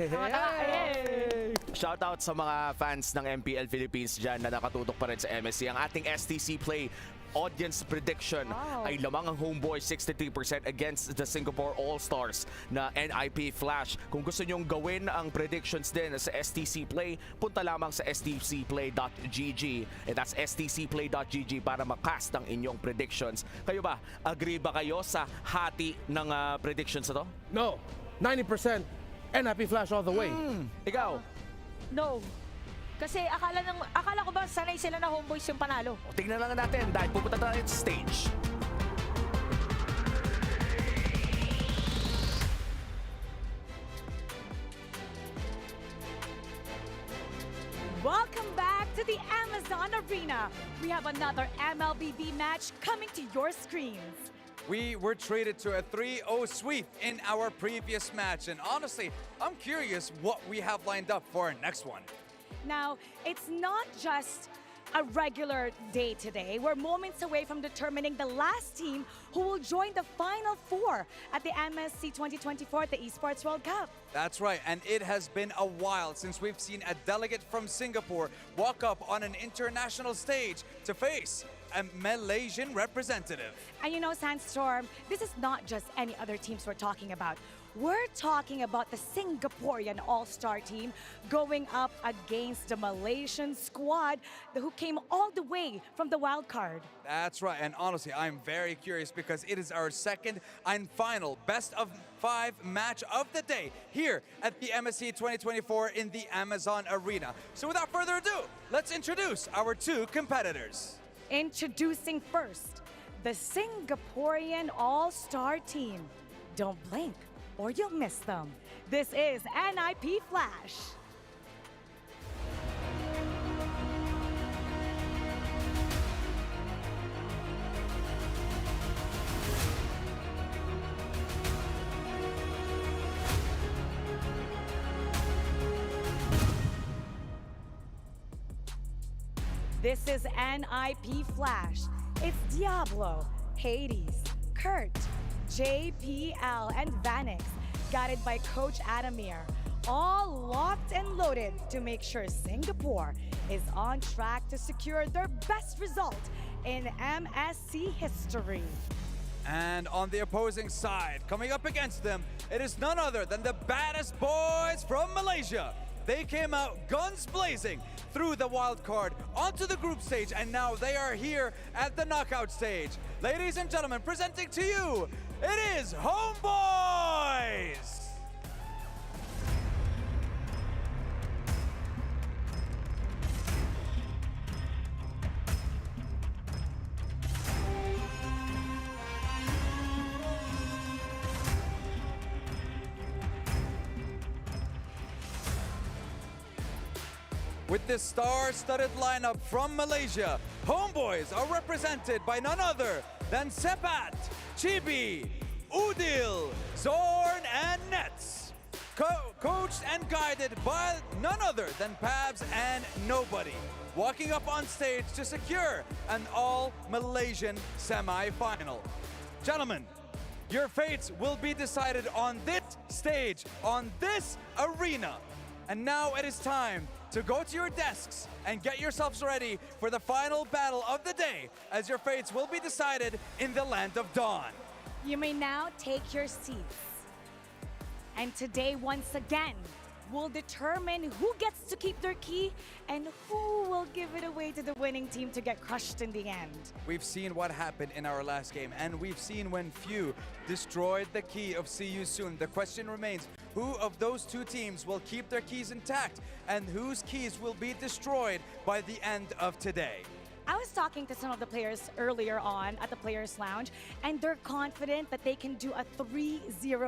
Shoutout sa mga fans ng MPL Philippines dyan na nakatutok pa rin sa MSC. Ang ating STC Play audience prediction ay lamang ang Homeboys 63% against the Singapore All-Stars na NIP Flash. Kung gusto nyong gawin ang predictions din sa STC Play, punta lamang sa stcplay.gg. And that's stcplay.gg para makast ang inyong predictions. Kayo ba? Agree ba kayo sa hati ng predictions na to? No! 90% NIP Flash all the way. Ikaw? No. Kasi akala ko ba sanay sila na Homeboys yung panalo. Tingnan lang natin dahil pupunta tayo sa stage. Welcome back to the Amazon Arena. We have another MLBB match coming to your screens. We were treated to a 3-0 sweep in our previous match, and honestly, I'm curious what we have lined up for our next one. Now, it's not just a regular day today. We're moments away from determining the last team who will join the Final Four at the MSC 2024, the Esports World Cup. That's right, and it has been a while since we've seen a delegate from Singapore walk up on an international stage to face a Malaysian representative. And you know, Sandstorm, this is not just any other teams we're talking about. We're talking about the Singaporean all-star team going up against the Malaysian squad who came all the way from the wild card. That's right, and honestly, I'm very curious because it is our second and final best of 5 match of the day here at the MSC 2024 in the Amazon Arena. So without further ado, let's introduce our two competitors. Introducing first, the Singaporean all-star team. Don't blink or you'll miss them. This is NIP Flash. This is NIP Flash. It's Diablo, Hades, Kurt, JPL, and Vanix, guided by Coach Adamir, all locked and loaded to make sure Singapore is on track to secure their best result in MSC history. And on the opposing side, coming up against them, it is none other than the baddest boys from Malaysia. They came out guns blazing through the wild card onto the group stage, and now they are here at the knockout stage. Ladies and gentlemen, presenting to you, it is Homeboys! With this star-studded lineup from Malaysia, Homeboys are represented by none other than Sepat, Chibi, Udil, Zorn, and Nets. Coached and guided by none other than Pabs and Nobody, walking up on stage to secure an all-Malaysian semi-final. Gentlemen, your fates will be decided on this stage, on this arena. And now it is time to go to your desks and get yourselves ready for the final battle of the day, as your fates will be decided in the Land of Dawn. You may now take your seats. And today, once again, will determine who gets to keep their key and who will give it away to the winning team to get crushed in the end. We've seen what happened in our last game, and we've seen when few destroyed the key of See You Soon. The question remains, who of those two teams will keep their keys intact and whose keys will be destroyed by the end of today? I was talking to some of the players earlier on at the Players Lounge, and they're confident that they can do a 3-0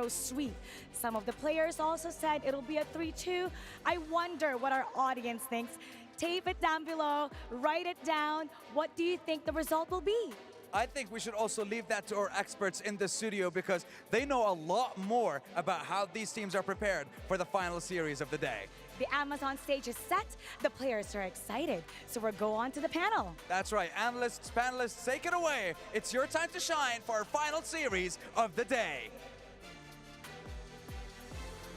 sweep. Some of the players also said it'll be a 3-2. I wonder what our audience thinks. Tape it down below, write it down. What do you think the result will be? I think we should also leave that to our experts in the studio because they know a lot more about how these teams are prepared for the final series of the day. The Amazon stage is set. The players are excited. So we'll go on to the panel. That's right. Analysts, panelists, take it away. It's your time to shine for our final series of the day.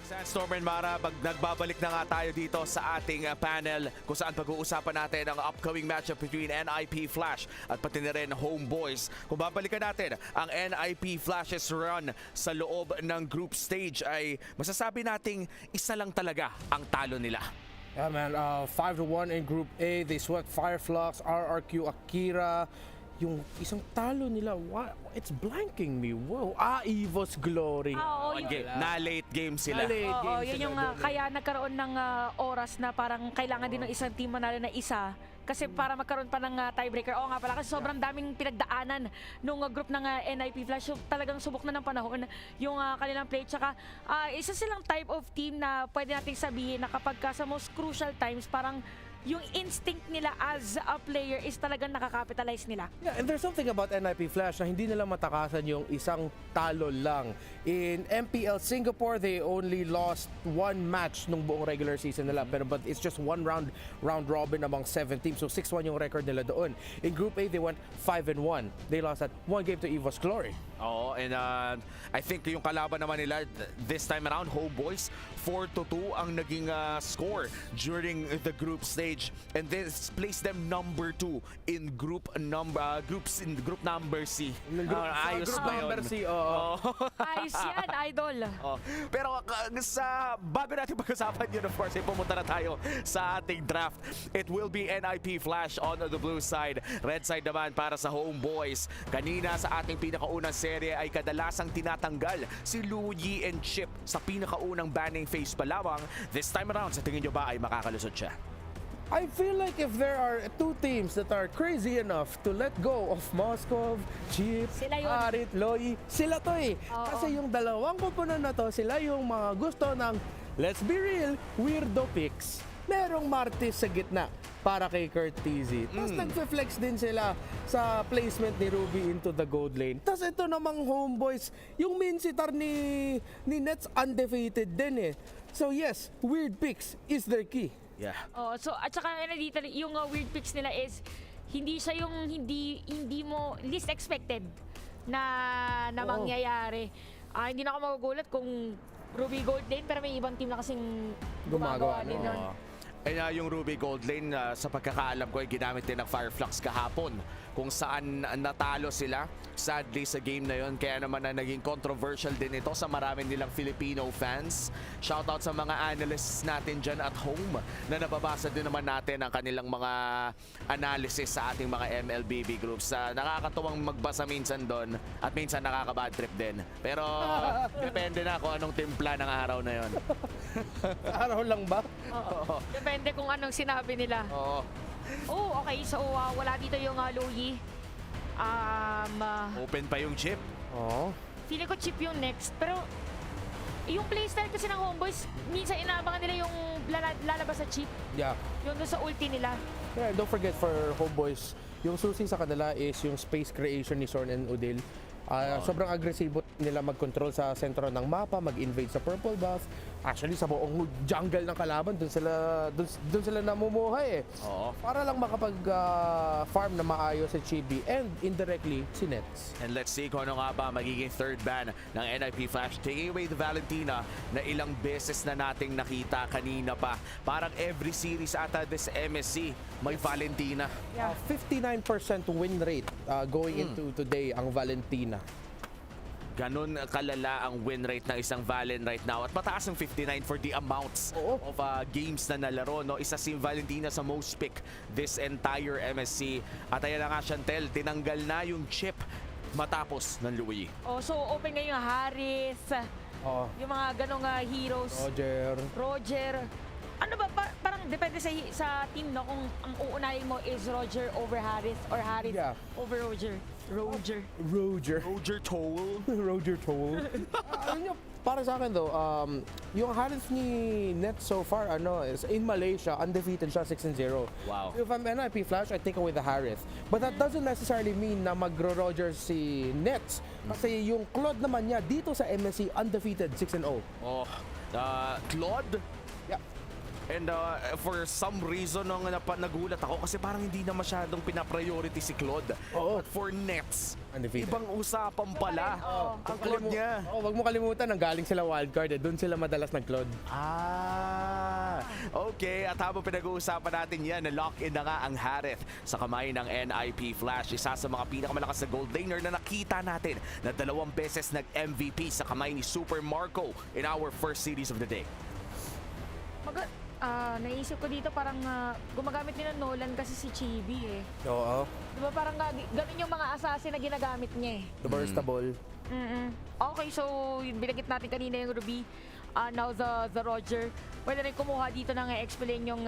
Sandstorm and Mara, nagbabalik na nga tayo dito sa ating panel kung saan pag-uusapan natin ang upcoming matchup between NIP Flash at pati na rin Homeboys. Kung babalikan natin ang NIP Flash's run sa loob ng group stage ay masasabi nating isa lang talaga ang talo nila. Yeah man, 5-1 in Group A. They swept Fireflux, RRQ, Akira. Yung isang talo nila, it's blanking me. Wow. EVO's Glory. Na late game sila. Yun yung kaya nagkaroon ng oras na parang kailangan din ng isang team manalo na isa. Kasi para magkaroon pa ng tiebreaker. Oo nga pala, kasi sobrang daming pinagdaanan nung group ng NIP Flash. So, talagang subok na ng panahon yung kanilang play. Tsaka isa silang type of team na pwede nating sabihin na kapag sa most crucial times, parang yung instinct nila as a player is talagang nakakapitalize nila. Yeah, and there's something about NIP Flash na hindi nila matakasan yung isang talo lang. In MPL Singapore, they only lost 1 match nung buong regular season nila. But it's just one round robin among 7 teams. So 6-1 yung record nila doon. In Group A, they went 5-1. They lost at 1 game to EVO's Glory. Oo, and I think yung kalaban naman nila this time around, Homeboys, 4-2 ang naging score during the group stage. And this placed them number 2 in group number C. Ayos ba yun? Number C, Ayos yan, idol. Pero bago natin pag-usapan yun, of course, pumunta na tayo sa ating draft. It will be NIP Flash on the blue side. Red side naman para sa Homeboys. Kanina sa ating pinakaunang serye ay kadalasang tinatanggal si Louie and Chip sa pinakaunang banning phase pa lamang. This time around, sa tingin nyo ba ay makakalusot siya? I feel like if there are 2 teams that are crazy enough to let go of Moskov, Chip, Harit, Loy, sila to eh. Kasi yung dalawang koponan na to, sila yung mga gusto ng, let's be real, weirdo picks. Merong Martis sa gitna para kay Kurt TZ. Tapos nagfe-flex din sila sa placement ni Ruby into the gold lane. Tapos ito namang Homeboys, yung main sitar ni Nets undefeated din eh. So yes, weird picks is their key. Yeah. So at saka dito yung weird picks nila is hindi siya yung hindi mo least expected na mangyayari. Hindi na ako magugulat kung Ruby Gold Lane pero may ibang team na kasing gumagawa din nun. Yung Ruby Gold Lane, sa pagkakaalam ko, ay ginamit din ng Fireflux kahapon kung saan natalo sila sadly sa game na yon. Kaya naman na naging controversial din ito sa marami nilang Filipino fans. Shoutout sa mga analysts natin dyan at home na nababasa din naman natin ang kanilang mga analysis sa ating mga MLBB groups. Nakakatuwang magbasa minsan doon at minsan nakaka-bad trip din. Pero depende na kung anong timpla ng araw na yon. Araw lang ba? Depende kung anong sinabi nila. Okay. So, wala dito yung Louie. Open pa yung Chip. Feeling ko Chip yung next. Pero, yung playstyle kasi ng Homeboys, minsan inaabangan nila yung lalabas sa Chip. Yeah. Yung doon sa ulti nila. Yeah, don't forget for Homeboys, yung susi sa kanila is yung space creation ni Sorn and Udil. Sobrang agresibo nila mag-control sa sentro ng mapa, mag-invade sa purple buff. Actually, sa buong jungle ng kalaban, dun sila namumuhay eh. Para lang makapag-farm na maayos si Chibi and indirectly si Nets. And let's see kung ano nga ba magiging third ban ng NIP Flash. Taking away the Valentina na ilang beses na nating nakita kanina pa. Parang every series ata this MSC may Valentina. 59% win rate going into today ang Valentina. Ganon kalala ang win rate ng isang Valen right now. At mataas ang 59 for the amounts of games na nalaro. No? Isa si Valentina sa most pick this entire MSC. At ayan na nga, Chantel, tinanggal na yung Chip matapos ng Louie. So open ngayon yung Harris, yung mga ganong heroes. Roger. Ano ba? Parang depende sa team, no? Kung ang uunahin mo is Roger over Harris or Harris over Roger. Roger Toll. Roger Toll. Yun yung, para sa akin though, yung Harris ni Net so far, is in Malaysia, undefeated siya, 6-0. Wow. If I'm NIP Flash, I take away the Harris. But that doesn't necessarily mean na magro-Roger si Nets. Kasi yung Claude naman niya, dito sa MSC, undefeated, 6-0. Oh, Claude? Yeah. And for some reason, nagulat ako kasi parang hindi na masyadong pinapriority si Claude. But for Nets, undefeated. Ibang usapan pala ang Claude niya. Wag mo kalimutan, nanggaling sila wildcard. Doon sila madalas nag-Claude. Okay. At habang pinag-uusapan natin yan, na-lock-in na nga ang Harith sa kamay ng NIP Flash. Isa sa mga pinakamalakas na gold laner na nakita natin na 2 beses nag-MVP sa kamay ni Super Marco in our first series of the day. Naisip ko dito parang gumagamit din ng Nolan kasi si Chibi eh. Oo. Diba parang ganun yung mga assassin na ginagamit niya eh. The burstable. Okay, so binagit natin kanina yung Ruby. Now the Roger. Pwede rin kumuha dito ng explain yung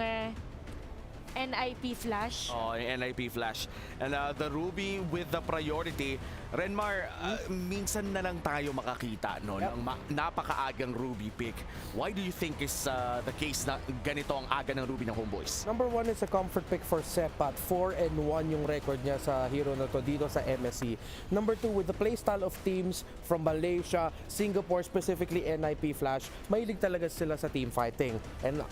NIP Flash. NIP Flash. And the Ruby with the priority. Renmar, minsan na lang tayo makakita ng napakaagang Ruby pick. Why do you think is the case na ganito ang aga ng Ruby ng Homeboys? Number 1 is a comfort pick for Sepat. 4-1 yung record niya sa hero na to dito sa MSC. Number 2, with the playstyle of teams from Malaysia, Singapore, specifically NIP Flash, mahilig talaga sila sa team fighting. And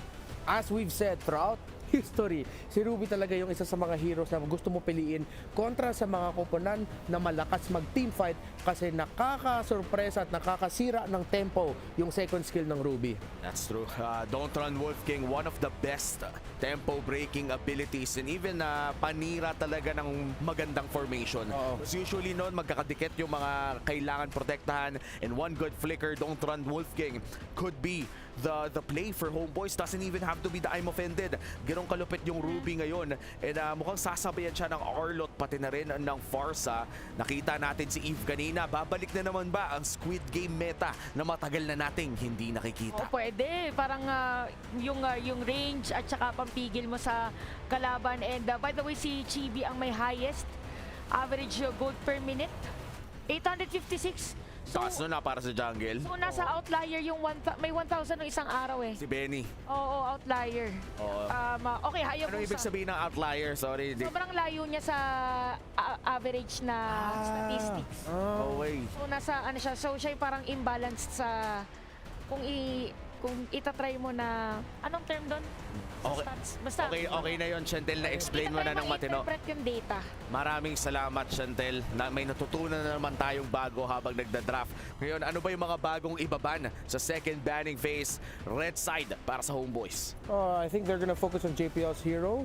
as we've said throughout history, si Ruby talaga yung isa sa mga heroes na gusto mo piliin kontra sa mga koponan na malakas mag-team fight kasi nakakasurpresa at nakakasira ng tempo yung second skill ng Ruby. That's true. Don't Run Wolf King, one of the best tempo-breaking abilities and even panira talaga ng magandang formation. Kasi usually noon magkakadikit yung mga kailangan protektahan and one good flicker, Don't Run Wolf King could be the play for Homeboys. Doesn't even have to be the I'm offended. Ganong kalupit yung Ruby ngayon. And mukhang sasabayan siya ng Arlot pati na rin ng Farsa. Nakita natin si Eve kanina. Babalik na naman ba ang Squid Game meta na matagal na nating hindi nakikita? Pwede. Parang yung range at saka pampigil mo sa kalaban. And by the way, si Chibi ang may highest average gold per minute. 856. Taas na para sa jungle. So nasa outlier yung may 1,000 ng isang araw eh. Si Benny. Oo, outlier. Okay, hayop ano ibig sabihin ng outlier? Sorry. Sobrang layo niya sa average na statistics. Okay. So nasa ano siya, so siya yung parang imbalanced sa kung itatry mo na anong term doon? Okay. Basta, okay na yon, Chantel, na-explain mo na ng matino. Interpret yung data. Maraming salamat, Chantel, na may natutunan na naman tayong bago habang nagda-draft. Ngayon, ano ba yung mga bagong ibaban sa second banning phase, red side, para sa Homeboys? I think they're gonna focus on JPL's hero.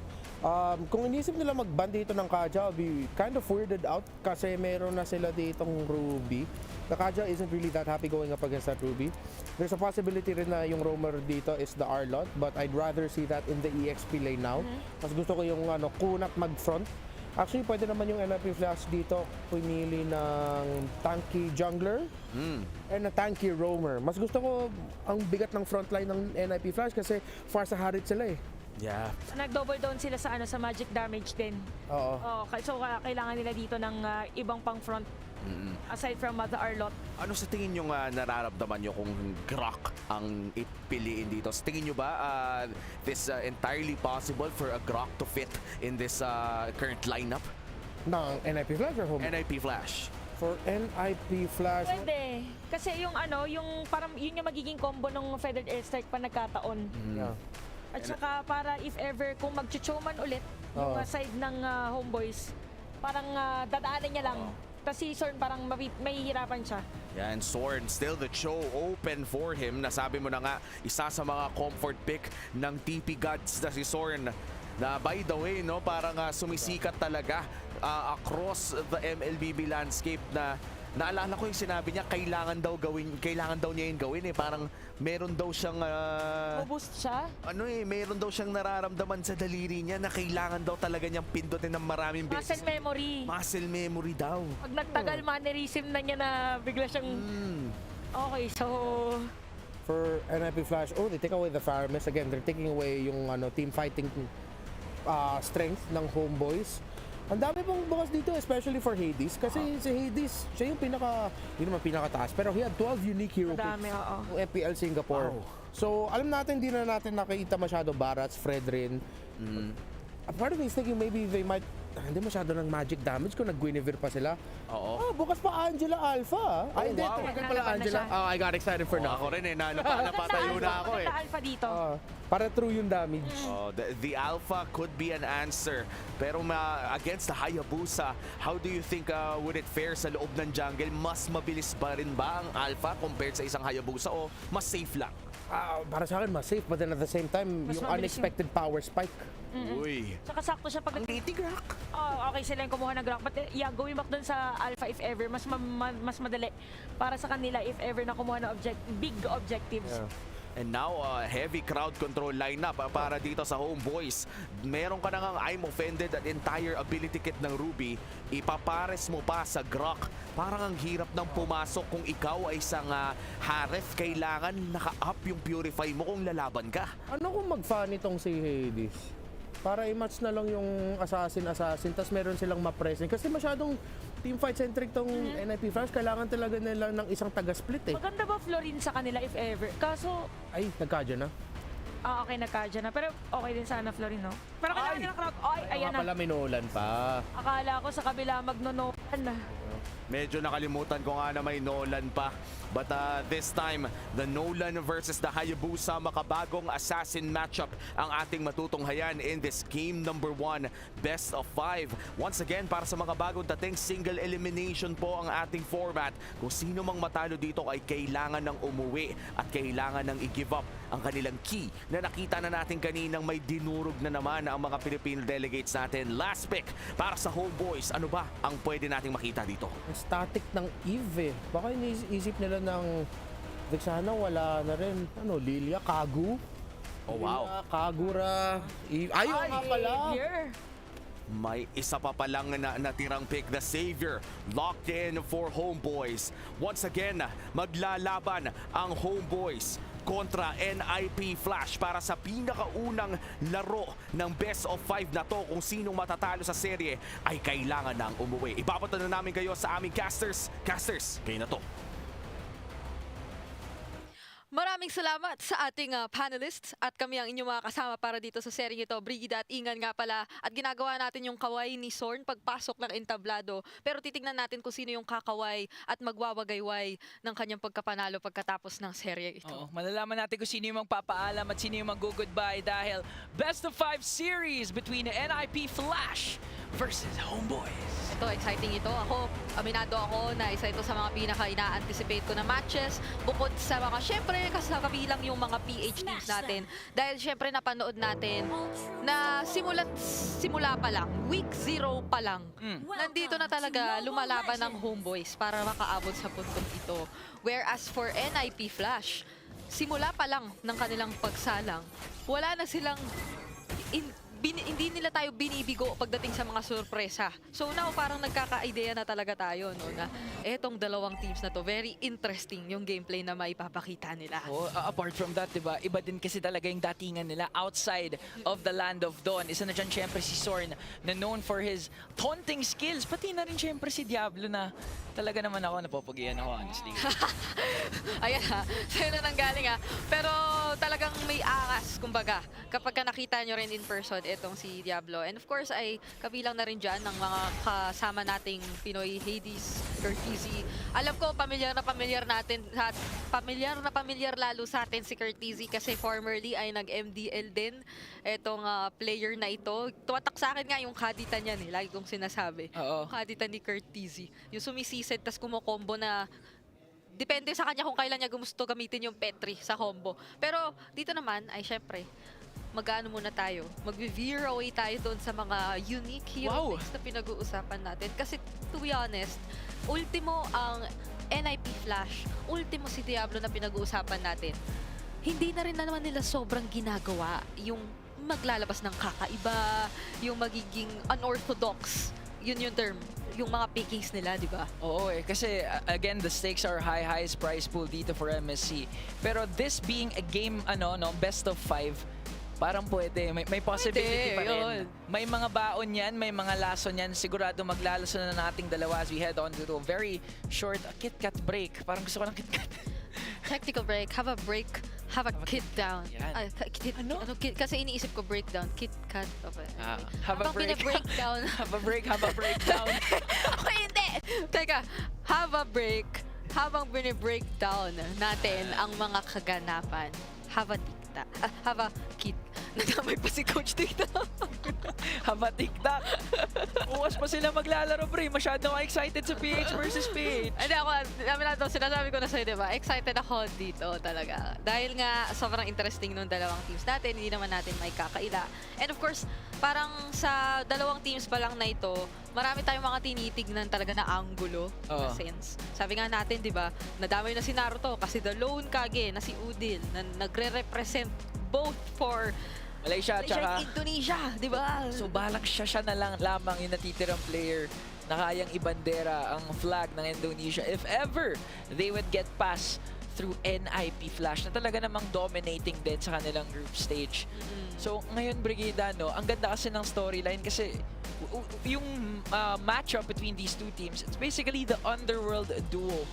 Kung inisip nila mag-ban dito ng Kaja, I'll be kind of weirded out kasi meron na sila ditong Ruby. The Kaja isn't really that happy going up against that Ruby. There's a possibility rin na yung roamer dito is the Arlot, but I'd rather see that in the EXP lane now. Mas gusto ko yung kunat mag-front. Actually, pwede naman yung NIP Flash dito pumili ng tanky jungler and a tanky roamer. Mas gusto ko ang bigat ng frontline ng NIP Flash kasi far sa harit sila eh. Yeah. Nag-double down sila sa sa magic damage din. Oo. So kailangan nila dito ng ibang pang front. Aside from the Arlot. Ano sa tingin nyo nararamdaman nyo kung Grok ang ipiliin dito? Sa tingin nyo ba this entirely possible for a Grok to fit in this current lineup? Ng NIP Flash or Home? NIP Flash. For NIP Flash? Pwede. Kasi yung yung parang yun yung magiging combo ng Feathered Airstrike pa nagkataon. Yeah. At saka para if ever kung mag-chuchoman ulit yung side ng Homeboys, parang dadaanan niya lang. Tapos si Sorn parang mahihirapan siya. Yan, Sorn, still the show open for him. Nasabi mo na nga, isa sa mga comfort pick ng TP Gods na si Sorn. Na by the way, no, parang sumisikat talaga across the MLBB landscape na naalala ko yung sinabi niya, kailangan daw niya yung gawin eh. Parang meron daw siyang boost siya? Meron daw siyang nararamdaman sa daliri niya na kailangan daw talaga niyang pindutin ng maraming beses. Muscle memory. Muscle memory daw. Pag nagtagal, mannerism na niya na bigla siyang... Okay, so for NIP Flash, they take away the firearms. Again, they're taking away yung team fighting strength ng Homeboys. Ang dami pong bukas dito, especially for Hades. Kasi si Hades, siya yung hindi naman pinakataas, pero he had 12 unique hero picks ng FPL Singapore. Wow. So, alam natin, hindi na natin nakita masyado Barats, Fredrin. A part of me is thinking maybe they might hindi masyado ng magic damage kung nag-Guinevere pa sila. Bukas pa Angela Alpha. Hindi, talaga pala Angela. I got excited for now. Ako rin napatayo na ako eh. Alpha dito. Para true yung damage. The Alpha could be an answer. Pero against the Hayabusa, how do you think would it fare sa loob ng jungle? Mas mabilis ba rin ba ang Alpha compared sa isang Hayabusa o mas safe lang? Para sa akin, mas safe, but then at the same time, mas yung unexpected power spike. Uy. Saka sakto siya pag Grok. Okay sila yung kumuha ng Grok. But yeah, going back dun sa Alpha if ever, mas madali para sa kanila if ever na kumuha ng big objectives. Yeah. And now, heavy crowd control lineup para dito sa Homeboys. Meron ka na ngang I'm offended at entire ability kit ng Ruby. Ipapares mo pa sa Grok. Parang ang hirap nang pumasok kung ikaw ay isang Haref. Kailangan naka-up yung Purify mo kung lalaban ka. Ano kung mag-fan itong si Hades? Para i-match na lang yung assassin, tapos meron silang ma-present. Kasi masyadong teamfight-centric tong NIP Flash. Kailangan talaga nila ng isang taga-split eh. Maganda ba Florin sa kanila if ever? Kaso... Ay, nagkadya na. Okay, nagkadya na. Pero okay din sana Florin, no? Pero kailangan nila crowd. Ayan na. Pala may Nolan pa. Akala ko sa kabila magno-Nolan na. Medyo nakalimutan ko nga na may Nolan pa. But this time, the Nolan versus the Hayabusa, makabagong assassin matchup ang ating matutunghayan in this game number 1, best of 5. Once again, para sa mga bagong dating, single elimination po ang ating format. Kung sino mang matalo dito ay kailangan ng umuwi at kailangan ng i-give up ang kanilang key na nakita na natin kaninang may dinurog na naman ang mga Filipino delegates natin. Last pick para sa Homeboys. Ano ba ang pwede nating makita dito? Static ng Eve eh. Baka iniisip nila ng sana wala na rin. Lilia, Kagu. Oh wow. Lilia, Kagura. Ayaw nga pala. May isa pa palang natirang pick, the Savior, locked in for Homeboys. Once again, maglalaban ang Homeboys kontra NIP Flash para sa pinakaunang laro ng best of 5 na to. Kung sinong matatalo sa serye ay kailangan nang umuwi. Ipapato na namin kayo sa aming casters. Casters, kayo na to. Maraming salamat sa ating panelists at kami ang inyong mga kasama para dito sa seryeng ito. Brigida at Ingan nga pala at ginagawa natin yung kaway ni Sorn pagpasok ng entablado. Pero titignan natin kung sino yung kakaway at magwawagayway ng kanyang pagkapanalo pagkatapos ng serye ito. Malalaman natin kung sino yung magpapaalam at sino yung mag-goodbye dahil best of 5 series between NIP Flash versus Homeboys. Ito, exciting ito. Aminado ako na isa ito sa mga pinaka-ina-anticipate ko na matches. Bukod sa mga, syempre, kasabilang yung mga PH teams natin. Dahil syempre napanood natin na simula pa lang, week 0 pa lang, nandito na talaga lumalaban ng Homeboys para makaabot sa puntong ito. Whereas for NIP Flash, simula pa lang ng kanilang pagsalang, wala na silang hindi nila tayo binibigo pagdating sa mga sorpresa. So now, parang nagkaka-idea na talaga tayo, no, na etong dalawang teams na to, very interesting yung gameplay na maipapakita nila. Apart from that, diba, iba din kasi talaga yung datingan nila outside of the Land of Dawn. Isa na dyan syempre si Sorn na known for his taunting skills. Pati na rin syempre si Diablo na talaga naman ako, napapagiyan ako, honestly. Ayan ha, sa'yo na nanggaling ha. Pero talagang may angas, kumbaga, kapag nakita nyo rin in person itong si Diablo. And of course, ay kabilang na rin dyan ng mga kasama nating Pinoy Hades, Curtizy. Alam ko, pamilyar na pamilyar lalo sa atin si Curtizy kasi formerly ay nag-MDL din itong player na ito. Tumatak sa akin nga yung kaditan niya, lagi kong sinasabi. Yung kaditan ni Curtizy. Yung sumisisid, tas kumo-combo na depende sa kanya kung kailan niya gusto gamitin yung Petri sa combo. Pero dito naman ay syempre, mag-ano muna tayo, mag-veer away tayo doon sa mga unique hero picks na pinag-uusapan natin. Kasi to be honest, ultimo ang NIP Flash, ultimo si Diablo na pinag-uusapan natin. Hindi na rin naman nila sobrang ginagawa yung maglalabas ng kakaiba, yung magiging unorthodox. Yun yung term. yung mga pickings nila, di ba? Oo kasi again, the stakes are high, highest prize pool dito for MSC. Pero this being a game, best of 5, parang pwede. May possibility pa rin. Yun. May mga baon yan, may mga lason yan. Sigurado maglalason na nating dalawa as we head on to a very short KitKat break. Parang gusto ko ng KitKat. Technical break, have a break, have a kit down. Kasi iniisip ko breakdown, KitKat. Have a break. Breakdown. Have a break, have a breakdown. Hindi! Teka, have a break. Habang bine-breakdown natin ang mga kaganapan, have a tiktak. Have a kit. Nadamay pa si Coach dito. Have a tiktak. Bukas pa sila maglalaro, pre. Masyado ako excited sa PH versus PH. Hindi ako, sinasabi ko na sa'yo, diba? Excited ako dito talaga. Dahil nga, sobrang interesting nung dalawang teams natin. Hindi naman natin may kakaila. And of course, parang sa dalawang teams pa lang na ito, marami tayong mga tinitignan talaga na angulo. Na sense. Sabi nga natin, diba? Nadamay na si Naruto kasi the lone kage na si Udil na nagre-represent both for Malaysia at Indonesia, di ba? So balak siya na lang lamang yung natitirang player na kayang ibandera ang flag ng Indonesia if ever they would get past through NIP Flash na talaga namang dominating din sa kanilang group stage. So ngayon, Brigida, ang ganda kasi ng storyline kasi yung matchup between these two teams, it's basically the underworld duo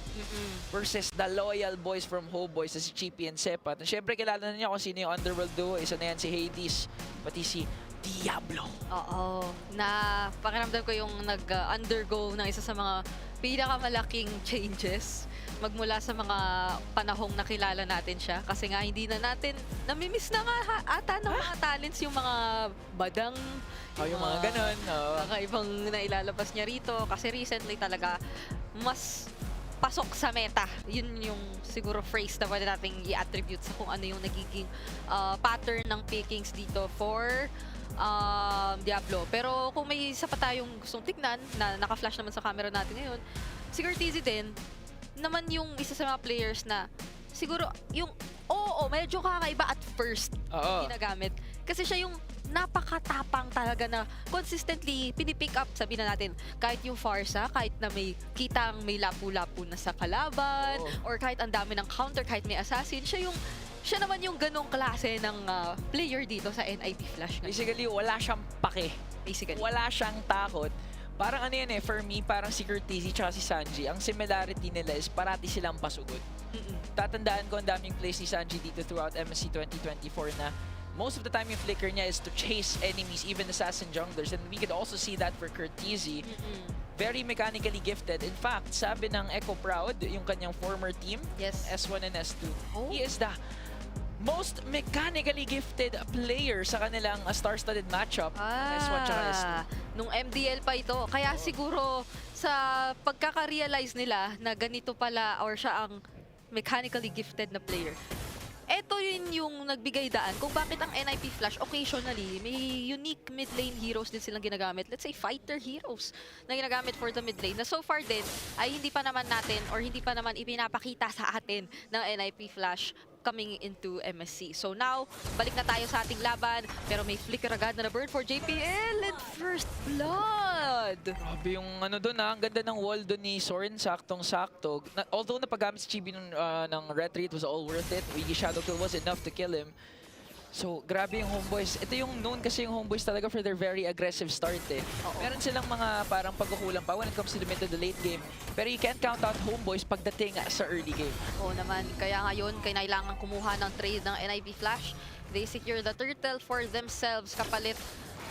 versus the loyal boys from Homeboys, si Chippy and Sepat. Siyempre, kilala na niyo kung sino yung underworld duo. Isa na yan si Hades, pati si Diablo. Oo. Na pakiramdam ko yung nag-undergo ng isa sa mga pinakamalaking changes magmula sa mga panahong nakilala natin siya. Kasi nga hindi na natin, namimiss na nga ata ng mga talents yung mga badang, yung mga ganon. Kakaibang nailalabas niya rito. Kasi recently talaga, mas pasok sa meta. Yun yung siguro phrase na pwede nating i-attribute sa kung ano yung nagiging pattern ng pickings dito for Diablo. Pero kung may isa pa tayong gustong tignan, na naka-flash naman sa camera natin ngayon, siguro easy din, naman yung isa sa mga players na siguro yung, medyo kakaiba at first ginagamit. Kasi siya yung napakatapang talaga na consistently pinipick up, sabihin na natin, kahit yung Farsa, kahit na may kitang may lapu-lapu na sa kalaban, or kahit ang dami ng counter, kahit may assassin, siya naman yung ganong klase ng player dito sa NIP Flash. Basically, wala siyang pake. Basically. Wala siyang takot. Parang ano yan for me, parang si Curtizi tsaka si Sanji, ang similarity nila is parati silang pasugod. Tatandaan ko ang daming plays ni Sanji dito throughout MSC 2024 na most of the time yung flicker niya is to chase enemies, even assassin junglers. And we could also see that for Curtizi. Very mechanically gifted. In fact, sabi ng Echo Proud, yung kanyang former team, S1 and S2, he is the most mechanically gifted player sa kanilang star-studded matchup. S1 tsaka S2. Nung MDL pa ito. Kaya siguro sa pagkaka-realize nila na ganito pala or siya ang mechanically gifted na player, eto yun yung nagbigay daan kung bakit ang NIP Flash occasionally may unique mid lane heroes din silang ginagamit. Let's say fighter heroes na ginagamit for the mid lane na so far din ay hindi pa naman natin or hindi pa naman ipinapakita sa atin ng NIP Flash coming into MSC. So now, balik na tayo sa ating laban pero may flicker agad na burn for JPL and first blood. Grabe yung doon ang ganda ng wall doon ni Soren, saktong-sakto. Although napagamit si Chibi ng retreat, was all worth it. Wiggy Shadow Kill was enough to kill him. So, grabe yung Homeboys. Ito yung known kasi yung Homeboys talaga for their very aggressive start Meron silang mga parang pagkukulang pa when it comes to the mid to the late game. Pero you can't count out Homeboys pagdating sa early game. Oo naman. Kaya ngayon, kailangan kumuha ng trade ng NIP Flash. They secure the turtle for themselves kapalit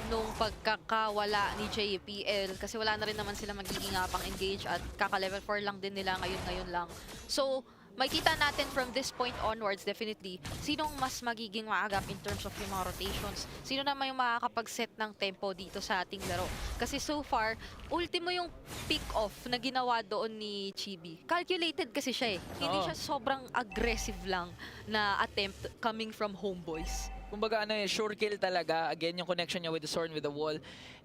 nung pagkakawala ni JPL. Kasi wala na rin naman sila magiging pang-engage at kaka-level 4 lang din nila ngayon lang. So, makikita natin from this point onwards, definitely, sinong mas magiging maagap in terms of yung mga rotations. Sino naman yung makakapag-set ng tempo dito sa ating laro. Kasi so far, ultimo yung pick-off na ginawa doon ni Chibi. Calculated kasi siya Hindi siya sobrang aggressive lang na attempt coming from Homeboys. Kumbaga sure kill talaga. Again, yung connection niya with the sword, with the wall.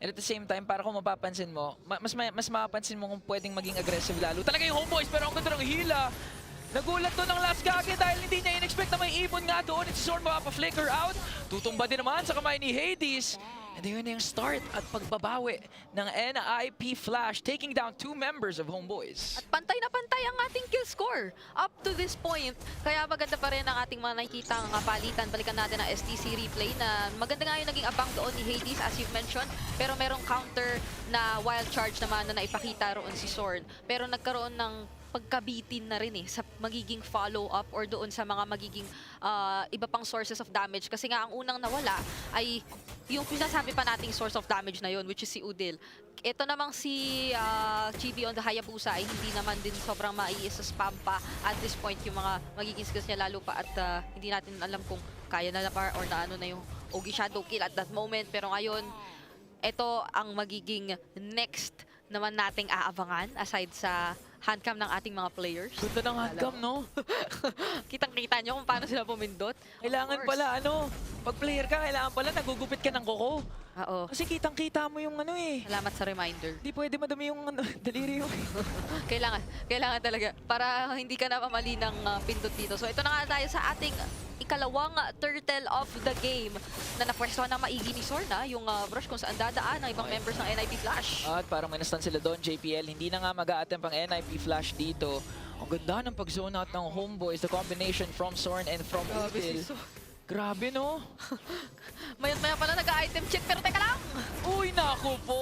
And at the same time, para kung mapapansin mo, mas mapapansin mo kung pwedeng maging aggressive lalo. Talaga yung Homeboys, pero ang ganda ng hila. Nagulat to ng last kage dahil hindi niya in-expect na may ibon nga doon. It's Zorn makapa-flicker out. Tutumba din naman sa kamay ni Hades. And yun na yung start at pagbabawi ng NIP Flash, taking down 2 members of Homeboys. At pantay na pantay ang ating kill score up to this point. Kaya maganda pa rin ang ating mga nakikita ng palitan. Balikan natin ang STC replay na maganda nga yung naging abang doon ni Hades as you've mentioned. Pero merong counter na wild charge naman na naipakita roon si Zorn. Pero nagkaroon ng pagkabitin na rin sa magiging follow-up or doon sa mga magiging iba pang sources of damage. Kasi nga ang unang nawala ay yung sinasabi pa nating source of damage na yun, which is si Udil. Ito namang si Chibi on the Hayabusa ay hindi naman din sobrang mai-spam pa at this point yung mga magiging skills niya, lalo pa at hindi natin alam kung kaya na par or na ano na yung Ogi Shadow Kill at that moment. Pero ngayon, ito ang magiging next naman nating aabangan aside sa handcam ng ating mga players. Ganda ng handcam, no? Kitang-kita nyo kung paano sila pumindot. Kailangan pala, pag player ka, kailangan pala nagugupit ka ng kuko. Oo. Kasi kitang-kita mo yung Salamat sa reminder. Hindi pwede madumi yung daliri mo. kailangan talaga. Para hindi ka na mamali ng pindot dito. So ito na nga tayo sa ating ikalawang turtle of the game na napwestuhan na maigi ni Sorna, yung brush kung saan dadaan ng ibang members ng NIP Flash. At parang may nastan sila doon, JPL. Hindi na nga mag-a-attempt ang NIP Flash dito. Ang ganda ng pag-zone out ng Homeboys. The combination from Zorn and from Udil. Grabe, no? Maya pala nag-item check, pero teka lang! Uy, naku po!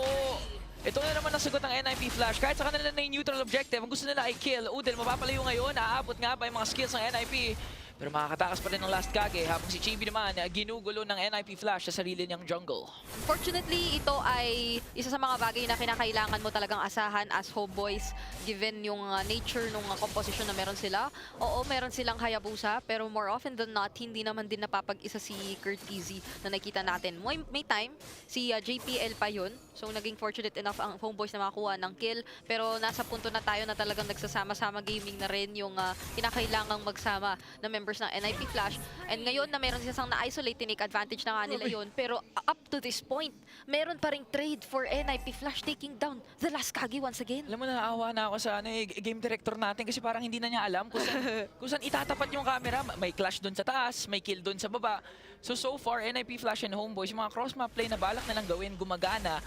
Ito na naman ang sagot ng NIP Flash. Kahit sa kanila na yung neutral objective, ang gusto nila ay kill. Udil, mapapalayo ngayon. Aabot nga ba yung mga skills ng NIP? Pero makakatakas pa rin ng last kage habang si Chibi naman ginugulo ng NIP Flash sa sarili niyang jungle. Unfortunately, ito ay isa sa mga bagay na kinakailangan mo talagang asahan as Homeboys given yung nature ng composition na meron sila. Oo, meron silang Hayabusa pero more often than not, hindi naman din napapag-isa si Kurt Easy na nakita natin. May time, si JPL pa yun. So naging fortunate enough ang Homeboys na makakuha ng kill. Pero nasa punto na tayo na talagang nagsasama-sama gaming na rin yung kinakailangang magsama na members ng NIP Flash. And ngayon na meron silang na-isolate, tinake advantage na nga nila yun. Pero up to this point, meron pa ring trade for NIP Flash taking down the last Kage once again. Alam mo, naawa na ako sa game director natin kasi parang hindi na niya alam kung saan itatapat yung camera. May clash doon sa taas, may kill doon sa baba. So far, NIP Flash and Homeboys, yung mga cross-map play na balak nilang gawin, gumagana.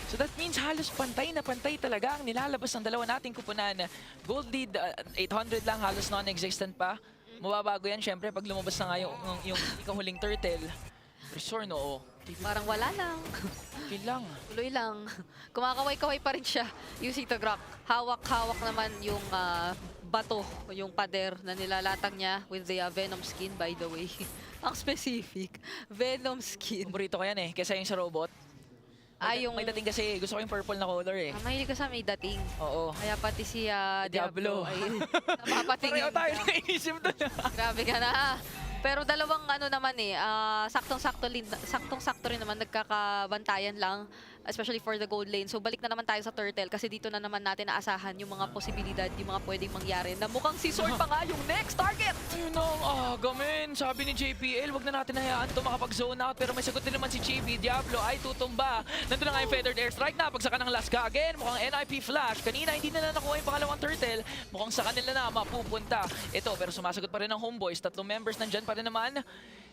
So that means halos pantay na pantay talaga ang nilalabas ng dalawa nating kupunan. Gold lead, 800 lang, halos non-existent pa. Mababago yan, syempre, pag lumabas na nga yung ikahuling turtle. Pero Zorn, oo. Parang wala lang. Kill lang. Tuloy lang. Kumakaway-kaway pa rin siya using the Grok. Hawak-hawak naman yung bato, yung pader na nilalatag niya with the Venom skin, by the way. Ang specific. Venom skin. Paborito ko yan kasi yung sa robot. May dating kasi, gusto ko yung purple na color Mahilig ka sa may dating. Oo. Kaya pati si Diablo ay napapatingin. Pareho tayo naisip doon. Grabe ka na. Pero dalawang naman saktong-sakto rin naman, nagkakabantayan lang. Especially for the gold lane. So balik na naman tayo sa turtle kasi dito na naman natin naasahan yung mga posibilidad, yung mga pwedeng mangyari na mukhang si Zorn pa nga yung next target. Ayun ang agamin. Sabi ni JPL, wag na natin hayaan ito makapag-zone out. Pero may sagot din naman si Chibi. Diablo ay tutumba. Nandun na nga yung feathered airstrike na. Pagsaka ng last Kage. Mukhang NIP Flash. Kanina hindi na nakuha yung pangalawang turtle. Mukhang sa kanila na mapupunta. Ito, pero sumasagot pa rin ng Homeboys. 3 members nandyan pa rin naman.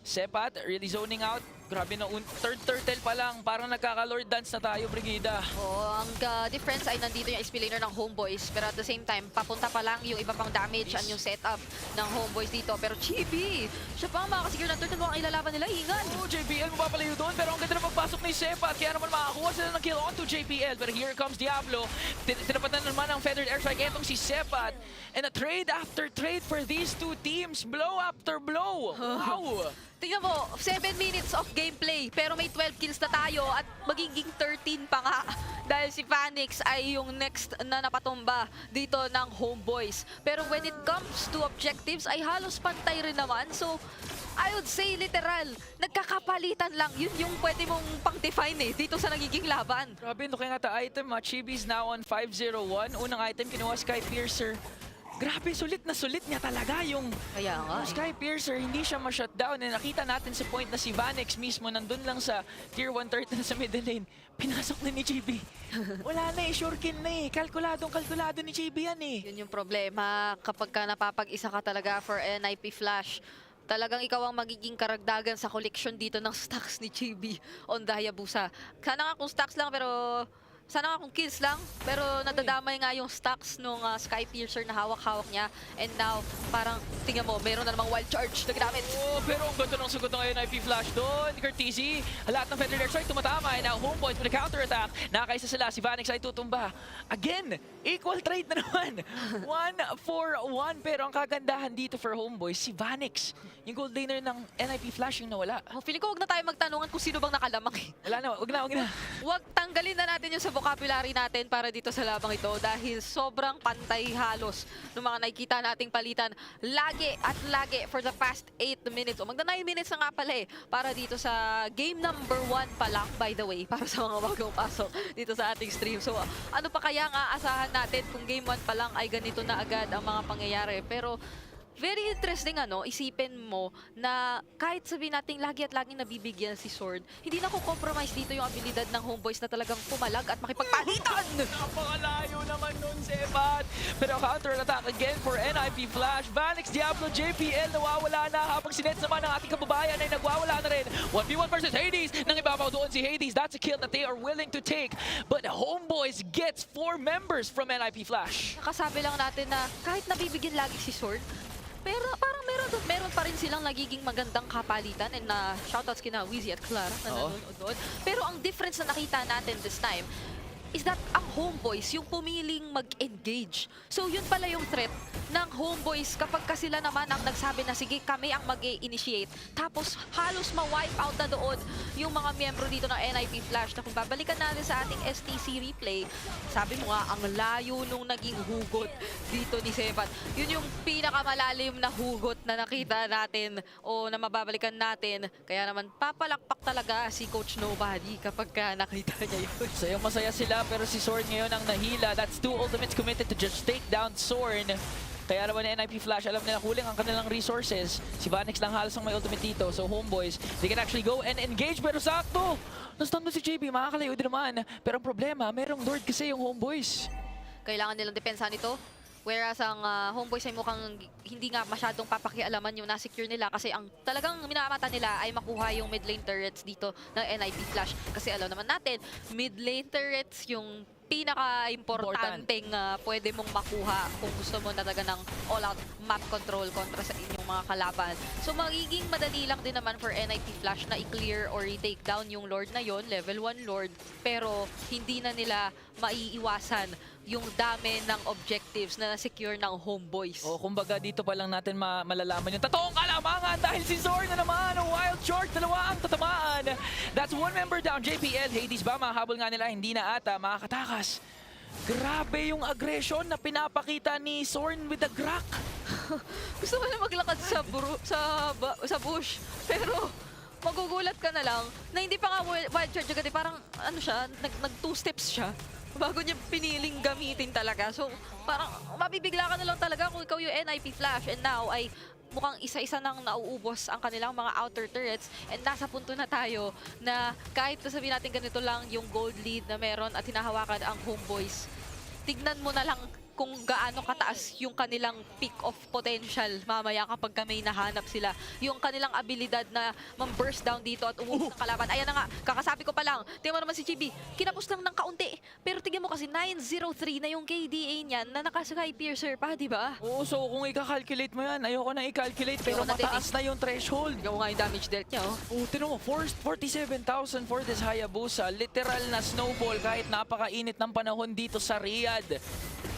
Sepat, really zoning out. Grabe na, third turtle pa lang. Parang nagkaka-lord dance na tayo, Brigida. Oo, ang difference ay nandito yung XP laner ng Homeboys. Pero at the same time, papunta pa lang yung iba pang damage and yung setup ng Homeboys dito. Pero Chibi, siya pa ang makakasecure ng turtle. Mukhang ilalaban nila, ingan. Oo, JPL mapapalayo doon. Pero ang ganda na pagpasok ni Sepat. Kaya naman makakuha sila ng kill onto JPL. Pero here comes Diablo. Tinapatan naman ang feathered airstrike. Etong si Sepat. And a trade after trade for these two teams. Blow after blow. Wow! Tingnan mo, 7 minutes of gameplay, pero may 12 kills na tayo at magiging 13 pa nga. Dahil si Vanix ay yung next na napatumba dito ng Homeboys. Pero when it comes to objectives, ay halos pantay rin naman. So, I would say literal, nagkakapalitan lang. Yun yung pwede mong pang-define dito sa nagiging laban. Grabe, looking at the item, Chibi's now on 501. Unang item, kinuha Sky Piercer. Grabe, sulit na sulit niya talaga yung Sky Piercer. Hindi siya ma-shutdown. Nakita natin sa point na si Vanix mismo nandun lang sa tier 1 turtle sa middle lane. Pinasok na ni JB. Wala na sure kill na kalkulado ni JB yan Yun yung problema kapag ka napapag-isa ka talaga for NIP Flash. talagang ikaw ang magiging karagdagan sa collection dito ng stocks ni JB on the Hayabusa. Sana nga kung stocks lang, pero sana nga kung kills lang, pero nadadamay nga yung stocks nung Sky Piercer na hawak-hawak niya. And now, parang tingnan mo, meron na namang wild charge na ginamit. Oh, pero ang ganda ng sagot ng NIP Flash doon. Courtesy, lahat ng Feather Strike tumatama. And now, Homeboys with a counter-attack. Nakakaisa sila, si Vanix ay tutumba. Again, equal trade na naman. 1-4-1. Pero ang kagandahan dito for Homeboys, si Vanix. Yung gold laner ng NIP Flash yung nawala. Oh, feeling ko huwag na tayo magtanungan kung sino bang nakalamang eh. Wala na, wag na. Huwag tanggalin na natin yung sa vocabulary natin para dito sa labang ito dahil sobrang pantay halos ng mga nakikita nating palitan lagi at lagi for the past 8 minutes o magda 9 minutes na nga pala eh para dito sa game number 1 pa lang, by the way, para sa mga bagong pasok dito sa ating stream. So ano pa kaya ang aasahan natin kung game 1 pa lang ay ganito na agad ang mga pangyayari. Pero very interesting isipin mo na kahit sabihin natin lagi at laging nabibigyan si Sword, hindi na compromise dito yung abilidad ng Homeboys na talagang pumalag at makipagpalitan! Napakalayo naman nun, Sebat. Pero counter-attack again for NIP Flash. Vanix, Diablo, JPL nawawala na habang sinets naman ng ating kababayan ay nagwawala na rin. 1v1 versus Hades. Nang ibabaw doon si Hades. That's a kill that they are willing to take. But Homeboys gets 4 members from NIP Flash. Nakasabi lang natin na kahit nabibigyan lagi si Sword, pero parang meron pa rin silang nagiging magandang kapalitan and shoutouts kina Wheezy at Clara na nanonood doon. Pero ang difference na nakita natin this time is that ang Homeboys yung pumiling mag-engage. So yun pala yung threat ng Homeboys kapag sila naman ang nagsabi na sige kami ang mag-initiate. Tapos halos ma-wipe out na doon yung mga miyembro dito ng NIP Flash na kung babalikan natin sa ating STC replay, sabi mo nga ang layo nung naging hugot dito ni Sebat. Yun yung pinakamalalim na hugot na nakita natin o na mababalikan natin. Kaya naman papalakpak talaga si Coach Nobody kapag nakita niya yun. Masaya sila pero si Sorn ngayon ang nahila. That's 2 ultimates committed to just take down Sorn. Kaya naman ni NIP Flash, alam nila kuling ang kanilang resources. Si Vanix lang halos ang may ultimate dito. So Homeboys, they can actually go and engage. Pero sakto! Nastun si JB, makakalayo din naman. Pero ang problema, merong Lord kasi yung Homeboys. Kailangan nilang depensahan ito. Whereas ang Homeboys ay mukhang hindi nga masyadong papakialaman yung na-secure nila kasi ang talagang minamata nila ay makuha yung mid lane turrets dito ng NIP Flash. Kasi alam naman natin, mid lane turrets yung pinaka-importanteng pwede mong makuha kung gusto mo na talaga ng all-out map control kontra sa inyong mga kalaban. So magiging madali lang din naman for NIP Flash na i-clear or i-take down yung Lord na yon, level 1 Lord, pero hindi na nila maiiwasan yung dami ng objectives na secure ng Homeboys. O kumbaga dito pa lang natin malalaman yung totoong kalamangan dahil si Zor na naman, wild short, dalawa ang tatamaan. That's 1 member down, JPL. Hades ba, makahabol nga nila, hindi na ata makakatakas. Grabe yung aggression na pinapakita ni Zorn with the Grak. Gusto ko na maglakad sa bush, pero magugulat ka na lang na hindi pa nga wild charge agad. Parang ano siya, nag 2 steps siya bago niya piniling gamitin talaga. So parang mabibigla ka na lang talaga kung ikaw yung NIP Flash. And now ay mukhang isa-isa nang nauubos ang kanilang mga outer turrets. And nasa punto na tayo na kahit sabihin natin ganito lang yung gold lead na meron at hinahawakan ang Homeboys, tignan mo na lang kung gaano kataas yung kanilang peak of potential mamaya kapag may nahanap sila. Yung kanilang abilidad na ma-burst down dito at umubos ng kalaban. Ayan na nga, kakasabi ko pa lang. Tingnan mo naman si GB, kinapos lang ng kaunti. Pero tingnan mo kasi 903 na yung KDA niyan na naka-Sky Piercer pa, di ba? Oo, so kung i-calculate mo yan, ayoko na i-calculate pero mataas na yung threshold. Ikaw nga yung damage dealt niya, oh. Oo, tingnan mo, 47,000 for this Hayabusa. Literal na snowball kahit napakainit ng panahon dito sa Riyadh.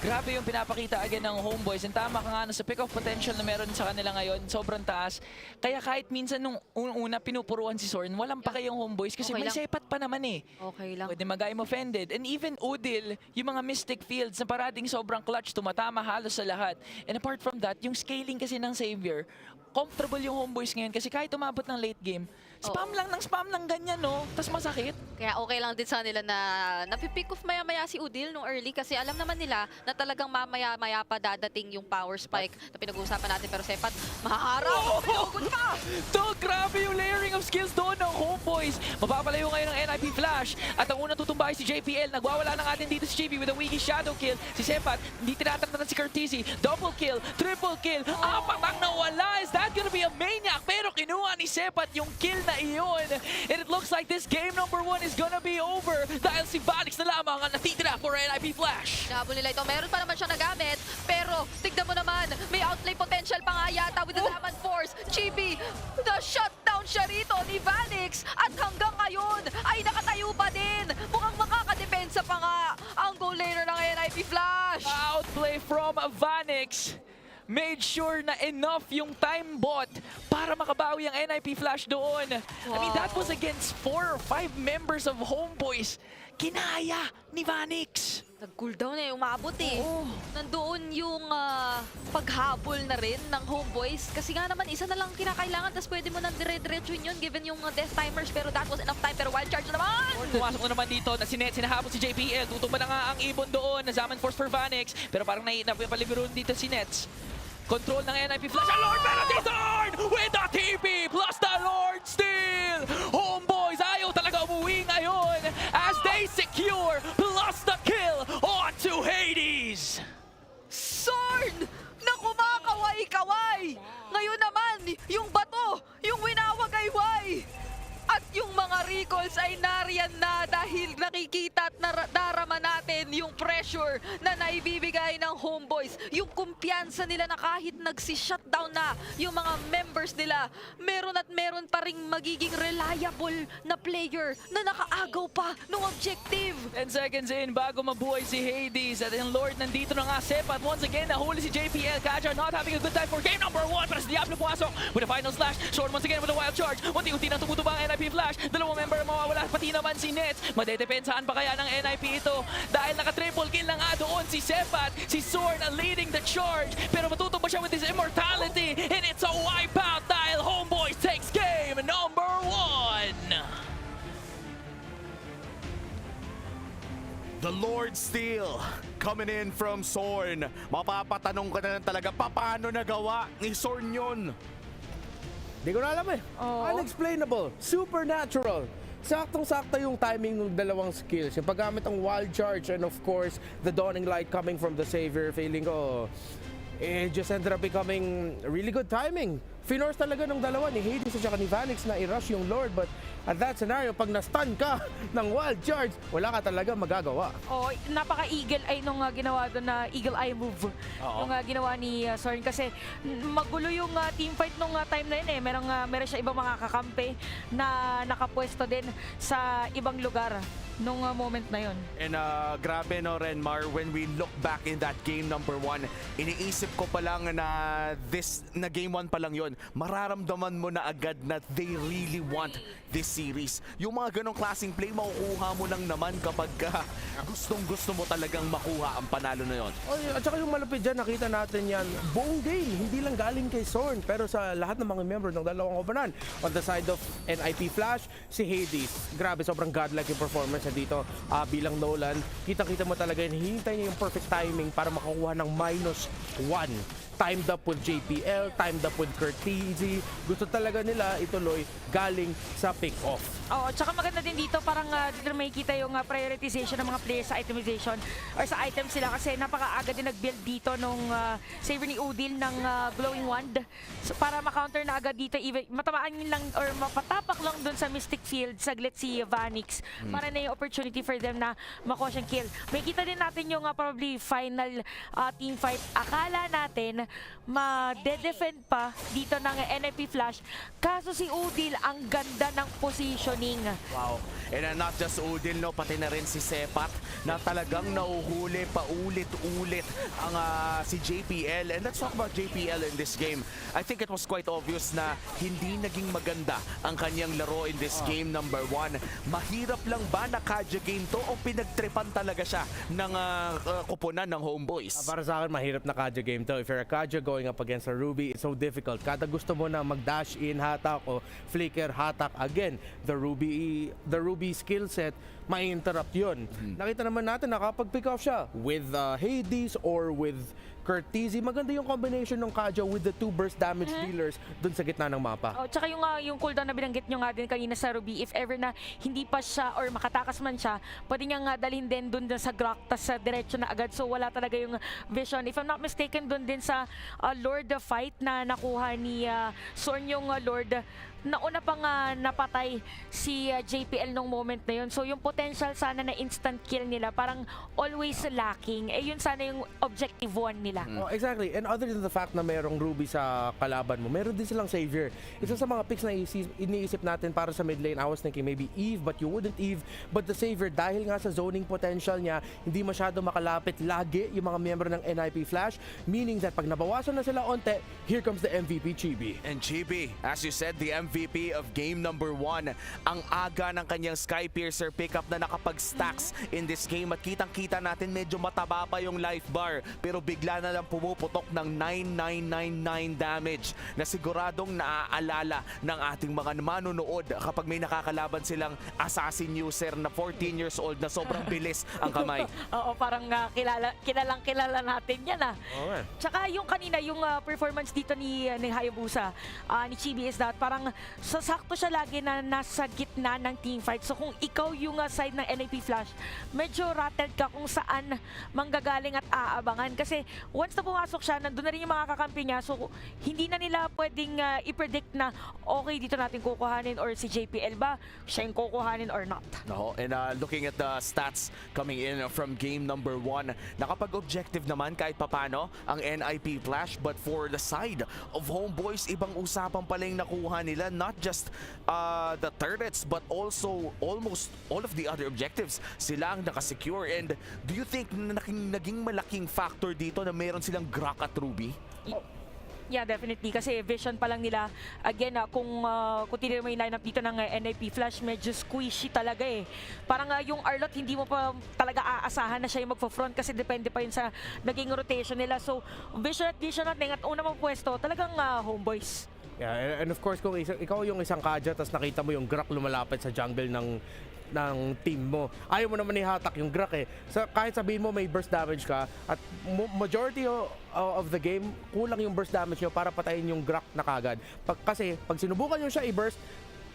Grabe yung pinapakita again ng Homeboys. And tama ka nga sa pick of potential na meron sa kanila ngayon, sobrang taas. Kaya kahit minsan nung una pinupuruan si Zorn, walang pa kayong Homeboys kasi Okay may lang. sepat pa naman eh. Okay lang. Pwede mag-I'm offended. And even Udil, yung mga Mystic Fields na parating sobrang clutch, tumatama halos sa lahat. And apart from that, yung scaling kasi ng Savior, comfortable yung Homeboys ngayon kasi kahit umabot ng late game, spam lang ganyan, no? Tapos masakit. Kaya okay lang din sa nila na napipick off maya-maya si Udil nung early kasi alam naman nila na talagang mamaya-maya pa dadating yung power spike na pinag-uusapan natin. Pero Sepat, mahaharap! To, grabe yung layering of skills doon ng Homeboys. Homeboys. Mapapalayo ngayon ng NIP Flash. At ang unang tutumbahay si JPL. Nagwawala ng atin dito si JP with a wiki shadow kill. Si Sepat, hindi tinatantan si Curtisi. Double kill, triple kill. Apat ang nawala. Is that gonna be a maniac? Pero kinuha ni Sepat yung kill na iyon. And it looks like this game number 1 is gonna be over. Dahil si Vanix na lamang ang natitira for NIP Flash. Nahabol nila ito. Meron pa naman siya nagamit. Pero tignan mo naman, may outplay potential pa nga yata with the Diamond Force. Chibi, na-shutdown siya rito ni Vanix. At hanggang ngayon ay nakatayo pa din. Mukhang makakadepensa pa nga ang goal later ng NIP Flash. Outplay from Vanix. Made sure na enough yung time bot para makabawi ang NIP Flash doon. I mean, that was against 4 or 5 members of Homeboys. Kinaya ni Vanix. Nag-cooldown eh, umabot eh. Nandoon yung paghabol na rin ng Homeboys. Kasi nga naman, isa na lang kinakailangan, tapos pwede mo nang dire-diretso yun given yung death timers. Pero that was enough time, pero wild charge na naman! Pumasok na naman dito, na sinahabol si JPL. Tutumba na nga ang ibon doon, na Zaman Force for Vanix. Pero parang napalibiro dito si Nets. Control ng NIP Flash. Ang Lord penalty zone with the TP plus the Lord steal. Homeboys ayaw talaga umuwi ngayon as they secure plus the kill onto Hades. Sorn na kumakaway-kaway. Ngayon naman, yung bato, yung winawagayway. At yung mga recalls ay nariyan na dahil nakikita at darama natin yung pressure na naibibigay ng Homeboys. Yung kumpiyansa nila na kahit nagsi-shutdown na yung mga members nila, meron at meron pa ring magiging reliable na player na nakaagaw pa ng objective. 10 seconds in bago mabuhay si Hades. At yung Lord nandito na nga Sepat. Once again, nahuli si JPL. Kaja not having a good time for game number 1. Para si Diablo pumasok with a final slash. Sword once again with a wild charge. Unti-unti na tumutuba ang NIP Flash. Dalawang member ang mawawala, pati naman si Nets. Madedepensahan pa kaya ng NIP ito? Dahil naka-triple kill na nga doon si Sepat. Si Sorn leading the charge. Pero matutumba siya with his immortality. And it's a wipeout dahil Homeboys takes game number 1. The Lord Steel coming in from Sorn. Mapapatanong ka na lang talaga, paano nagawa ni Sorn yun? Di ko na alam eh. Unexplainable. Supernatural. Saktong-sakto yung timing ng dalawang skills. Yung paggamit ng wild charge and of course, the dawning light coming from the Savior. Feeling ko, it just ended up becoming really good timing. Finorce talaga ng dalawa ni Hades at saka ni Vanix na i-rush yung Lord. But at that scenario, pag na-stun ka ng wild charge, wala ka talaga magagawa. Oh, napaka-eagle eye nung ginawa doon na eagle eye move. Nung ginawa ni Sorn kasi magulo yung teamfight nung time na yun eh. Meron siya ibang mga kakampi na nakapwesto din sa ibang lugar nung moment na yun. And grabe no, Renmar, when we look back in that game number 1, iniisip ko pa lang na game 1 pa lang yun. Mararamdaman mo na agad na they really want this series. Yung mga ganong klaseng play, makukuha mo lang naman kapag gustong-gusto mo talagang makuha ang panalo na yun. At saka yung malupit dyan, nakita natin yan buong game. Hindi lang galing kay Sorn, pero sa lahat ng mga member ng dalawang koponan. On the side of NIP Flash, si Hades. Grabe, sobrang godlike yung performance niya dito bilang Nolan. Kita-kita mo talaga yun, hinihintay niya yung perfect timing para makakuha ng -1. Timed up with JPL, timed up with Curtisi. Gusto talaga nila ituloy galing sa pick-off. Oo, tsaka maganda din dito, parang dito makikita yung prioritization ng mga players sa itemization or sa items sila kasi napakaaga din nag-build dito nung saver ni Udil ng Glowing Wand. So, para ma-counter na agad dito, even matamaan lang or mapatapak lang dun sa Mystic Field, saglit si Vanix. Para na yung opportunity for them na makuha siyang kill. Makikita din natin yung probably final team fight. Akala natin ma-defend pa dito ng NIP Flash. Kaso si Udil ang ganda ng positioning. Wow. And not just Udil, no, pati na rin si Sepat na talagang nauhuli pa ulit-ulit ang si JPL. And let's talk about JPL in this game. I think it was quite obvious na hindi naging maganda ang kanyang laro in this game number 1. Mahirap lang ba na Kaja game to o pinagtripan talaga siya ng kupunan ng Homeboys? Para sa akin, mahirap na Kaja game to. If you're a Kaja going up against a Ruby, it's so difficult. Kada gusto mo na mag-dash in, hatak o flicker, hatak again. The Ruby skill set, mai-interrupt yun. Nakita naman natin na kapag pick off siya with Hades or with Kurt Tizzy. Maganda yung combination ng Kajo with the 2 burst damage dealers dun sa gitna ng mapa. Oh, tsaka yung cooldown na binanggit nyo nga din kanina sa Ruby, if ever na hindi pa siya or makatakas man siya, pwede niya nga dalhin din dun sa Grok, tas sa diretso na agad. So wala talaga yung vision. If I'm not mistaken, dun din sa Lord fight na nakuha ni Sorn yung Lord, nauna pang napatay si JPL nung moment na yun. So yung potential sana na instant kill nila parang always lacking. Eh yun sana yung objective 1 nila. Oh, exactly. And other than the fact na merong Ruby sa kalaban mo, meron din silang Savior. Isa sa mga picks na iniisip natin para sa mid lane, I was thinking maybe Eve, but you wouldn't Eve. But the Savior, dahil nga sa zoning potential niya, hindi masyado makalapit lagi yung mga miyembro ng NIP Flash, meaning that pag nabawasan na sila onte, here comes the MVP, Chibi. And Chibi, as you said, the MVP of game number 1. Ang aga ng kanyang Skypiercer pickup na nakapag-stacks in this game at kitang-kita natin medyo mataba pa yung life bar pero bigla na lang pumuputok ng 9999 damage na siguradong naaalala ng ating mga manonood kapag may nakakalaban silang assassin user na 14 years old na sobrang bilis ang kamay. Oo, parang kilalang-kilala natin yan Okay. Tsaka yung kanina, yung performance dito ni Hayabusa, ni Chibi is that parang sakto siya lagi na nasa gitna ng teamfight. So kung ikaw yung side ng NIP Flash, medyo rattled ka kung saan manggagaling at aabangan. Kasi once na pumasok siya, nandun na rin yung mga kakampi niya. So hindi na nila pwedeng i-predict na okay, dito natin kukuhanin or si JPL ba, siya yung kukuhanin or not. No, and looking at the stats coming in from game number 1, nakapag-objective naman kahit papano ang NIP Flash, but for the side of Homeboys, ibang usapan pala yung nakuha nila, not just the turrets but also almost all of the other objectives sila ang nakasecure. And do you think na naging malaking factor dito na meron silang Grok at Ruby? Yeah, definitely. Kasi vision pa lang nila. Again, kung tinignan mo yung lineup dito ng NIP Flash, medyo squishy talaga eh. Parang yung Arlot, hindi mo pa talaga aasahan na siya yung magpo-front kasi depende pa yun sa naging rotation nila. So, vision natin at una mong pwesto, talagang Homeboys. Yeah, and of course, kung ikaw yung isang Kaja tapos nakita mo yung Grok lumalapit sa jungle ng team mo, ayaw mo naman ihatak yung Grok eh. So, kahit sabihin mo may burst damage ka at majority of the game, kulang yung burst damage nyo para patayin yung Grok na kagad. Kasi pag sinubukan nyo siya i-burst,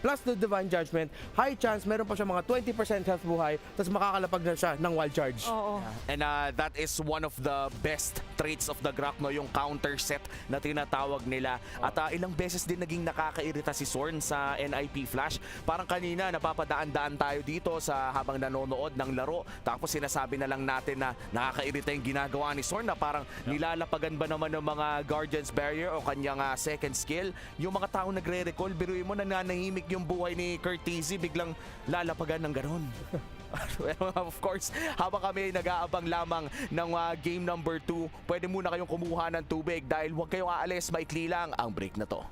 plus the Divine Judgment, high chance meron pa siya mga 20% health buhay, tapos makakalapag na siya ng wild charge. Oo. And that is one of the best traits of the Grok, no? Yung counter set na tinatawag nila. At ilang beses din naging nakakairita si Sorn sa NIP Flash. Parang kanina napapadaan-daan tayo dito sa habang nanonood ng laro, tapos sinasabi na lang natin na nakakairita yung ginagawa ni Sorn na parang nilalapagan ba naman ng mga Guardian's Barrier o kanyang second skill. Yung mga taong nagre-recall, biruin mo, nananahimik yung buhay ni Kurt Tizzy, biglang lalapagan ng ganon. Of course, habang kami nag-aabang lamang ng game number 2, pwede muna kayong kumuha ng tubig dahil huwag kayong aalis, maikli lang ang break na to.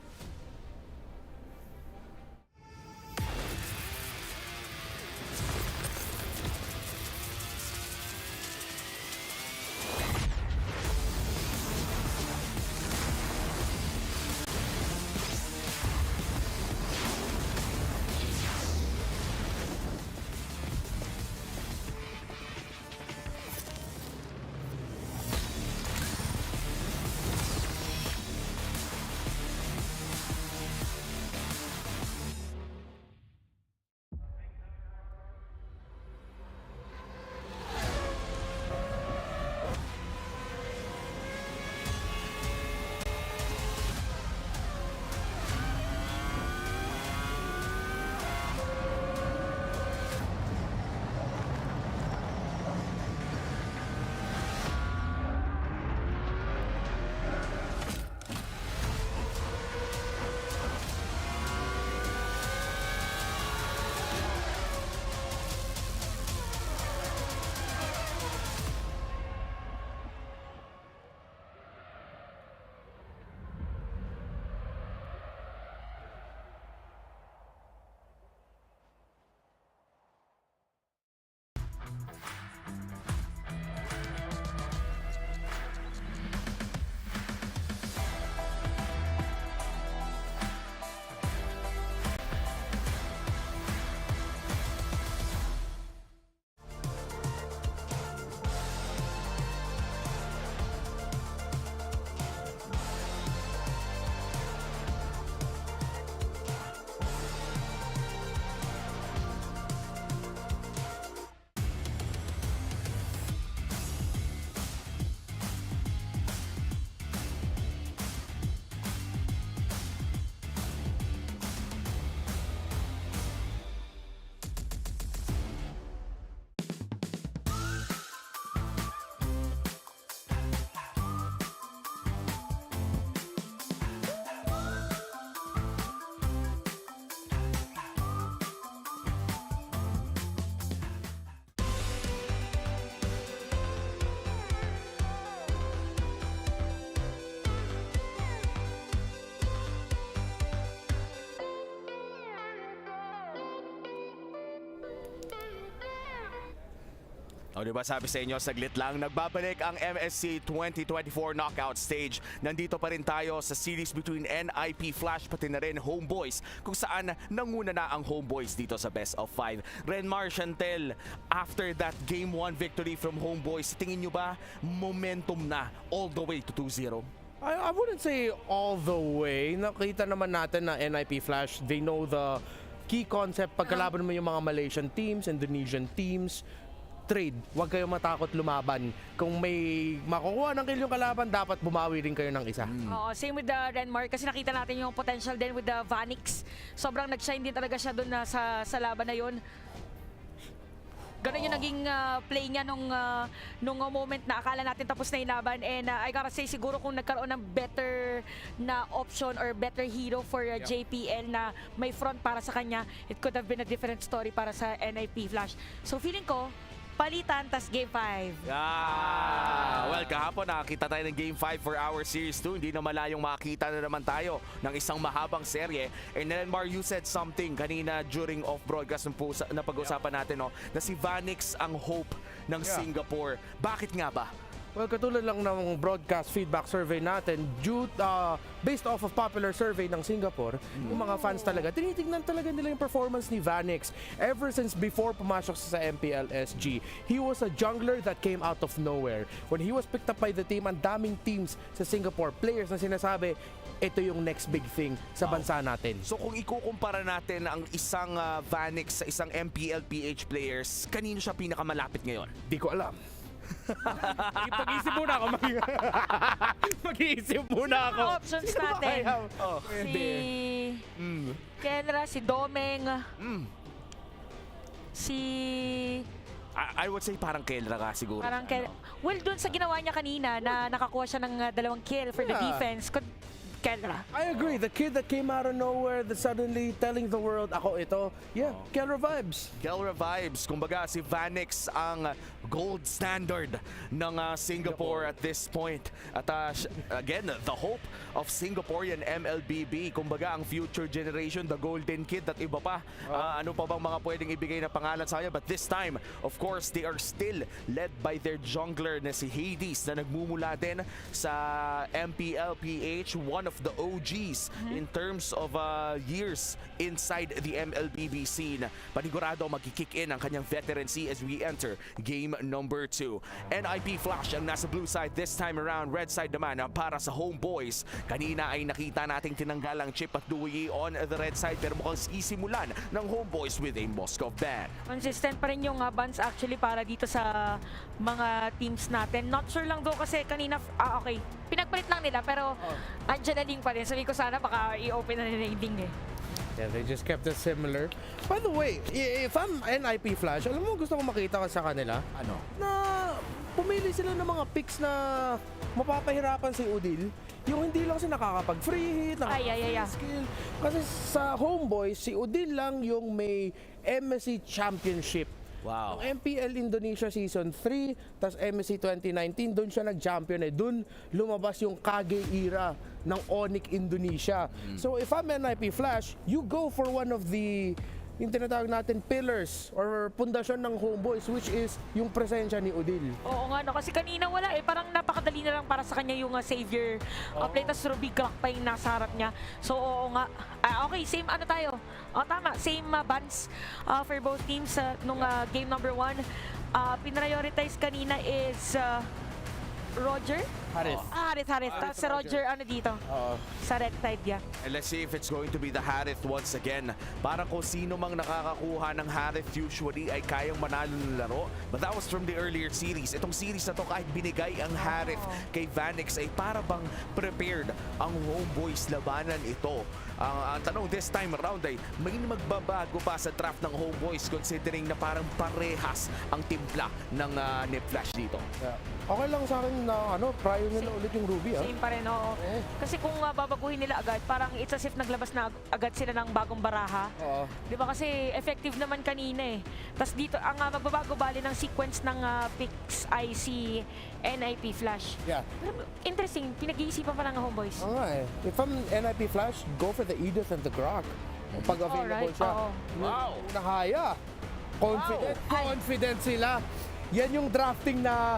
O diba sabi sa inyo, saglit lang, nagbabalik ang MSC 2024 knockout stage. Nandito pa rin tayo sa series between NIP Flash pati na rin Homeboys, kung saan nanguna na ang Homeboys dito sa best of 5. Renmar, Chantel, after that Game 1 victory from Homeboys, tingin nyo ba momentum na all the way to 2-0? I wouldn't say all the way. Nakita naman natin na NIP Flash, they know the key concept. Pagkalaban mo yung mga Malaysian teams, Indonesian teams, trade. Huwag kayong matakot lumaban. Kung may makukuha ng kill yung kalaban, dapat bumawi rin kayo ng isa. Oo, same with the Renmar kasi nakita natin yung potential din with the Vanix. Sobrang nag-shine din talaga siya doon sa laban na yun. Ganun yung naging play niya nung moment na akala natin tapos na yung laban. And I gotta say, siguro kung nagkaroon ng better na option or better hero for JPL na may front para sa kanya, it could have been a different story para sa NIP Flash. So feeling ko, palitan, tas Game 5. Well, kahapon nakakita tayo ng Game 5 for our Series 2. Hindi na malayong makakita na naman tayo ng isang mahabang serye. And then, Mar, you said something kanina during off-broadcast na pag-usapan natin, no, na si Vanix ang hope ng Singapore. Bakit nga ba? Well, katulad lang ng broadcast feedback survey natin, based off of popular survey ng Singapore, yung mga fans talaga, tinitignan talaga nila yung performance ni Vanix. Ever since before pumasok sa MPLSG, he was a jungler that came out of nowhere. When he was picked up by the team, ang daming teams sa Singapore, players na sinasabi, ito yung next big thing sa bansa natin. So kung ikukumpara natin ang isang Vanix sa isang MPLPH players, kanino siya pinakamalapit ngayon? Di ko alam. Mag-iisip muna ako. Mag-iisip muna ako. Mga options natin. Si Kenra, si Domeng, si... I would say parang Kelra ka siguro. Parang well, dun sa ginawa niya kanina na nakakuha siya ng 2 kill for the defense, Kelra. I agree. The kid that came out of nowhere that suddenly telling the world, ako ito, Kelra vibes. Kelra vibes. Kumbaga, si Vanix ang gold standard ng Singapore at this point. At again, the hope of Singaporean MLBB. Kumbaga, ang future generation, the golden kid at iba pa. Ano pa bang mga pwedeng ibigay na pangalan sa kanya? But this time, of course, they are still led by their jungler na si Hades na nagmumula din sa MPLPH, one of the OGs in terms of years inside the MLBB scene. Panigurado magkikick in ang kanyang veterancy as we enter game number 2. NIP Flash ang nasa blue side this time around. Red side naman para sa Homeboys. Kanina ay nakita nating tinanggal ang Chip at Dewey on the red side pero mukhang sisimulan ng Homeboys with a Moscow ban. Consistent pa rin yung bans actually para dito sa mga teams natin. Not sure lang daw kasi kanina, okay, pinagpalit lang nila pero andyan na link pa rin. Sabi ko sana baka i-open na nila yung link eh. Yeah, they just kept it similar. By the way, if I'm NIP Flash, alam mo gusto ko makita sa kanila? Ano? Na pumili sila ng mga picks na mapapahirapan si Udil. Yung hindi lang siya nakakapag-free hit, nakakapag-free skill. Kasi sa Homeboys, si Udil lang yung may MSC Championship. Wow. Ang MPL Indonesia Season 3, tas MSC 2019, doon siya nag-champion eh. Doon lumabas yung Kage era ng Onyx Indonesia. So if I'm NIP Flash, you go for one of the yung tinatawag natin pillars or pundasyon ng Homeboys, which is yung presensya ni Udil. Oo nga, no, kasi kanina wala eh. Parang napakadali na lang para sa kanya yung savior play. Tas Ruby Glock pa yung nasa harap niya. So oo nga. Okay, same ano tayo. Tama, same bans for both teams nung game number 1. Pinrioritize kanina is Roger? Harith. Harith. Tapos si Roger, ano dito? Sa red side niya. And let's see if it's going to be the Harith once again. Parang kung sino mang nakakakuha ng Harith usually ay kayang manalo ng laro. But that was from the earlier series. Itong series na to kahit binigay ang Harith kay Vanix ay para bang prepared ang Homeboys labanan ito. Ang tanong this time around ay may magbabago pa sa draft ng Homeboys considering na parang parehas ang timpla ng Nip Flash dito. Okay lang sa akin na prior nila ulit yung Ruby. Same pa rin, oo. Kasi kung babaguhin nila agad, parang it's as if naglabas na agad sila ng bagong baraha. Di ba kasi effective naman kanina eh. Tapos dito, ang magbabago bali ng sequence ng picks ay si NIP Flash. Yeah. Interesting, pinag-iisipan pa lang ng Homeboys. Oo nga eh. If I'm NIP Flash, go for the Edith and the Grok. Pag available siya. Wow! Nakaya. Confident sila. Yan yung drafting na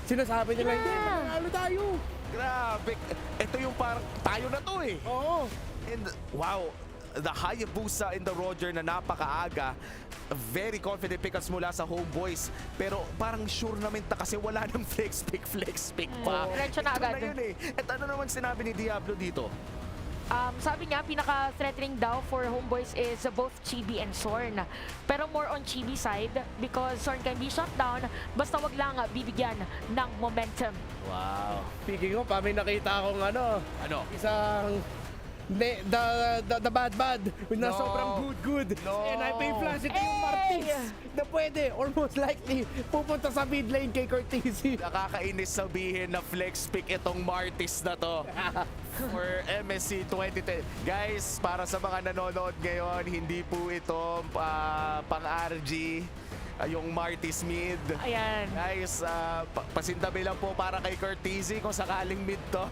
sinasabi nila, hindi, mananalo tayo. Grabe. Ito yung parang tayo na to eh. Oo. And wow, the Hayabusa in the Roger na napakaaga. Very confident pickups mula sa Homeboys. Pero parang sure naman kasi wala nang flex pick pa. Diretso na Ito agad. yun eh. At ano naman sinabi ni Diablo dito? Sabi niya, pinaka-threatening daw for Homeboys is both Chibi and Sorn. Pero more on Chibi side because Sorn can be shut down basta wag lang bibigyan ng momentum. Wow. Speaking of, may nakita akong Ano? isang the bad na sobrang good. No. And I pay flash ito yung Martis na pwede or most likely pupunta sa mid lane kay Cortese. Nakakainis sabihin na flex pick itong Martis na to for MSC 2010. Guys, para sa mga nanonood ngayon, hindi po ito pang RG. Yung Martis mid. Ayan. Guys, pasintabi lang po para kay Cortese kung sakaling mid to.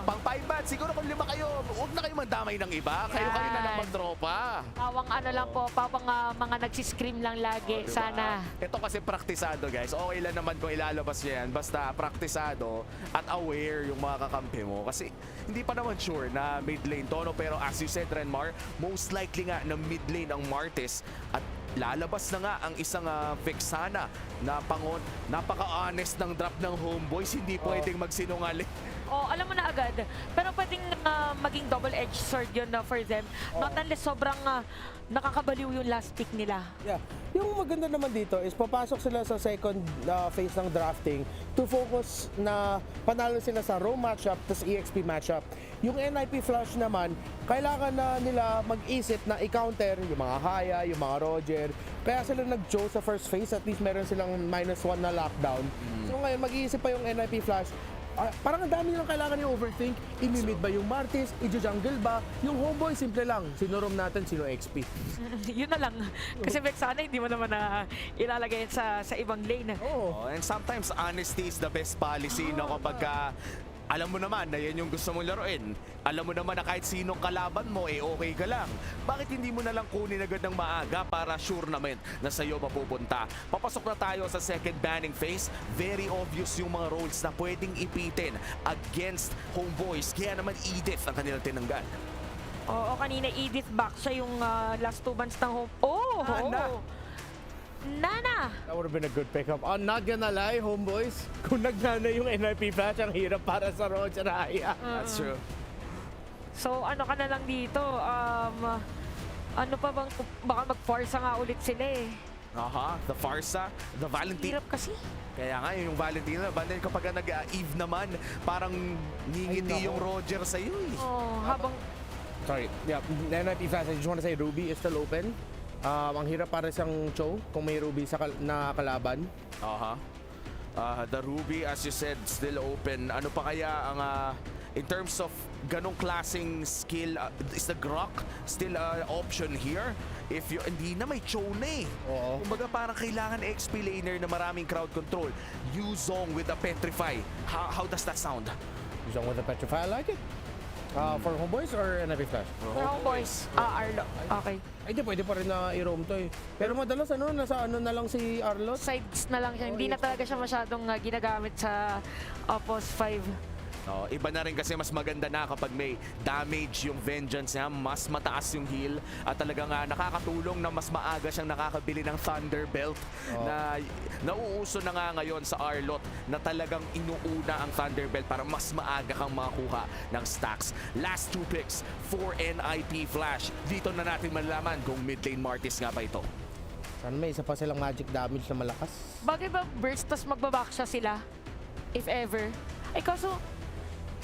Pang 5 man, siguro kung 5 kayo, huwag na kayo mandamay ng iba. Kayo na lang magtropa. Pawang ano lang po, pawang mga nagsiscream lang lagi. Diba? Sana. Ito kasi praktisado guys. Okay lang naman kung ilalabas niya yan. Basta praktisado at aware yung mga kakampi mo. Kasi hindi pa naman sure na mid lane to. No? Pero as you said, Renmar, most likely nga na mid lane ang Martis. At lalabas na nga ang isang Vexana na napaka-honest ng drop ng Homeboys. Hindi pwedeng magsinungaling. Alam mo na agad. Pero pwedeng maging double-edged sword yun for them. Not unless sobrang nakakabaliw yung last pick nila. Yeah. Yung maganda naman dito is papasok sila sa second phase ng drafting to focus na panalo sila sa Roam matchup tas EXP matchup. Yung NIP Flash naman, kailangan na nila mag-isip na i-counter yung mga Haya, yung mga Roger. Kaya sila nag-Joe sa first phase, at least meron silang -1 na lockdown. So ngayon, mag-iisip pa yung NIP Flash. Parang ang dami nilang kailangan yung overthink. Imimid ba yung Martis? I-jungle ba? Yung Homeboy, simple lang. Sino Roam natin, sino XP. Yun na lang. Kasi Vexana, hindi mo naman ilalagay sa ibang lane. And sometimes honesty is the best policy. No? Kapag alam mo naman na yan yung gusto mong laruin. Alam mo naman na kahit sinong kalaban mo, okay ka lang. Bakit hindi mo na lang kunin agad ng maaga para sure naman na sa'yo mapupunta? Papasok na tayo sa second banning phase. Very obvious yung mga roles na pwedeng ipitin against Homeboys. Kaya naman Edith ang kanilang tinanggal. Oo, kanina Edith back siya yung last 2 months ng home. Nana! That would have been a good pickup. I'm not gonna lie, Homeboys. Kung nagnana yung NIP Flash, ang hirap para sa Roger Haya. That's true. So ano ka na lang dito? Ano pa bang, baka mag-forsa nga ulit sila eh. The Farsa, the Valentine. Hirap kasi. Kaya nga yung Valentina, then kapag nag-Eve naman, parang ngingiti yung Roger sa iyo eh. Habang... Sorry, yeah, NIP Flash, I just want to say Ruby is still open. Ang hirap para siyang Cho kung may Ruby na kalaban. The Ruby, as you said, still open. Ano pa kaya ang in terms of ganong klaseng skill, is the Grok still an option here? If you hindi na may Cho na eh. Kumbaga parang kailangan XP laner na maraming crowd control. Yuzong with a Petrify. How does that sound? Yuzong with a Petrify, I like it. For Homeboys or NIP Flash? For Homeboys. Arlo. Okay. Ay, di pwede pa rin na i-roam to eh. Pero madalas nasa na lang si Arlot? Sides na lang siya. Hindi na talaga siya masyadong ginagamit sa Opos 5. Iba na rin kasi mas maganda na kapag may damage yung Vengeance niya, mas mataas yung heal at talagang nakakatulong na mas maaga siyang nakakabili ng Thunder Belt na nauuso na nga ngayon sa Arlot na talagang inuuna ang Thunder Belt para mas maaga kang makakuha ng stacks. Last 2 picks for NIP Flash. Dito na natin malalaman kung mid lane Martis nga ba ito. Sana may isa pa silang magic damage na malakas. Bagay ba burst tas magbaback siya sila? If ever. Ay kaso...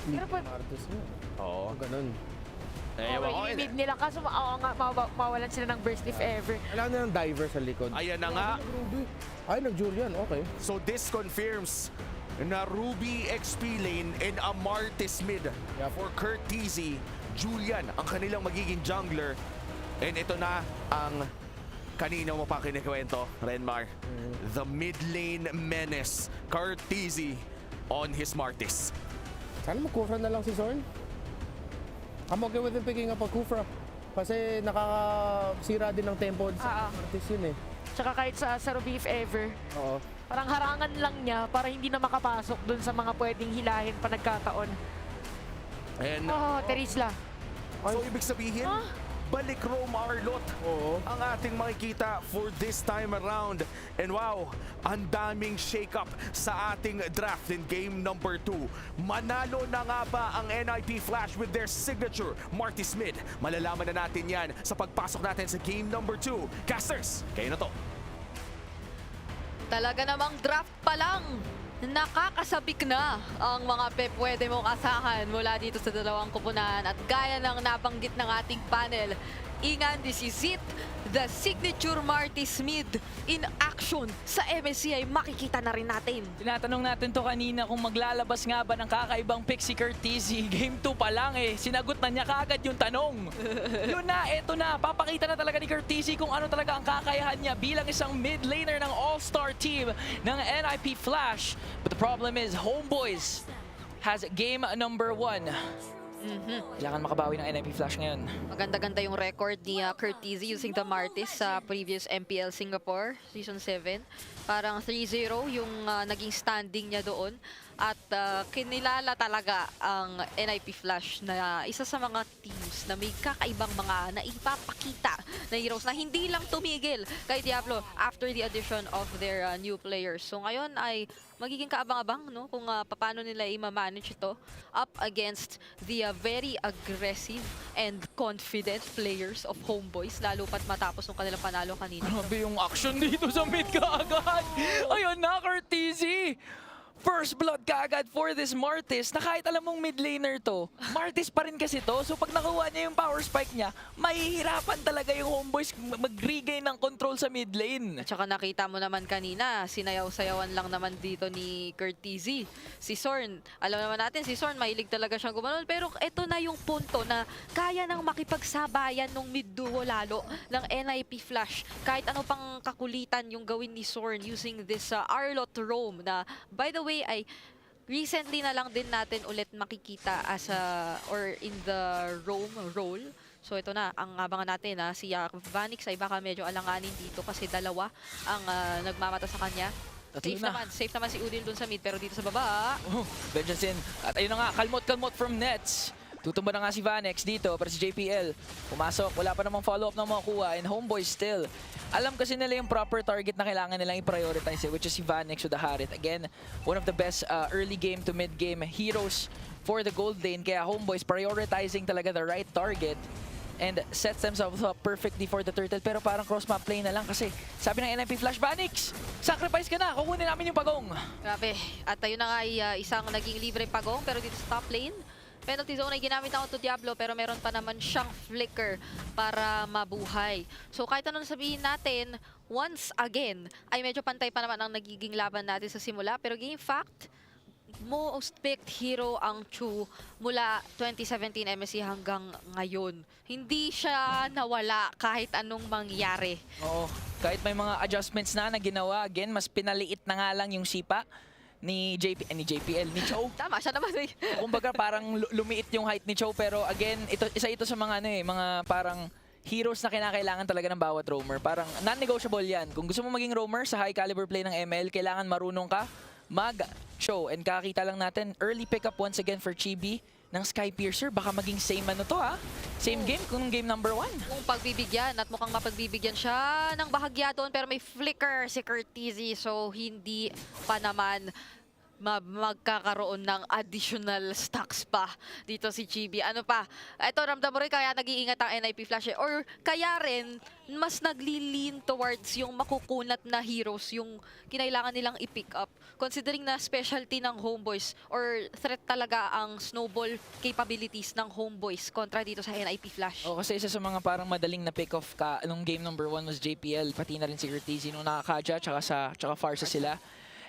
Pero pa... Ganun. Yung mid nila kaso mawalan sila ng burst if ever. Kailangan na ng diver sa likod. Ayan na nga. Ay, nag-Julian. Okay. So this confirms na Ruby XP lane and a Martis mid for Cortese. Julian ang kanilang magiging jungler. And ito na ang kanina mo pa kinikwento, Renmar. The mid lane menace, Cortese on his Martis. Sana mag-Kufra na lang si Zorn. I'm okay with him picking up a Kufra. Kasi nakakasira din ng tempo sa Martis yun eh. Tsaka kahit sa Ruby if ever. Oo. Parang harangan lang niya para hindi na makapasok dun sa mga pwedeng hilahin pa nagkataon. And, Terisla. so ibig sabihin, balik Rome Arlot ang ating makikita for this time around. And wow, ang daming shake-up sa ating draft in game number 2. Manalo na nga ba ang NIP Flash with their signature Marty Smith? Malalaman na natin yan sa pagpasok natin sa game number 2. Casters, kayo na to. Talaga namang draft pa lang, nakakasabik na ang mga pwede mong asahan mula dito sa dalawang kupunan. At gaya ng nabanggit ng ating panel, Ingan, this is it. The signature Marty Smith in action sa MSC ay makikita na rin natin. Tinatanong natin to kanina kung maglalabas nga ba ng kakaibang pick si Curtizy. Game 2 pa lang sinagot na niya kaagad yung tanong. Yun na, eto na. Papakita na talaga ni Curtizy kung ano talaga ang kakayahan niya bilang isang mid laner ng all-star team ng NIP Flash. But the problem is, Homeboys has game number 1. Kailangan makabawi ng NIP Flash ngayon. Maganda-ganda yung record ni Curtizy using the Martis sa previous MPL Singapore Season 7. Parang 3-0 yung naging standing niya doon. At kinilala talaga ang NIP Flash na isa sa mga teams na may kakaibang mga naipapakita na heroes na hindi lang tumigil kay Diablo after the addition of their new players. So ngayon ay magiging kaabang-abang kung paano nila i-manage ito up against the very aggressive and confident players of Homeboys, lalo pat matapos ng kanilang panalo kanina. Grabe yung action dito sa mid kaagad. Ayun na, Curtizy! First blood kaagad for this Martis na kahit alam mong mid laner to, Martis pa rin kasi to. So pag nakuha niya yung power spike niya, mahihirapan talaga yung Homeboys mag-regain ng control sa mid lane. At saka nakita mo naman kanina, sinayaw-sayawan lang naman dito ni Curtizy. Si Sorn, alam naman natin si Sorn, mahilig talaga siyang gumanon. Pero ito na yung punto na kaya nang makipagsabayan ng mid-duo lalo ng NIP Flash. Kahit ano pang kakulitan yung gawin ni Sorn using this Arlot Roam na, by the way, ay recently na lang din natin ulit makikita as or in the roam role. So ito na, ang abangan natin si Vanix ay baka medyo alanganin dito kasi dalawa ang nagmamata sa kanya. Safe naman si Udil dun sa mid, pero dito sa baba. Benjamin, at ayun na nga, kalmot from Nets. Tutumba na nga si Vanex dito para si JPL. Pumasok, wala pa namang follow-up na makuha. And Homeboys still. Alam kasi nila yung proper target na kailangan nilang i-prioritize, which is si Vanex with the Harit. Again, one of the best early game to mid game heroes for the gold lane. Kaya Homeboys prioritizing talaga the right target and sets themselves up perfectly for the turtle. Pero parang cross-map play na lang kasi sabi ng NIP Flash, Vanix, sacrifice ka na, kukunin namin yung pagong. Grabe. At ayun na nga isang naging libre pagong, pero dito sa top lane, penalty zone ay ginamit ako to Diablo, pero meron pa naman siyang flicker para mabuhay. So kahit anong sabihin natin, once again, ay medyo pantay pa naman ang nagiging laban natin sa simula. Pero game fact, most picked hero ang Chu mula 2017 MSC hanggang ngayon. Hindi siya nawala kahit anong mangyari. Oo, kahit may mga adjustments na ginawa, again, mas pinaliit na nga lang yung sipa ni JPL, ni Cho. Tama siya naman. Kumbaga parang lumiit yung height ni Cho, pero again, isa ito sa mga mga parang heroes na kinakailangan talaga ng bawat roamer. Parang non-negotiable yan. Kung gusto mo maging roamer sa high caliber play ng ML, kailangan marunong ka mag-show. And kakita lang natin, early pickup once again for Chibi ng Skypiercer. Baka maging same same game kung game number 1. Kung pagbibigyan at mukhang mapagbibigyan siya ng bahagya doon, pero may flicker si Curtizy, so hindi pa naman magkakaroon ng additional stacks pa dito si Chibi. Ano pa? Ito, ramdam mo rin kaya nag-iingat ang NIP Flash or kaya rin mas nagli-lean towards yung makukunat na heroes yung kinailangan nilang i-pick up. Considering na specialty ng Homeboys or threat talaga ang snowball capabilities ng Homeboys kontra dito sa NIP Flash. Oh, kasi isa sa mga parang madaling na pick off nung game number 1 was JPL, pati na rin si Curtizy nung nakakaja tsaka Farsa sila.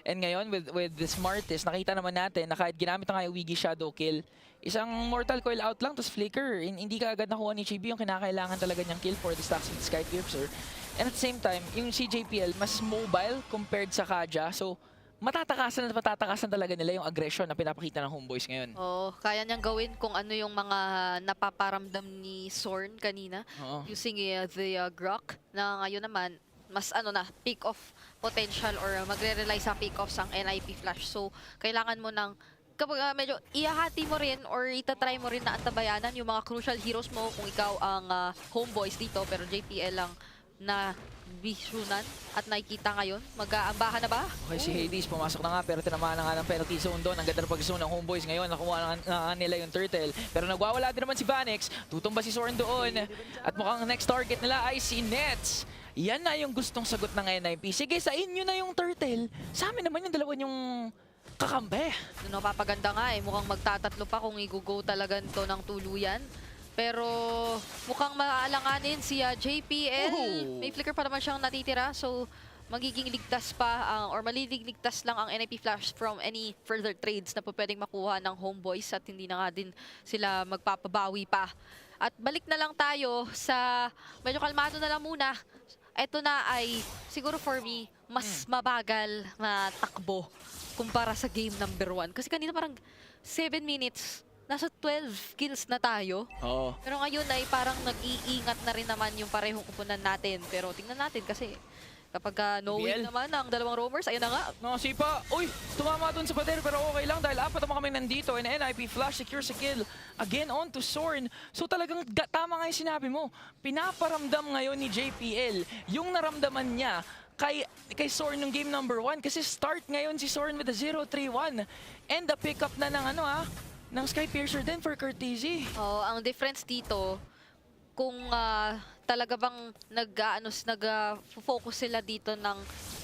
And ngayon, with this Martis, nakita naman natin na kahit ginamit na nga yung Wiggy Shadow Kill, isang Mortal Coil out lang, tapos Flicker. Hindi ka agad nakuha ni Chibi yung kinakailangan talaga niyang kill for the stacks with Skypiercer. And at the same time, yung CJPL, mas mobile compared sa Kaja. So, matatakasan talaga nila yung aggression na pinapakita ng Homeboys ngayon. Oh, kaya niyang gawin kung ano yung mga napaparamdam ni Sorn kanina. Using the Grok na ngayon naman, mas peak of potential or magre-rely sa pick-offs ang NIP Flash. So, kailangan mo ng kapag medyo ihahati mo rin or itatry mo rin na antabayanan yung mga crucial heroes mo kung ikaw ang homeboys dito pero JPL lang na bisunan at nakikita ngayon. Mag-aambahan na ba? Okay, si Hades pumasok na nga pero tinamaan na nga ng penalty zone doon. Ang ganda ng pag-zone ng homeboys ngayon. Nakuha na nila yung turtle. Pero nagwawala din naman si Vanex. Tutumba si Soren doon. At mukhang next target nila ay si Nets. Yan na yung gustong sagot ng NIP. Sige, sa inyo na yung turtle. Sa amin naman yung dalawa yung kakambe. Napapaganda nga mukhang magtatatlo pa kung i-go talaga to ng tuluyan. Pero mukhang maalanganin si JPL. May flicker pa naman siyang natitira. So magiging ligtas pa or maliligtas lang ang NIP Flash from any further trades na pwedeng makuha ng homeboys at hindi na nga din sila magpapabawi pa. At balik na lang tayo sa medyo kalmado na lang muna. Ito na ay siguro for me mas mabagal na takbo kumpara sa game number 1. Kasi kanina parang 7 minutes, nasa 12 kills na tayo. Oo. Pero ngayon ay parang nag-iingat na rin naman yung parehong kupunan natin. Pero tingnan natin kasi kapag knowing naman ang dalawang roamers, ayun na nga. Nakasipa. Uy, tumama dun sa pader pero okay lang dahil apat naman kami nandito and NIP Flash secures a kill again on to Sorn. So talagang tama nga yung sinabi mo. Pinaparamdam ngayon ni JPL yung naramdaman niya kay Sorn ng game number 1 kasi start ngayon si Sorn with a 0-3-1 and the pickup na ng ng Skypiercer din for Courtesy. Oh, ang difference dito kung talaga bang nag-focus sila dito ng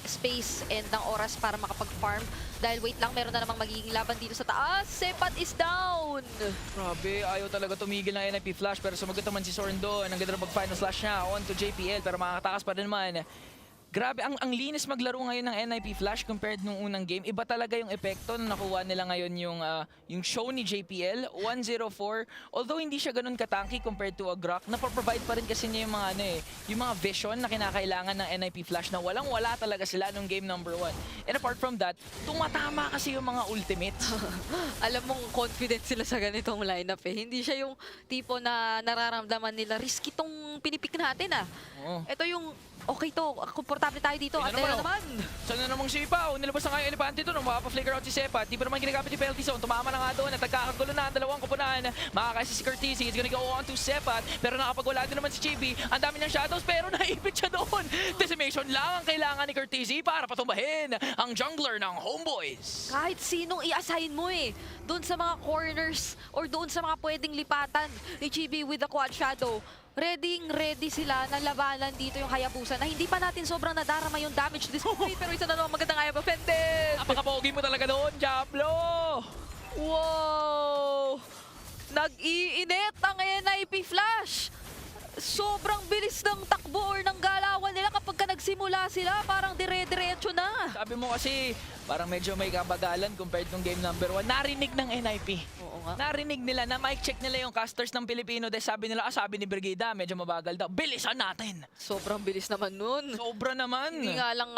space and ng oras para makapag-farm. Dahil wait lang, meron na namang magiging laban dito sa taas. Sepat is down! Grabe, ayaw talaga tumigil ng NIP Flash pero sumagot naman si Sorn doon. Ang ganda ng pag-final slash niya on to JPL pero makakatakas pa din naman. Grabe, ang linis maglaro ngayon ng NIP Flash compared nung unang game. Iba talaga yung epekto na nakuha nila ngayon yung show ni JPL, 104. Although hindi siya ganun katanky compared to a Grok, napaprovide pa rin kasi niya yung mga yung mga vision na kinakailangan ng NIP Flash na walang-wala talaga sila nung game number 1. And apart from that, tumatama kasi yung mga ultimates. Alam mong confident sila sa ganitong lineup Hindi siya yung tipo na nararamdaman nila, risky tong pinipik natin Ito yung okay to, komportable tayo dito. At naman. Sana namang sipaw. Nilabas na nga yung elepante doon. Mapapa-flicker out si Sepat. Di pa naman ginagamit yung penalty zone. Tumama na nga doon. At nagkakagulo na ang dalawang kupunan. Makakaisa si Courtesy. It's gonna go on to Sepat. Pero nakapagwala din naman si Chibi. Ang dami ng shadows pero naipit siya doon. Decimation lang ang kailangan ni Courtesy para patumbahin ang jungler ng homeboys. Kahit sinong i-assign mo doon sa mga corners or doon sa mga pwedeng lipatan ni Chibi with the quad shadow. Ready sila na labanan dito yung Hayabusa na hindi pa natin sobrang nadarama yung damage to this movie pero isa na naman magandang ayaw offended. Napaka-pogi mo talaga doon, Diablo! Wow! Nag-iinit ang NIP Flash! Sobrang bilis ng takbo or ng galawan nila kapag nagsimula sila, parang dire-diretso na. Sabi mo kasi, parang medyo may kabagalan compared nung game number 1. Narinig ng NIP. Oo nga. Narinig nila, na mic check nila yung casters ng Filipino. Dahil sabi nila, sabi ni Brigida, medyo mabagal daw. Bilisan natin! Sobrang bilis naman nun. Sobra naman. Hindi nga lang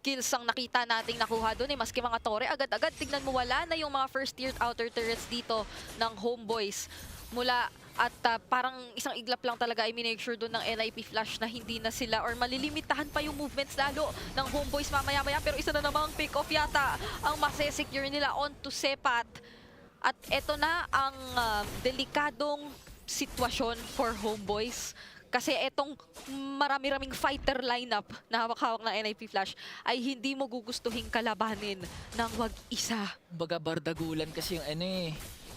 kills ang nakita nating nakuha doon maski mga tore. Agad-agad, tignan mo, wala na yung mga first tier outer turrets dito ng homeboys. Mula at parang isang iglap lang talaga ay minake sure doon ng NIP Flash na hindi na sila or malilimitahan pa yung movements lalo ng homeboys mamaya-maya. Pero isa na namang pick-off yata ang masesecure nila on to Sepat. At eto na ang delikadong sitwasyon for homeboys. Kasi etong marami-raming fighter lineup na hawak-hawak ng NIP Flash ay hindi mo gugustuhin kalabanin ng wag-isa. Baga bardagulan kasi yung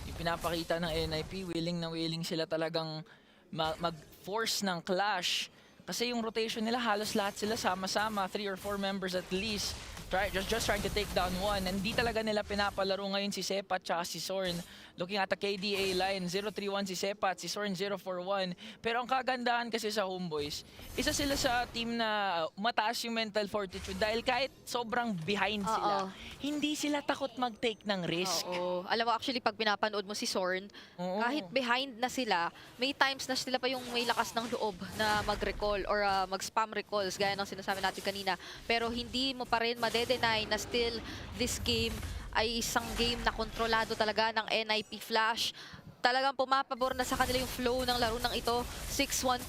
yung pinapakita ng NIP, willing na willing sila talagang mag-force ng clash. Kasi yung rotation nila, halos lahat sila sama-sama, 3 or 4 members at least. Just trying to take down one. And di talaga nila pinapalaro ngayon si Sepat at si Sorn. Looking at the KDA line, 0-3-1 si Sepat, si Sorn 0-4-1. Pero ang kagandahan kasi sa homeboys, isa sila sa team na mataas yung mental fortitude dahil kahit sobrang behind sila, hindi sila takot mag-take ng risk. Oo. Alam mo, actually, pag pinapanood mo si Sorn, kahit behind na sila, may times na sila pa yung may lakas ng loob na mag-recall or mag-spam recalls, gaya ng sinasabi natin kanina. Pero hindi mo pa rin madedenay na still this game ay isang game na kontrolado talaga ng NIP Flash. talagang pumapabor na sa kanila yung flow ng laro ng ito. 6-1-0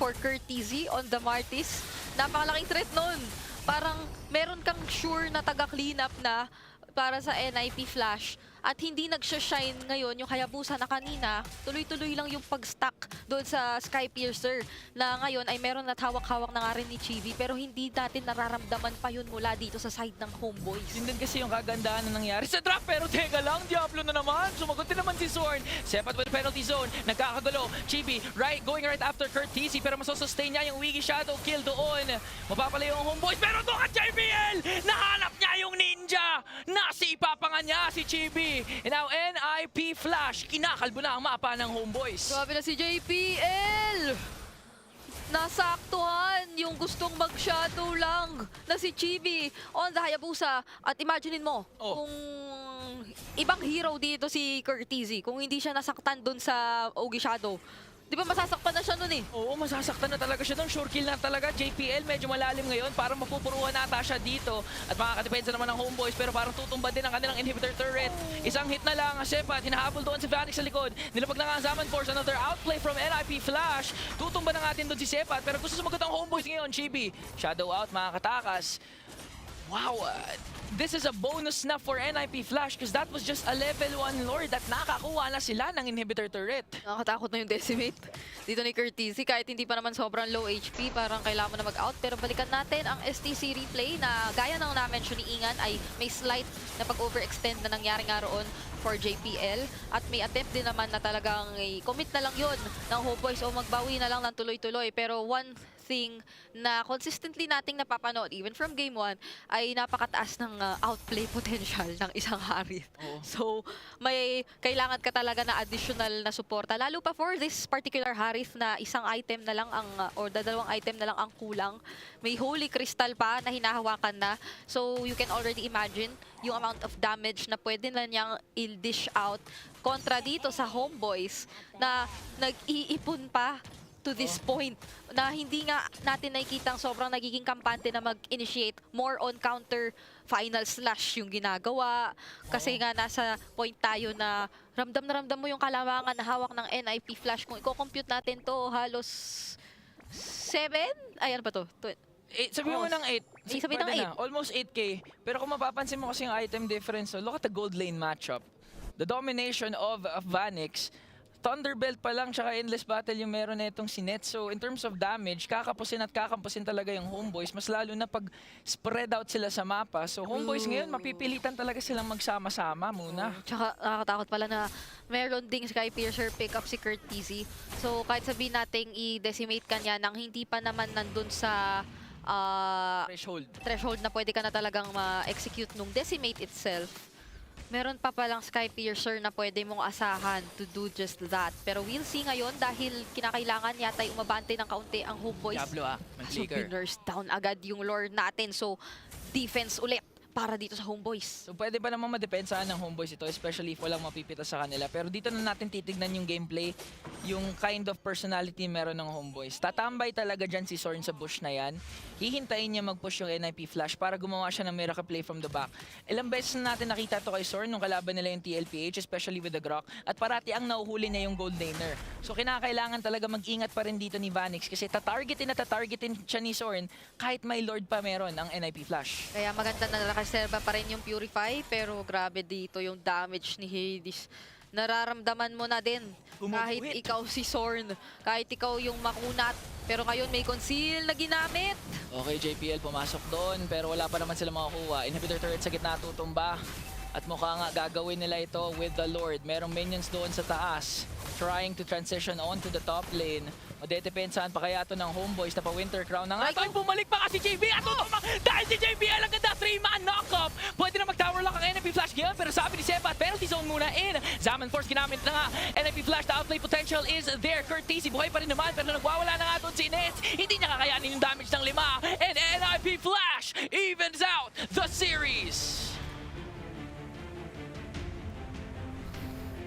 for Curtizy on the Martis. Napakalaking threat nun. Parang meron kang sure na taga-clean up na para sa NIP Flash. At hindi nagsha-shine ngayon yung Hayabusa na kanina. Tuloy-tuloy lang yung pag-stack doon sa Sky Piercer na ngayon ay meron at hawak-hawak na nga rin ni Chibi pero hindi natin nararamdaman pa yun mula dito sa side ng Homeboys. Yun din kasi yung kagandahan na nangyari sa draft pero teka lang, Diablo na naman. Sumagot din naman si Zorn. Sepat with penalty zone. Nagkakagulo. Chibi going right after Curtizy pero masosustain niya yung Wiggy Shadow kill doon. Mapapala yung Homeboys pero doon ka JBL! Nahanap niya yung ninja! Nasipa pa nga niya si Chibi. And now NIP Flash. Kinakalbo na ang mapa ng Homeboys. Grabe na si JPL! Nasaktuhan yung gustong mag-shadow lang na si Chibi on the Hayabusa. At imaginein mo, kung ibang hero dito si Curtizy, kung hindi siya nasaktan dun sa Ogi Shadow, di ba masasaktan na siya nun eh? Oo, masasaktan na talaga siya nun. Sure kill na talaga. JPL medyo malalim ngayon. Parang mapupuruan nata siya dito. At makakadepensa naman ng Homeboys. Pero parang tutumba din ang kanilang inhibitor turret. Isang hit na lang. Sepat, hinahabol doon si Vanix sa likod. Nilapag na nga ang Zaman Force. Another outplay from NIP Flash. Tutumba na nga din doon si Sepat. Pero gusto sumagot ang Homeboys ngayon. Chibi, shadow out, makakatakas. Wow, this is a bonus na for NIP Flash because that was just a level 1 Lord at nakakuha na sila ng inhibitor turret. Nakakatakot na yung decimate dito ni Curtizy kahit hindi pa naman sobrang low HP, parang kailangan mo na mag-out. Pero balikan natin ang STC replay na gaya ng na-mention ni Ingan ay may slight na pag-overextend na nangyari nga roon for JPL at may attempt din naman na talagang commit na lang yun ng Homeboys o magbawi na lang ng tuloy-tuloy. Pero one thing na consistently nating napapanood even from game 1 ay napakataas ng outplay potential ng isang Harith. So may kailangan ka talaga na additional na suporta lalo pa for this particular Harith na isang item na lang ang or dalawang item na lang ang kulang. May Holy Crystal pa na hinahawakan na. So you can already imagine yung amount of damage na pwede na niyang i-dish out kontra dito sa Homeboys na nag-iipon pa to this point na hindi nga natin nakikitang sobrang nagiging kampante na mag-initiate more on counter final slash yung ginagawa. Kasi nga nasa point tayo na ramdam mo yung kalamangan na hawak ng NIP Flash. Kung i-compute natin to halos 7? Ay, ano ba to? Sabihin mo ng 8. Sabihin ng 8. Almost 8K. Pero kung mapapansin mo kasi yung item difference, so look at the gold lane matchup. The domination of Vanix, Thunderbelt pa lang tsaka Endless Battle yung meron na itong si Net. So in terms of damage, kakapusin at kakampusin talaga yung Homeboys. Mas lalo na pag spread out sila sa mapa. So Homeboys ngayon, mapipilitan talaga silang magsama-sama muna. Tsaka nakakatakot pala na meron ding Sky Piercer pick up si Curtizy. So kahit sabihin nating i-decimate ka niya nang hindi pa naman nandun sa threshold na pwede ka na talagang ma-execute nung decimate itself, meron pa palang Sky Piercer na pwede mong asahan to do just that. Pero we'll see ngayon dahil kinakailangan yata yung umabante ng kaunti ang Homeboys. Diablo So nurse down agad yung Lord natin. So defense ulit para dito sa Homeboys. So pwede ba naman madepensahan ng Homeboys ito, especially if walang mapipita sa kanila. Pero dito na natin titignan yung gameplay, yung kind of personality meron ng Homeboys. Tatambay talaga dyan si Zorn sa bush na yan. Hihintayin niya mag-push yung NIP Flash para gumawa siya ng miracle play from the back. Ilang beses na natin nakita to kay Zorn nung kalaban nila yung TLPH, especially with the Grok. At parati ang nauhuli niya yung gold laner. So kinakailangan talaga mag-ingat pa rin dito ni Vanix kasi tatargetin siya ni Zorn kahit may Lord pa meron ang NIP Flash. Kaya maganda na nakaserba pa rin yung Purify, pero grabe dito yung damage ni Hades. Nararamdaman mo na din kahit ikaw si Zorn, kahit ikaw yung makunat, pero ngayon may conceal na ginamit. Okay, JPL pumasok doon pero wala pa naman sila makakuha. Inhibitor turret sa gitna tutumba at mukha nga gagawin nila ito with the Lord. Merong minions doon sa taas trying to transition onto the top lane. Madedepensahan pa kaya ito ng Homeboys na pa-Winter Crown na nga. Ito yung bumalik pa kasi JB at dahil si JBL ang ganda 3-man knock-up. Pwede na mag-tower lock ang NIP Flash ngayon pero sabi ni Sebat, penalty zone muna in. Zaman Force ginamit na nga. NIP Flash, the outplay potential is there. Curtizy buhay pa rin naman pero nagwawala na nga doon si Nets. Hindi niya kakayanin yung damage ng 5 and NIP Flash evens out the series.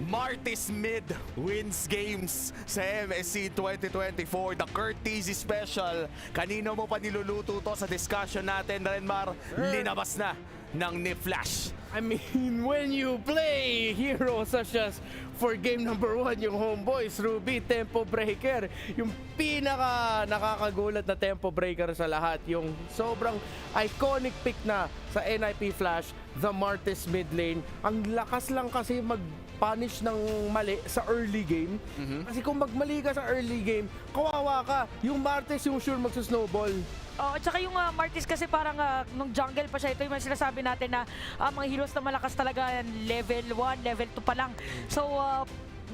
Martis Mid wins games sa MSC 2024, the Curtizy Special. Kanino mo pa niluluto to sa discussion natin, Renmar? Linabas na ng Ni-Flash. I mean, when you play heroes such as for game number 1, yung Homeboys, Ruby, Tempo Breaker, yung pinaka nakakagulat na Tempo Breaker sa lahat, yung sobrang iconic pick na sa NIP Flash, the Martis mid lane. Ang lakas lang kasi mag-punish ng mali sa early game. Kasi kung magmali ka sa early game, kawawa ka. Yung Martis yung sure magsusnowball. Oh, at saka yung Martis kasi parang nung jungle pa siya, ito yung sinasabi natin na mga heroes na malakas talaga level 1, level 2 pa lang. So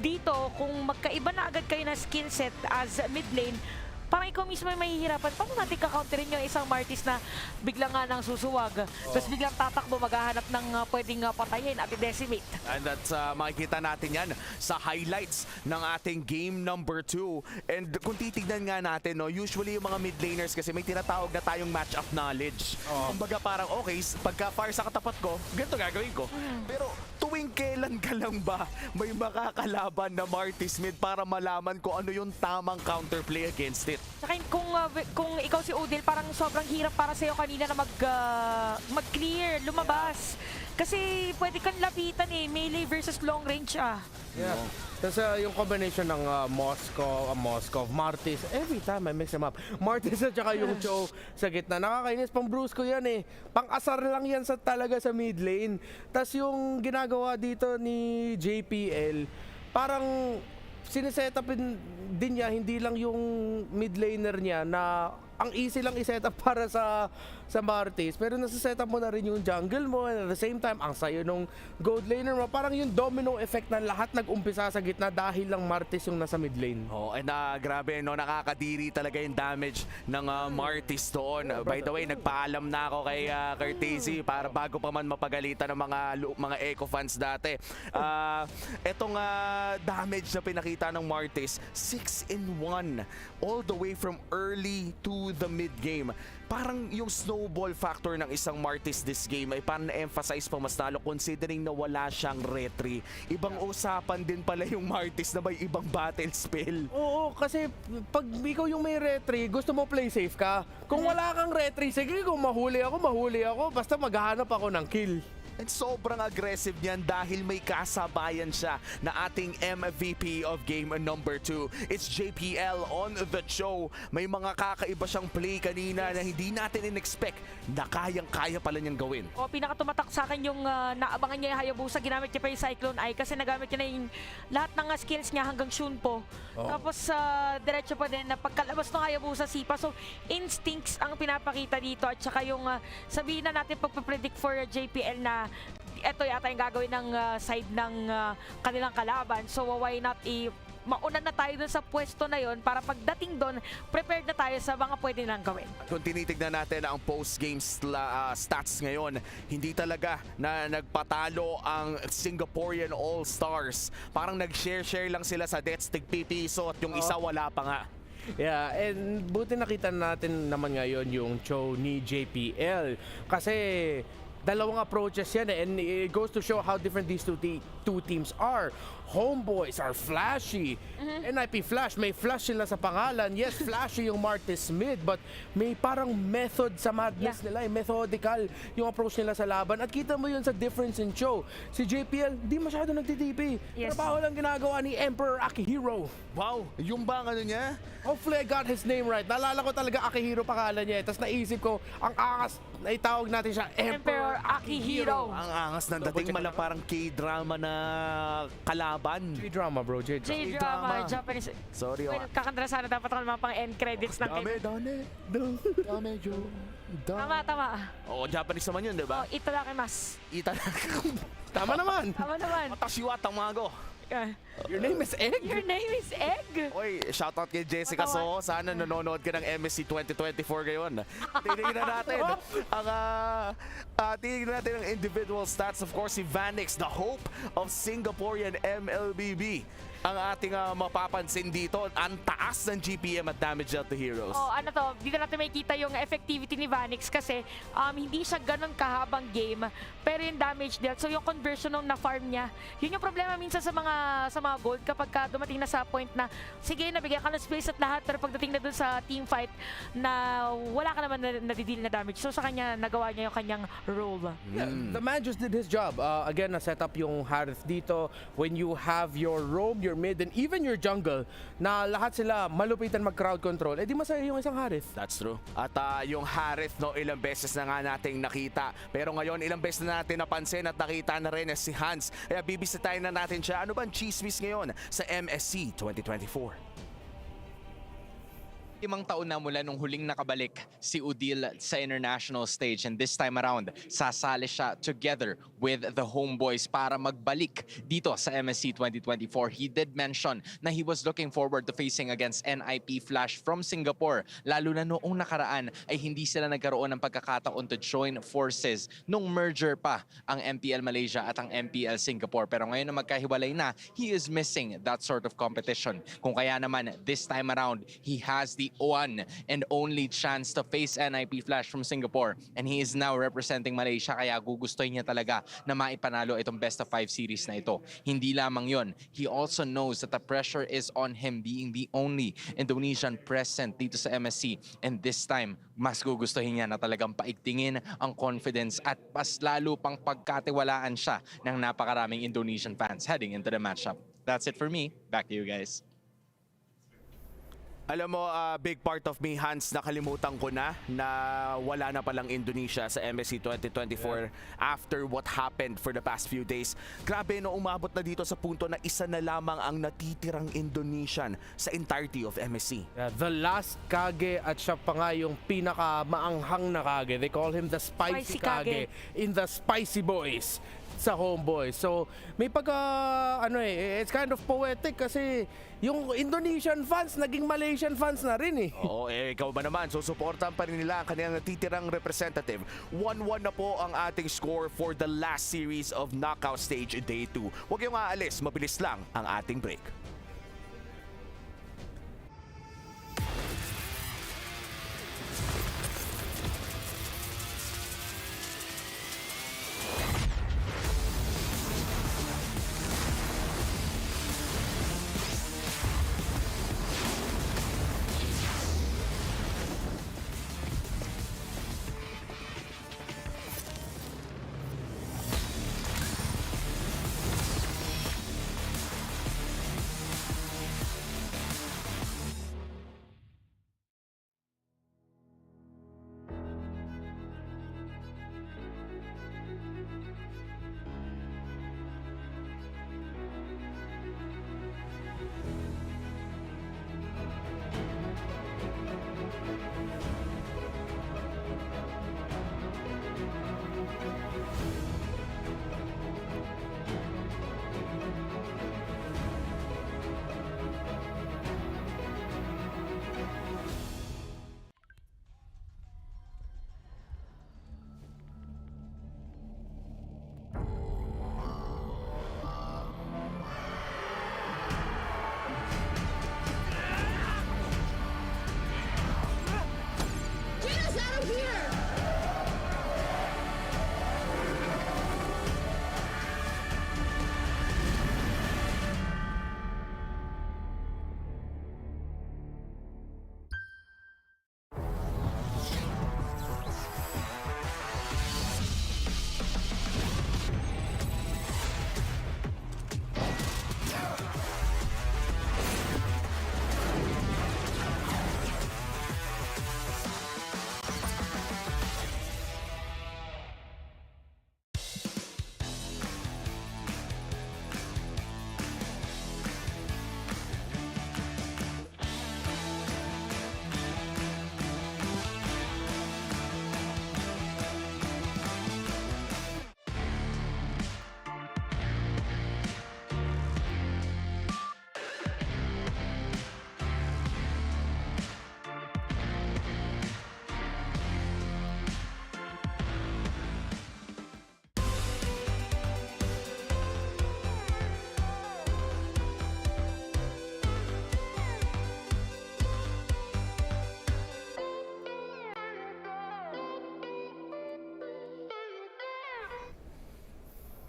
dito, kung magkaiba na agad kayo na skill set as mid lane, parang ikaw mismo ay mahihirapan. Paano natin kakounterin yung isang Martis na biglang nga nang susuwag, tapos biglang tatakbo, maghahanap ng pwedeng patayin at i-decimate. And that's makikita natin yan sa highlights ng ating game number 2. And kung titignan nga natin, no, usually yung mga mid laners kasi may tinatawag na tayong match-up knowledge. Kumbaga parang, okay, pagka fire sa katapat ko, ganito gagawin ko. Pero tuwing kailan ka lang ba may makakalaban na Martis mid para malaman ko ano yung tamang counterplay against it? Saka kung ikaw si Udil, parang sobrang hirap para sa'yo kanina na mag-clear, lumabas. Kasi pwede kang lapitan melee versus long range Yeah. Tapos yung combination ng Moskov, Martis, every time I mix them up. Martis at saka yung Cho sa gitna. Nakakainis, pang bruise ko yan Pang-asar lang yan talaga sa mid lane. Tapos yung ginagawa dito ni JPL, parang sinesetupin din niya, hindi lang yung mid laner niya na ang easy lang i-setup para sa Martis, pero nasa-setup mo na rin yung jungle mo, and at the same time, ang sayo nung gold laner mo, parang yung domino effect na lahat nag-umpisa sa gitna dahil lang Martis yung nasa mid lane. And grabe, no, nakakadiri talaga yung damage ng Martis doon. By the way, nagpaalam na ako kay Curtezi para bago pa man mapagalitan ng mga Echo fans dati. Etong damage na pinakita ng Martis, 6-in-1 all the way from early to the mid game. Parang yung snowball factor ng isang Martis this game ay parang na-emphasize pa mas lalo considering na wala siyang retry. Ibang usapan din pala yung Martis na may ibang battle spell. Oo, kasi pag ikaw yung may retry, gusto mo play safe ka. Kung wala kang retry, sige, kung mahuli ako. Basta maghahanap ako ng kill. And sobrang aggressive niyan dahil may kasabayan siya na ating MVP of game number 2. It's JPL on the show. May mga kakaiba siyang play kanina na hindi natin in-expect na kayang-kaya pala niyang gawin. Pinakatumatak sa akin yung naabangan niya yung Hayabusa, ginamit niya pa yung Cyclone Eye kasi nagamit niya na yung lahat ng skills niya hanggang Shunpo. Tapos diretso pa din na pagkalabas ng Hayabusa Sipa. So instincts ang pinapakita dito at saka yung sabihin na natin pagpapredict for JPL na ito yata yung gagawin ng side ng kanilang kalaban. So why not mauna na tayo dun sa pwesto na yon para pagdating doon, prepared na tayo sa mga pwede nilang gawin. Kung tinitignan natin ang post-game stats ngayon, hindi talaga na nagpatalo ang Singaporean All-Stars. Parang nag-share lang sila sa deaths, tig-pipiso at yung isa wala pa nga. Yeah, and buti nakita natin naman ngayon yung Cho ni JPL. Kasi dalawang approaches yan and it goes to show how different these two teams are. Homeboys are flashy. NIP Flash, may flash sila sa pangalan. Yes, flashy yung Martis mid, but may parang method sa madness nila, methodical yung approach nila sa laban. At kita mo yun sa difference in Cho. Si JPL, di masyado nagtitipi. Trabaho lang ginagawa ni Emperor Akihiro. Wow, yung bang ano niya? Hopefully I got his name right. Naalala ko talaga Akihiro pangalan niya. Tapos naisip ko, ang angas, naitawag natin siya Emperor Akihiro. Ang angas ng dating, mala parang K-drama na kalaban. J-drama, bro. J-drama, Japanese. Sorry, kakanta sana dapat ako naman pang end credits ng Dame, Tama. Oo, Japanese naman yun, di ba? Itadakimasu. Tama naman. Matashiwa, tamago. Your name is Egg? Your name is Egg? Oy, shoutout kay Jessica So. Sana nanonood ka ng MSC 2024 ngayon. Tingnan natin ang individual stats. Of course, si Vanix, the hope of Singaporean MLBB. Ang ating mapapansin dito, ang taas ng GPM at damage dealt to heroes. Dito natin makikita yung effectivity ni Vanix kasi hindi siya ganun kahabang game, pero yung damage dealt, so yung conversion nung na-farm niya, yun yung problema minsan sa sa mga gold kapag dumating na sa point na, sige, nabigyan ka ng space at lahat, pero pagdating na dun sa team fight na wala ka naman nadideal na damage. So sa kanya, nagawa niya yung kanyang role. Yeah, the man just did his job. Again, na-set up yung Harith dito. When you have your rogue, your mid, and even your jungle, na lahat sila malupitan mag-crowd control, di masaya yung isang Harith. That's true. At yung Harith, no, ilang beses na nga nating nakita. Pero ngayon, ilang beses na natin napansin at nakita na rin si Hans. Kaya bibisitahin na natin siya. Ano bang chismis ngayon sa MSC 2024? 5 taon na mula nung huling nakabalik si Udil sa international stage, and this time around, sasali siya together with the homeboys para magbalik dito sa MSC 2024. He did mention na he was looking forward to facing against NIP Flash from Singapore, lalo na noong nakaraan ay hindi sila nagkaroon ng pagkakataon to join forces nung merger pa ang MPL Malaysia at ang MPL Singapore. Pero ngayon na magkahiwalay na, he is missing that sort of competition. Kung kaya naman, this time around, he has the one and only chance to face NIP Flash from Singapore, and he is now representing Malaysia, kaya gugustuhin niya talaga na maipanalo itong best of 5 series na ito. Hindi lamang yon, he also knows that the pressure is on him being the only Indonesian present dito sa MSC, and this time mas gugustuhin niya na talagang paigtingin ang confidence at mas lalo pang pagkatiwalaan siya ng napakaraming Indonesian fans heading into the matchup. That's it for me. Back to you guys. Alam mo, big part of me, Hans, nakalimutan ko na wala na palang Indonesia sa MSC 2024 after what happened for the past few days. Grabe, no, umabot na dito sa punto na isa na lamang ang natitirang Indonesian sa entirety of MSC. Yeah, the last Kage at siya pa nga yung pinaka maanghang na Kage. They call him the spicy Kage in the Spicy Boys sa Homeboys. So, may it's kind of poetic kasi yung Indonesian fans, naging Malaysian fans na rin eh. Oo, ikaw ba naman? So, supportan pa rin nila ang kanilang natitirang representative. 1-1 na po ang ating score for the last series of Knockout Stage Day 2. Huwag yung aalis, mabilis lang ang ating break.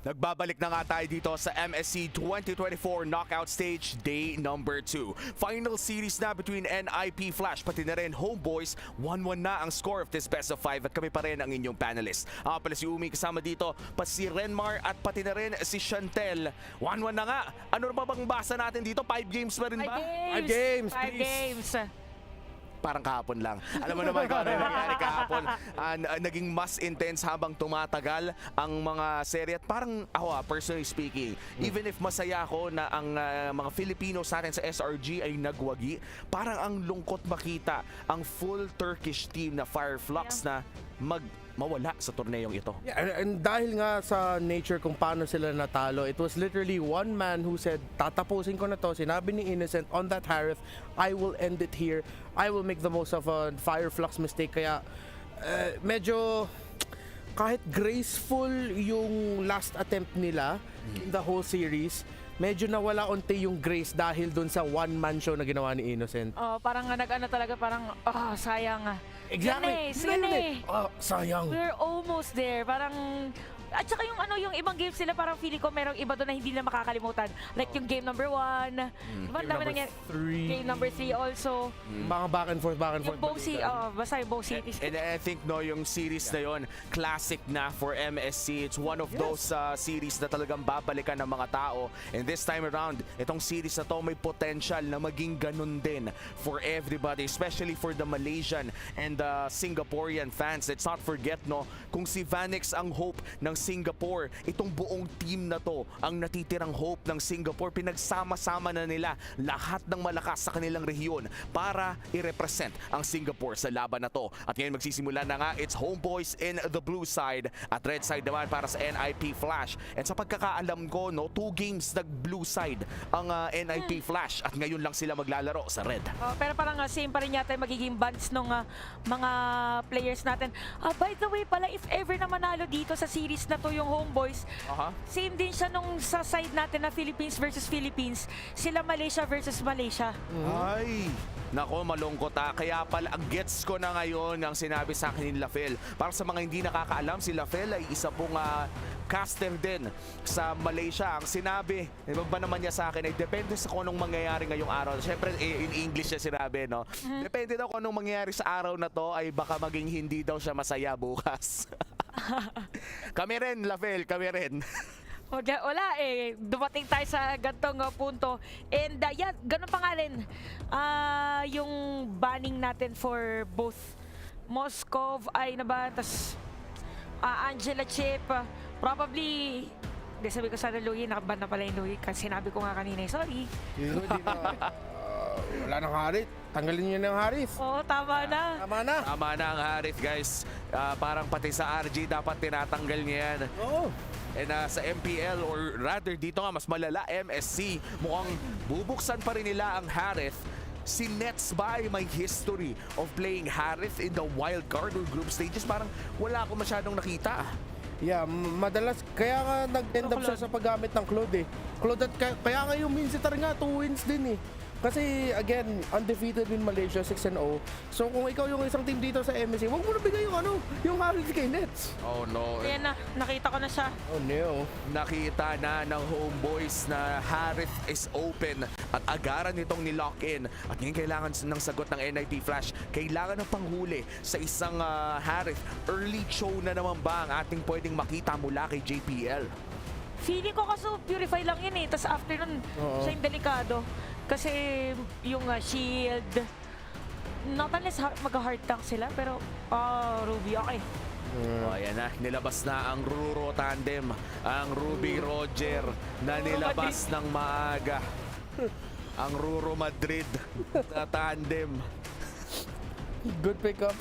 Nagbabalik na nga tayo dito sa MSC 2024 Knockout Stage Day number 2. Final series na between NIP Flash pati na rin Homeboys. 1-1 na ang score of this best of 5 at kami pa rin ang inyong panelist. Ako pala si Umi, kasama dito pa si Renmar at pati na rin si Chantel. 1-1 na nga. Ano ba bang basa natin dito? 5 games pa rin ba? 5 games. 5 games. Parang kahapon lang. Alam mo naman kung ano yung nangyari kahapon. Naging mas intense habang tumatagal ang mga serye. At parang ako, personally speaking, even if masaya ako na ang mga Filipinos natin sa SRG ay nagwagi, parang ang lungkot makita ang full Turkish team na Fireflux na mawala sa torneyong ito. Yeah, and dahil nga sa nature kung paano sila natalo, it was literally one man who said, tatapusin ko na to. Sinabi ni Innocent, on that Harith, I will end it here. I will make the most of a Fireflux mistake. Kaya medyo kahit graceful yung last attempt nila in the whole series, medyo nawala unti yung grace dahil dun sa one-man show na ginawa ni Innocent. Oh, parang nag-ano talaga, parang sayang. Exactly. Yan eh. Sayang. We're almost there. Parang at saka yung ibang games sila, parang feeling ko merong iba doon na hindi na makakalimutan. Like yung game number 1. Diba, dami nangyari. Game number 3 also. Mga back and forth. Yung Bosi, basta yung Bosi. And I think yung series na yon classic na for MSC. It's one of those series na talagang babalikan ng mga tao. And this time around, itong series na to may potential na maging ganun din for everybody, especially for the Malaysian and the Singaporean fans. Let's not forget, kung si Vanix ang hope ng Singapore, itong buong team na to ang natitirang hope ng Singapore. Pinagsama-sama na nila lahat ng malakas sa kanilang rehiyon para i-represent ang Singapore sa laban na to. At ngayon magsisimula na nga, it's Homeboys in the blue side at red side naman para sa NIP Flash. And sa pagkakaalam ko, 2 games nag-blue side ang NIP Flash at ngayon lang sila maglalaro sa red. Pero parang same pa rin yata yung magiging bands ng mga players natin. By the way pala, if ever na manalo dito sa series na to yung Homeboys, same din siya nung sa side natin na Philippines versus Philippines, sila Malaysia versus Malaysia. Ay, nako, malungkot Kaya pala, ang gets ko na ngayon ang sinabi sa akin ni Lafel. Para sa mga hindi nakakaalam, si Lafel ay isa pong caster din sa Malaysia. Ang sinabi, ba naman niya sa akin, ay depende sa kung anong mangyayari ngayong araw. Siyempre, in English siya sinabi, Depende daw kung anong mangyayari sa araw na to, ay baka maging hindi daw siya masaya bukas. Kami rin, Lafel, kami rin. Wala dumating tayo sa gantong punto. And yan, ganun pa nga rin yung banning natin for both Moskov ay tas Angela Chip, probably sabi ko sana Louie, nakaban na pala yung Louie kasi sinabi ko nga kanina, sorry. Wala nang Harith. Tanggalin niyo na yung Harith. Oo, tama na. Tama na ang Harith, guys. Parang pati sa RG dapat tinatanggal niya yan. Oo. And sa MPL or rather dito nga mas malala, MSC, mukhang bubuksan pa rin nila ang Harith. Si Nets ba ay may history of playing Harith in the wild card or group stages? Parang wala ako masyadong nakita. Yeah, madalas, kaya nga nag-end up siya sa paggamit ng Claude Claude at kaya nga yung Minsitar nga, 2 wins din Kasi again, undefeated in Malaysia, 6-0. So kung ikaw yung isang team dito sa MSC, huwag mo na bigay yung Harith kay Nets. Oh no. Ayan na, nakita ko na siya. Oh no. Nakita na ng Homeboys na Harith is open at agaran nitong nilock in. At ngayon kailangan ng sagot ng NIP Flash. Kailangan ng panghuli sa isang Harith. Early show na naman ba ang ating pwedeng makita mula kay JPL? Feeling ko kasi Purify lang yun Tapos after nun, siya yung delikado. Kasi yung shield, not unless mag-hard tank sila, pero Ruby, okay. Ayan na, nilabas na ang Ruro tandem, ang Ruby Roger na nilabas ng maaga. Ang Ruro Madrid na tandem. Good pickup.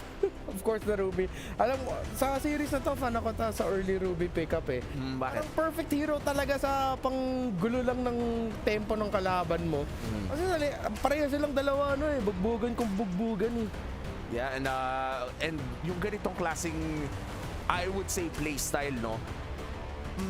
Of course, the Ruby. Alam mo, sa series na to, fan ako sa early Ruby pickup Bakit? Perfect hero talaga sa panggulo lang ng tempo ng kalaban mo. Kasi pareha silang dalawa, bugbugan kung bugbugan Yeah, and yung ganitong klaseng, I would say, playstyle,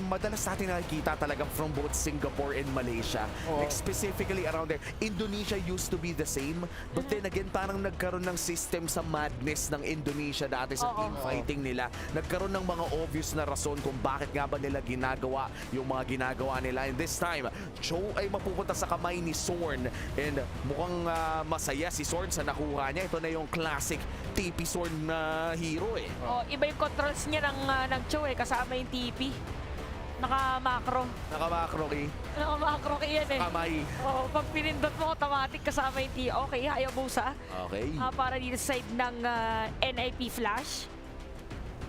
madalas natin nakikita talaga from both Singapore and Malaysia. Like specifically around there. Indonesia used to be the same, but then again, parang nagkaroon ng system sa madness ng Indonesia dati sa team fighting nila. Nagkaroon ng mga obvious na rason kung bakit nga ba nila ginagawa yung mga ginagawa nila. And this time, Cho ay mapupunta sa kamay ni Sorn. And mukhang masaya si Sorn sa nakuha niya. Ito na yung classic TP Sorn na hero eh. Iba yung controls niya ng Cho kasama yung TP. Naka-macro. Naka-macro key. Naka-macro key yan eh. Kamay. Pag pinindot mo, automatic kasama yung TP. Okay, Hayabusa. Okay. Para dito sa side ng NIP Flash.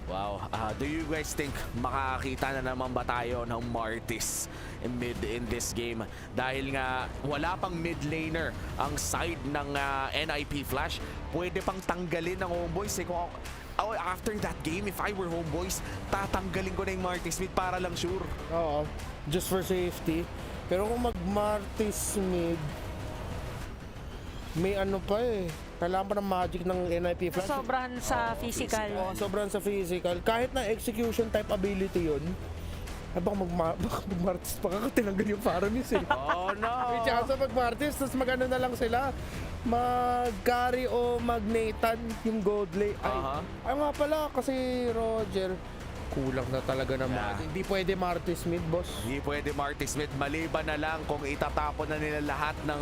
Wow. Do you guys think makakita na naman ba tayo ng Martis mid in this game? Dahil nga wala pang mid laner ang side ng NIP Flash. Pwede pang tanggalin ng Homeboys. After that game, if I were Homeboys, tatanggalin ko na yung Martis mid para lang sure. Oo. Just for safety. Pero kung mag-Martis mid, may ano pa eh. Kailangan pa ng magic ng NIP Flash. Sobrahan sa physical. Sobrahan sa physical. Kahit na execution type ability yun, baka mag-Martis pa tinanggal yung Faramis eh. Oh no! May chance mag-Martis, tapos mag-ano na lang sila. Mag-carry o mag-Nathan yung gold lane. Ay nga pala, kasi Roger, kulang na talaga ng magic. Hindi pwede Martis mid, boss. Hindi pwede Martis mid. Maliban na lang kung itatapon na nila lahat ng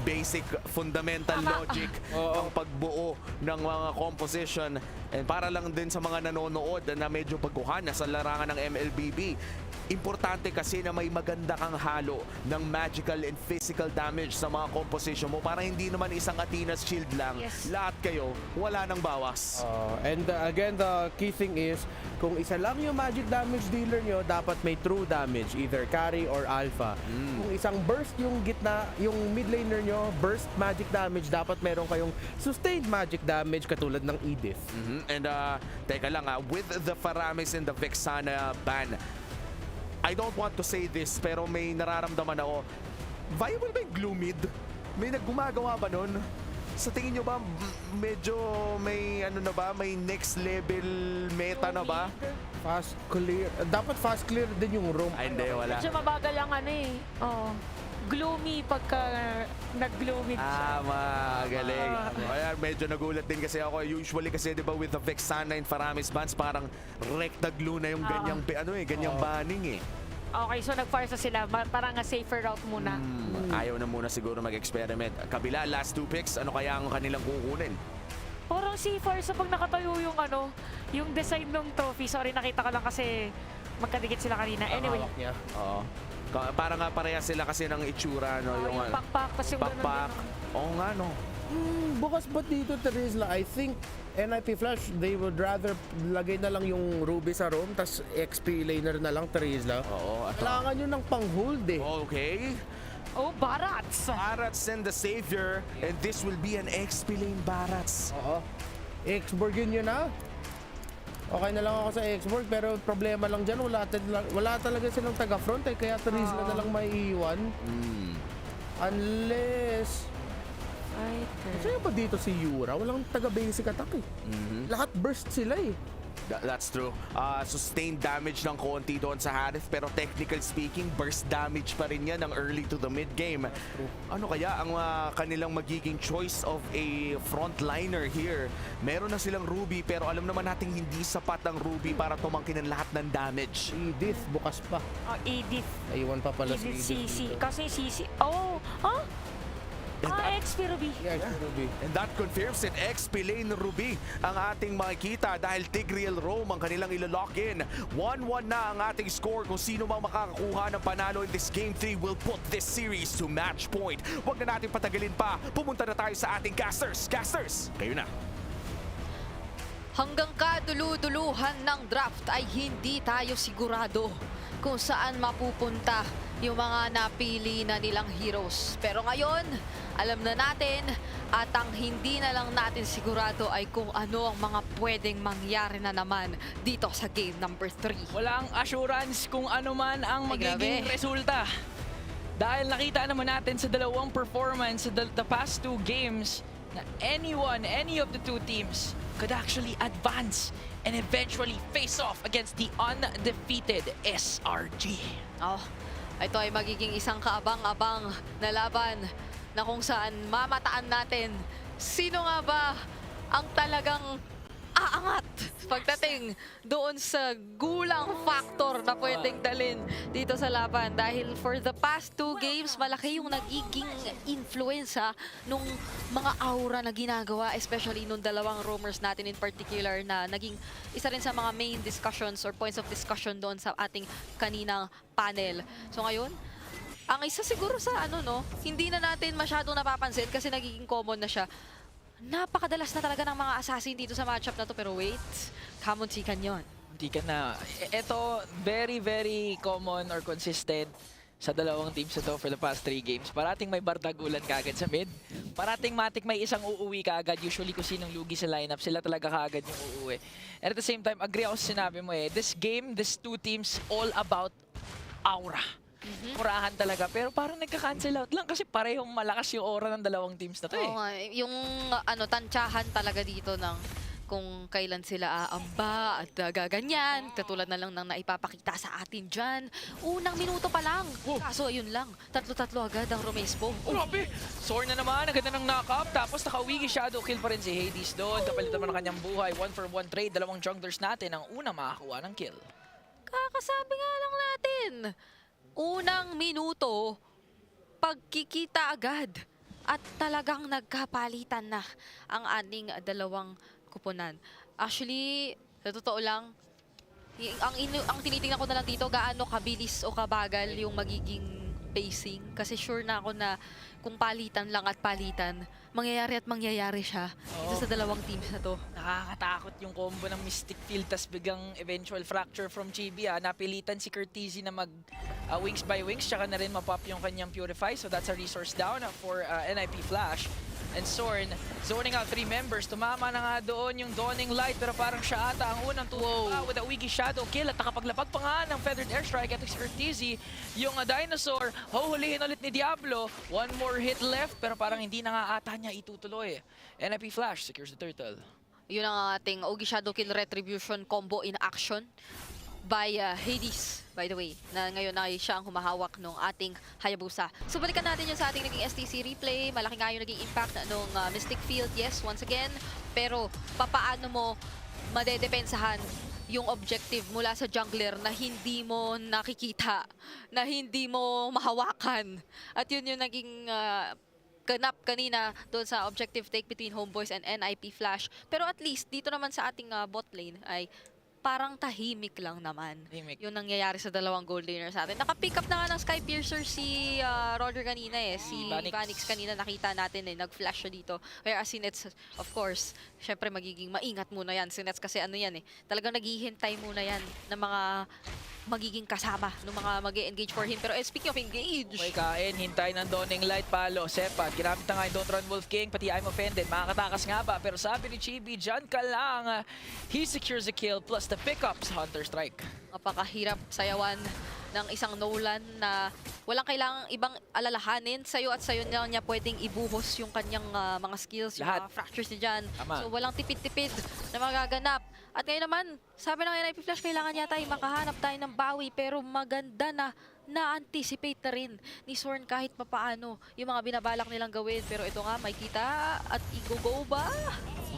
basic fundamental logic ng pagbuo ng mga composition. And para lang din sa mga nanonood na medyo pagkuhana sa larangan ng MLBB, importante kasi na may maganda kang halo ng magical and physical damage sa mga composition mo para hindi naman isang Athena's shield lang. Lahat kayo, wala nang bawas. And again, the key thing is, kung isa lang yung magic damage dealer nyo, dapat may true damage, either carry or alpha. Kung isang burst yung gitna, yung mid laner nyo, burst magic damage, dapat meron kayong sustained magic damage katulad ng Edith. And teka lang with the Faramis and the Vexana ban, I don't want to say this pero may nararamdaman ako. Viable ba yung glue mid? May naggumagawa ba nun? Sa tingin nyo ba medyo may ano na ba? May next level meta na ba? Fast clear. Dapat fast clear din yung room. Ay, hindi, wala. Medyo mabagal ang ano eh. Gloomy pagka nag-gloomy siya. Magaling. Kaya medyo nagulat din kasi ako. Usually kasi 'di ba with the Vexana and Faramis bans parang recta glue na yung ganyang ganyang banning eh. Okay, so nag-fire sila. Parang a safer route muna. Ayaw na muna siguro mag-experiment. Kabila, last 2 picks, ano kaya ang kanilang kukunin? Parang si Farsa pag nakatayo yung yung design ng trophy. Sorry, nakita ko lang kasi magkadikit sila kanina. Anyway. Oo. Parang nga pareha sila kasi ng itsura, no? Yung pakpak, kasi yung pakpak. Oo nga, no? Bukas ba dito, Teresla? I think NIP Flash, they would rather lagay na lang yung Ruby sa roam, tas XP laner na lang, Teresla. Oo. Kailangan nyo ng pang-hold eh. Okay. Barats! Barats and the Savior, and this will be an XP lane Barats. X-Borg yun na. Okay na lang ako sa X-Borg, pero problema lang dyan, wala talaga silang taga-front eh, kaya Teresla na lang may iwan. Unless... Kasi ba dito si Yura? Walang taga-basic attack eh. Lahat burst sila eh. That's true. Sustained damage ng konti doon sa Harith, pero technical speaking, burst damage pa rin yan ng early to the mid game. Ano kaya ang kanilang magiging choice of a frontliner here? Meron na silang Ruby, pero alam naman natin hindi sapat ang Ruby para tumangkin ang lahat ng damage. Edith, bukas pa. Edith. Naiwan pa pala si Edith. CC. Kasi CC. XP Ruby. Yeah, Ruby. And that confirms it. XP lane Ruby ang ating makikita dahil Tigreal Rome ang kanilang ilalock in. 1-1 na ang ating score. Kung sino mang makakakuha ng panalo in this Game 3 will put this series to match point. Huwag na natin patagalin pa. Pumunta na tayo sa ating casters. Casters, kayo na. Hanggang kadulu-duluhan ng draft ay hindi tayo sigurado kung saan mapupunta yung mga napili na nilang heroes. Pero ngayon, alam na natin at ang hindi na lang natin sigurado ay kung ano ang mga pwedeng mangyari na naman dito sa game number 3. Walang assurance kung ano man ang magiging resulta. Dahil nakita naman natin sa dalawang performance sa the past 2 games na any of the 2 teams could actually advance and eventually face off against the undefeated SRG. Oh, ito ay magiging isang kaabang-abang na laban na kung saan mamataan natin sino nga ba ang talagang aangat pagdating doon sa gulang factor na pwedeng dalin dito sa laban. Dahil for the past 2 games, malaki yung nagiging influensya nung mga aura na ginagawa, especially nung dalawang roamers natin in particular na naging isa rin sa mga main discussions or points of discussion doon sa ating kaninang panel. So ngayon, ang isa siguro sa hindi na natin masyadong napapansin kasi nagiging common na siya. Napakadalas na talaga ng mga assassin dito sa matchup na to, pero wait, kamuntikan yon. Hindi ka na. Ito, very, very common or consistent sa dalawang teams na to for the past 3 games. Parating may bardagulan kagad sa mid. Parating matik may isang uuwi kagad. Usually kung sinong lugi sa lineup, sila talaga kagad yung uuwi. And at the same time, agree ako sa sinabi mo this game, this 2 teams, all about aura. Murahan talaga, pero parang nagka-cancel out lang kasi parehong malakas yung aura ng dalawang teams na to Oo nga, yung tantsahan talaga dito ng kung kailan sila aamba at gaganyan, katulad na lang ng naipapakita sa atin dyan. Unang minuto pa lang, kaso ayun lang, 3-3 agad ang Romespo. Grabe! Soar na naman, ang ganda ng knock-up, tapos nakawigi shadow kill pa rin si Hades doon. Kapalitan naman ang kanyang buhay, 1-for-1 trade, dalawang junglers natin ang una makakuha ng kill. Kakasabi nga lang natin, unang minuto, pagkikita agad at talagang nagkapalitan na ang ating dalawang kupunan. Actually, sa totoo lang, ang tinitingnan ko na lang dito, gaano kabilis o kabagal yung magiging pacing. Kasi sure na ako na kung palitan lang at palitan, mangyayari at mangyayari siya dito sa dalawang teams na to. Nakakatakot yung combo ng Mystic Field tas biglang eventual fracture from Chibi. Napilitan si Curtizy na mag wings by wings, tsaka na rin mapop yung kanyang Purify. So that's a resource down for NIP Flash. And Sorn, zoning out 3 members. Tumama na nga doon yung Dawning Light, pero parang siya ata ang unang tuwa with a Wiggy Shadow kill. At nakapaglapag pa nga ng Feathered Airstrike at si Curtizy. Yung Dinosaur, huhulihin ulit ni Diablo. 1 more hit left, pero parang hindi na nga ata niya itutuloy. NIP Flash secures the turtle. Yun ang ating Ogi Shadow Kill Retribution combo in action by Hades, by the way, na ngayon ay siya ang humahawak ng ating Hayabusa. So balikan natin yun sa ating naging STC replay. Malaki nga yung naging impact ng Mystic Field, yes, once again. Pero papaano mo madedepensahan yung objective mula sa jungler na hindi mo nakikita, na hindi mo mahawakan. At yun yung naging ganap kanina doon sa objective take between Homeboys and NIP Flash. Pero at least dito naman sa ating bot lane ay parang tahimik lang naman. Yung nangyayari sa dalawang gold laners natin. Naka-pick up na nga ng Sky Piercer si Roger kanina Si Vanix kanina nakita natin nag-flash siya dito. Kaya si Nets, of course, syempre magiging maingat muna yan. Si Nets kasi talagang naghihintay muna yan ng mga magiging kasama ng mga mag-engage for him. Pero speaking of engage, okay, kain, hintay ng Dawning Light, palo, Sepat. Ginamit na nga yung Don't Run Wolf King, pati I'm Offended. Makakatakas nga ba? Pero sabi ni Chibi, dyan ka lang. He secures a kill plus the pickups, Hunter Strike. napakahirap sayawan ng isang Nolan na walang kailangang ibang alalahanin. Sa'yo at sa'yo niya pwedeng ibuhos yung kanyang mga skills, yung mga fractures niya dyan. So walang tipid-tipid na magaganap. At ngayon naman, sabi ng NIP Flash, kailangan niya tayo makahanap tayo ng bawi. Pero maganda na na-anticipate na rin ni Sorn kahit papaano yung mga binabalak nilang gawin. Pero ito nga, may kita at i-go ba?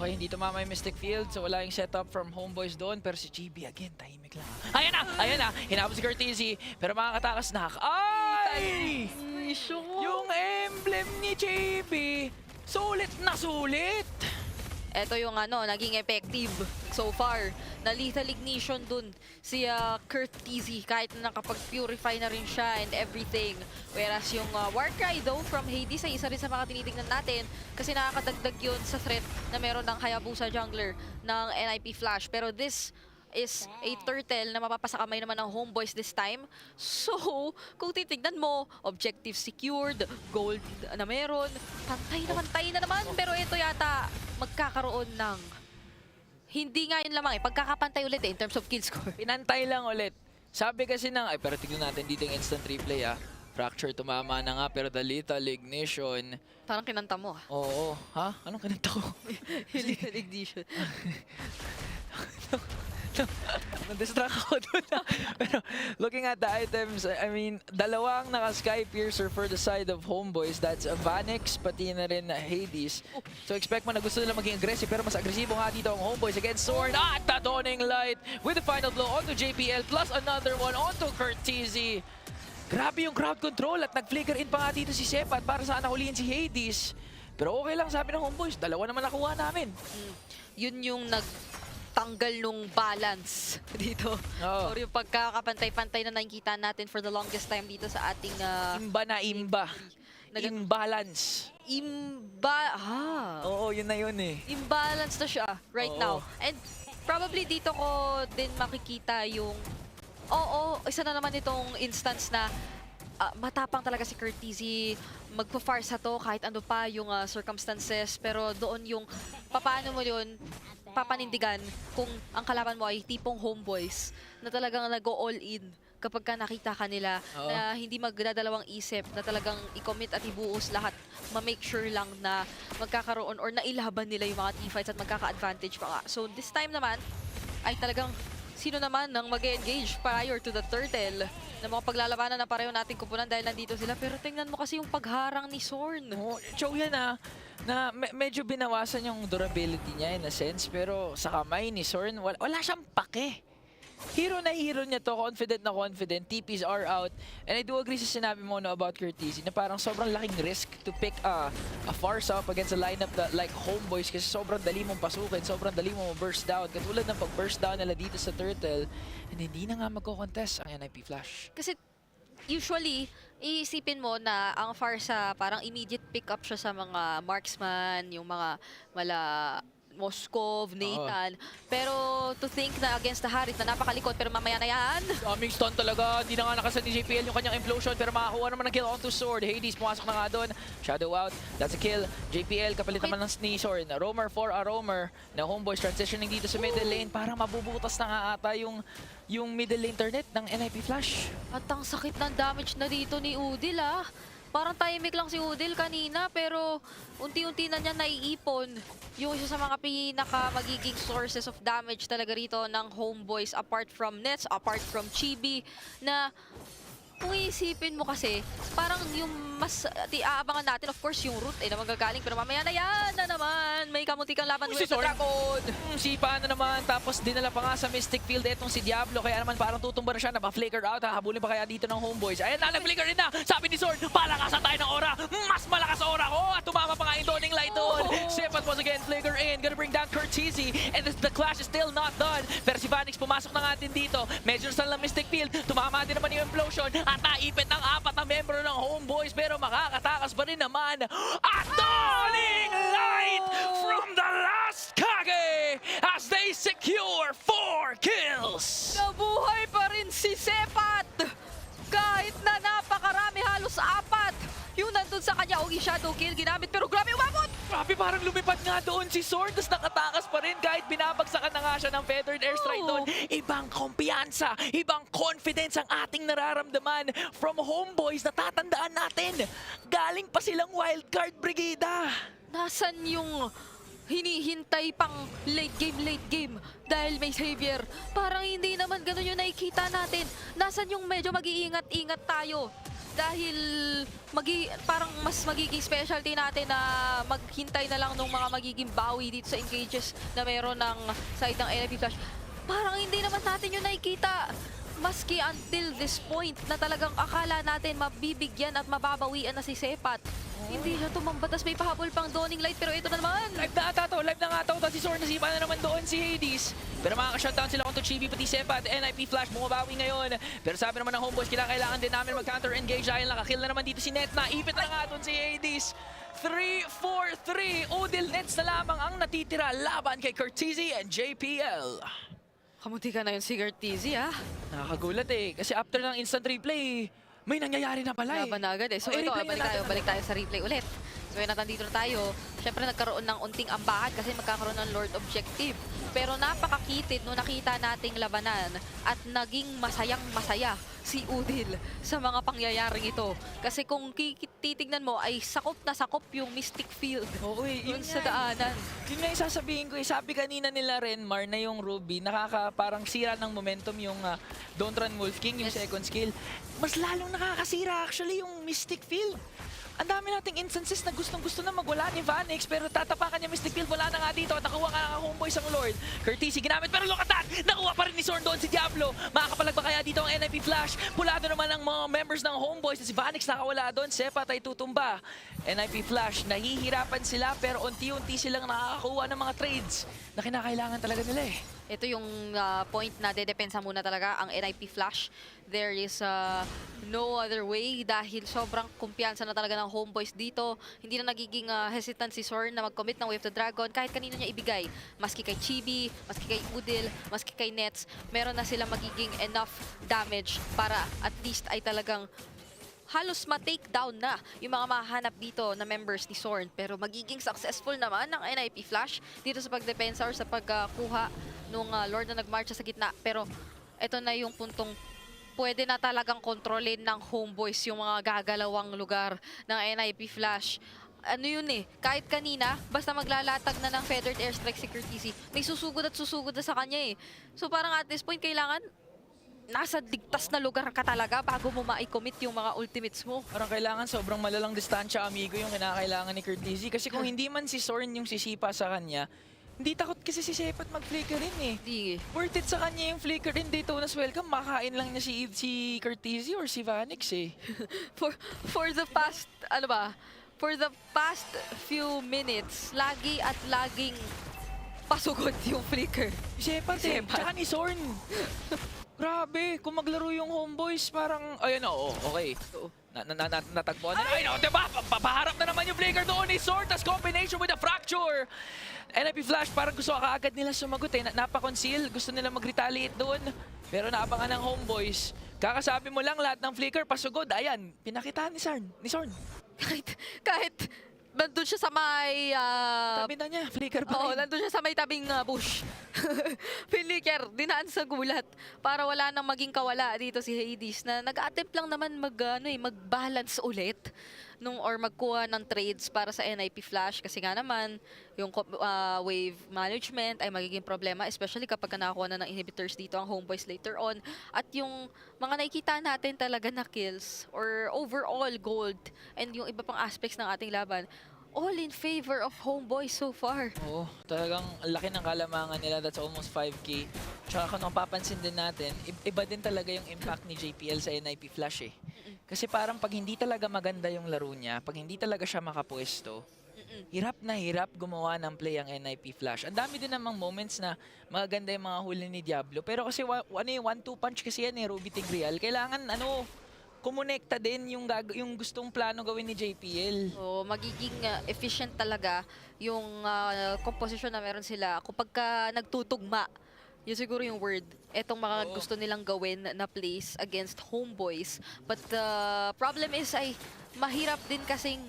Okay, hindi tumama yung Mystic Field, so wala yung setup from Homeboys doon. Pero si Chibi, again, tahimik lang. Ayan na! Ayan na! Hinabot si Curtizy, pero makakatakas na. Ay! Yung emblem ni Chibi, sulit na sulit! Ito yung naging effective so far na lethal ignition dun si Curtizy kahit na nakapag-purify na rin siya and everything. Whereas yung Warcry though from Hades ay isa rin sa mga tinitignan natin kasi nakakadagdag yun sa threat na meron ng Hayabusa jungler ng NIP Flash. Pero this is a turtle na mapapasa kamay naman ng Homeboys this time. So, kung titignan mo, objective secured, gold na meron, pantay na naman. Pero ito yata magkakaroon ng hindi nga yun lamang pagkakapantay ulit in terms of kill score. Pinantay lang ulit. Sabi kasi pero tignan natin dito yung instant replay Fracture tumama na nga, pero the lethal ignition. Parang kinanta mo. Oo. Ha? Anong kinanta ko? Lethal ignition. Na-distract ako doon. Pero looking at the items, I mean, dalawang naka-Sky Piercer for the side of Homeboys. That's Vanix, pati na rin Hades. So expect mo na gusto nila maging aggressive, pero mas agresibo nga dito ang Homeboys against Sword. At the Dawning Light with the final blow onto JPL plus another one onto Curtizi. Grabe yung crowd control at nag-flicker in pa nga dito si Sepat para saan nahulihin si Hades. Pero okay lang, sabi ng Homeboys, dalawa naman nakuha namin. Yun yung tanggal nung balance dito. Or yung pagkakapantay-pantay na nakikita natin for the longest time dito sa ating... Imbalance. Oo, yun na yun eh. Imbalance na siya right now. And probably dito ko din makikita yung... isa na naman itong instance na matapang talaga si Curtizi, magpa-farsa to kahit ano pa yung circumstances, pero doon yung paano mo yun papanindigan kung ang kalaban mo ay tipong Homeboys na talagang nag-all in kapag ka nakita ka nila na hindi magdadalawang isip, na talagang i-commit at ibuos lahat, ma-make sure lang na magkakaroon or nailaban nila yung mga teamfights at magkaka-advantage pa nga. So this time naman ay talagang sino naman nang mag-engage prior to the turtle na mga paglalabanan na pareho nating kupunan dahil nandito sila. Pero tingnan mo kasi yung pagharang ni Sorn. Chow yan na medyo binawasan yung durability niya in a sense, pero sa kamay ni Sorn, wala siyang pake. Hero na hero niya to, confident na confident, TPs are out. And I do agree sa sinabi mo about Curtizi na parang sobrang laking risk to pick a farce up against a lineup that like Homeboys kasi sobrang dali mong pasukin, sobrang dali mong burst down. Katulad ng pag-burst down nila dito sa Turtle, and hindi na nga magko-contest ang NIP Flash. Kasi usually, iisipin mo na ang farsa parang immediate pick up siya sa mga marksman, yung mga Moskov, Nathan. Pero to think na against the Harit na napakalikot pero mamaya na yan. Daming stun talaga. Hindi na nga nakasan ni JPL yung kanyang implosion pero makakuha naman ng kill onto Sword. Hades pumasok na nga doon. Shadow out. That's a kill. JPL kapalit naman ng Sword. Roamer for a Roamer. Na Homeboys transitioning dito sa middle lane. Parang mabubutas na nga ata yung middle lane turret ng NIP Flash. At ang sakit ng damage na dito ni Udil Parang timing lang si Udil kanina pero unti-unti na niya naiipon yung isa sa mga magiging sources of damage talaga rito ng Homeboys apart from Nets, apart from Chibi na kung iisipin mo kasi, parang yung mas aabangan natin, of course, yung root na magagaling. Pero mamaya na yan na naman. May kamunti kang laban with the Dragon. Sipa na naman. Tapos dinala pa nga sa Mystic Field etong si Diablo. Kaya naman parang tutumba na siya. Napa-flicker out. Habulin pa kaya dito ng Homeboys. Ayan na, nag-flicker rin na. Sabi ni Sword, palakasan tayo ng aura. Mas malakas aura ko. At tumama pa nga yung Dawning Light doon. Sepat once again, flicker in. Gonna bring down Curtizi. And the clash is still not done. Pero si Vanix pumasok na nga din dito. Medyo sa lang Mystic Field. Tumama din naman yung implosion. At naipit ng 4 na membro ng Homeboys pero makakatakas pa rin naman. At Dawning Light from the last Kage as they secure 4 kills. Nabuhay pa rin si Sepat kahit na napakarami, halos 4 yung nandun sa kanya. Shadow kill ginamit pero grabe umabot. Grabe, parang lumipad nga doon si Sword tapos nakatakas pa rin kahit binabagsakan na nga siya ng feathered airstrike doon. Ibang kumpiyansa, ibang confidence ang ating nararamdaman from Homeboys na tatandaan natin. Galing pa silang wildcard brigada. Nasaan yung hinihintay pang late game dahil may Xavier? Parang hindi naman ganun yung nakikita natin. Nasaan yung medyo mag-iingat-ingat tayo? Dahil parang mas magiging specialty natin na maghintay na lang ng mga magiging bawi dito sa engages na meron ng side ng NIP Flash. Parang hindi naman natin yung nakikita. Maski until this point na talagang akala natin mabibigyan at mababawian na si Sepat. Hindi siya tumambatas, may pahabol pang Dawning Light pero ito na naman. Live na ata to, live na nga to. Tapos si Sword nasipa na naman doon si Hades. Pero makaka-shutdown sila konto Chibi pati Sepat. NIP Flash bumabawi ngayon. Pero sabi naman ng Homeboys, kailangan din namin mag-counter-engage dahil nakakill na naman dito si Net na. Ipit na nga doon si Hades. 3-4-3. Udil Nets na lamang ang natitira laban kay Curtizi and JPL. Kamunti ka na yun si Curtizi Nakakagulat kasi after ng instant replay, may nangyayari na pala Laban na agad So ito, balik tayo sa replay ulit. So yun, at nandito na tayo. Siyempre nagkaroon ng unting ambahan kasi magkakaroon ng Lord Objective. Pero napakakitid nung nakita nating labanan at naging masayang-masaya si Udil sa mga pangyayaring ito. Kasi kung titignan mo ay sakop na sakop yung Mystic Field. Oo, yun sa daanan. Yun nga yung sasabihin ko, sabi kanina nila Renmar na yung Ruby, parang sira ng momentum yung Don't Run Wolf King, yung second skill. Mas lalong nakakasira actually yung Mystic Field. Ang dami nating instances na gustong-gusto na magwala ni Vanix, pero tatapakan niya Mystic Field, wala na nga dito at nakuha nga ng homeboys ang Lord. Courtesy ginamit, pero look at that! Nakuha pa rin ni Zorn doon si Diablo. Makakapalag ba kaya dito ang NIP Flash? Pulado naman ang mga members ng homeboys na si Vanix nakawala doon, Sepat ay tutumba. NIP Flash, nahihirapan sila pero unti-unti silang nakakakuha ng mga trades na kinakailangan talaga nila eh. Ito yung point na dedepensa muna talaga ang NIP Flash. There is no other way dahil sobrang kumpiyansa na talaga ng homeboys dito. Hindi na nagiging hesitant si Zorn na mag-commit ng Wave of the Dragon kahit kanino niya ibigay. Maski kay Chibi, maski kay Udil, maski kay Nets, meron na sila magiging enough damage para at least ay talagang halos ma-take down na yung mga mahanap dito na members ni Zorn. Pero magiging successful naman ng NIP Flash dito sa pagdepensa or sa pagkuha nung Lord na nagmarcha sa gitna. Pero ito na yung puntong pwede na talagang kontrolin ng homeboys yung mga gagalawang lugar ng NIP Flash. Ano yun eh, kahit kanina, basta maglalatag na ng feathered airstrike si Courtesy, may susugod na sa kanya eh. So parang at this point, kailangan nasa ligtas na lugar ka talaga bago mo ma-commit yung mga ultimates mo. Parang kailangan sobrang malalang distansya, amigo, yung kinakailangan ni Courtesy. Kasi kung hindi man si Zorn yung sisipa sa kanya, hindi takot kasi si Sepat mag-flicker rin eh. Di. Worth it sa kanya yung flicker rin dito na welcome. Makain lang niya si Courtesy or si Vanix eh. For the past, for the past few minutes, laging pasugod yung flicker. Si Sepat eh, tsaka ni Zorn. Grabe, kung maglaro yung homeboys, parang, ayun o, okay. Natagpuan nila. Ay, no, diba? Papaharap na naman yung flicker doon ni Zorn, tas combination with a fracture. NIP Flash, parang gusto kaagad nila sumagot eh. Napakonceal, gusto nila mag-retaliate doon. Pero naabangan ng homeboys. Kakasabi mo lang lahat ng flicker, pasugod. Ayan, pinakitaan ni Zorn. Kahit nandun siya sa may... tabi na niya, flicker pa rin. Oo, nandun siya sa may tabing bush. Flicker, dinaan sa gulat para wala nang maging kawala dito si Hades na nag-attempt lang naman mag-balance ulit or magkuha ng trades para sa NIP Flash kasi nga naman yung wave management ay magiging problema especially kapag nakakuha na ng inhibitors dito ang homeboys later on at yung mga nakikita natin talaga na kills or overall gold and yung iba pang aspects ng ating laban all in favor of homeboys so far. Oo, talagang laki ng kalamangan nila. That's almost 5K. Tsaka kung mapapansin din natin, iba din talaga yung impact ni JPL sa NIP Flash eh. Kasi parang pag hindi talaga maganda yung laro niya, pag hindi talaga siya makapwesto, hirap na hirap gumawa ng play ang NIP Flash. Ang dami din namang moments na maganda yung mga huli ni Diablo. Pero kasi yung 1-2 punch kasi yan eh, Ruby Tigreal. Kailangan kumonekta din yung gustong plano gawin ni JPL. So, magiging efficient talaga yung composition na meron sila. Kapag nagtutugma, yun siguro yung word. Etong mga gusto nilang gawin na plays against homeboys. But the problem is ay mahirap din kasing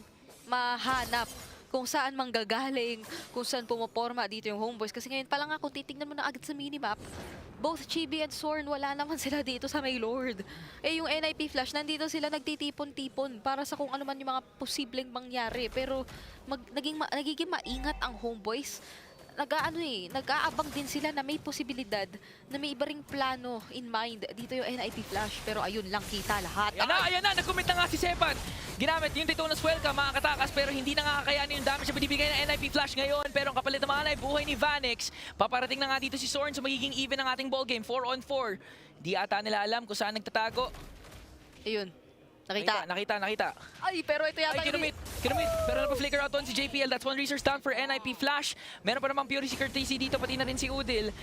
mahanap kung saan manggagaling, kung saan pumaporma dito yung homeboys. Kasi ngayon pa lang kung titignan mo na agad sa minimap, both Chibi and Zorn, wala naman sila dito sa may Lord. Eh yung NIP Flash, nandito sila nagtitipon-tipon para sa kung ano man yung mga posibleng mangyari. Pero nagiging maingat ang homeboys. Nag-aabang din sila na may posibilidad na may iba ring plano in mind dito yung NIP Flash. Pero ayun lang kita lahat. Ayan na, nag-commit na nga si Sepat. Ginamit yung Titonas Welcome, makakatakas pero hindi na nga kakayanin yung damage na binibigay ng NIP Flash ngayon. Pero ang kapalit naman ay buhay ni Vanix. Paparating na nga dito si Zorn, so magiging even ang ating ballgame, 4-on-4. Di ata nila alam kung saan nagtatago. Ayun. Nakita. Ay, pero ito yata kinumit. Pero napa-flicker out on si JPL. That's one resource down for NIP Flash. Meron pa namang Fury si Courtesy dito, pati na rin si Udil.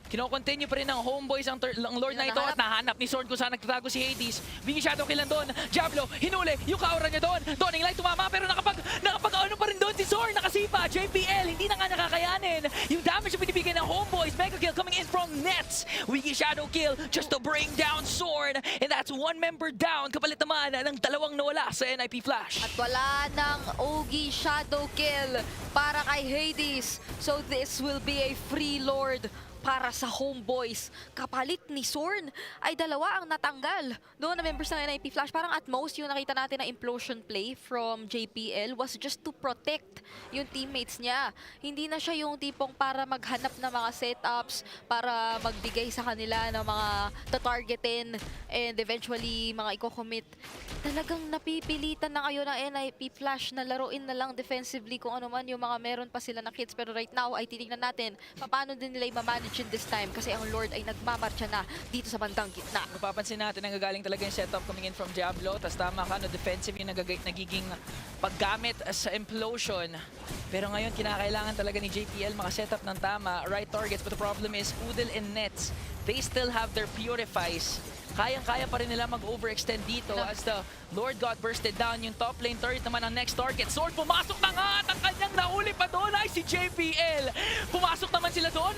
Kino-continue pa rin ng homeboys ang Lord na ito at nahanap ni Zorn kung saan nagtatago si Hades. Biging shadow kill lang doon. Diablo, hinuli yung kaura niya doon. Dawning Light tumama pero nakapag-ano pa rin doon si Zorn. Nakasipa, JPL, hindi na nga nakakayanin. Yung damage na binibigay ng homeboys. Mega kill coming in from Nets. Wiggy shadow kill just to bring down Zorn. And that's one member down. Kapalit naman ng dalawang nawala sa NIP Flash. At wala ng Ogi shadow kill para kay Hades. So this will be a free Lord para sa homeboys. Kapalit ni Zorn ay dalawa ang natanggal. Doon na members ng NIP Flash, parang at most yung nakita natin na implosion play from JPL was just to protect yung teammates niya. Hindi na siya yung tipong para maghanap ng mga setups, para magbigay sa kanila ng mga tatargetin and eventually mga i-commit. Talagang napipilitan na kayo ng NIP Flash na laruin na lang defensively kung ano man yung mga meron pa sila na kits. Pero right now ay titignan natin paano din nila i-manage this time kasi ang Lord ay nagmamarcha na dito sa bandang gitna. Mapapansin natin ang gagaling talaga yung setup coming in from Diablo. Tapos tama ka, no, defensive yung nagiging paggamit sa implosion. Pero ngayon, kinakailangan talaga ni JPL makasetup ng tama, right targets. But the problem is, Udil and Nets, they still have their purifies. Kayang-kaya pa rin nila mag-overextend dito as the Lord got bursted down. Yung top lane turret naman ang next target. Sword pumasok na nga at ang kanyang nahuli pa doon ay si JPL. Pumasok naman sila doon.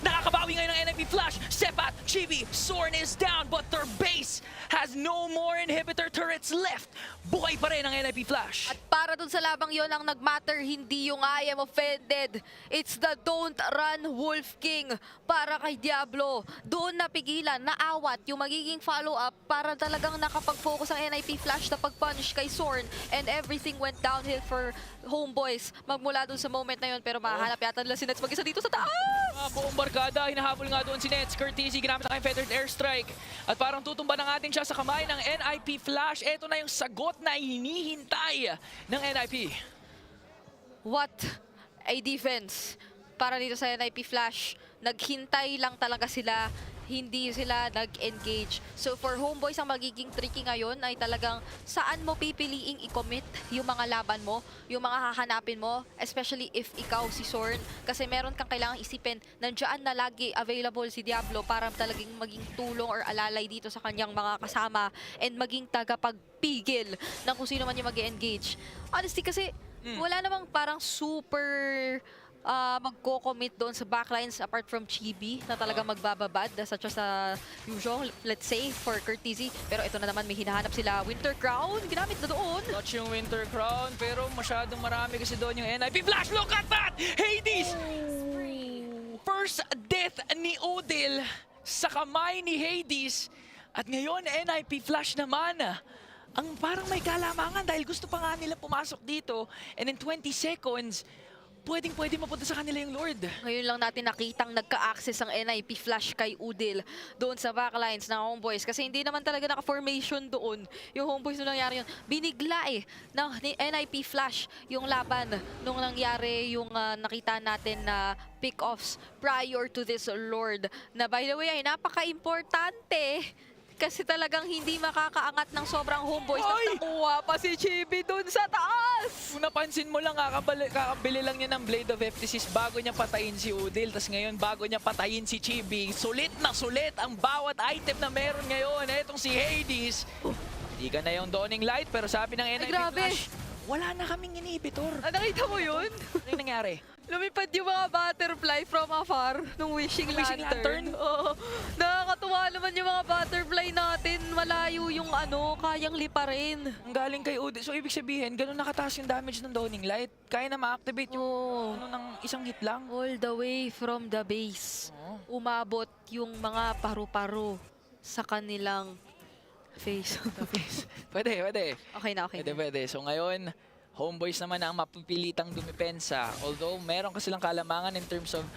Nakakabawi ngayon ng NIP Flash. Sepat, Chibi, Zorn is down but their base has no more inhibitor turrets left. Buhay pa rin ang NIP Flash. At para dun sa labang yon ang nagmatter, hindi yung I am offended. It's the don't run Wolf King para kay Diablo. Doon napigilan, naawat yung magiging follow-up para talagang nakapag-focus ang NIP Flash na pag-punish kay Zorn and everything went downhill for homeboys magmula dun sa moment na yun. Pero mahanap yata nila si Nets mag-isa dito sa taas. Buong barkada, hinahabol nga doon si Nets. Courtesy, ginamit na kayong feathered airstrike. At parang tutumba na natin siya sa kamay ng NIP Flash. Ito na yung sagot na hinihintay ng NIP. What a defense para dito sa NIP Flash. Naghintay lang talaga sila, hindi sila nag-engage. So for homeboys, ang magiging tricky ngayon ay talagang saan mo pipiliing i-commit yung mga laban mo, yung mga hahanapin mo, especially if ikaw si Zorn. Kasi meron kang kailangang isipin, nandiyan na lagi available si Diablo para talagang maging tulong or alalay dito sa kanyang mga kasama and maging tagapagpigil ng kung sino man yung mag-engage. Honestly kasi, wala namang parang super magko-commit doon sa backlines apart from Chibi na talagang magbababad such as usual, let's say, for courtesy. Pero ito na naman, may hinahanap sila. Winter Crown, ginamit na doon. Touch yung Winter Crown, pero masyadong marami kasi doon yung NIP Flash. Look at that! Hades! First death ni Udil sa kamay ni Hades. At ngayon, NIP Flash naman. Ang parang may kalamangan dahil gusto pa nga nila pumasok dito. And in 20 seconds, pwedeng-pwede mapunta sa kanila yung Lord. Ngayon lang natin nakitang nagka-access ang NIP Flash kay Udil doon sa backlines ng homeboys. Kasi hindi naman talaga naka-formation doon yung homeboys nung nangyari yun. Binigla ng NIP Flash yung laban nung nangyari yung nakita natin na pick-offs prior to this Lord. Na by the way ay napaka-importante. Kasi talagang hindi makakaangat ng sobrang homeboys. Nakuha pa si Chibi dun sa taas! Kung napansin mo lang, kakabili lang niya ng Blade of Ephesus bago niya patayin si Udil. Tapos ngayon, bago niya patayin si Chibi, sulit na sulit ang bawat item na meron ngayon. Etong si Hades. Hindi ka na yung Dawning Light, pero sabi ng NIP Flash, wala na kaming inhibitor. Nakita mo yun? Ano yung nangyari? Lumipad yung mga butterfly from afar nung wishing lantern. Oo. Nakakatuwa naman yung mga butterfly natin. Malayo yung kayang liparin. Ang galing kay Udil. So ibig sabihin, ganun nakataas yung damage ng Dawning Light. Kaya na ma-activate yung ng isang hit lang. All the way from the base. Umabot yung mga paru-paro sa kanilang face. Pwede. Okay na. Pwede. So ngayon, homeboys naman ang mapipilitang dumipensa. Although meron kasi lang kalamangan in terms of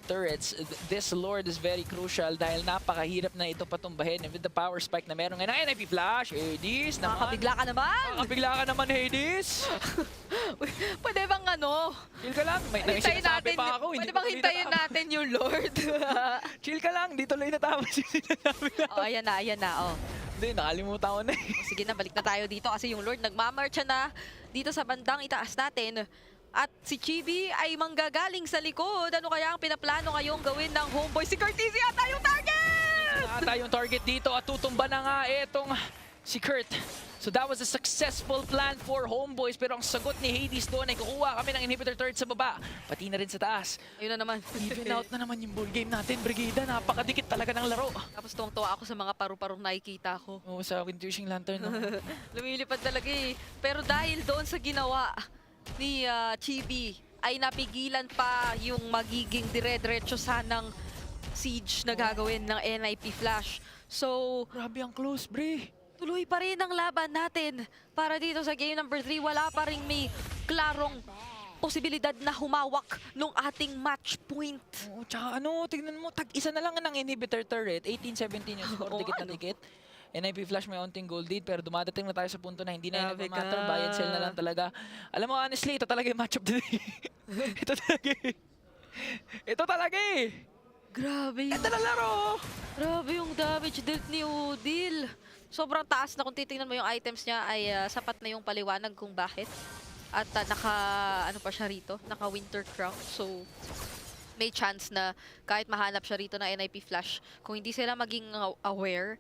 turrets, this Lord is very crucial dahil napakahirap na ito patumbahin. And with the power spike na meron ngayon ng NIP Flash, Hades naman. Nakakabigla ka naman! Nakakabigla ka naman, Hades! Pwede bang Chill ka lang. May sinasabi pa ako. Pwede bang hintayin natin yung Lord? Chill ka lang. Di tuloy natapos yung sinasabi natin. Ayan na. Hindi, nakalimutan ko na Sige na, balik na tayo dito kasi yung Lord nagmamarcha na dito sa bandang itaas natin. At si Chibi ay manggagaling sa likod. Ano kaya ang pinaplano ngayong gawin ng Homeboys? Si Curtis yata yung target! Yata yung target dito at tutumba na nga itong si Kurt. So that was a successful plan for Homeboys, pero ang sagot ni Hades doon ay kukuha kami ng inhibitor turret sa baba, pati na rin sa taas. Ayun na naman. Even out na naman yung ball game natin, Brigida. Napakadikit talaga ng laro. Tapos tuwang-tuwa ako sa mga paru-parong nakikita ko. Oo, sa Windrushing Lantern. No? Lumilipad talaga eh. Pero dahil doon sa ginawa ni Chibi, ay napigilan pa yung magiging dire-diretso sanang siege na gagawin ng NIP Flash. So, grabe ang close, Bre. Tuloy pa rin ang laban natin para dito sa game number 3. Wala pa rin may klarong posibilidad na humawak nung ating match point. Oo, tsaka tignan mo, tag-isa na lang ng inhibitor turret. 18-17 yung score, dikit na dikit. NIP Flash may onting gold lead, pero dumadating na tayo sa punto na hindi na yun matter. Buy and sell na lang talaga. Alam mo, honestly, ito talaga yung matchup din. Ito talaga eh. Ito talaga eh. Grabe. Ito na laro. Grabe yung damage dealt ni Udil. Sobrang taas na kung titingnan mo yung items niya ay sapat na yung paliwanag kung bakit. At ano pa siya rito, naka Winter Crown. So may chance na kahit mahanap siya rito na NIP Flash, kung hindi sila maging aware,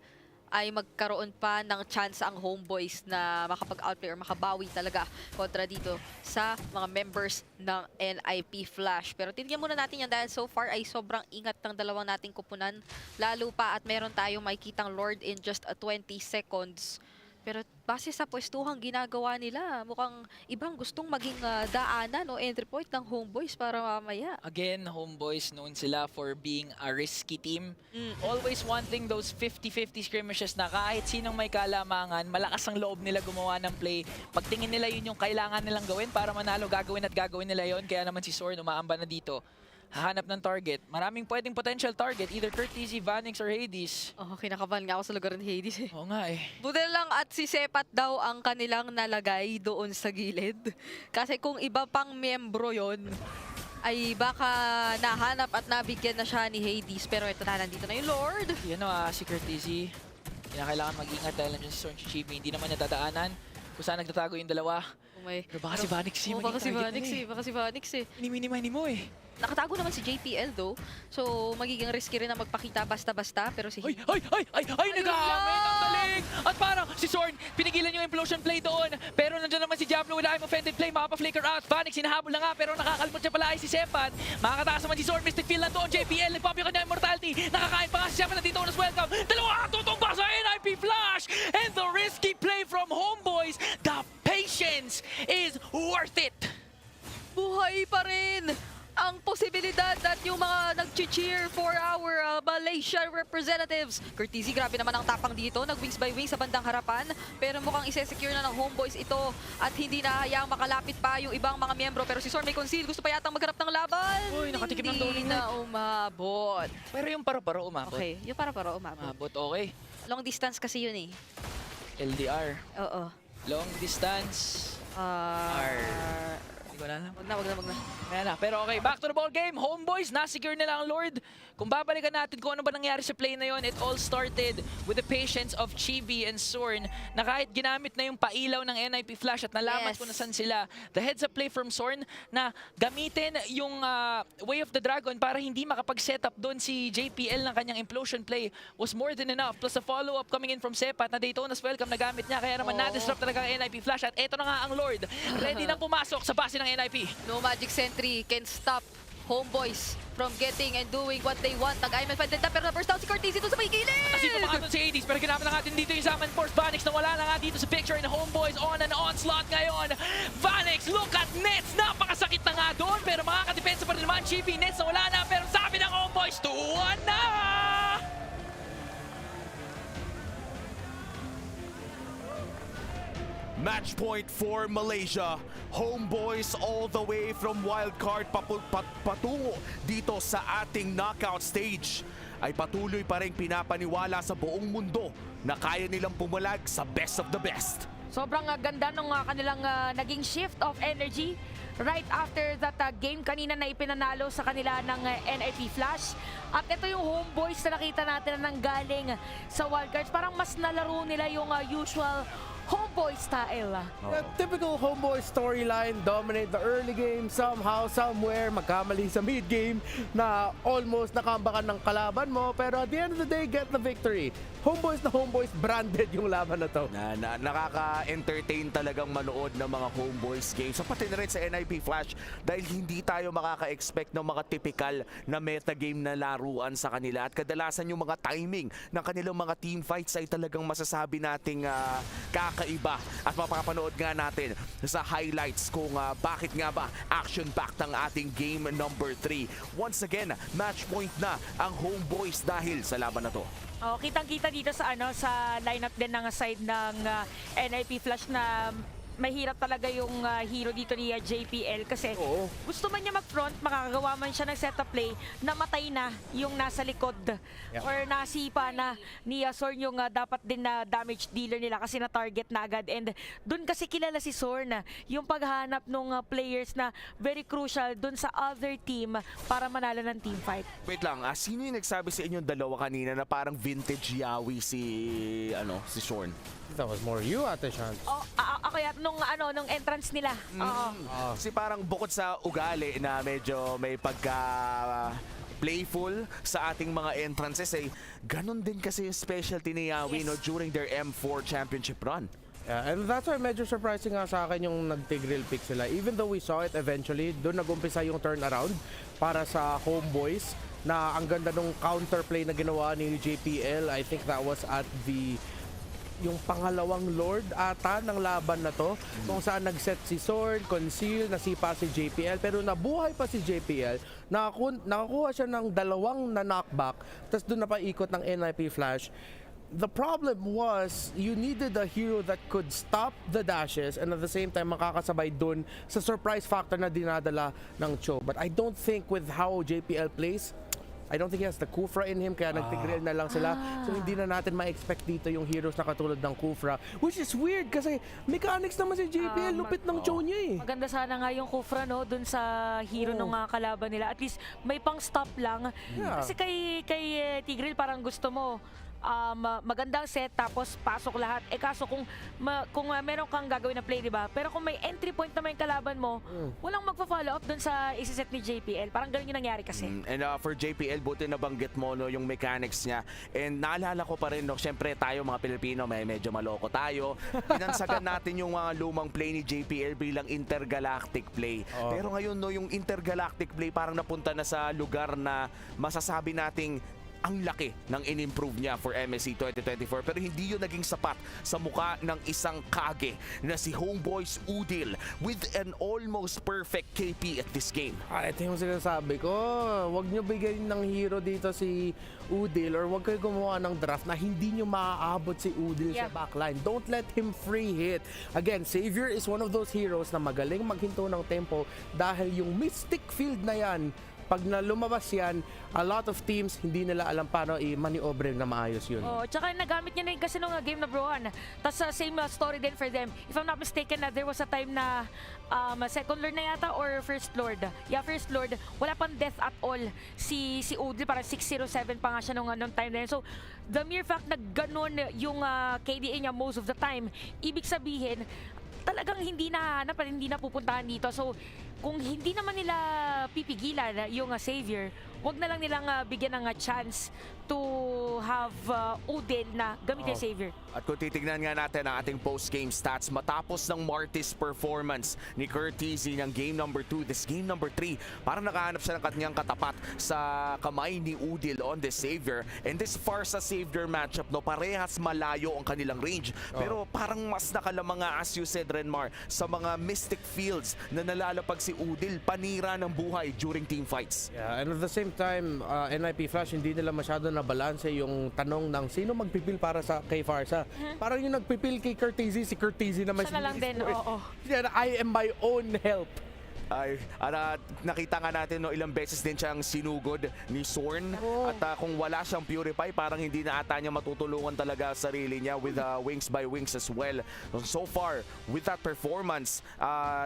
ay magkaroon pa ng chance ang Homeboys na makapag-outplay or makabawi talaga kontra dito sa mga members ng NIP Flash. Pero tingnan muna natin yan dahil so far ay sobrang ingat ng dalawang nating kupunan. Lalo pa at meron tayong makikitang Lord in just 20 seconds. Pero base sa pwestuhang ginagawa nila, mukhang ibang gustong maging daanan o entry point ng Homeboys para mamaya. Again, Homeboys known sila for being a risky team. Always wanting those 50-50 skirmishes na kahit sinong may kalamangan, malakas ang loob nila gumawa ng play. Pagtingin nila yun yung kailangan nilang gawin para manalo, gagawin nila yon. Kaya naman si Sorn umaamba na dito. Hahanap ng target. Maraming pwedeng potential target. Either Curtis, Vanix, or Hades. Oh, kinakabahan nga ako sa lugar ni Hades eh. Oo nga eh. Buti lang at si Sepat daw ang kanilang nalagay doon sa gilid. Kasi kung iba pang miyembro yon, ay baka nahanap at nabigyan na siya ni Hades. Pero ito na, nandito na yung Lord. Yan si Curtis. Kailangan mag-ingat dahil nandiyan si Sorn Chibi. Hindi naman nadadaanan kung saan nagtatago yung dalawa. Pero baka si Vanix baka si Vanix eh. Inimini mo eh. Nakatago naman si JPL though. So magiging risky rin na magpakita basta-basta. Pero si... Ay! Nag-aamit! Ang galing! At parang si Sorn, pinigilan yung implosion play doon. Pero nandiyan naman si Diablo, wala yung offended play. Makapa-flicker out. Vanix, hinahabol na nga. Pero nakakalmot siya pala ay si Sepat. Makakatakas naman si Sorn. Mystic Field na doon. JPL, nagpop yung kanya immortality. Nakakain pa nga si Sepat na dito. Welcome. Dalawa tutong pa sa NIP Flash. And the risky play from Homeboys. The patience is worth it. Buhay pa rin ang posibilidad at yung mga nag-cheer for our Malaysian representatives. Curtisi, grabe naman ang tapang dito. Nag-wings by wings sa bandang harapan. Pero mukhang ise-secure na ng Homeboys ito. At hindi na hayaang makalapit pa yung ibang mga miyembro. Pero si Sorn may conceal. Gusto pa yatang maghanap ng laban. Uy, nakatikim ng Hindi na umabot. Pero yung paro-paro umabot. Okay, yung paro-paro umabot. Okay. Long distance kasi yun eh. LDR. Oo. Long distance. Hindi ko na alam. Wag na. Ayan na. Pero okay, back to the ball game. Homeboys, na-secure nila ang Lord. Kung babalikan natin kung ano ba nangyari sa play na yon, it all started with the patience of Chibi and Sorn na kahit ginamit na yung pailaw ng NIP Flash at nalaman ko na saan sila. The heads up play from Sorn na gamitin yung Way of the Dragon para hindi makapag-set up doon si JPL ng kanyang implosion play was more than enough. Plus the follow-up coming in from Sepat na Daytona's welcome na gamit niya. Kaya naman na-disrupt talaga ang NIP Flash at eto na nga ang Lord. Ready nang pumasok sa base ng NIP. No Magic Sentry can stop Homeboys from getting and doing what they want. Nag-IMF defended na pero na-burst down si Curtis dito sa may gilid! Kasi pumakot si Hades pero ginamit na natin dito yung Summon Force. Vanix na wala na nga dito sa picture and Homeboys on an onslaught ngayon. Vanix, look at Nets! Napakasakit na nga doon pero makakadepensa pa rin naman. Chibi, Nets na wala na pero sabi ng Homeboys, 2-1 na! Match point for Malaysia. Homeboys all the way from wildcard patungo dito sa ating knockout stage ay patuloy pa rin pinapaniwala sa buong mundo na kaya nilang pumalag sa best of the best. Sobrang ganda ng kanilang naging shift of energy right after that game kanina na ipinanalo sa kanila ng NIP Flash. At ito yung Homeboys na nakita natin na nanggaling sa wildcards. Parang mas nalaro nila yung usual homeboy style. Typical homeboy storyline, dominate the early game, somehow, somewhere, magkamali sa mid game na almost nakambakan ng kalaban mo, pero at the end of the day, get the victory. Homeboys na homeboys, branded yung laban na to. Nakaka-entertain talagang manood ng mga homeboys games. So pati na rin sa NIP Flash dahil hindi tayo makaka-expect ng mga typical na metagame na laruan sa kanila. At kadalasan yung mga timing ng kanilang mga team fights ay talagang masasabi nating kakaiba. At mapapanood nga natin sa highlights kung bakit nga ba action-packed ang ating game number 3. Once again, match point na ang homeboys dahil sa laban na to. Oh, kitang-kita dito sa sa lineup din ng side ng NIP Flash na mahirap talaga yung hero dito ni JPL kasi gusto man niya mag-front, makakagawa man siya ng setup play, namatay na yung nasa likod or nasipa na ni Sorn yung dapat din na damage dealer nila kasi na-target na agad. And dun kasi kilala si Sorn, yung paghanap ng players na very crucial dun sa other team para manalo ng team fight. Wait lang, sino yung nagsabi sa inyong dalawa kanina na parang vintage yawi si Sorn? That was more you, Ate Shant. Ako yan, nung entrance nila. Kasi parang bukod sa ugali na medyo may playful sa ating mga entrances, ganun din kasi yung specialty ni Yawi during their M4 championship run. Yeah, and that's why medyo surprising nga sa akin yung nag-Tigreal pick sila. Even though we saw it eventually, doon nag-umpisa yung turnaround para sa homeboys na ang ganda nung counterplay na ginawa ni JPL. I think that was at yung pangalawang Lord ata ng laban na to, kung saan nag-set si Sword, conceal, nasipa si JPL, pero nabuhay pa si JPL, nakakuha siya ng 2 na knockback, tapos doon na paikot ng NIP Flash. The problem was, you needed a hero that could stop the dashes and at the same time makakasabay doon sa surprise factor na dinadala ng Cho. But I don't think with how JPL plays, I don't think he has the Kufra in him, kaya nag-Tigreal na lang sila. So hindi na natin ma-expect dito yung heroes na katulad ng Kufra, which is weird kasi mechanics naman si JPL, lupit ng Cho niya Maganda sana nga yung Kufra dun sa hero ng kalaban nila. At least may pang-stop lang. Kasi kay Tigreal parang gusto mo magandang set tapos pasok lahat. Kaso kung meron kang gagawin na play, di ba? Pero kung may entry point naman yung kalaban mo, walang magpa-follow up dun sa isiset ni JPL. Parang ganun yung nangyari kasi. And for JPL, buti nabanggit mo yung mechanics niya. And naalala ko pa rin, syempre tayo mga Pilipino, medyo maloko tayo. Pinansagan natin yung mga lumang play ni JPL bilang intergalactic play. Pero ngayon, yung intergalactic play parang napunta na sa lugar na masasabi nating ang laki ng in-improve niya for MSC 2024, pero hindi yun naging sapat sa mukha ng isang kage na si Homeboys Udil with an almost perfect KP at this game. Ito yung sinasabi ko, wag nyo bigyan ng hero dito si Udil or wag kayo gumawa ng draft na hindi nyo maaabot si Udil sa backline. Don't let him free hit. Again, Savior is one of those heroes na magaling maghinto ng tempo dahil yung mystic field na yan, pag na lumabas yan, a lot of teams hindi nila alam paano i-maniobre na maayos yun. Tsaka nagamit niya na rin kasi nung game na Brohan. Tapos same story din for them. If I'm not mistaken, there was a time na second Lord na yata or first Lord. Yeah, first Lord. Wala pang death at all. Si Udil, parang 607 pa nga siya nung time na yun. So, the mere fact na ganun yung KDA niya most of the time, ibig sabihin, talagang hindi nahanap at hindi na pupuntahan dito. So, kung hindi naman nila pipigilan yung Savior, wag na lang nilang bigyan ng chance to have Udil na gamitin Savior. At kung titignan nga natin ang ating post-game stats, matapos ng Martis performance ni Curtizy ng game number 2, this game number 3, parang nakahanap siya ng kanyang katapat sa kamay ni Udil on the Savior. And this far sa Savior matchup, parehas malayo ang kanilang range. Pero parang mas nakalamang nga, as you said, Renmar, sa mga mystic fields na nalalapag si Udil, panira ng buhay during team fights. Yeah, and at the same time, NIP Flash, hindi nila masyado na balanse yung tanong ng sino magpipil para kay Farsa. Parang yung nagpipil kay Curtizy, si Curtizy naman siya na lang din, Yeah, I am my own help. Ay, nakita nga natin no, ilang beses din siyang sinugod ni Sorn. At kung wala siyang Purify, parang hindi na ata niya matutulungan talaga sa sarili niya with wings by wings as well. So far, with that performance,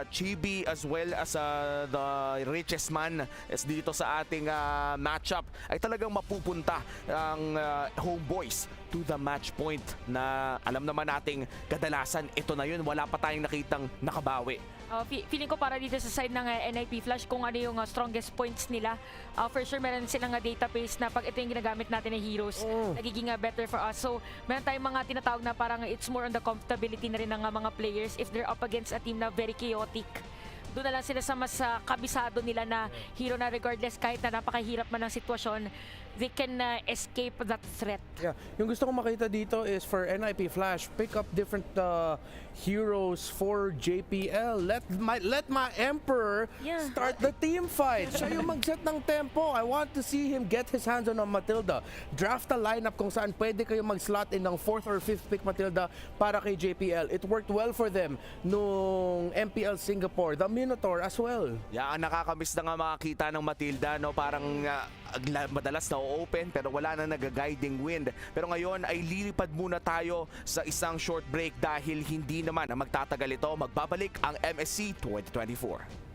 Chibi as well as the richest man is dito sa ating matchup ay talagang mapupunta ang Homeboys to the match point na alam naman nating kadalasan ito na yun, wala pa tayong nakitang nakabawi. Feeling ko para dito sa side ng NIP Flash kung ano yung strongest points nila. For sure meron silang database na pag ito yung ginagamit natin na heroes, nagiging better for us. So meron tayong mga tinatawag na parang it's more on the comfortability na rin ng mga players if they're up against a team na very chaotic. Doon na lang sila sa mas kabisado nila na hero na regardless kahit na napakahirap man ang sitwasyon, they can escape that threat. Yeah, yung gusto ko makita dito is for NIP Flash, pick up different heroes for JPL. Let my Emperor start the team fight. Siya yung mag-set ng tempo. I want to see him get his hands on a Matilda. Draft a lineup kung saan pwede kayo mag-slot in ng 4th or 5th pick Matilda para kay JPL. It worked well for them nung MPL Singapore. The Minotaur as well. Yeah, nakakamiss na nga makakita ng Matilda, no? Parang madalas na open pero wala na nag-guiding wind. Pero ngayon ay lilipad muna tayo sa isang short break dahil hindi naman na magtatagal ito. Magbabalik ang MSC 2024.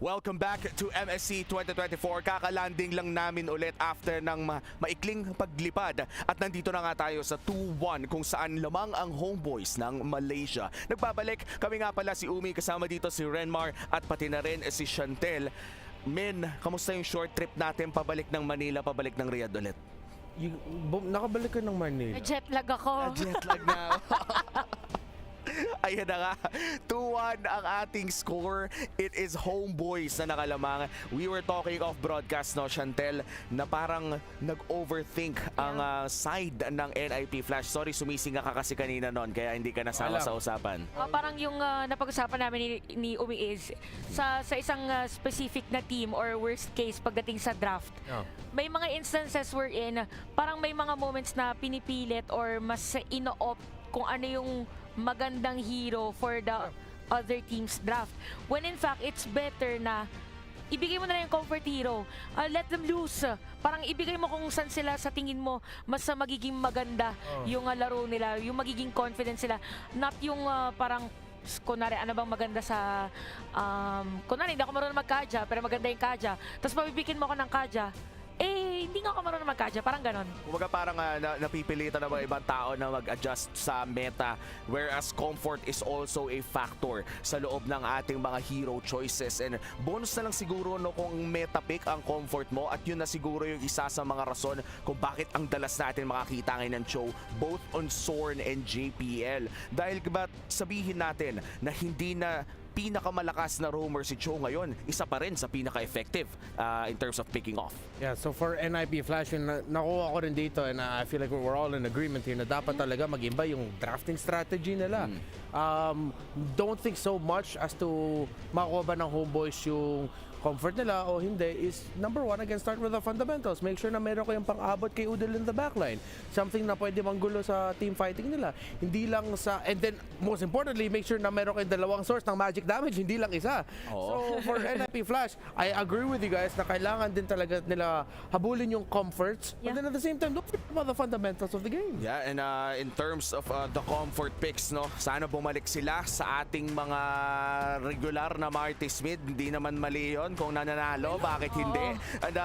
Welcome back to MSC 2024. Kakalanding lang namin ulit after ng maikling paglipad. At nandito na nga tayo sa 2-1 kung saan lamang ang Homeboys ng Malaysia. Nagbabalik kami nga pala si Umi, kasama dito si Renmar at pati na rin si Chantel. Men, kamusta yung short trip natin pabalik ng Manila, pabalik ng Riyadh ulit? Nakabalik ka ng Manila? Jet lag ako. Jet lag na. Ayan na nga, 2-1 ang ating score. It is Homeboys na nakalamang. We were talking off broadcast, no, Chantel, na parang nag-overthink ang side ng NIP Flash. Sorry, sumisinga ka kasi kanina noon, kaya hindi ka nasama sa usapan. Parang yung napag-usapan namin ni Umi is sa isang specific na team or worst case pagdating sa draft. May mga instances wherein parang may mga moments na pinipilit or mas ino-opt kung ano yung magandang hero for the other team's draft. When in fact, it's better na ibigay mo na lang yung comfort hero. Let them lose. Parang ibigay mo kung saan sila sa tingin mo mas magiging maganda yung laro nila, yung magiging confident sila. Not yung parang kunwari, ano bang maganda sa kunwari, hindi ako marunong mag-kaja pero maganda yung kaja. Tapos pabibikin mo ako ng kaja, hindi nga ako marunong mag-kaja, parang ganon. Kumbaga parang napipilitan ng mga ibang tao na mag-adjust sa meta, whereas comfort is also a factor sa loob ng ating mga hero choices. And bonus na lang siguro no, kung meta pick ang comfort mo, at yun na siguro yung isa sa mga rason kung bakit ang dalas natin makakita ngayon ng show both on Sorn and JPL. Dahil ba sabihin natin na hindi na pinakamalakas na roamer si Cho ngayon, isa pa rin sa pinaka-effective in terms of picking off. Yeah, so for NIP Flash, yung nakuha ko rin dito, and I feel like we're all in agreement here na dapat talaga mag-iba yung drafting strategy nila. Don't think so much as to makuha ba ng homeboys yung comfort nila o hindi is number one, again, start with the fundamentals. Make sure na meron kayong pang-abot kay Udil in the backline. Something na pwede manggulo sa team fighting nila. Hindi lang sa, and then most importantly, make sure na meron kayong dalawang source ng magic damage, hindi lang isa. So for NIP Flash, I agree with you guys na kailangan din talaga nila habulin yung comforts, but then at the same time, don't forget about the fundamentals of the game. Yeah, and in terms of the comfort picks, no, sana bumalik sila sa ating mga regular na Martis mid. Hindi naman mali yun kung nananalo, bakit hindi? And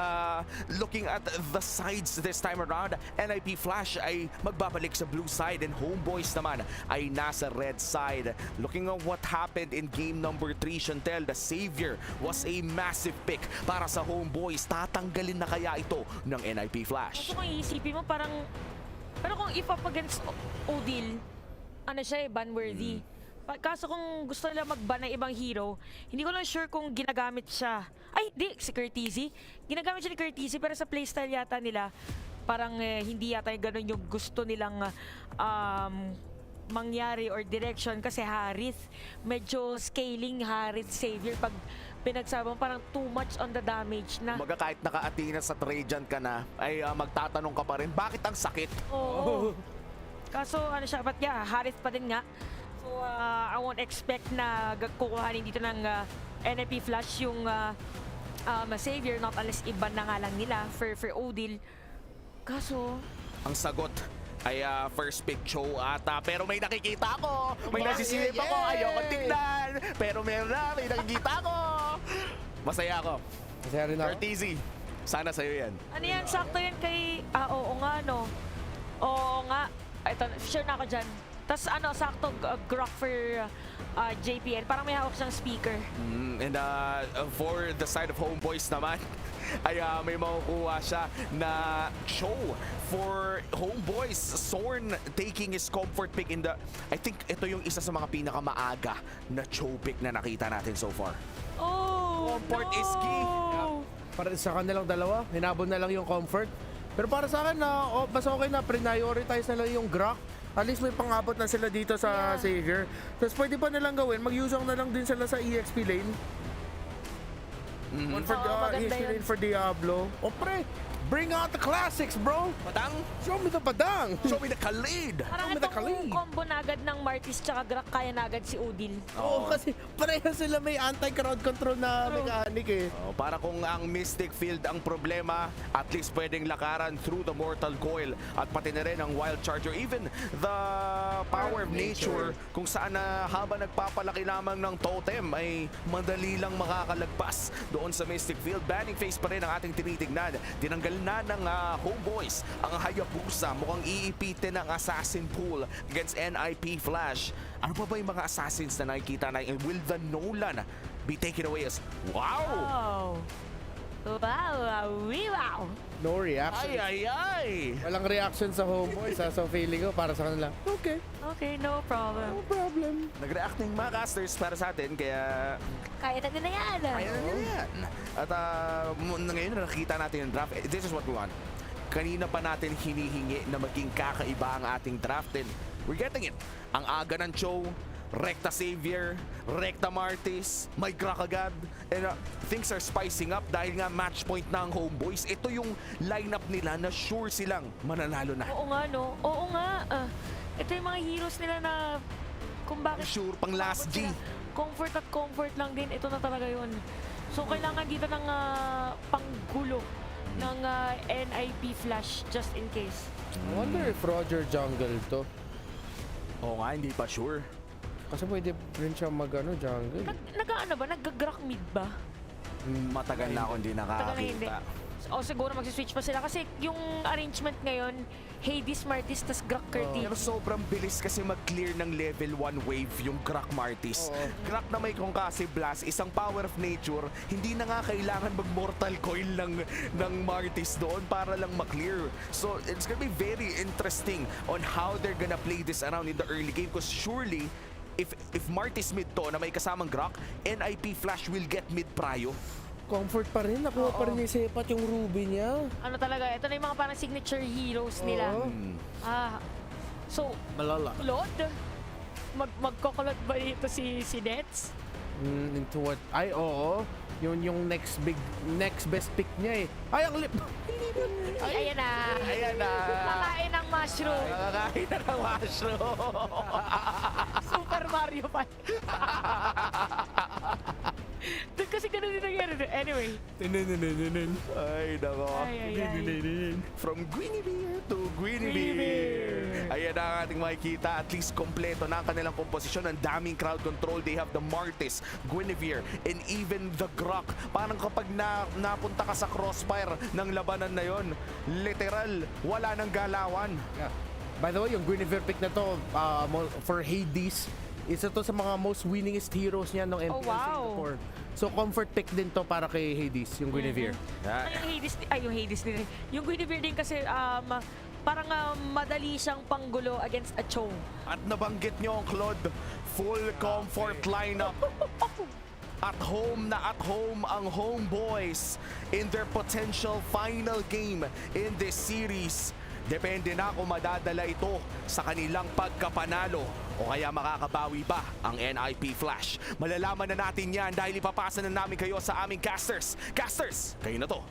looking at the sides this time around, NIP Flash ay magbabalik sa blue side and Homeboys naman ay nasa red side. Looking at what happened in game number 3, Chantel, the Savior was a massive pick para sa Homeboys. Tatanggalin na kaya ito ng NIP Flash? Kung iisipin mo, parang kung if up against Odil, ano siya ban-worthy. Kaso kung gusto nila mag-ban ng ibang hero, hindi ko lang sure kung ginagamit siya. Ay, si Curtizy. Ginagamit siya ni Curtizy, pero sa playstyle yata nila, parang hindi yata ganun yung gusto nilang mangyari or direction. Kasi Harith, medyo scaling Harith Savior pag pinagsabang parang too much on the damage na. Kahit naka-Athena sa Trajan ka na, ay magtatanong ka pa rin, bakit ang sakit? Oo. Kaso ano siya, ba't Harith pa din nga. So, I won't expect na kukuhanin dito ng NIP Flash yung Savior, not unless iba na nga lang nila for Odil. Kaso, ang sagot ay first pick Cho ata, pero may nakikita ako, may nasisilip ako, ayoko tignan, pero may nakikita ako. Masaya ako. Masaya rin ako. Curtizy, sana sa'yo yan. Ano yan, sakto yan kay, oo nga no. Oo nga, ito, sure na ako dyan. Tapos sakto grok for JPL. Parang may hawak siyang speaker. And for the side of Homeboys naman, ay may makukuha siya na show for Homeboys. Sorn taking his comfort pick in the, I think ito yung isa sa mga pinakamaaga na show pick na nakita natin so far. Comfort is key. Para sa kanilang dalawa, hinabol na lang yung comfort. Pero para sa akin, mas okay na prioritize na lang yung grok. At least may pang-abot na sila dito sa Savior. Tapos pwede pa nilang gawin, mag-usang na lang din sila sa EXP lane. One for EXP lane for Diablo. O pre, bring out the classics, bro! Padang? Show me the padang! Show me the Khalid! Parang itong combo na agad ng Martis tsaka Grak, kaya na agad si Udil. Oo, kasi pareha sila may anti-crowd control na mechanic eh. Para kung ang Mystic Field ang problema, at least pwedeng lakaran through the Mortal Coil at pati na rin ang Wild Charger, even the Power of Nature, kung saan na habang nagpapalaki lamang ng totem ay madali lang makakalagpas doon sa Mystic Field. Banning phase pa rin ang ating tinitignan. Tinanggal na ng Homeboys ang Hayabusa. Mukhang iipitin ng Assassin Pool against NIP Flash. Ano pa ba yung mga assassins na nakikita na? Will the Nolan be taken away as... Wow! Wow! No reaction. Ay! Walang reaction sa Homeboys. So feeling ko para sa kanila, okay. Okay, no problem. No problem. Nag-react ng mga casters para sa atin, kaya... Kaya natin na yan. Kaya natin na yan. At ngayon na nakikita natin yung draft, this is what we want. Kanina pa natin hinihingi na maging kakaiba ang ating draft, and we're getting it. Ang aga ng show, Rekta Savior, Rekta Martis, may Grak agad, and things are spicing up dahil nga match point na ang Homeboys. Ito yung lineup nila na sure silang mananalo na. Oo nga, no? Oo nga. Ito yung mga heroes nila na kung bakit... Sure, pang last G. Comfort at comfort lang din. Ito na talaga yun. So kailangan dito ng panggulo ng NIP Flash just in case. I wonder if Roger jungle to. Oo nga, hindi pa sure. Kasi pwede rin siya jungle. Nag-ano ba? Nag-Grock mid ba? Matagal na ako hindi Tagal na hindi. nakakita. O siguro mag-switch pa sila kasi yung arrangement ngayon, Hades, Martis, tas Grock Curtis. Pero sobrang bilis kasi mag-clear ng level 1 wave yung Grock Martis. Grock na may Concussive Blast, isang power of nature, hindi na nga kailangan mag-mortal coil ng Martis doon para lang ma-clear. So it's gonna be very interesting on how they're gonna play this around in the early game because surely if Martis mid to na may kasamang Grock, NIP Flash will get mid prio. Comfort pa rin. Nakuha pa rin yung Sepat yung Ruby niya. Ano talaga, ito na yung mga parang signature heroes nila. So, malala. Claude? Magkokolot ba dito si Nets? Into what? Ay, oo. Yung next best pick niya eh. Ay, ang lip! Ayan na. Ayan na. Kakain ng mushroom. Nakakain na ng mushroom. Super Mario pa. Doon kasi ganun din nangyari. Anyway. Ay, nako. From Guinevere to Guinevere. Ayan na ang ating makikita. At least kompleto na ang kanilang komposisyon. Ang daming crowd control. They have the Martis, Guinevere, and even the Grock. Parang kapag napunta ka sa crossfire ng labanan na yon, literal, wala nang galawan. Yeah. By the way, yung Guinevere pick na to for Hades, isa to sa mga most winningest heroes niya ng MPL Singapore. So comfort pick din to para kay Hades, yung Guinevere. Yung Hades din. Yung Guinevere din kasi parang madali siyang panggulo against a Chong. At nabanggit nyo ang Claude, full comfort lineup. At home ang Homeboys in their potential final game in this series. Depende na kung madadala ito sa kanilang pagkapanalo o kaya makakabawi ba ang NIP Flash. Malalaman na natin yan dahil ipapasa na namin kayo sa aming casters. Casters, kayo na to.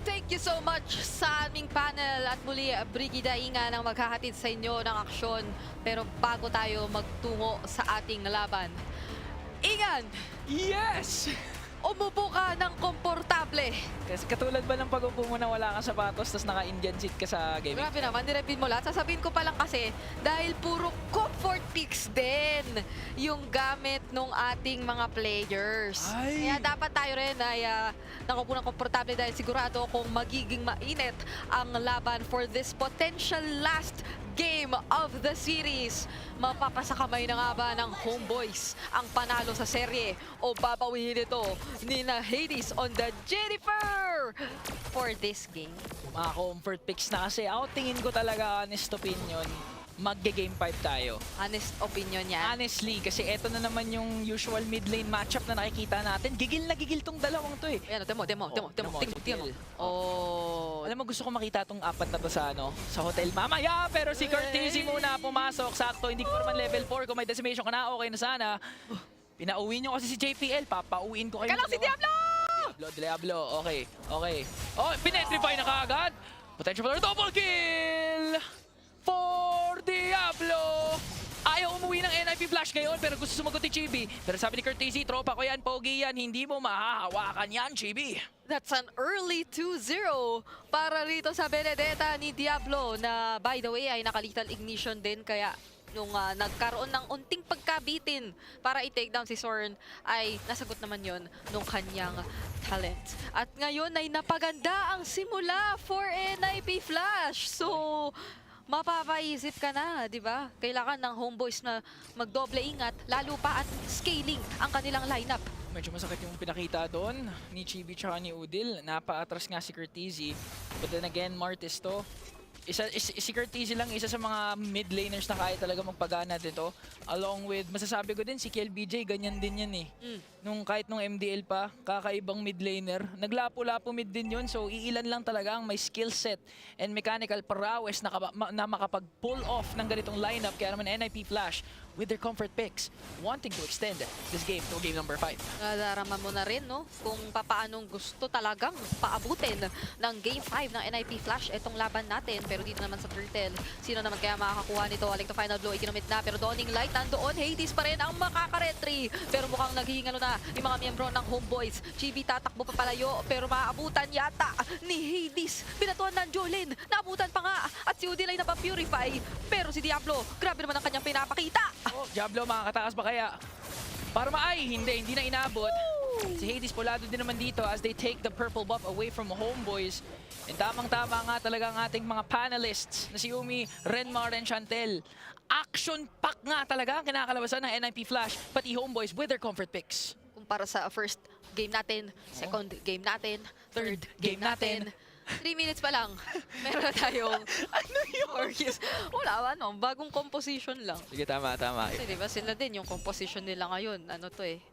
Thank you so much sa aming panel at muli Brigida Inga nang maghahatid sa inyo ng aksyon. Pero bago tayo magtungo sa ating laban, Ingan! Yes! Umupo ka ng komportable. Kasi katulad ba ng pag-upo mo na wala kang sapatos tapos naka-Indian seat ka sa gaming? Grabe naman, nirepin mo lahat. Sasabihin ko pa lang kasi dahil puro comfort picks din yung gamit ng ating mga players. Kaya dapat tayo rin ay nakupo ng komportable dahil sigurado kung magiging mainit ang laban for this potential last game of the series. Mapapasakamay na nga ba ng Homeboys ang panalo sa serye o babawihin ito ni na Hades on the Jennifer for this game? Mga comfort picks na kasi. Ako tingin ko talaga, honest opinion, magge-game 5 tayo. Honest opinion yan? Honestly, kasi eto na naman yung usual mid lane matchup na nakikita natin. Gigil na gigil tong dalawang to eh. Ayan, demo. Oh. Alam mo, gusto ko makita tong apat na to sa hotel mamaya. Pero si Curtisi muna pumasok. Sakto, hindi ko pa naman level 4. Kung may decimation ka na, okay na sana. Pinauwi nyo kasi si JPL. Papauwiin ko kayo. Ika lang si Diablo! Diablo. Okay. Oh, pinetrify na kaagad. Potential for double kill! For Diablo! Ayaw umuwi ng NIP Flash ngayon pero gusto sumagot ni Chibi. Pero sabi ni Curtisi, tropa ko yan, pogi yan, hindi mo mahahawakan yan, Chibi. That's an early 2-0 para rito sa Benedetta ni Diablo na by the way ay naka-lethal ignition din kaya nung nagkaroon ng unting pagkabitin para i-take down si Sorn ay nasagot naman yon nung kanyang talent. At ngayon ay napaganda ang simula for NIP Flash. So mapapaisip ka na, di ba? Kailangan ng Homeboys na magdoble ingat, lalo pa at scaling ang kanilang lineup. Medyo masakit yung pinakita doon ni Chibi tsaka ni Udil. Napa-atras nga si Curtisi. But then again, Martis to. Si Curtisi lang isa sa mga mid laners na kaya talaga magpagana dito. Along with, masasabi ko din, si KLBJ, ganyan din yan eh. Kahit nung MDL pa, kakaibang mid laner. Naglapo-lapo mid din yun, so iilan lang talaga ang may skill set and mechanical prowess na makapag-pull off ng ganitong lineup. Kaya naman NIP Flash, with their comfort picks, wanting to extend this game to game number 5. Nadarama mo na rin, no? Kung papaanong gusto talagang paabutin ng Game 5 ng NIP Flash itong laban natin. Pero dito naman sa Turtle, sino naman kaya makakakuha nito? Aling to final blow, ikinumit na. Pero Dawning Light nandoon, Hades pa rin ang makaka-retry. Pero mukhang naghihingalo na yung mga miyembro ng Homeboys. Chibi tatakbo pa palayo, pero maaabutan yata ni Hades. Pinatuan ng Jolin, naabutan pa nga. At si Udil ay napapurify. Pero si Diablo, grabe naman ang kanyang pinapakita. Oh, Diablo, makakatakas ba kaya? Para hindi na inabot. Si Hades polado din naman dito as they take the purple buff away from Homeboys. And tamang-tama nga talaga ang ating mga panelists na si Umi, Renmar, and Chantel. Action-pack nga talaga ang kinakalabasan ng NIP Flash, pati Homeboys with their comfort picks. Kumpara sa first game natin, second game natin, third game natin. 3 minutes pa lang, meron na tayong wala, bagong composition lang. Sige, tama. Kasi diba sila din, yung composition nila ngayon,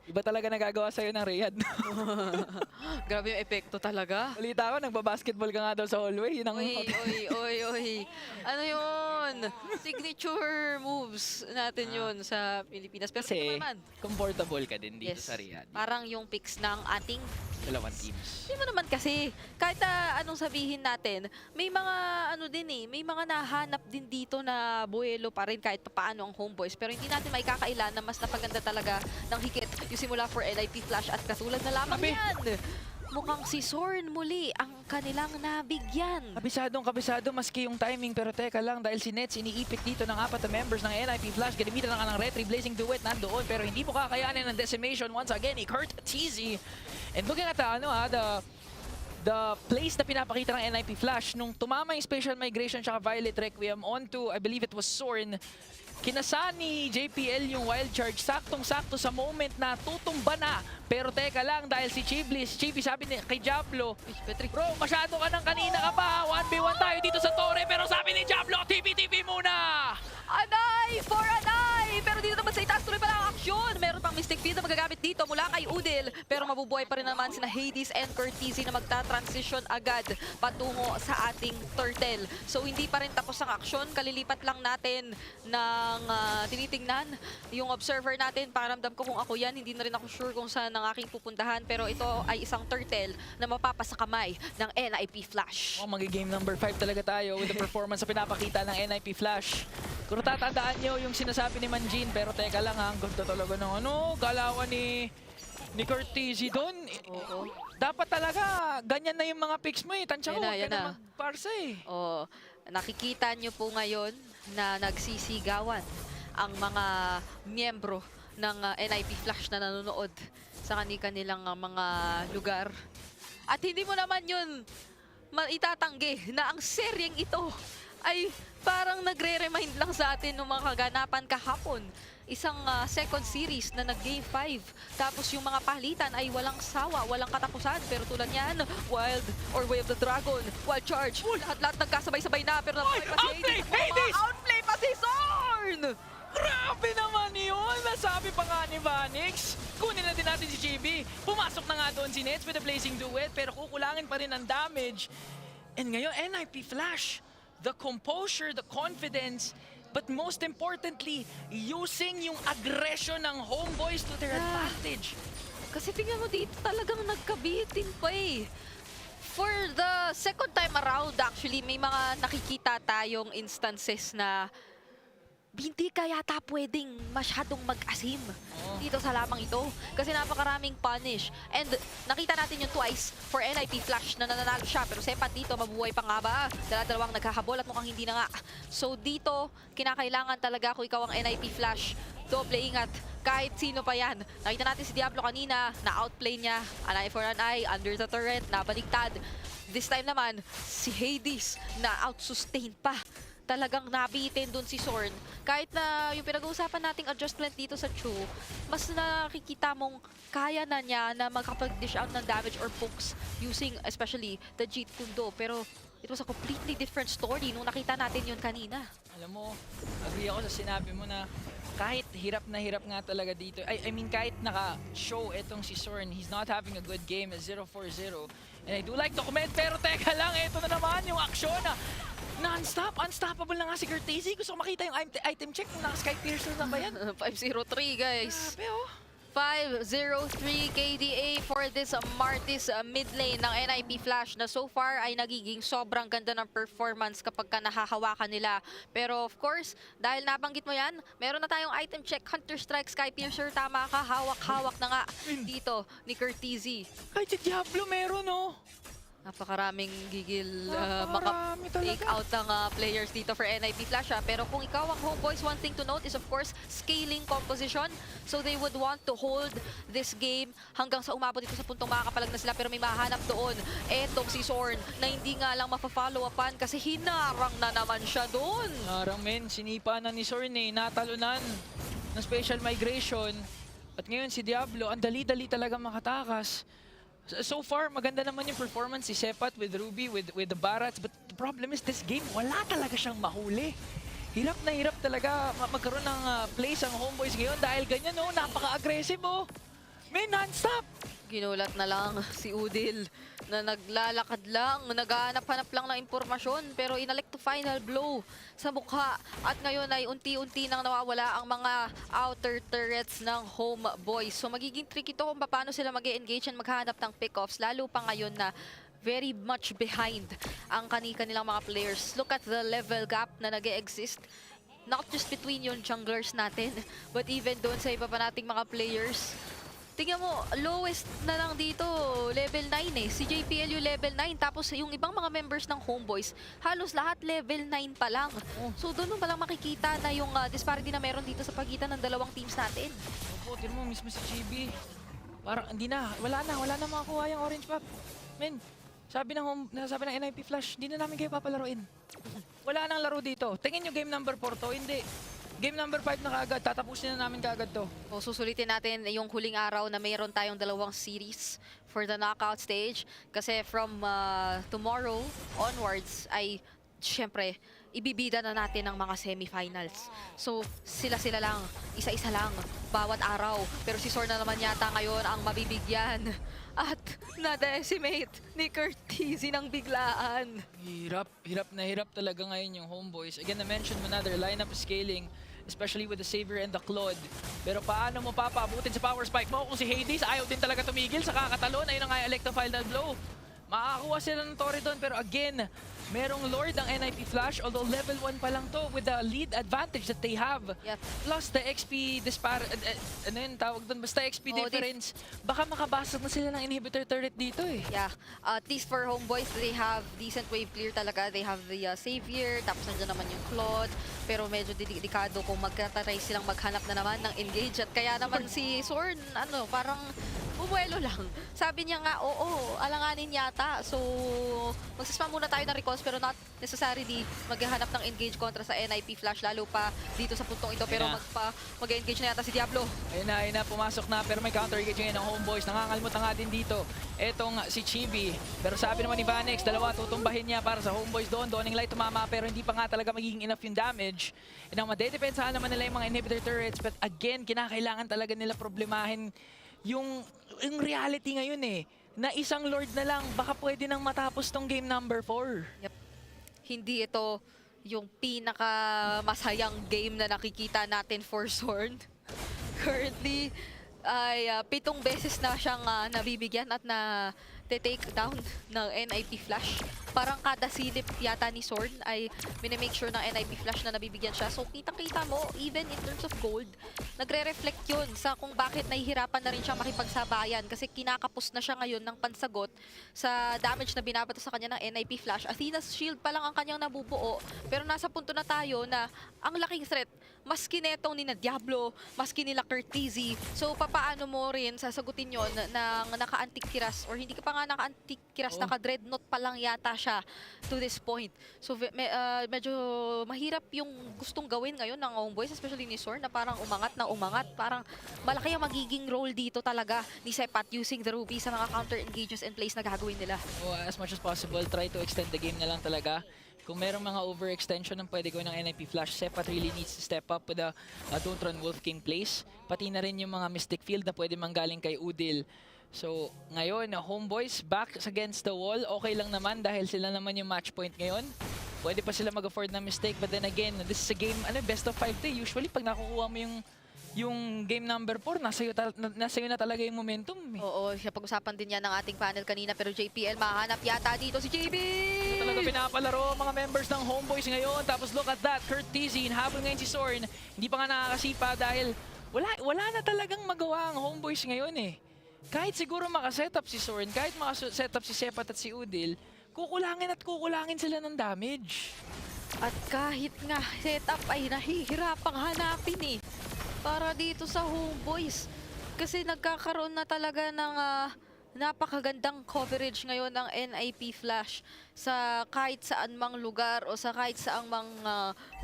Iba talaga nagagawa sa'yo ng Riyadh. Grabe yung epekto talaga. Balita ko, nagbabasketball ka nga daw sa hallway. Oy. Ano yun? Signature moves natin yun sa Pilipinas. Pero Kasi naman, comfortable ka din dito sa Riyadh. parang yung picks ng ating Dalawang teams. Hindi mo naman kasi, kahit anong sabihin natin, may mga may mga nahanap din dito na buwelo pa rin kahit paano ang Homeboys. Pero hindi natin maikakailan na mas napaganda talaga ng higit yung simula for NIP Flash at katulad na lamang yan. Mukhang si Sorn muli ang kanilang nabigyan. Kabisado maski yung timing, pero teka lang dahil si Nets iniipit dito ng 4 na members ng NIP Flash. Ganimitan na ng Retry, Blazing Duet nandoon pero hindi mo kakayanin ng Decimation once again ni Kurt TZ. And looking at the place na pinapakita ng NIP Flash nung tumama yung Spatial Migration tsaka Violet Requiem onto, I believe it was Sorn. Kinasa ni JPL yung wild charge, saktong-sakto sa moment na tutumba na. Pero teka lang, dahil si Chibi sabi kay Diablo, bro, masyado ka nang kanina ka pa, 1v1 tayo dito sa Torre, pero sabi ni Diablo, TP muna! Anay for Anay! Pero dito naman sa itaas, tuloy pala ang aksyon. Meron pang Mystic Field na magagamit dito mula kay Udil. Pero mabubuhay pa rin naman sina Hades and Curtizy na magta-transition agad patungo sa ating Turtle. So hindi pa rin tapos ang aksyon. Kalilipat lang natin ng tinitingnan yung observer natin. Paramdam ko kung ako yan. Hindi na rin ako sure kung saan ang aking pupuntahan. Pero ito ay isang Turtle na mapapasa kamay ng NIP Flash. Magigame number 5 talaga tayo with the performance na pinapakita ng NIP Flash. Kung tatandaan nyo yung sinasabi ni Manjin, pero teka lang ha, ang ganda talaga ng galawan ni Curtizy doon. Dapat talaga, ganyan na yung mga picks mo eh. Tansya ko, huwag ka na magparsa eh. Nakikita nyo po ngayon na nagsisigawan ang mga miyembro ng NIP Flash na nanonood sa kanilang mga lugar. At hindi mo naman yun maitatanggi na ang seryeng ito ay parang nagre-remind lang sa atin ng mga kaganapan kahapon. Isang second series na nag-game 5. Tapos yung mga palitan ay walang sawa, walang katapusan. Pero tulad yan, Wild or Way of the Dragon, Wild Charge, lahat-lahat nagkasabay-sabay na. Pero nabuhay pa si Hades! Outplay pa si Zorn! Grabe naman yun! Nasabi pa nga ni Vanix. Kunin na din natin si JB. Pumasok na nga doon si Nets with the Blazing Duet. Pero kukulangin pa rin ang damage. And ngayon, NIP Flash. The composure, the confidence, but most importantly, using yung aggression ng Homeboys to their advantage. Kasi tingnan mo dito, talagang nagkabitin pa eh. For the second time around, actually, may mga nakikita tayong instances na hindi ka yata pwedeng masyadong mag-asim dito sa lamang ito. Kasi napakaraming punish. And nakita natin yung twice for NIP Flash na nananalo siya. Pero Sepat dito, mabubuhay pa nga ba? Dala-dalawang naghahabol at mukhang hindi na nga. So dito, kinakailangan talaga kung ikaw ang NIP Flash, doble ingat. Kahit sino pa yan. Nakita natin si Diablo kanina, na-outplay niya. An eye for an eye, under the turret, nabaligtad. This time naman, si Hades na out-sustain pa. Talagang nabitin dun si Zorn. Kahit na yung pinag-uusapan nating adjustment dito sa Chu, mas nakikita mong kaya na niya na makapag-dish out ng damage or pokes using especially the Jeet Kundo. Pero it was a completely different story nung nakita natin yun kanina. Alam mo, agree ako sa sinabi mo na kahit hirap na hirap nga talaga dito. I mean, kahit naka-show itong si Zorn, he's not having a good game at 0-4-0. And I do like to comment, pero teka lang, ito na naman yung aksyon na Non-stop, unstoppable na nga si Curtezi. Gusto ko makita yung item check kung naka-Sky Piercer na ba yan. 503 guys. Grabe oh. 503 KDA for this Martis mid lane ng NIP Flash na so far ay nagiging sobrang ganda ng performance kapag ka nahahawakan nila. Pero of course, dahil nabanggit mo yan, meron na tayong item check, Hunter Strike, Sky Piercer, tama ka, hawak-hawak na nga dito ni Curtezi. Kahit si Diablo meron oh. Napakaraming gigil maka-take out ng players dito for NIP Flash. Pero kung ikaw ang Homeboys, one thing to note is of course scaling composition. So they would want to hold this game hanggang sa umabot dito sa puntong makakapalag na sila. Pero may mahanap doon. Etong si Zorn na hindi nga lang mafa-follow upan kasi hinarang na naman siya doon. Harang men, sinipa na ni Zorn natalunan ng special migration. At ngayon si Diablo, ang dali-dali talaga makatakas. So far, maganda naman yung performance si Sepat with Ruby, with the Barats. But the problem is this game, wala talaga siyang mahuli. Hirap na hirap talaga magkaroon ng plays ang Homeboys ngayon dahil ganyan napaka-aggressive May non-stop! Ginulat na lang si Udil na naglalakad lang, naghahanap-hanap lang ng impormasyon pero inalik to final blow sa mukha. At ngayon ay unti-unti nang nawawala ang mga outer turrets ng Homeboys. So magiging tricky to kung paano sila mag-engage and maghahanap ng pick-offs, lalo pa ngayon na very much behind ang kanilang mga players. Look at the level gap na nag-e-exist. Not just between yung junglers natin, but even doon sa iba pa nating mga players. Tingnan mo, lowest na lang dito, level 9 Si JPL yung level 9. Tapos yung ibang mga members ng Homeboys, halos lahat level 9 pa lang. So doon mo palang makikita na yung disparity na meron dito sa pagitan ng dalawang teams natin. Opo, tignan mo mismo si GB. Parang hindi na, wala na makakuha yung orange pop. Men, sabi ng NIP Flash, hindi na namin kayo papalaruin. Wala nang laro dito. Tingin nyo game number 4 to, hindi. Game number 5 na kaagad, tatapusin na namin kaagad to. O susulitin natin yung huling araw na mayroon tayong dalawang series for the knockout stage. Kasi from tomorrow onwards ay syempre ibibida na natin ang mga semifinals. So sila-sila lang, isa-isa lang, bawat araw. Pero si Zorn na naman yata ngayon ang mabibigyan. At na-decimate ni Curtezi ng biglaan. Hirap na hirap talaga ngayon yung Homeboys. Again, na-mention mo na their lineup scaling, especially with the Savior and the Claude. Pero paano mo papaabutin sa power spike mo kung si Hades ayaw din talaga tumigil sa kakatalon? Ayun na nga yung Electro Final Blow. Makakakuha sila ng Torre doon, pero again, merong Lord ang NIP Flash, although level 1 pa lang to with the lead advantage that they have. Yep. Plus the XP ano yun tawag doon? Basta XP difference. Baka makabasag na sila ng inhibitor turret dito Yeah, at least for Homeboys, they have decent wave clear talaga. They have the Savior, tapos nandiyan naman yung Claude. Pero medyo delikado kung magkataray silang maghanap na naman ng engage. At kaya naman si Zorn, parang bumuelo lang. Sabi niya nga, oo, alanganin yata. So, magsispam muna tayo ng recalls pero not necessarily maghahanap ng engage kontra sa NIP Flash, lalo pa dito sa puntong ito. Pero mag-engage na yata si Diablo. Ayun na, pumasok na. Pero may counter-engage ngayon ng Homeboys. Nangangalmot na nga din dito. Etong si Chibi. Pero sabi naman ni Vanex, dalawa tutumbahin niya para sa Homeboys doon. Dawning Light tumama pero hindi pa nga talaga magiging enough yung damage. And ang madedepensahan naman nila yung mga inhibitor turrets. But again, kinakailangan talaga nila problemahin yung reality ngayon na isang Lord na lang, baka pwede nang matapos tong game number 4. Yep. Hindi ito yung pinaka-masayang game na nakikita natin for Zorn. Currently, ay 7 beses na siyang nabibigyan at na-take down ng NIP Flash. Parang kada silip yata ni Zorn ay minimake sure ng NIP Flash na nabibigyan siya. So kitang-kita mo, even in terms of gold, nagre-reflect yun sa kung bakit nahihirapan na rin siya makipagsabayan. Kasi kinakapos na siya ngayon ng pansagot sa damage na binabato sa kanya ng NIP Flash. Athena's Shield pa lang ang kanyang nabubuo. Pero nasa punto na tayo na ang laking threat, maski netong ni na Diablo, maski nila Curtezi. So papaano mo rin sasagutin yon ng naka-antik kiras or hindi ka pa nga naka-antik kiras, naka-dreadnought pa lang yata siya to this point. So medyo mahirap yung gustong gawin ngayon ng Homeboys, especially ni Zorn, na parang umangat. Parang malaki ang magiging role dito talaga ni Sepat using the Ruby sa mga counter engages and plays na gagawin nila. As much as possible, try to extend the game na lang talaga. Kung merong mga overextension ng pwede gawin ng NIP Flash, Sepat really needs to step up with the Don't Run Wolf King plays. Pati na rin yung mga Mystic Field na pwede manggaling kay Udil. So, ngayon, Homeboys back against the wall. Okay lang naman dahil sila naman yung match point ngayon. pwede pa sila mag-afford ng mistake. But then again, this is a game, best of 5 to. Usually, pag nakukuha mo yung game number 4, nasa iyo na talaga yung momentum. Oo, pag-usapan din yan ng ating panel kanina. Pero JPL, mahanap yata dito si JB! Ito talaga pinapalaro mga members ng Homeboys ngayon. Tapos look at that, Kurt Tizzy, habol ngayon si Sorn. Hindi pa nga nakakasipa dahil wala na talagang magawa ang Homeboys ngayon eh. Kahit siguro makasetup si Sorn, kahit makasetup si Sepat at si Udil, kukulangin sila ng damage. At kahit nga setup ay nahihirapang hanapin para dito sa Homeboys. Kasi nagkakaroon na talaga ng napakagandang coverage ngayon ng NIP Flash sa kahit saan mang lugar o sa kahit saan mang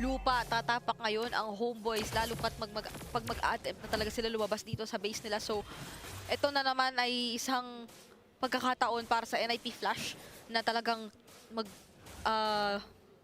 lupa. Tatapak ngayon ang Homeboys, lalo pat pag mag-attempt na talaga sila lumabas dito sa base nila. So ito na naman ay isang pagkakataon para sa NIP Flash na talagang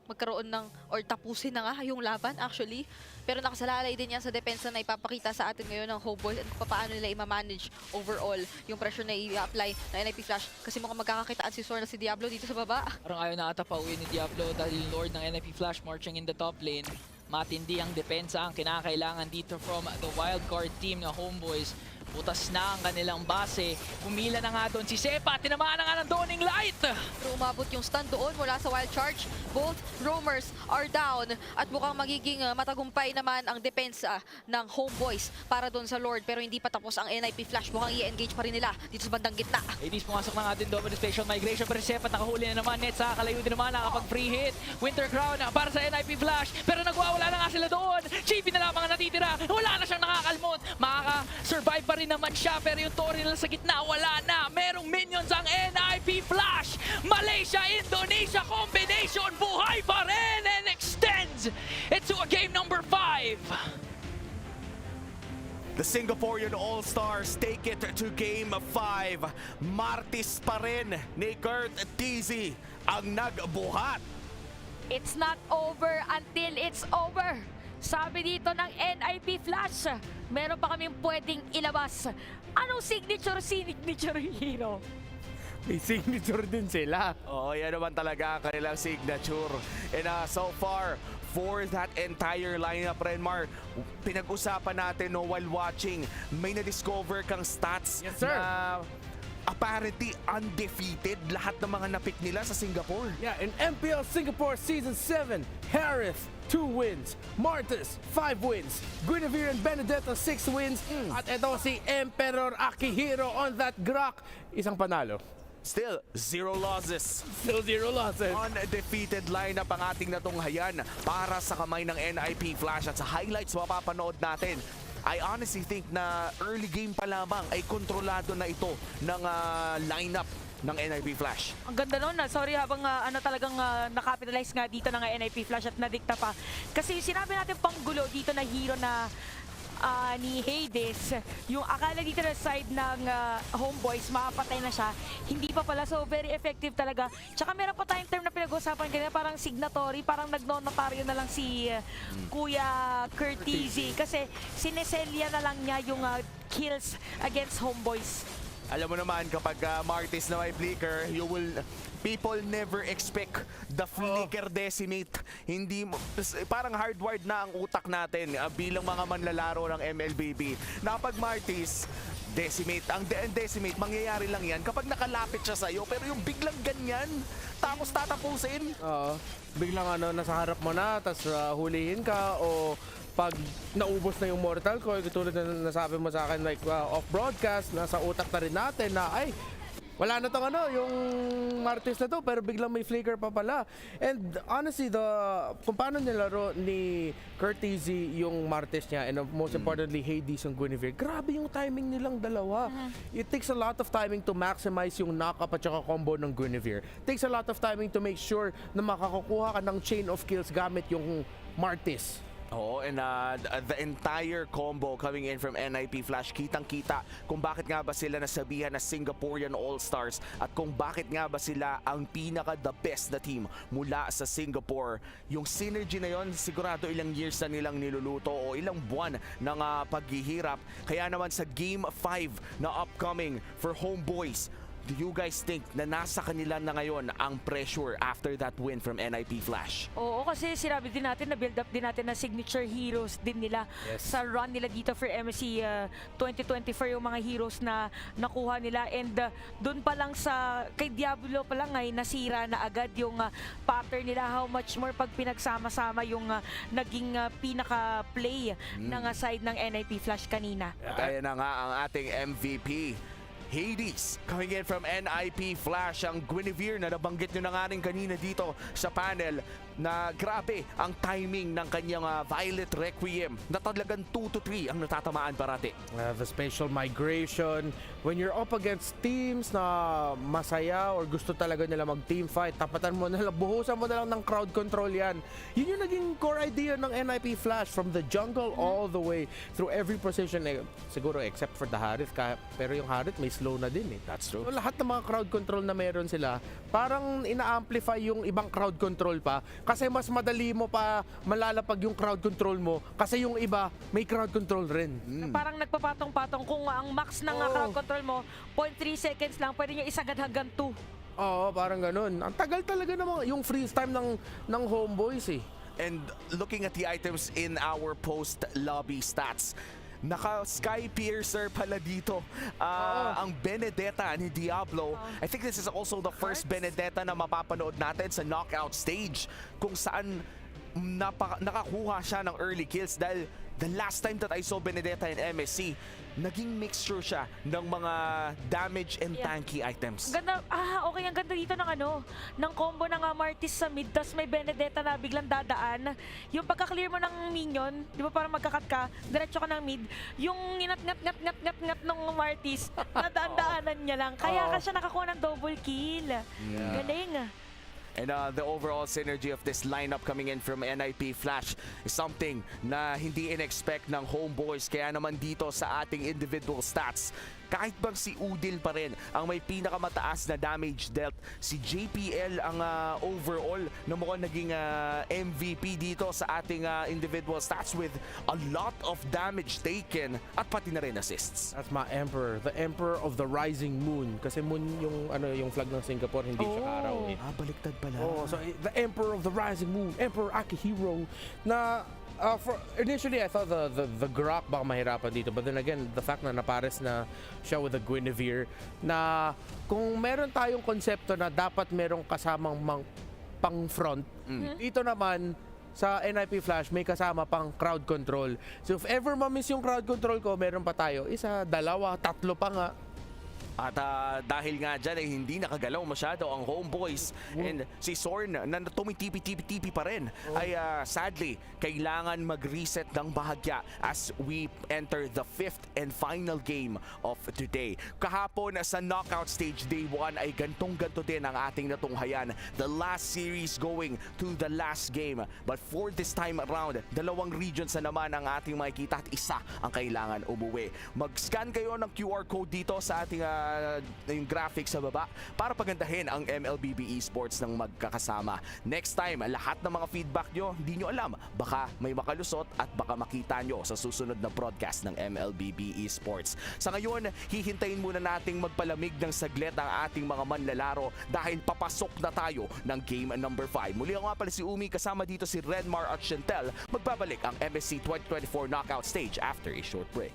magkaroon ng or tapusin na nga yung laban actually. Pero nakasalalay din yan sa depensa na ipapakita sa atin ngayon ng Homeboys at kung paano nila i-manage overall yung pressure na i-apply ng NIP Flash. Kasi mukhang magkakakitaan si Sorn na si Diablo dito sa baba. Parang ayaw na ata pauwi ni Diablo dahil Lord ng NIP Flash marching in the top lane. Matindi ang depensa ang kinakailangan dito from the wildcard team ng Homeboys. Butas na ang kanilang base. Pumila na nga doon si Sepa. Tinamaan na nga ng Dawning Light. Pero umabot yung stun doon mula sa wild charge. Both roamers are down. At mukhang magiging matagumpay naman ang depensa ng Homeboys para doon sa Lord. Pero hindi pa tapos ang NIP Flash. Mukhang i-engage pa rin nila dito sa bandang gitna. Hades pumasok na nga din Dominant Spatial Migration. Pero si Sepa nakahuli na naman. Nets kalayo din naman. Nakapag-free hit. Winter Crown para sa NIP Flash. Pero nagwawala na nga sila doon. Chibi na lamang ang natitira. Wala na siyang nakakalmot. Makaka-survive pa rin naman siya, pero yung Tori nila sa gitna, wala na. Merong minions ang NIP Flash. Malaysia-Indonesia combination, buhay pa rin and extends it to a game number 5. The Singaporean All-Stars take it to Game 5. Martis pa rin ni Kurt Tizzy ang nagbuhat. It's not over until it's over. Sabi dito ng NIP Flash, meron pa kaming pwedeng ilabas. Anong signature hero? May signature din sila. Oo, yan naman talaga ang kanilang signature. And so far, for that entire lineup, Renmar, pinag-usapan natin while watching, may na-discover kang stats na apparently undefeated lahat ng mga napik nila sa Singapore. Yeah, in MPL Singapore Season 7, Harith, 2 wins. Martis, 5 wins. Guinevere and Benedetto, 6 wins. At ito si Emperor Akihiro on that Grok. Isang panalo. Still, 0 losses. Still 0 losses. Undefeated lineup ang ating natunghayan para sa kamay ng NIP Flash. At sa highlights mapapanood natin, I honestly think na early game pa lamang ay kontrolado na ito ng lineup ng NIP Flash. Ang ganda nun. Sorry habang talagang nakapitalize nga dito ng NIP Flash at nadikta pa. Kasi sinabi natin panggulo dito na hero na ni Hades, yung akala dito na side ng Homeboys, makapatay na siya. Hindi pa pala. So, very effective talaga. Tsaka meron pa tayong term na pinag-usapan kanina, parang signatory, parang nagnonotaryo na lang si Kuya Kurt Tizzy. Kasi sineselya na lang niya yung kills against Homeboys. Alam mo naman, kapag Martis na may flicker, people never expect the flicker decimate. Hindi mo, parang hardwired na ang utak natin bilang mga manlalaro ng MLBB. Na pag Martis, decimate. Ang decimate, mangyayari lang yan kapag nakalapit siya sa'yo. Pero yung biglang ganyan, tapos tatapusin. Biglang nasa harap mo na, tapos hulihin ka, o pag naubos na yung mortal ko, tulad na nasabi mo sa akin like off-broadcast, nasa utak na rin natin na ay, wala na tong yung Martis na to, pero biglang may flicker pa pala. And honestly, kung paano nilaro ni Kurt Tizzy yung Martis niya, and most importantly, Hades yung Guinevere, grabe yung timing nilang dalawa. It takes a lot of timing to maximize yung knock-up at saka combo ng Guinevere. It takes a lot of timing to make sure na makakakuha ka ng chain of kills gamit yung Martis. Oo, and the entire combo coming in from NIP Flash, kitang-kita kung bakit nga ba sila nasabihan na Singaporean All-Stars at kung bakit nga ba sila ang pinaka-the best na team mula sa Singapore. Yung synergy na yon, sigurado ilang years na nilang niluluto o ilang buwan ng paghihirap. Kaya naman sa Game 5 na upcoming for Homeboys, do you guys think na nasa kanila na ngayon ang pressure after that win from NIP Flash? Oo, kasi sinabi din natin na build up din natin na signature heroes din nila sa run nila dito for MSC 2024, yung mga heroes na nakuha nila, and doon pa lang sa kay Diablo pa lang ay nasira na agad yung pattern nila. How much more pag pinagsama-sama yung naging pinaka-play ng side ng NIP Flash kanina. Kaya na nga ang ating MVP. Hades, coming in from NIP Flash, ang Guinevere na nabanggit nyo na nga rin kanina dito sa panel, na grabe ang timing ng kanyang Violet Requiem na talagang 2 to 3 ang natatamaan parati. The spatial migration, when you're up against teams na masaya or gusto talaga nila mag-team fight, tapatan mo na lang, buhusan mo na lang ng crowd control yan. Yun yung naging core idea ng NIP Flash from the jungle all the way through every position. Siguro except for the Harith, pero yung Harith may slow na din eh. That's true. So, lahat ng mga crowd control na meron sila, parang ina-amplify yung ibang crowd control pa. Kasi mas madali mo pa malalapag yung crowd control mo kasi yung iba may crowd control rin. Parang nagpapatong-patong. Kung ang max ng crowd control mo 0.3 seconds lang, pwede nyo isagad hanggang 2. Oo, parang ganun. Ang tagal talaga naman yung freeze time ng Homeboys eh. And looking at the items in our post-lobby stats, naka-Sky Piercer pala dito ang Benedetta ni Diablo. I think this is also the first Benedetta na mapapanood natin sa knockout stage kung saan nakakuha siya ng early kills, dahil the last time that I saw Benedetta in MSC, naging mixture siya ng mga damage and tanky items. Ganda, okay, ang ganda dito ng combo ng Martis sa mid, tas may Benedetta na biglang dadaan. Yung pagka-clear mo ng minion, di ba parang magkakat ka, diretso ka ng mid, yung ngat ng Martis, nadaan-daanan niya lang. Kaya ka siya nakakuha ng double kill. Galing. And the overall synergy of this lineup coming in from NIP Flash is something na hindi in-expect ng Homeboys. Kaya naman dito sa ating individual stats, kahit bang si Udil pa rin ang may pinakamataas na damage dealt, si JPL ang overall na mukhang naging MVP dito sa ating individual stats with a lot of damage taken at pati na rin assists. That's my Emperor, the Emperor of the Rising Moon. Kasi moon yung flag ng Singapore, hindi siya araw eh. Baliktad pala. So the Emperor of the Rising Moon, Emperor Akihiro, na initially I thought the Grok baka mahirapan dito, but then again the fact na napares na siya with the Guinevere, na kung meron tayong konsepto na dapat merong kasamang pang front, dito naman sa NIP Flash may kasama pang crowd control. So if ever ma-miss yung crowd control ko, meron pa tayo 1, 2, 3 pa nga. At dahil nga dyan ay hindi nakagalaw masyado ang Homeboys, and si Sorn na tumitipi-tipi pa rin ay sadly kailangan mag-reset ng bahagya as we enter the 5th and final game of today. Kahapon sa knockout stage day 1 ay gantong-ganto din ang ating natunghayan. The last series going to the last game. But for this time around, 2 regions na naman ang ating makikita at isa ang kailangan umuwi. Mag-scan kayo ng QR code dito sa ating yung graphics sa baba para pagandahin ang MLBB Esports ng magkakasama. Next time, lahat ng mga feedback nyo, hindi nyo alam, baka may makalusot at baka makita nyo sa susunod na broadcast ng MLBB Esports. Sa ngayon, hihintayin muna nating magpalamig ng saglit ang ating mga manlalaro dahil papasok na tayo ng game number 5. Muli ako nga pala si Umi, kasama dito si Redmar at Chantel. Magbabalik ang MSC 2024 knockout stage after a short break.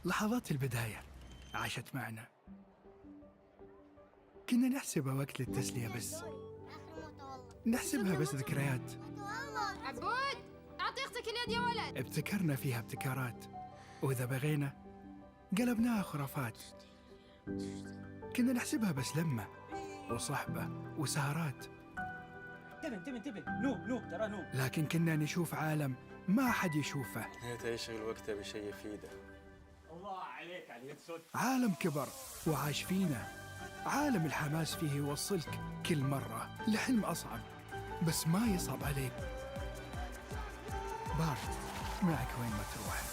لحظات البداية عاشت معنا. كنا نحسبها وقت للتسلية بس. نحسبها بس ذكريات. عبود أعطي أختك اليد يا ولد. ابتكرنا فيها ابتكارات، وإذا بغينا قلبناها خرافات. كنا نحسبها بس لمة وصحبة وسهرات، انتبه نوب ترى نوب. لكن كنا نشوف عالم ما حد يشوفه. يشغل وقته بشيء يفيده. الله عليك على اليد صوت. عالم كبر وعاش فينا، عالم الحماس فيه يوصلك كل مرة لحلم أصعب، بس ما يصعب عليك. بارد معك وين ما تروح.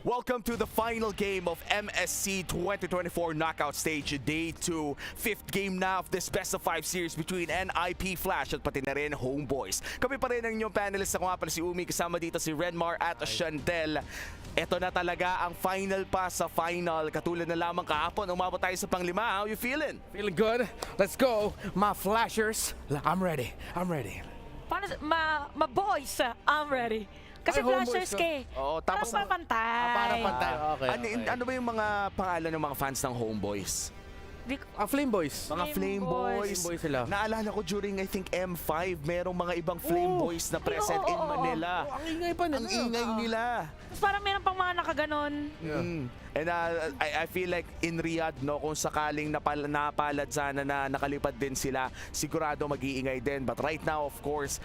Welcome to the final game of MSC 2024 Knockout Stage Day 2. Fifth game na of this best of 5 series between NIP Flash at pati na rin Homeboys. Kami pa rin ang inyong panelist. Ako nga pala si Umi, kasama dito si Renmar at Chantel. Ito na talaga ang final pa sa final. Katulad na lamang kahapon, umabot tayo sa panglima. How you feeling? Feeling good. Let's go. My Flashers. I'm ready. Paano, boys, I'm ready. Kasi flashers ka eh. Oo, tapos para pantay. Para pantay, okay. Ano ba yung mga pangalan ng mga fans ng Homeboys? Flame Boys. Mga Flame Boys. Sila. Naalala ko during I think M5, merong mga ibang Flame Boys na present in Manila. Ang ingay pa nila. Ang ingay nila. Tapos parang meron pang mga nakaganon. And I feel like in Riyadh, no, kung sakaling napalad sana na nakalipad din sila, sigurado mag-iingay din. But right now, of course,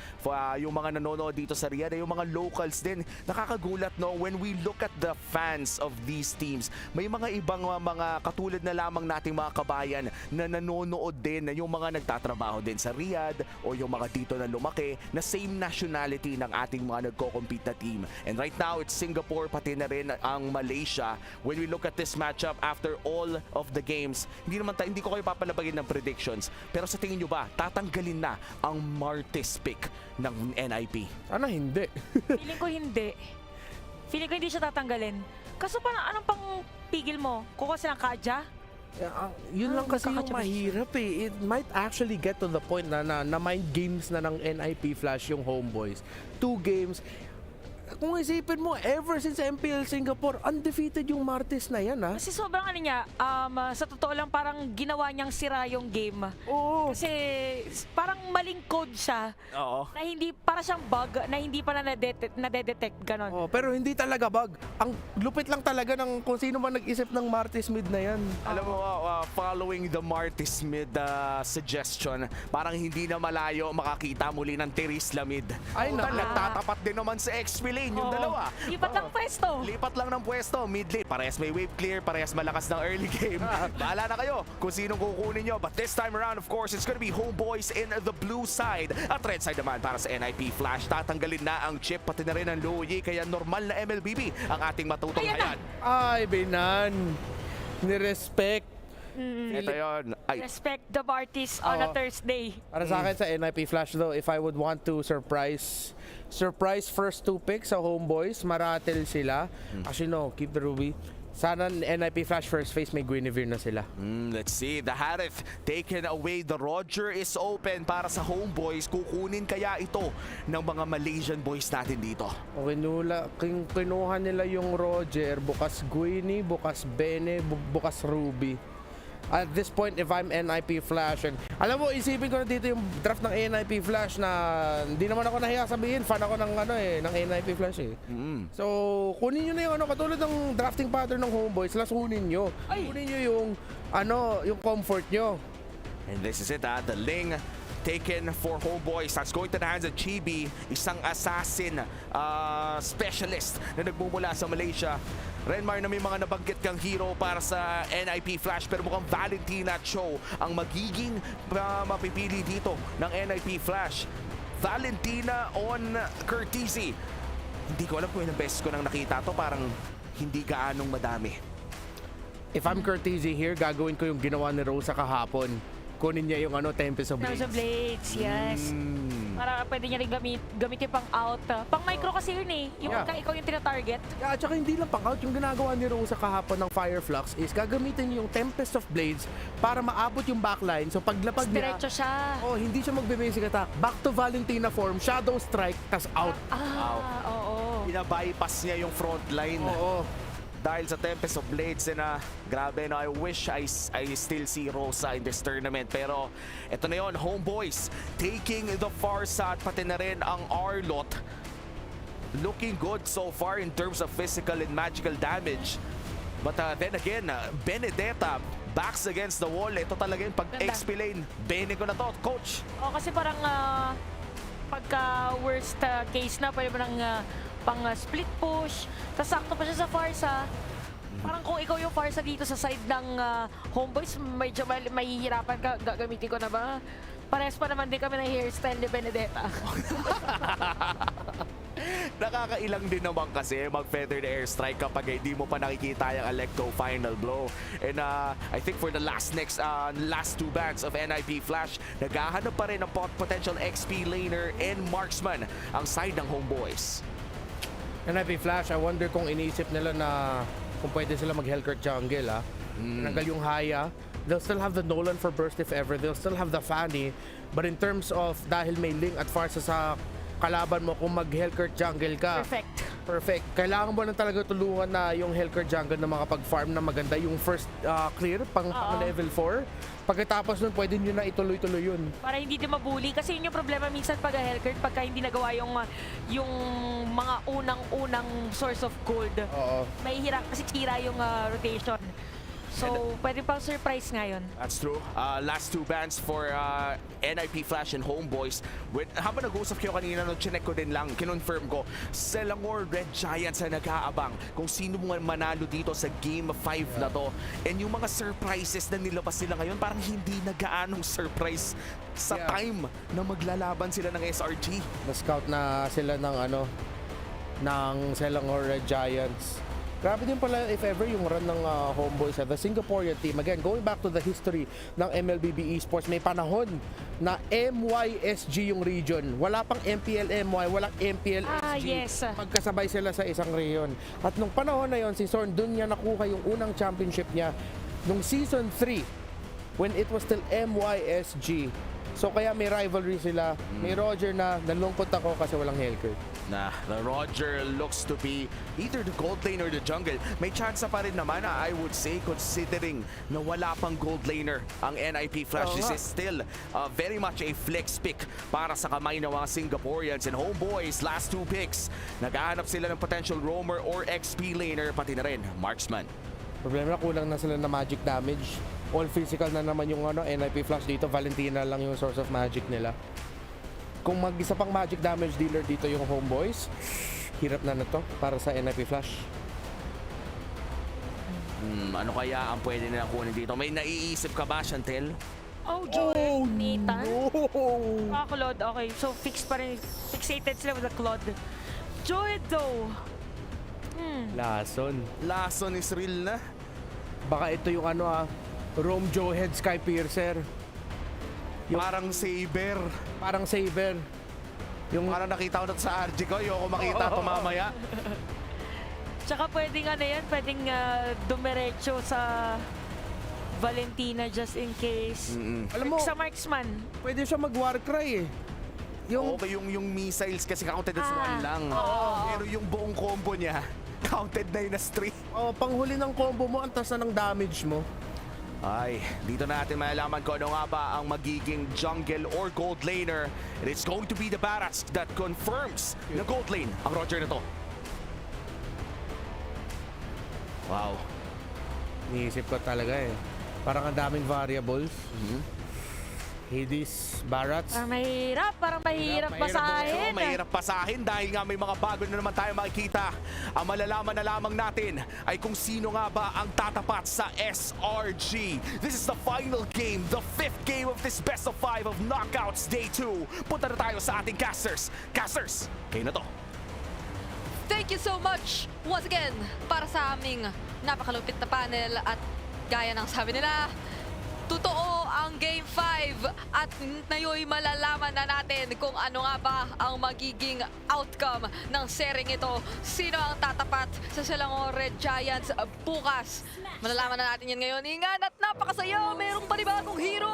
yung mga nanonood dito sa Riyadh, yung mga locals din, nakakagulat, no, when we look at the fans of these teams, may mga ibang mga katulad na lamang nating mga kabayan na nanonood din, na yung mga nagtatrabaho din sa Riyadh o yung mga dito na lumaki, na same nationality ng ating mga nagko-compete na team. And right now, it's Singapore, pati na rin ang Malaysia. When we look at this matchup after all of the games, hindi ko kayo papalabagin ng predictions, pero sa tingin nyo ba tatanggalin na ang Martes pick ng NIP? Sana hindi. Feeling ko hindi siya tatanggalin. Kaso parang anong pang pigil mo? Kukuha silang kadya? Yun lang kasi yung mahirap eh. It might actually get to the point na mind games na ng NIP Flash yung Homeboys. 2 games. Kung isipin mo, ever since MPL Singapore, undefeated yung Martes na yan, ha? Kasi sobrang niya, sa totoo lang parang ginawa niyang sira yung game. Oo. Kasi parang maling code siya. Oo. Na hindi, para siyang bug, na hindi pa na-detect, ganon. Oh, pero hindi talaga bug. Ang lupit lang talaga ng kung sino man nag-isip ng Martes mid na yan. Alam mo, following the Martes mid suggestion, parang hindi na malayo makakita muli ng Terisla mid. Ay, nagtatapat din naman sa XP lane yung dalawa. Lipat lang pwesto. Lipat lang ng pwesto. Mid lane, parehas may wave clear, parehas malakas ng early game. Bahala na kayo kung sinong kukunin nyo. But this time around, of course, it's gonna be Homeboys in the blue side. At red side naman para sa NIP Flash. Tatanggalin na ang chip, pati na rin ang Luoyi. Kaya normal na MLBB ang ating matutunghayan. Ay, Binan. Nirespect. Ito yun. Respect the Martes on a Thursday. Para sa akin sa NIP Flash though, if I would want to surprise first 2 picks sa Homeboys, maratel sila. Actually no, keep the Ruby. Sana NIP Flash first phase may Guinevere na sila. Let's see. The Harith taken away. The Roger is open para sa Homeboys. Kukunin kaya ito ng mga Malaysian boys natin dito? Kinuha nila yung Roger, bukas Guinea, bukas Bene, bukas Ruby. At this point, if I'm NIP Flash, and alam mo, isipin ko na dito yung draft ng NIP Flash na hindi naman ako nahiya sabihin, fan ako ng ng NIP Flash eh. So, kunin nyo na yung katulad ng drafting pattern ng Homeboys, kunin nyo. Kunin nyo yung comfort nyo. And this is it, the Ling taken for Homeboys. That's going to the hands of Chibi, isang assassin specialist na nagmumula sa Malaysia. Renmar, na may mga nabanggit kang hero para sa NIP Flash, pero mukhang Valentina Cho ang magiging mapipili dito ng NIP Flash. Valentina on Curtisi. Hindi ko alam kung ilang beses ko nang nakita to, parang hindi gaanong madami. If I'm Curtisi here, gagawin ko yung ginawa ni Rosa kahapon. Kunin niya yung Tempest of Blades. Tempest of Blades, yes. Para pwede niya rin gamitin pang out. Pang micro kasi yun eh. Yung ikaw yung tina-target. Yeah, at saka hindi lang pang out. Yung ginagawa ni Rosa kahapon ng Fire Flux is gagamitin niya yung Tempest of Blades para maabot yung backline. So paglapag niya, diretso siya. hindi siya magbe-basic attack. Back to Valentina form, Shadow Strike, tas out. Oo. Pina-bypass niya yung front line. Oo. Dahil sa Tempest of Blades, grabe, no? I wish I still see Rosa in this tournament. Pero ito na yun, Homeboys taking the far side, pati na rin ang Arlot. Looking good so far in terms of physical and magical damage. But then again, Benedetta backs against the wall. Ito talaga yung pag-XP lane. Bene ko na to, coach. Kasi parang pagka worst case na, pwede mo nang pang split push, tapos sakto pa siya sa Farsa. Parang kung ikaw yung Farsa dito sa side ng Homeboys, medyo mahihirapan ka, gagamitin ko na ba? Parehas pa naman din kami ng hairstyle ni Benedetta. Nakakailang din naman kasi mag-feather the airstrike kapag hindi mo pa nakikita yung Electro final blow. And I think for the last two bands of NIP Flash, naghahanap pa rin ng potential XP laner and marksman ang side ng Homeboys. NIP Flash, I wonder kung iniisip nila na kung pwede sila mag-Hellcurt jungle, Nagal yung Haya. They'll still have the Nolan for burst if ever. They'll still have the Fanny. But in terms of dahil may Ling at Farsa sa kalaban mo, kung mag-Hellcurt jungle ka. Perfect. Kailangan mo na talaga tulungan na yung Hellcurt jungle na makapag-farm na maganda. Yung first clear pang level 4. Pagkatapos nun, pwede nyo na ituloy-tuloy yun. Para hindi din mabuli. Kasi yun yung problema minsan pag Hellcurt, pagka hindi nagawa yung mga unang source of gold. May hirap kasi tira yung rotation. So, pwede pang surprise ngayon. That's true. Last two bans for NIP Flash and Homeboys. Habang nag-uusap kayo kanina, chinek ko din lang, kinonfirm ko, Selangor Red Giants na nag-aabang kung sino mo manalo dito sa Game 5 na to. And yung mga surprises na nilabas sila ngayon, parang hindi nagaanong surprise sa time na maglalaban sila ng SRG. Na-scout na sila ng Selangor Red Giants. Grabe din pala if ever yung run ng Homeboys at the Singaporean team. Again, going back to the history ng MLBB Esports, may panahon na MYSG yung region. Wala pang MPL MY, walang MPL SG. Yes. Magkasabay sila sa isang region. At nung panahon na yon, si Zorn, dun niya nakuha yung unang championship niya nung Season 3 when it was still MYSG. So kaya may rivalry sila. May Roger na nalungkot ako kasi walang Hellcurt. The Roger looks to be either the gold lane or the jungle. May chance pa rin naman, I would say, considering na wala pang gold laner ang NIP Flash. This is still very much a flex pick para sa kamay ng mga Singaporeans. And Homeboys, last two picks, naghahanap sila ng potential roamer or XP laner, pati na rin marksman. Problema na, kulang na sila na magic damage. All physical na naman yung NIP Flash dito. Valentina lang yung source of magic nila. Kung mag-isa pang magic damage dealer dito yung Homeboys, hirap na to para sa NIP Flash. Ano kaya ang pwede nilang kunin dito? May naiisip ka ba, Chantel? Nathan? Claude, okay. So, fixated sila with the Claude. Joy though. Lason is real na. Baka ito yung Rome Joe Head Sky Piercer. Parang Saber. Yung parang nakita ko na sa RG ko, ayoko makita ito mamaya. Tsaka pwedeng pwedeng dumiretso sa Valentina just in case. Alam mo, sa marksman. Pwede siya mag-Warcry yung missiles kasi counted as one lang. Pero yung buong combo niya, counted na yun as 3. Panghuli ng combo mo, antas na ng damage mo. Ay, dito natin malalaman kung ano nga ba ang magiging jungle or gold laner. And it's going to be the Barats that confirms na gold lane ang Roger na to. Wow. Niisip ko talaga Parang ang daming variables. Hades, Barats. Parang mahirap basahin. Mahirap basahin dahil nga may mga bago na naman tayo makikita. Ang malalaman na lamang natin ay kung sino nga ba ang tatapat sa SRG. This is the final game, the 5th game of this best of 5 of Knockouts Day 2. Punta na tayo sa ating casters. Casters, kayo na to. Thank you so much once again para sa aming napakalupit na panel at gaya ng sabi nila, totoo ang Game 5 at ngayon malalaman na natin kung ano nga ba ang magiging outcome ng sering ito. Sino ang tatapat sa Selangor Red Giants bukas? Malalaman na natin yan ngayon. Ingan at napakasaya, mayroong panibagong hero!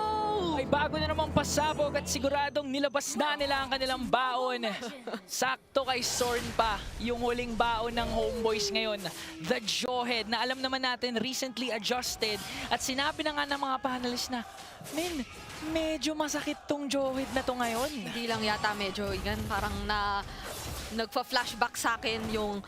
Ay bago na namang pasabog at siguradong nilabas na nila ang kanilang baon. Sakto kay Sorn pa yung huling baon ng Homeboys ngayon. The Jawhead na alam naman natin recently adjusted at sinabi na nga ng mga panelists na, men, medyo masakit tong Jawhead na to ngayon. Hindi lang yata medyo, Ingan, parang nagpa-flashback sa akin yung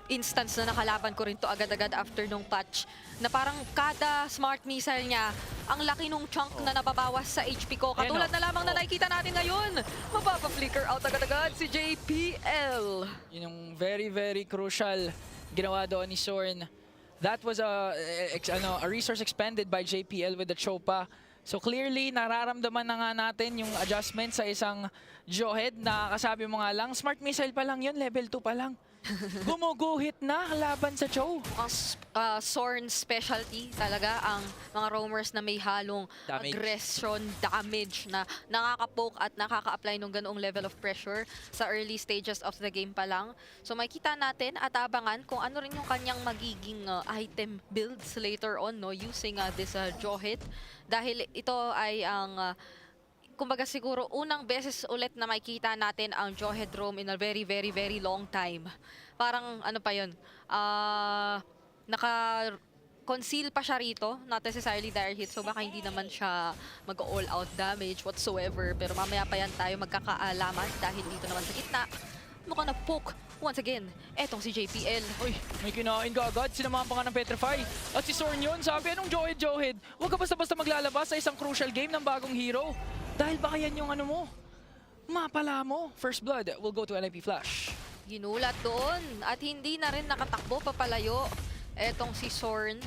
instance na nakalaban ko rin to agad-agad after nung patch na parang kada smart missile niya, ang laki nung chunk na nababawas sa HP ko. Katulad na lamang na nakikita natin ngayon. Mapapa-flicker out agad-agad si JPL. Yun yung very, very crucial ginawa doon ni Sorn. That was a resource expended by JPL with the Chopa. So clearly, nararamdaman na nga natin yung adjustment sa isang Jawhead na kasabi mo nga lang, smart missile pa lang yun, level 2 pa lang. Gumuguhit na laban sa Cho. Ang Sorn specialty talaga ang mga roamers na may halong aggression, damage na nakaka-poke at nakaka-apply ng ganoong level of pressure sa early stages of the game pa lang. So makita natin at abangan kung ano rin yung kanyang magiging item builds later on, no, using this Jawhead. Dahil ito ay ang kumbaga siguro unang beses ulit na makikita natin ang Jawhead roam in a very, very, very long time. Parang ano pa yun, naka-conceal pa siya rito, not necessarily direct hit, so baka hindi naman siya mag-all out damage whatsoever. Pero mamaya pa yan tayo magkakaalaman dahil dito naman sa gitna, mukhang na-poke once again, etong si JPL. Uy, may kinain ka agad. Sinamahan pa nga ng Petrify. At si Sorn yun, sabi, anong Jawhead? Huwag ka basta-basta maglalabas sa isang crucial game ng bagong hero. Dahil baka yan yung ano mo, mapala mo. First blood will go to NIP Flash. Ginulat doon at hindi na rin nakatakbo papalayo etong si Sorn.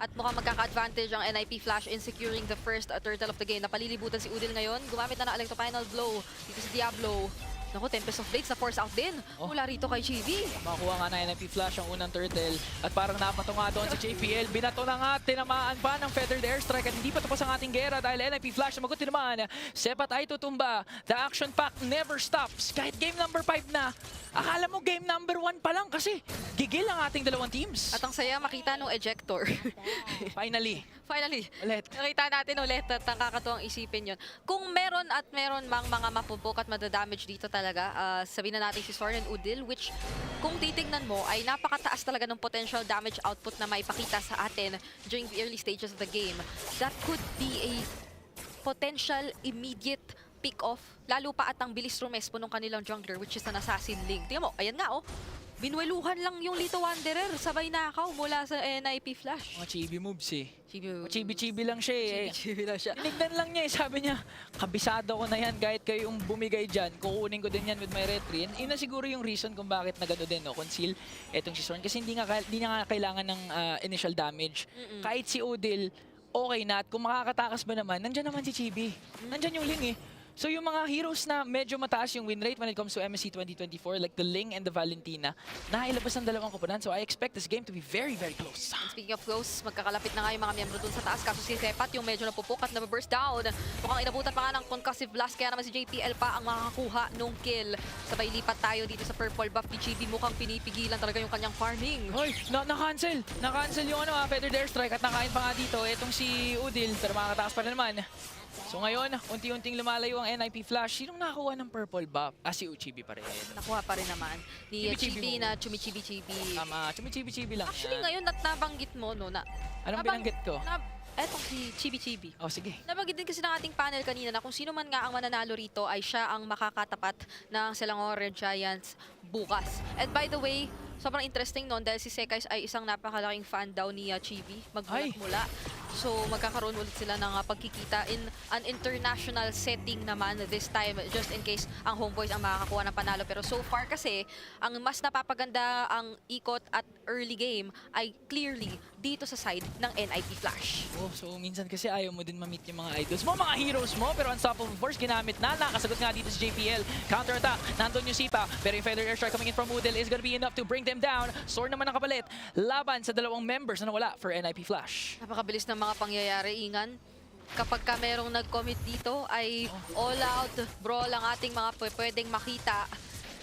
At mukhang magkaka-advantage ang NIP Flash in securing the first turtle of the game. Napalilibutan si Udil ngayon. Gumamit na ng Electro-Final Blow dito si Diablo. Naku, Tempest of Blades na force out din mula rito kay GB. Makakuha nga na NIP Flash ang unang turtle at parang napato nga doon si JPL. Binato na nga, tinamaan pa ng Feathered Airstrike at hindi pa tapos ang ating gera dahil NIP Flash na maguti naman. Sepat ay tutumba. The action pack never stops. Kahit game number 5 na, akala mo game number 1 pa lang kasi gigil ang ating dalawang teams. At ang saya makita nung ejector. Finally. Ulit. Nakita natin ulit at nakakatuwang isipin yun. Kung meron mang mga mapupok at madadamage dito talaga, sabihin na natin si Sorn and Udil, which kung titignan mo ay napakataas talaga ng potential damage output na maipakita sa atin during the early stages of the game. That could be a potential immediate pick-off, lalo pa at ang bilis rumespo ng kanilang jungler, which is an Assassin Link. Tingnan mo, ayan nga binueluhan lang yung Lito Wanderer, sabay nakaw mula sa NIP Flash. Mga chibi moves eh. Chibi-chibi lang siya eh. Chibi lang siya. Tinignan lang niya eh. Sabi niya, kabisado ko na yan kahit kayo yung bumigay dyan. Kukunin ko din yan with my retry. Yun na siguro yung reason kung bakit nagano din, no? Conceal etong si Sorn. Kasi hindi niya nga kailangan ng initial damage. Kahit si Udil, okay na. At kung makakatakas ba naman, nandyan naman si Chibi. Nandyan yung Ling eh. So yung mga heroes na medyo mataas yung win rate when it comes to MSC 2024, like the Ling and the Valentina, nailabas ng dalawang koponan. So I expect this game to be very, very close. And speaking of close, magkakalapit na nga yung mga miyembro dun sa taas. Kaso si Sepat yung medyo napupuk at nababurst down. Mukhang inabutan pa nga ng concussive blast, kaya naman si JPL pa ang makakakuha nung kill. Sabay lipat tayo dito sa purple buff ni Chibi. Mukhang pinipigilan talaga yung kanyang farming. Hoy, na-cancel. Na-cancel yung Feathered Airstrike at nakain pa nga dito itong si Udil, pero makakatakas pa rin naman. So ngayon, unti-unting lumalayo ang NIP Flash. Sinong nakakuha ng purple buff? Si Uchibi pa rin. Nakuha pa rin naman. Ni Chibi na Chumichibi-Chibi. Tama, Chumichibi-Chibi lang. Actually ngayon, nabanggit mo, no? Anong binanggit ko? Etong si Chibi-Chibi. Oh, sige. Nabanggit din kasi ng ating panel kanina na kung sino man nga ang mananalo rito ay siya ang makakatapat ng Selangor Red Giants bukas. And by the way, sobrang interesting noon dahil si Sekais ay isang napakalaking fan daw ni Chibi. Magmula-mula. So magkakaroon ulit sila ng pagkikita in an international setting naman this time, just in case ang Homeboys ang makakakuha ng panalo. Pero so far kasi, ang mas napapaganda ang ikot at early game ay clearly dito sa side ng NIP Flash. Oh, so minsan kasi ayaw mo din ma-meet yung mga idols mo, mga heroes mo, pero Unstoppable Force ginamit na. Nakasagot nga dito si JPL. Counter-attack, nandun yung Sipa, pero yung feather airstrike coming in from Udil is gonna be enough to bring them down. Sword naman ang kapalit, laban sa dalawang members na nawala for NIP Flash. Napakabilis ng mga pangyayari, Ingan. Kapag ka merong nag-commit dito ay all-out brawl ang ating mga pwedeng makita.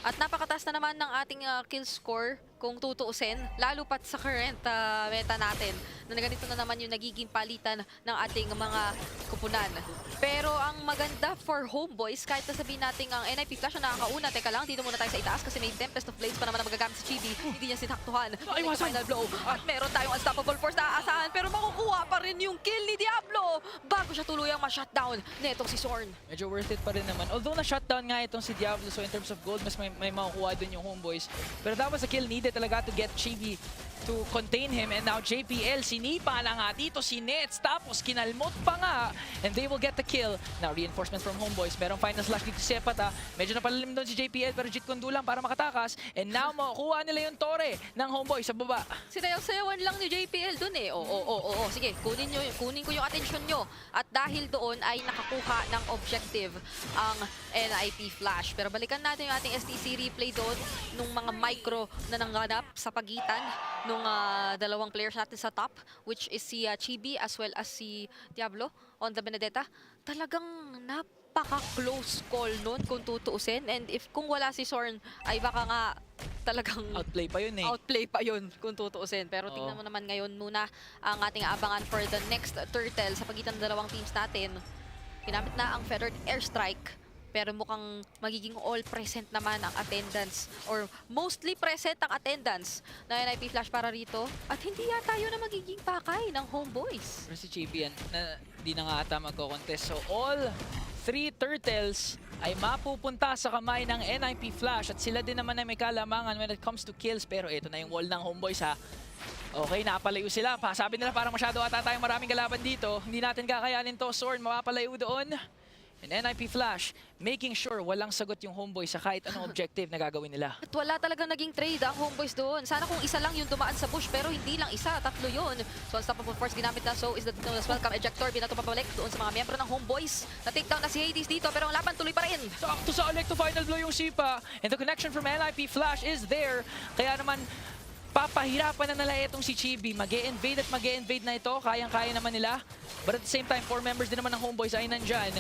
At napakataas na naman ng ating kill score kung tutuusin, lalo pat sa current meta natin na ganito na naman yung nagiging palitan ng ating mga kupunan. Pero ang maganda for Homeboys, kahit na sabihin natin ang NIP Flash na nakakauna, teka lang, dito muna tayo sa itaas kasi may Tempest of Blades pa naman na magagamit si Chibi. Hindi niya sinaktuhan. Final blow. At meron tayong Unstoppable Force na aasahan, pero makukuha pa rin yung kill ni Diablo bago siya tuluyang ma-shutdown netong si Sorn. Medyo worth it pa rin naman. Although na-shutdown nga itong si Diablo, so in terms of gold, mas may makukuha dun yung Homeboys. Pero that was a kill needed talaga to get Chibi to contain him. And now JPL, sinipa na nga dito si Nets, tapos kinalmot pa nga. And they will get the kill. Now reinforcements from Homeboys. Merong final slash dito si Sepata. Medyo napalalim doon si JPL, pero Jit Kundo lang para makatakas. And now makukuha nila yung Torre ng Homeboys sa baba. Sinayaw-sayawan lang ni JPL dun eh. Oo. Sige, kunin ko yung atensyon nyo. At dahil doon ay nakakuha ng objective ang NIP Flash. Pero balikan natin yung ating STC replay doon nung mga micro na nanganap sa pagitan nung dalawang players natin sa top, which is si Chibi as well as si Diablo on the Benedetta. Talagang napaka-close call nun kung tutuusin. And kung wala si Sorn, ay baka nga talagang outplay pa yun eh. Outplay pa yun kung tutuusin. Pero tingnan mo naman ngayon muna ang ating abangan for the next turtle sa pagitan ng dalawang teams natin. Ginamit na ang feathered airstrike. Pero mukhang magiging all present naman ang attendance or mostly present ang attendance na NIP Flash para rito. At hindi yata yun na magiging pakay ng Homeboys. Pero si Chibi na di na nga ata magko-contest. So all 3 turtles ay mapupunta sa kamay ng NIP Flash at sila din naman ay may kalamangan when it comes to kills. Pero ito na yung wall ng Homeboys ha. Okay, napalayo sila. Sabi nila parang masyado ata tayong maraming kalaban dito. Hindi natin kakayanin to. Sorn, mapapalayo doon. And NIP Flash making sure walang sagot yung Homeboys sa kahit anong objective na gagawin nila. At wala talagang naging trade ang Homeboys doon. Sana kung isa lang yung dumaan sa bush, pero hindi lang isa, 3 yun. So Unstoppable Force ginamit na, so is the welcome ejector. Binato pabalik doon sa mga miyembro ng Homeboys. Na-takedown na si Hades dito, pero ang laban tuloy pa rin. Sakto sa Electo final blow yung Sipa. And the connection from NIP Flash is there. Kaya naman papahirapan na nila itong si Chibi. Mag-e-invade at mag-e-invade na ito. Kayang-kaya naman nila. But at the same time, 4 members din naman ng Homeboys ay nandyan.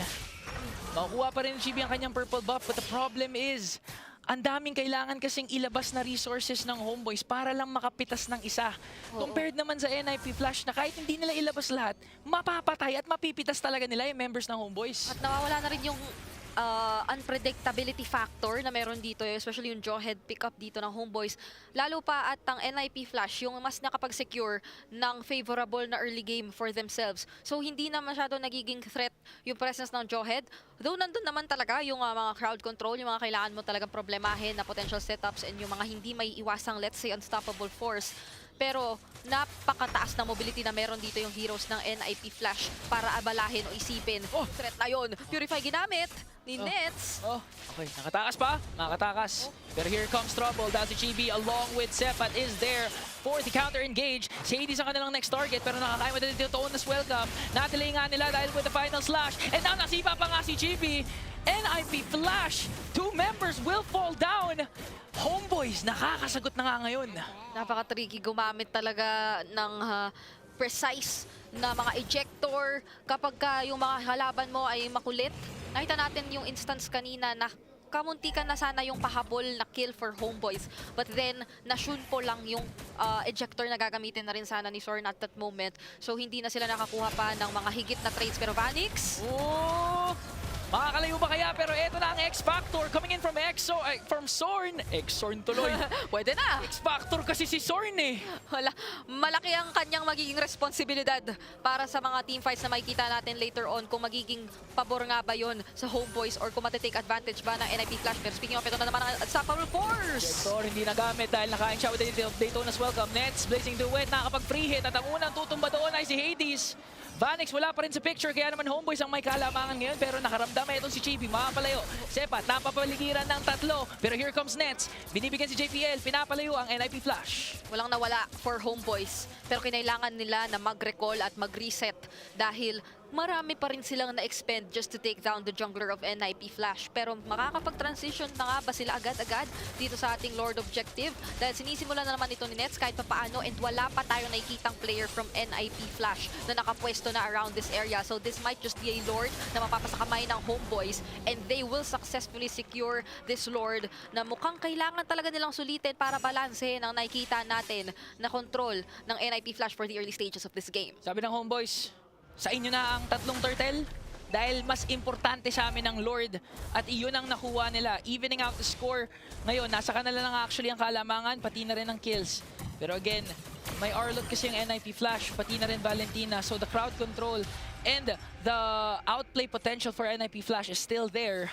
Makukuha pa rin ni Chibi ang kanyang purple buff, but the problem is, ang daming kailangan kasing ilabas na resources ng Homeboys para lang makapitas ng isa. Compared naman sa NIP Flash na kahit hindi nila ilabas lahat, mapapatay at mapipitas talaga nila yung members ng Homeboys. At nawawala na rin yung unpredictability factor na meron dito, especially yung jawhead pickup dito ng Homeboys. Lalo pa at ang NIP Flash, yung mas nakapag-secure ng favorable na early game for themselves. So hindi na masyado nagiging threat yung presence ng jawhead. Though nandun naman talaga yung mga crowd control, yung mga kailangan mo talagang problemahin na potential setups and yung mga hindi may iwasang, let's say, Unstoppable Force. Pero napakataas na mobility na meron dito yung heroes ng NIP Flash para abalahin o isipin. Threat na yun. Purify ginamit ni Nets. Okay, nakatakas pa. Nakatakas. Pero here comes trouble. Dahil si Chibi along with Sepat is there for the counter-engage. Si Hades ang kanilang next target, pero nakakaya mo din dito to Onus welcome. Natilay nga nila dahil with the final slash. And now nasipa pa nga si Chibi. NIP Flash, 2 members will fall down. Homeboys, nakakasagot na nga ngayon. Napaka-tricky gumamit talaga ng precise na mga ejector kapag yung mga halaban mo ay makulit. Nakita natin yung instance kanina na kamuntikan na sana yung pahabol na kill for Homeboys. But then, na-shun po lang yung ejector na gagamitin na rin sana ni Sorn at that moment. So, hindi na sila nakakuha pa ng mga higit na trades. Pero Vanix? Makakalayo ba kaya? Pero eto na ang X-Factor coming in from Sorn. X-Sorn tuloy. Pwede na. X-Factor kasi si Sorn eh. Wala. Malaki ang kanyang magiging responsibilidad para sa mga teamfights na makikita natin later on kung magiging pabor nga ba yun sa Homeboys or kung matitake advantage ba ng NIP Flash. Pero speaking of, ito na naman ang Unstoppable Force. Sorn hindi nagamit dahil nakain siya with the Daytona's welcome. Nets blazing the wet, nakakapag-free hit at ang unang tutumba doon ay si Hades. Vanix wala pa rin sa picture, kaya naman Homeboys ang may kalamangan ngayon, pero nakaramdam itong si Chibi, makapalayo. Sepat, napapaligiran ng tatlo, pero here comes Nets. Binibigyan si JPL, pinapalayo ang NIP Flash. Walang nawala for Homeboys, pero kinailangan nila na mag-recall at mag-reset dahil marami pa rin silang na-expend just to take down the jungler of NIP Flash. Pero makakapag-transition na nga ba sila agad-agad dito sa ating Lord Objective? Dahil sinisimulan na naman ito ni Nets kahit papaano, and wala pa tayong nakikitang player from NIP Flash na nakapwesto na around this area. So this might just be a Lord na mapapasakamay ng Homeboys, and they will successfully secure this Lord na mukhang kailangan talaga nilang sulitin para balansehin ang nakikita natin na control ng NIP Flash for the early stages of this game. Sabi ng Homeboys, sa inyo na ang tatlong turtle dahil mas importante sa amin ang Lord at iyon ang nakuha nila. Evening out the score. Ngayon, nasa kanila lang actually ang kalamangan, pati na rin ang kills. Pero again, may Arlot kasi yung NIP Flash, pati na rin Valentina. So the crowd control and the outplay potential for NIP Flash is still there.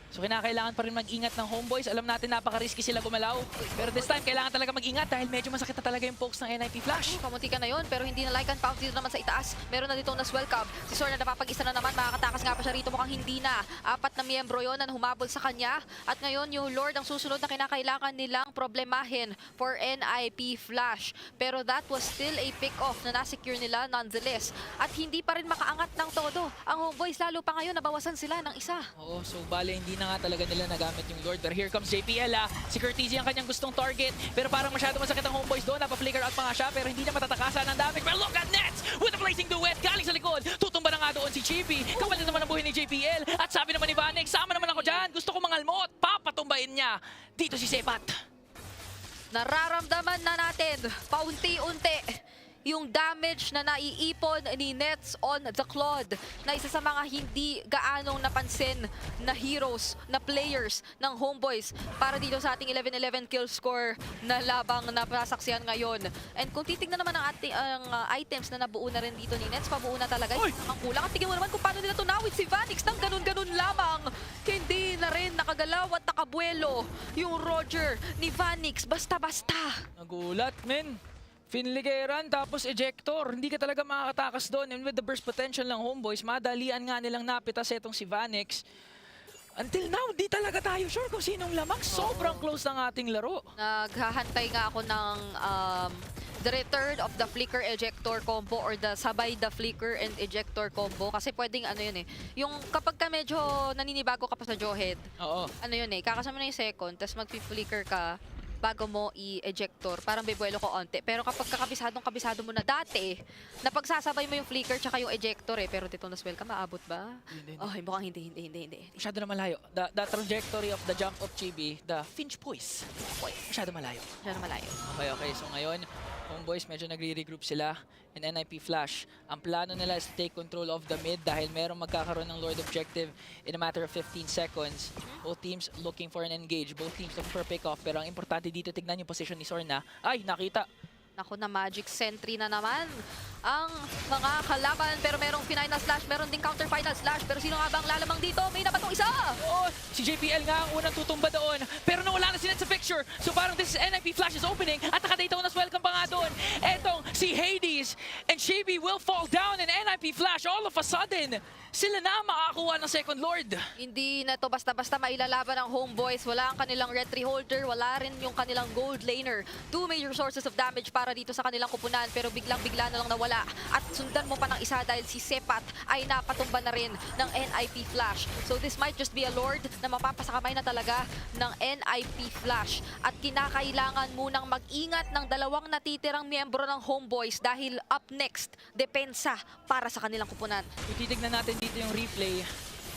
So kinakailangan pa rin mag-ingat ng Homeboys. Alam natin napaka-risky sila gumalaw. Pero this time, kailangan talaga mag-ingat dahil medyo masakit na talaga yung pokes ng NIP Flash. Kamunti ka na yun, pero hindi na like and pounce dito naman sa itaas. Meron na ditong nas-well cup. Si Sor na napapag-isa na naman, makakatakas nga pa siya rito, mukhang hindi na. 4 na miyembro yun na humabol sa kanya. At ngayon, yung Lord ang susunod na kinakailangan nilang problemahin for NIP Flash. Pero that was still a pick-off na nasecure nila nonetheless. At hindi pa rin makaangat ng todo ang Homeboys, lalo pa ngayon nabawasan sila ng isa. Oo, so bale hindi na nga talaga nila nagamit yung Lord. Pero here comes JPL Si Curtizzi ang kanyang gustong target. Pero parang masyado masakit ang Homeboys doon. Napa-flicker out pa nga siya pero hindi niya matatakasan ng damage. Pero look at Nets with the blazing duet. Galing sa likod. Tutumba na nga doon si Chibi. Kapalit naman ang buhay ni JPL. At sabi naman ni Vanix, sama naman ako dyan. Gusto ko mangalmot. Papatumbain niya. Dito si Sepat. Nararamdaman na natin paunti-unti yung damage na naiipon ni Nets on the Claude, na isa sa mga hindi gaanong napansin na heroes, na players ng Homeboys para dito sa ating 11-11 kill score na labang napasaksihan ngayon. And kung titignan naman ang ating items na nabuo na rin dito ni Nets, pabuo na talaga. Ang kulang. At tingnan mo naman kung paano nila tunawid si Vanix ng ganun-ganun lamang. Hindi na rin nakagalaw at nakabuelo yung Roger ni Vanix. Basta-basta. Nagulat, men. Finligeran, tapos ejector. Hindi ka talaga makakatakas doon. And with the burst potential ng Homeboys, madalian nga nilang napitas itong si Vanix. Until now, di talaga tayo sure kung sinong lamang. Sobrang close ng ating laro. Naghahantay nga ako ng the return of the flicker ejector combo or the sabay the flicker and ejector combo. Kasi pwedeng ano yun eh. Yung kapag ka medyo naninibago ka pa sa jawhead, ano yun eh, kakasama na yung second, tapos mag-flicker ka bago mo i-ejector, parang bebuelo ko onte. Pero kapag kabisado mo na dati, napagsasabay mo yung flicker tsaka yung ejector eh. Pero dito na swell ka, maabot ba? Oh, mukhang hindi. Masyado na malayo. The trajectory of the jump of Chibi, the Finch Poise. Masyado malayo. Okay. So ngayon, Homeboys medyo nagre-regroup sila. And NIP Flash, ang plano nila is to take control of the mid dahil merong magkakaroon ng Lord Objective in a matter of 15 seconds. Both teams looking for an engage. Both teams looking for a pick-off. Pero ang importante dito, tignan yung position ni Sorna. Ay, nakita. Ako na Magic Sentry na naman ang mga kalaban. Pero merong final slash, meron ding counter final slash. Pero sino nga bang lalamang dito? May nabatong isa! Si JPL nga ang unang tutumba doon. Pero nawala na si Net sa picture. So parang this is NIP Flash is opening. At nakadaytonas welcome pa nga doon. Etong si Hades and Chibi will fall down. And NIP Flash all of a sudden, sila na makakuha ng second Lord. Hindi na to basta-basta mailalaban ng Homeboys. Wala ang kanilang retry holder. Wala rin yung kanilang gold laner. 2 major sources of damage para dito sa kanilang kupunan. Pero biglang-bigla na lang nawala. At sundan mo pa ng isa dahil si Sepat ay napatumba na rin ng NIP Flash. So this might just be a Lord na mapapasakamay na talaga ng NIP Flash. At kinakailangan munang mag-ingat ng dalawang natitirang miyembro ng Homeboys dahil up next, depensa para sa kanilang kupunan. Titignan natin dito yung replay.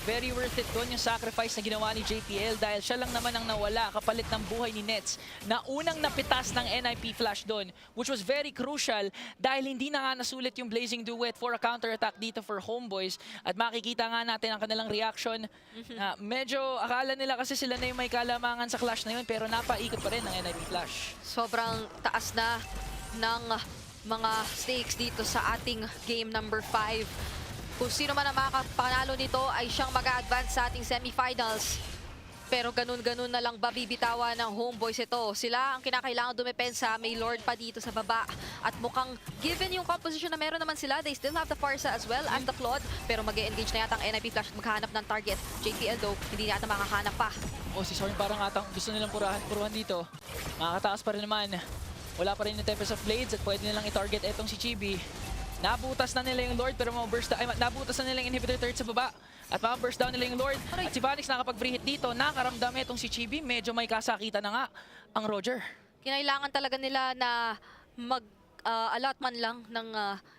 Very worth it doon yung sacrifice na ginawa ni JPL dahil siya lang naman ang nawala kapalit ng buhay ni Nets na unang napitas ng NIP Flash doon, which was very crucial dahil hindi na nga nasulit yung Blazing Duet for a counter-attack dito for Homeboys. At makikita nga natin ang kanilang reaction na medyo akala nila kasi sila na yung may kalamangan sa clash na yun pero napaikot pa rin ng NIP Flash. Sobrang taas na ng mga stakes dito sa ating game number 5. Kung sino man ang makakapanalo nito ay siyang mag-a-advance sa ating semifinals. Pero ganun-ganun na lang ba bibitawan ng Homeboys ito? Sila ang kinakailangan dumepensa, may Lord pa dito sa baba. At mukhang given yung composition na meron naman sila, they still have the Farsa as well as the Claude. Pero mag-e-engage na yata ang NIP Flash at maghahanap ng target. JPL though, hindi yata makakahanap pa. Si Sorn parang atang gusto nilang puruhan dito. Makakataas pa rin naman. Wala pa rin yung Tempest of Blades at pwede nilang i-target etong si Chibi. Nabutas na nila yung Lord pero nabutas na nila yung Inhibitor Turret sa baba. At ma-burst down nila yung Lord. At si Vanix nakapag-free hit dito. Nakaramdam itong si Chibi. Medyo may kasakita na nga ang Roger. Kinailangan talaga nila na allot man lang ng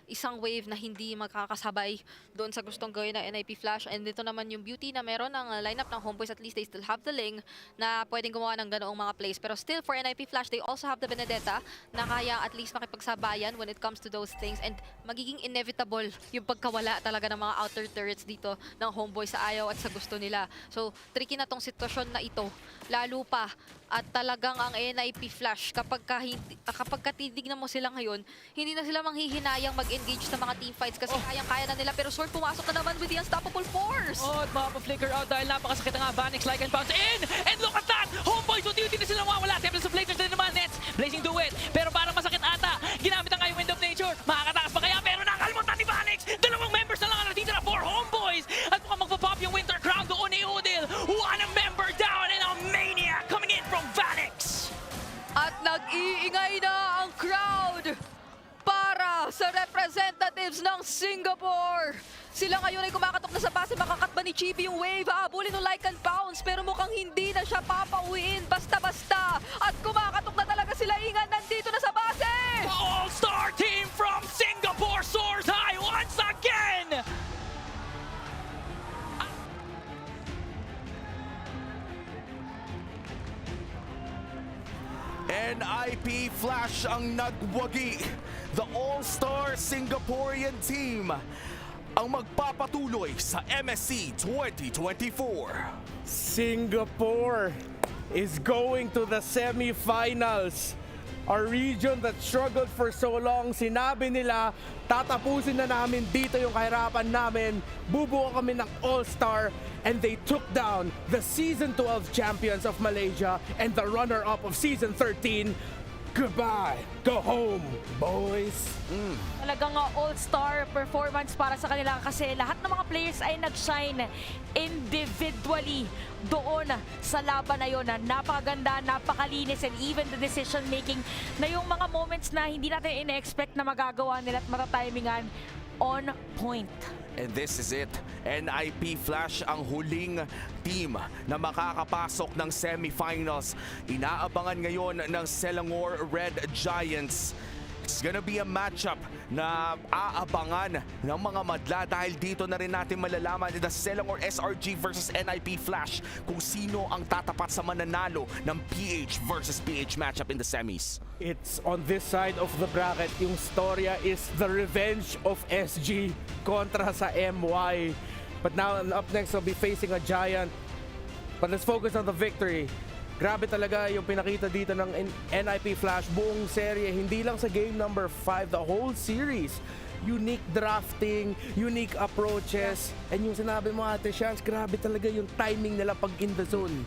isang wave na hindi magkakasabay doon sa gustong gawin ng NIP Flash. And dito naman yung beauty na meron ng lineup ng Homeboys. At least they still have the Ling na pwedeng gumawa ng ganoong mga plays. Pero still for NIP Flash, they also have the Benedetta na kaya at least makipagsabayan when it comes to those things. And magiging inevitable yung pagkawala talaga ng mga outer turrets dito ng Homeboys sa ayaw at sa gusto nila. So tricky na tong sitwasyon na ito. Lalo pa at talagang ang NIP Flash kapag titignan mo sila ngayon, hindi na sila manghihinayang mag-engage sa mga teamfights kasi kayang-kaya na nila. Pero Sword pumasok na naman with the Unstoppable Force. At makapa-flicker out dahil napakasakit na nga. Vanix like and bounce in! And look at that! Homeboys, unti-unti na sila mawawala. Tempest of Blazers na naman, Nets. Blazing do it. Pero parang masakit ata. Ginamit na nga yung Wind of Nature. Makakataas pa kaya pero nakalimutan ni Vanix. Dalawang members na lang ang natitira for Homeboys. At mukhang magpa-pop yung Winter Crown doon ni Udil. One member down and a Maniac coming in from Vanix. At nag-iingay na ang crowd para sa representatives ng Singapore. Sila ngayon ay kumakatok na sa base. Makakat ba ni Chibi yung wave? Habulin ng like and bounce. Pero mukhang hindi na siya papauwiin basta-basta. At kumakatok na talaga sila. Ingan nandito na sa base. The all-star team from Singapore soars high once again. NIP Flash ang nagwagi. The all-star Singaporean team ang magpapatuloy sa MSC 2024. Singapore is going to the semifinals. Our region that struggled for so long, sinabi nila, tatapusin na namin dito yung kahirapan namin. Bubuo kami ng all-star. And they took down the Season 12 champions of Malaysia and the runner-up of Season 13. Goodbye. Go home, boys. Talagang all-star performance para sa kanila kasi lahat ng mga players ay nag-shine individually doon sa laban na yun. Napakaganda, napakalinis, and even the decision-making na yung mga moments na hindi natin ina-expect na magagawa nila at matatimingan on point. And this is it. NIP Flash ang huling team na makakapasok ng semifinals. Inaabangan ngayon ng Selangor Red Giants. It's gonna be a matchup na aabangan ng mga madla dahil dito na rin natin malalaman the Selangor SRG versus NIP Flash kung sino ang tatapat sa mananalo ng PH versus PH matchup in the semis. It's on this side of the bracket. Yung storya is the revenge of SG kontra sa MY. But now up next will be facing a giant. But let's focus on the victory. Grabe talaga yung pinakita dito ng NIP Flash buong serye, hindi lang sa game number 5, the whole series. Unique drafting, unique approaches, and yung sinabi mo Ate Shans, grabe talaga yung timing nila pag in the zone.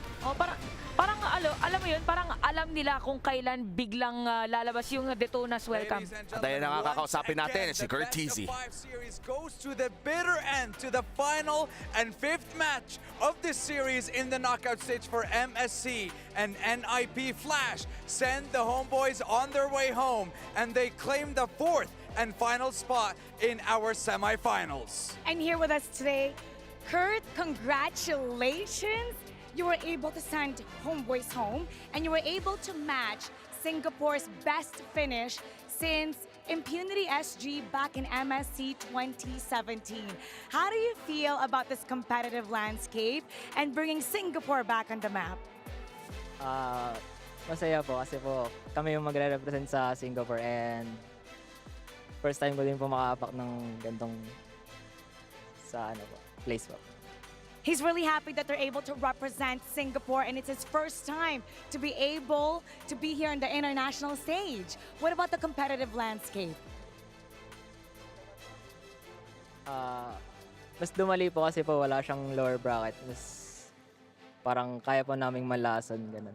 Parang alam mo yun, parang alam nila kung kailan biglang lalabas yung Detona's welcome. At ayun na nga kakausapin natin, si Kurt Teasy. Series goes to the bitter end, to the final and 5th match of this series in the knockout stage for MSC. And NIP Flash send the Homeboys on their way home, and they claim the 4th and final spot in our semifinals. And here with us today, Kurt, congratulations. You were able to send Homeboys home, and you were able to match Singapore's best finish since Impunity SG back in MSC 2017. How do you feel about this competitive landscape and bringing Singapore back on the map? Masaya po kasi po kami yung magre-represent sa Singapore and first time ko din po makaapak ng gantong sa place po. He's really happy that they're able to represent Singapore, and it's his first time to be able to be here on the international stage. What about the competitive landscape? Mas dumali po kasi po wala siyang lower bracket. Mas parang kaya po naming malasan, ganun.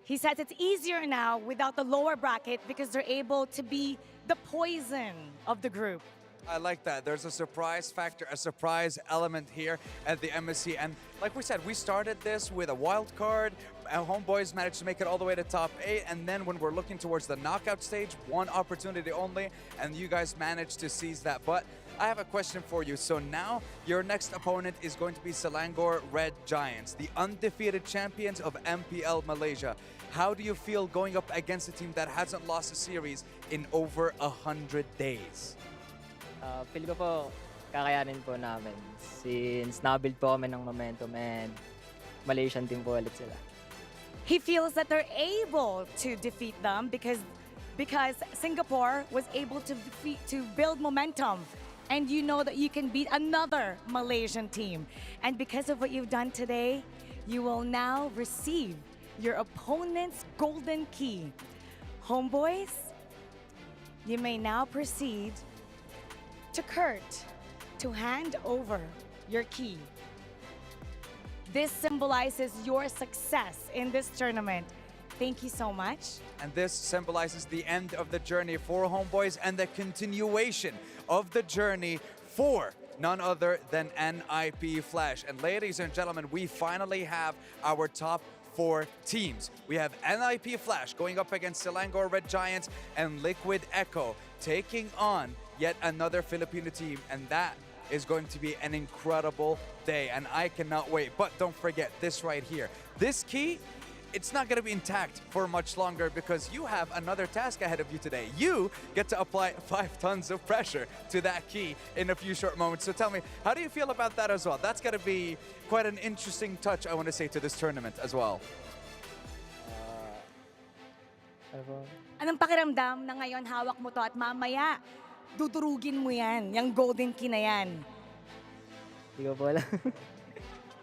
He says it's easier now without the lower bracket because they're able to be the poison of the group. I like that. There's a surprise factor, a surprise element here at the MSC. And like we said, we started this with a wild card. Our homeboys managed to make it all the way to top 8. And then when we're looking towards the knockout stage, one opportunity only. And you guys managed to seize that. But I have a question for you. So now your next opponent is going to be Selangor Red Giants, the undefeated champions of MPL Malaysia. How do you feel going up against a team that hasn't lost a series in over 100 days? Feel ko po, kakayanin po namin. Since nabuild po kami ng momentum and Malaysian team po ulit sila. He feels that they're able to defeat them because Singapore was able to build momentum. And you know that you can beat another Malaysian team. And because of what you've done today, you will now receive your opponent's golden key. Homeboys, you may now proceed to Kurt to hand over your key. This symbolizes your success in this tournament. Thank you so much. And this symbolizes the end of the journey for Homeboys and the continuation of the journey for none other than NIP Flash. And ladies and gentlemen, we finally have our top 4 teams. We have NIP Flash going up against Selangor Red Giants and Liquid Echo taking on yet another Filipino team, and that is going to be an incredible day, and I cannot wait. But don't forget this right here. This key, it's not going to be intact for much longer because you have another task ahead of you today. You get to apply 5 tons of pressure to that key in a few short moments. So tell me, how do you feel about that as well? That's going to be quite an interesting touch, I want to say, to this tournament as well. Anong pakiramdam na ngayon hawak mo to at mamaya dudurugin mo yan, yung golden key na yan? Hindi ko po alam.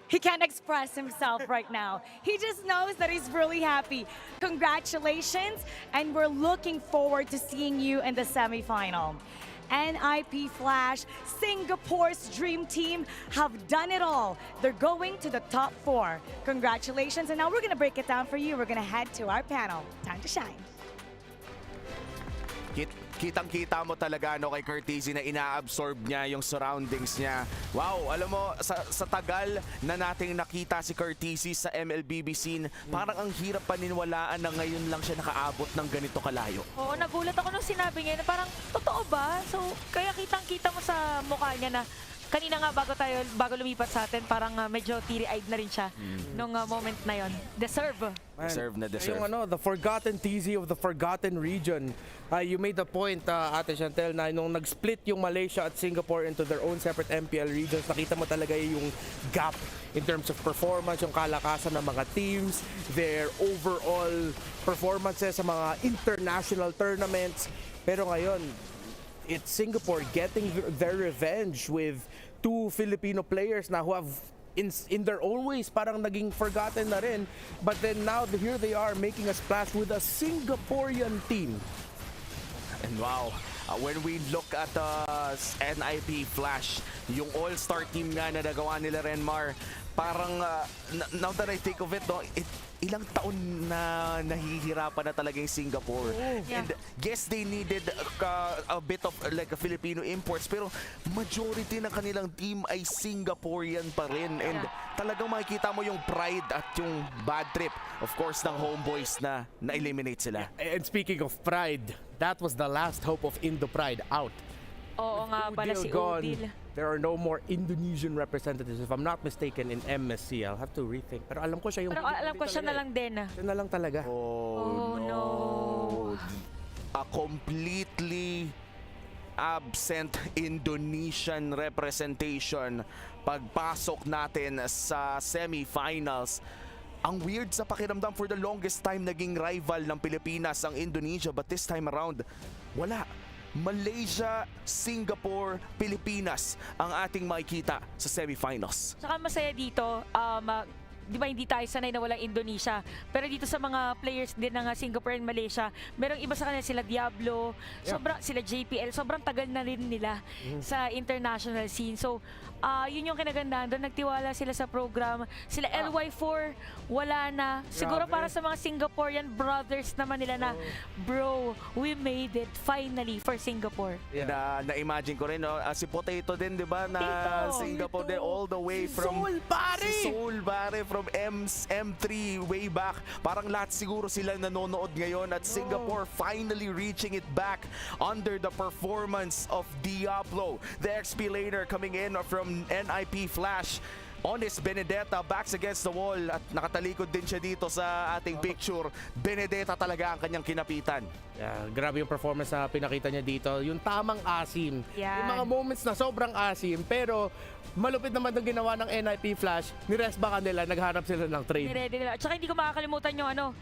He can't express himself right now. He just knows that he's really happy. Congratulations, and we're looking forward to seeing you in the semifinal. NIP Flash, Singapore's dream team, have done it all. They're going to the top 4. Congratulations, and now we're gonna break it down for you. We're gonna head to our panel. Time to shine. Kitang-kita mo talaga kay Curtisi na ina-absorb niya yung surroundings niya. Wow, alam mo, sa tagal na nating nakita si Curtisi sa MLBB scene, parang ang hirap paniniwalaan na ngayon lang siya nakaabot ng ganito kalayo. Oo, nagulat ako nung sinabi niya na parang, totoo ba? So, kaya kitang-kita mo sa mukha niya na kanina nga bago lumipat sa atin, parang medyo teary-eyed na rin siya nung moment na yon. Deserve. Deserve na deserve. Yung the forgotten TZ of the forgotten region. You made the point, Ate Chantel, na nung nag-split yung Malaysia at Singapore into their own separate MPL regions, nakita mo talaga yung gap in terms of performance, yung kalakasan ng mga teams, their overall performances sa mga international tournaments. Pero ngayon, it's Singapore getting their revenge with 2 Filipino players na who have in their own ways parang naging forgotten na rin, but then now here they are making a splash with a Singaporean team. And wow, when we look at NIP Flash, yung all-star team nga na nagawa nila Renmar, parang now that I think of it, ilang taon na nahihirapan na talaga yung Singapore. And yes, they needed a bit of like a Filipino imports, pero majority ng kanilang team ay Singaporean pa rin. And talagang makikita mo yung pride at yung bad trip, of course, ng Homeboys na na-eliminate sila. And speaking of pride, that was the last hope of Indo Pride out. Oo nga pala si Udil. There are no more Indonesian representatives, if I'm not mistaken, in MSC. I'll have to rethink. Pero alam ko siya yung... Pero alam ko siya na lang din. Siya na lang talaga. Oh no. A completely absent Indonesian representation pagpasok natin sa semifinals. Ang weird sa pakiramdam, for the longest time naging rival ng Pilipinas ang Indonesia, but this time around, wala. Malaysia, Singapore, Pilipinas ang ating makikita sa semifinals. Saka masaya dito, di ba hindi tayo sanay na walang Indonesia, pero dito sa mga players din ng Singapore and Malaysia, merong iba sa kanila, sila Diablo, sila JPL, sobrang tagal na rin nila sa international scene. So Yun yung kinagandahan doon. Nagtiwala sila sa program. Sila LY4, wala na. Siguro Grabe. para sa mga Singaporean brothers naman nila na, bro, we made it finally for Singapore. Na-imagine ko rin, no? Si Potato din, di ba? Na Potato. Singapore din, all the way from... Seoul, pare! Si Seoul, pare, from M3 way back. Parang lahat siguro sila nanonood ngayon at Singapore finally reaching it back under the performance of Diablo. The XP laner coming in from NIP Flash. Onis Benedetta backs against the wall at nakatalikod din siya dito sa ating picture. Benedetta talaga ang kanyang kinapitan. Yeah, grabe yung performance na pinakita niya dito. Yung tamang asim. Yan. Yung mga moments na sobrang asim, pero malupit naman yung ginawa ng NIP Flash. Ni-rest ba kanila, naghanap sila ng trade. Niready nila. At saka hindi ko makakalimutan yung alam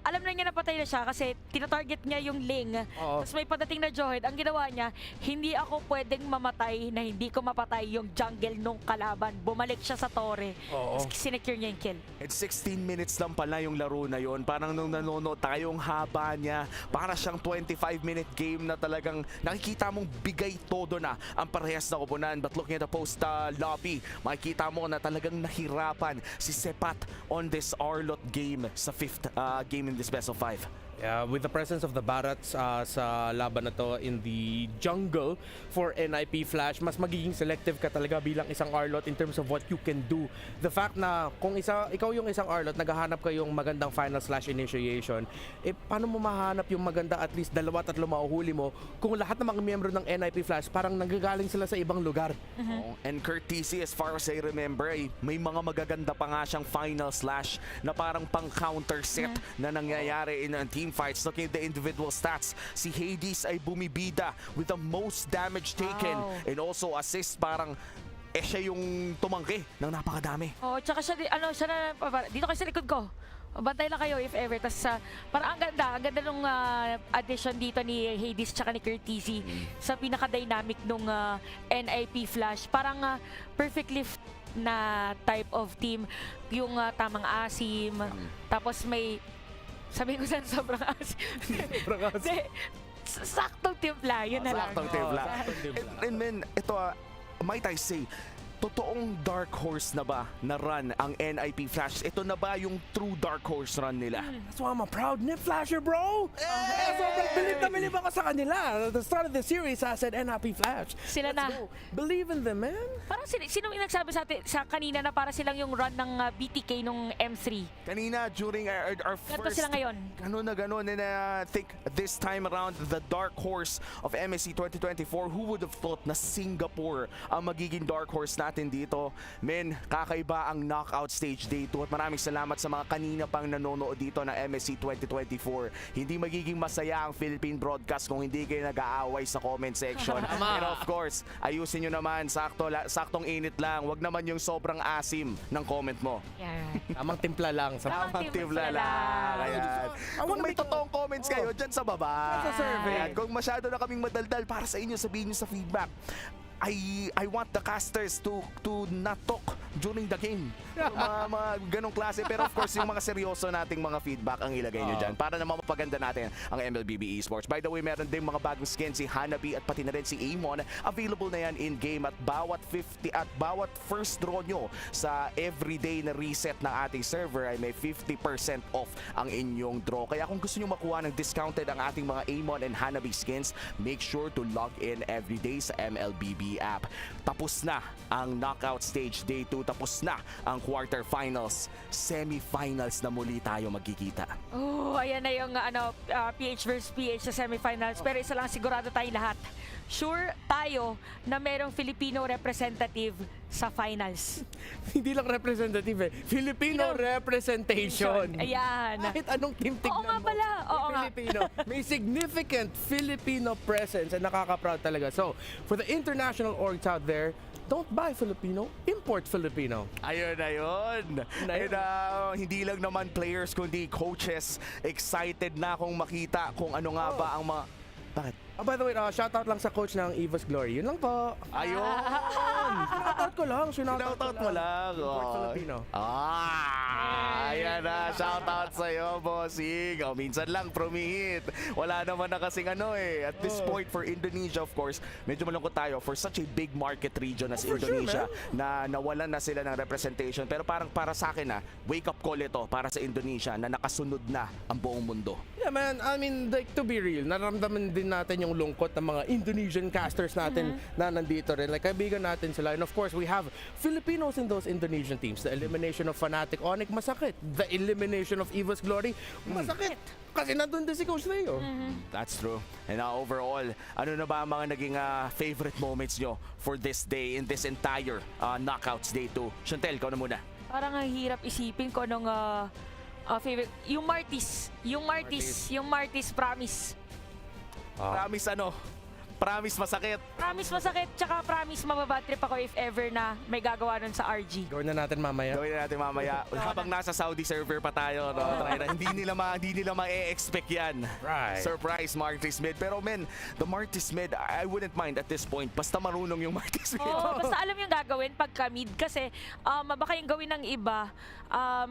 na niya napatay na siya kasi tinatarget niya yung Ling. Tapos may padating na Johed. Ang ginawa niya, hindi ako pwedeng mamatay na hindi ko mapatay yung jungle nung kalaban. Bumalik siya sa Torre. Tapos sinecure niya yung kill. At 16 minutes lang pala yung laro na yon. Parang nung nanonood tayong haba niya, para siyang 25-minute game na talagang nakikita mong bigay todo na ang parehas na koponan. But looking at the post lobby, makikita mo na talagang nahirapan si Sepat on this Arlot game sa 5th game in this best of 5. Yeah, with the presence of the Barats sa laban na to in the jungle for NIP Flash, mas magiging selective ka talaga bilang isang Arlot in terms of what you can do. The fact na kung ikaw yung isang Arlot, naghahanap kayong magandang final/initiation, paano mo mahanap yung maganda at least 2-3 mahuhuli mo kung lahat ng mga miyembro ng NIP Flash parang nanggagaling sila sa ibang lugar. And Kurt TC, as far as I remember, may mga magaganda pa nga siyang final slash na parang pang counter set na nangyayari in team fights. Looking at the individual stats, si Hades ay bumibida with the most damage taken and also assist. Parang siya yung tumangki ng napakadami. Tsaka siya, dito kayo sa likod ko. Bantay lang kayo if ever. Tapos parang ang ganda nung addition dito ni Hades tsaka ni Curtisi sa pinaka-dynamic nung NIP Flash. Parang perfectly na type of team. Yung tamang asim. Tapos may sabi ko saan sobrang asim. Saktong timpla, yun na lang. Saktong timpla. And then, ito, might I say, totoong dark horse na ba na run ang NIP Flash? Ito na ba yung true dark horse run nila? That's why I'm a proud Nip Flasher, bro! Sobrang bilib ako sa kanila. At the start of the series, I said NIP Flash. Sila Let's go. Believe in them, man. Parang sino yung nagsabi sa kanina na para silang yung run ng BTK nung M3? Kanina, during our Ganto first... sila ngayon. Ganon. And I think this time around, the dark horse of MSC 2024, who would have thought na Singapore ang magiging dark horse natin dito? Men, kakaiba ang knockout stage day 2 at maraming salamat sa mga kanina pang nanonood dito ng MSC 2024. Hindi magiging masaya ang Philippine broadcast kung hindi kayo nag-aaway sa comment section. And of course, ayusin nyo naman, saktong init lang. Wag naman yung sobrang asim ng comment mo. Tamang timpla lang. Tamang timpla lang. Ayan. Kung may totoong comments kayo, dyan sa baba. Sa survey. Ayan. Kung masyado na kaming madaldal para sa inyo, sabihin nyo sa feedback. I want the casters to not talk during the game. Mga ganong klase. Pero of course, yung mga seryoso nating mga feedback ang ilagay nyo dyan para naman mapaganda natin ang MLBB Esports. By the way, meron din mga bagong skins si Hanabi at pati na rin si Amon. Available na yan in-game at bawat first draw nyo sa everyday na reset ng ating server ay may 50% off ang inyong draw. Kaya kung gusto nyo makuha ng discounted ang ating mga Amon and Hanabi skins, make sure to log in everyday sa MLBB app. Tapos na ang knockout stage day 2. Tapos na ang quarterfinals. Semifinals na muli tayo magkikita. Ayan na yung PH versus PH sa semifinals. Pero isa lang sigurado tayong lahat. Sure tayo na merong Filipino representative sa finals. Hindi lang representative Filipino representation. Ayan. Kahit anong team tignan nga pala. Filipino. May significant Filipino presence and nakaka-proud talaga. So, for the international orgs out there, don't buy Filipino, import Filipino. Ayun. And, hindi lang naman players kundi coaches excited na kung makita kung ano nga ba ang mga... Bakit? By the way, shoutout lang sa coach ng Eva's Glory. Yun lang po. Ayun! Shoutout ko lang. Sinoutout mo lang. Import Filipino. Ayan na. Shoutout sa'yo, bossing. Minsan lang, promihit. Wala naman na kasing at this point for Indonesia, of course, medyo malungkot tayo for such a big market region as Indonesia na nawalan na sila ng representation. Pero parang para sa akin wake up call ito para sa Indonesia na nakasunod na ang buong mundo. Yeah, man. I mean, like, to be real, naramdaman din natin yung lungkot ng mga Indonesian casters natin na nandito rin. Like, kaibigan natin sila. And of course, we have Filipinos in those Indonesian teams. The elimination of Fnatic Onyx, masakit. The elimination of Eva's Glory, masakit. Kasi nandun din si Coach Leo. That's true. And overall, ano na ba ang mga naging favorite moments nyo for this day, in this entire Knockouts Day 2? Chantel, ikaw na muna. Parang ang hirap isipin ko nung favorite. Yung Martis, promise. Promise ano? Promise masakit. Promise masakit, tsaka promise mababad trip ako if ever na may gagawa nun sa RG. Gawin na natin mamaya. Habang nasa Saudi server pa tayo, hindi nila ma-expect yan. Right. Surprise Martis mid. Pero men, the Martis mid, I wouldn't mind at this point. Basta marunong yung Martis mid. Basta alam yung gagawin pagka mid kasi baka yung gawin ng iba.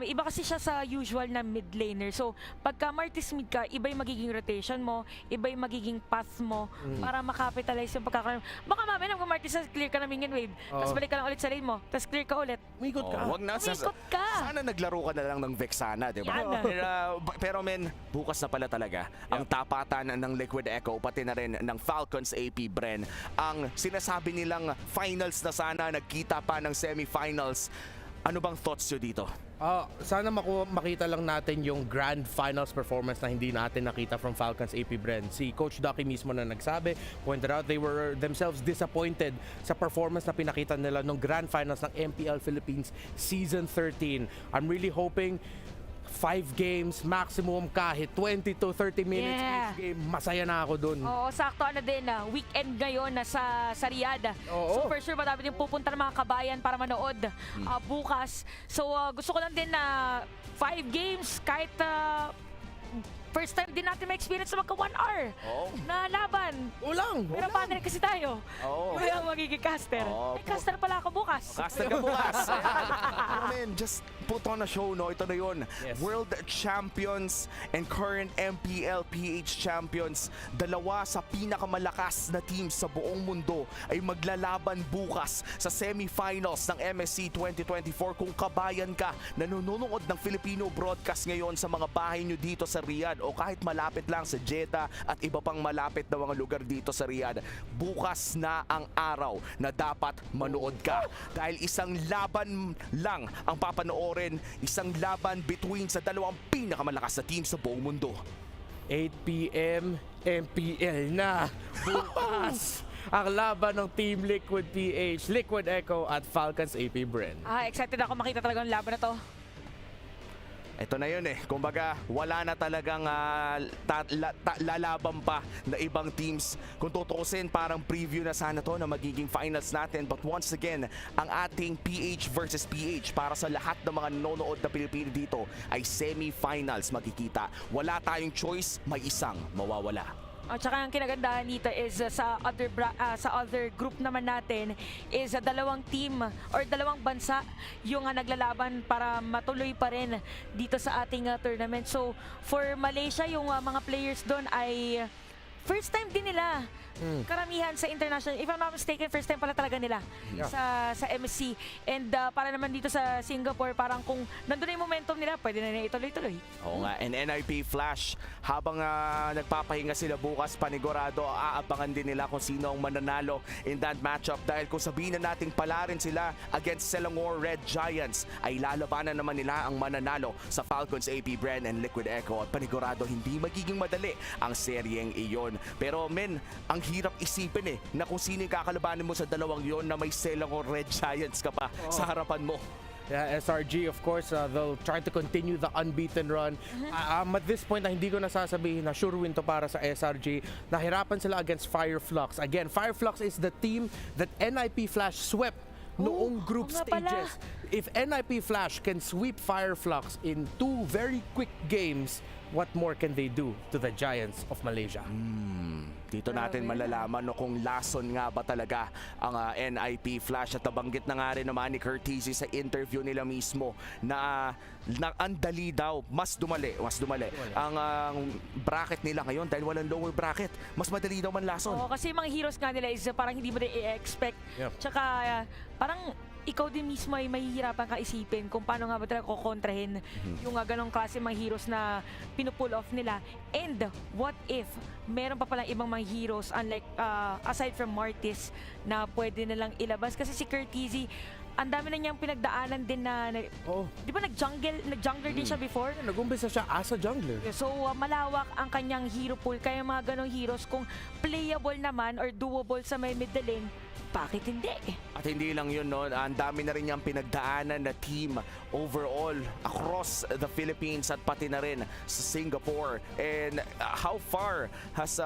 Iba kasi siya sa usual na mid laner. So, pagka Martis mid ka, iba yung magiging rotation mo, iba yung magiging path mo para makapitalize yung pagkakaroon. Baka mamaya nang Martis clear ka na minion wave, tapos balik ka lang ulit sa lane mo, tapos clear ka ulit. Umikot ka. Wag na. Sana naglaro ka na lang ng Vexana, di ba? Pero men, bukas na pala talaga ang tapatan ng Liquid Echo, pati na rin ng Falcons AP Bren. Ang sinasabi nilang finals na sana, nagkita pa ng semifinals. Ano bang thoughts nyo dito? Sana makita lang natin yung grand finals performance na hindi natin nakita from Falcons AP Bren. Si Coach Ducky mismo na nagsabi, pointed out they were themselves disappointed sa performance na pinakita nila nung grand finals ng MPL Philippines Season 13. I'm really hoping 5 games maximum, kahit 20 to 30 minutes each game, masaya na ako dun. Oo, sakto din weekend ngayon sa Riyadh. So for sure madami din pupunta ng mga kabayan para manood bukas. So gusto ko lang din na 5 games kahit first time din natin ma-experience na magka 1 hour na laban. Pero paano rin kasi tayo? Kaya magiging caster. Caster pala ako bukas. Caster ka bukas. Man, just put on a show, no? Ito na yun. World Champions and current MPL PH Champions. Dalawa sa pinakamalakas na team sa buong mundo ay maglalaban bukas sa semifinals ng MSC 2024. Kung kabayan ka, nanonood ng Filipino broadcast ngayon sa mga bahay nyo dito sa Riyadh o kahit malapit lang sa Jeddah at iba pang malapit na mga lugar dito sa Riyadh, bukas na ang araw na dapat manood ka. Dahil isang laban lang ang papanoorin, isang laban between sa dalawang pinakamalakas na team sa buong mundo. 8 p.m. MPL na. Bukas ang laban ng Team Liquid PH, Liquid Echo at Falcons AP Bren. Excited ako makita talaga ng laban na to. Ito na yun kumbaga wala na talagang lalaban pa na ibang teams. Kung tutuusin, parang preview na sana to na magiging finals natin. But once again, ang ating PH versus PH para sa lahat ng mga nanonood na Pilipino dito ay semi-finals magkikita. Wala tayong choice, may isang mawawala. At saka ang kinagandahan dito is sa other group naman natin is dalawang team or dalawang bansa yung naglalaban para matuloy pa rin dito sa ating tournament. So for Malaysia, yung mga players doon ay first time din nila. Karamihan sa international, if I'm not mistaken, first time pala talaga nila sa MSC. And para naman dito sa Singapore, parang kung nandun na yung momentum nila, pwede na ituloy-tuloy. Oo nga, and NIP Flash, habang nagpapahinga sila bukas, panigurado, aabangan din nila kung sino ang mananalo in that matchup. Dahil kung sabihin na nating palarin sila against Selangor Red Giants, ay lalabanan naman nila ang mananalo sa Falcons AP Bren and Liquid Echo. At panigurado, hindi magiging madali ang seryeng iyon. Pero men, ang hirap isipin na kung sino yung kakalabanin mo sa dalawang yon na may Selangor Red Giants ka pa sa harapan mo. Yeah, SRG, of course, they'll try to continue the unbeaten run. At this point, hindi ko nasasabihin na sure win to para sa SRG. Nahirapan sila against Fireflux. Again, Fireflux is the team that NIP Flash swept noong group stages. If NIP Flash can sweep Fireflux in 2 very quick games, what more can they do to the Giants of Malaysia? Dito natin malalaman no, kung lason nga ba talaga ang NIP Flash, at nabanggit na nga rin naman ni Curtizzi sa interview nila mismo na ang dali daw, mas dumali ang bracket nila ngayon dahil walang lower bracket. Mas madali daw man lason. Oo, kasi mga heroes nga nila is parang hindi mo na i-expect. Yep. Tsaka parang ikaw din mismo ay mahihirapan ka isipin kung paano nga ba talaga kukontrahin yung ganong klase mga heroes na pinupull off nila. And what if meron pa palang ibang mga heroes unlike aside from Martis na pwede nilang ilabas, kasi si Curtizzi ang dami na niyang pinagdaanan din na di ba nag-jungler din siya before? Nag-umpisa siya as a jungler. So malawak ang kanyang hero pool, kaya mga ganong heroes kung playable naman or doable sa may mid lane, bakit hindi? At hindi lang yun, no? Ang dami na rin niyang pinagdaanan na team overall across the Philippines at pati na rin sa Singapore. And how far has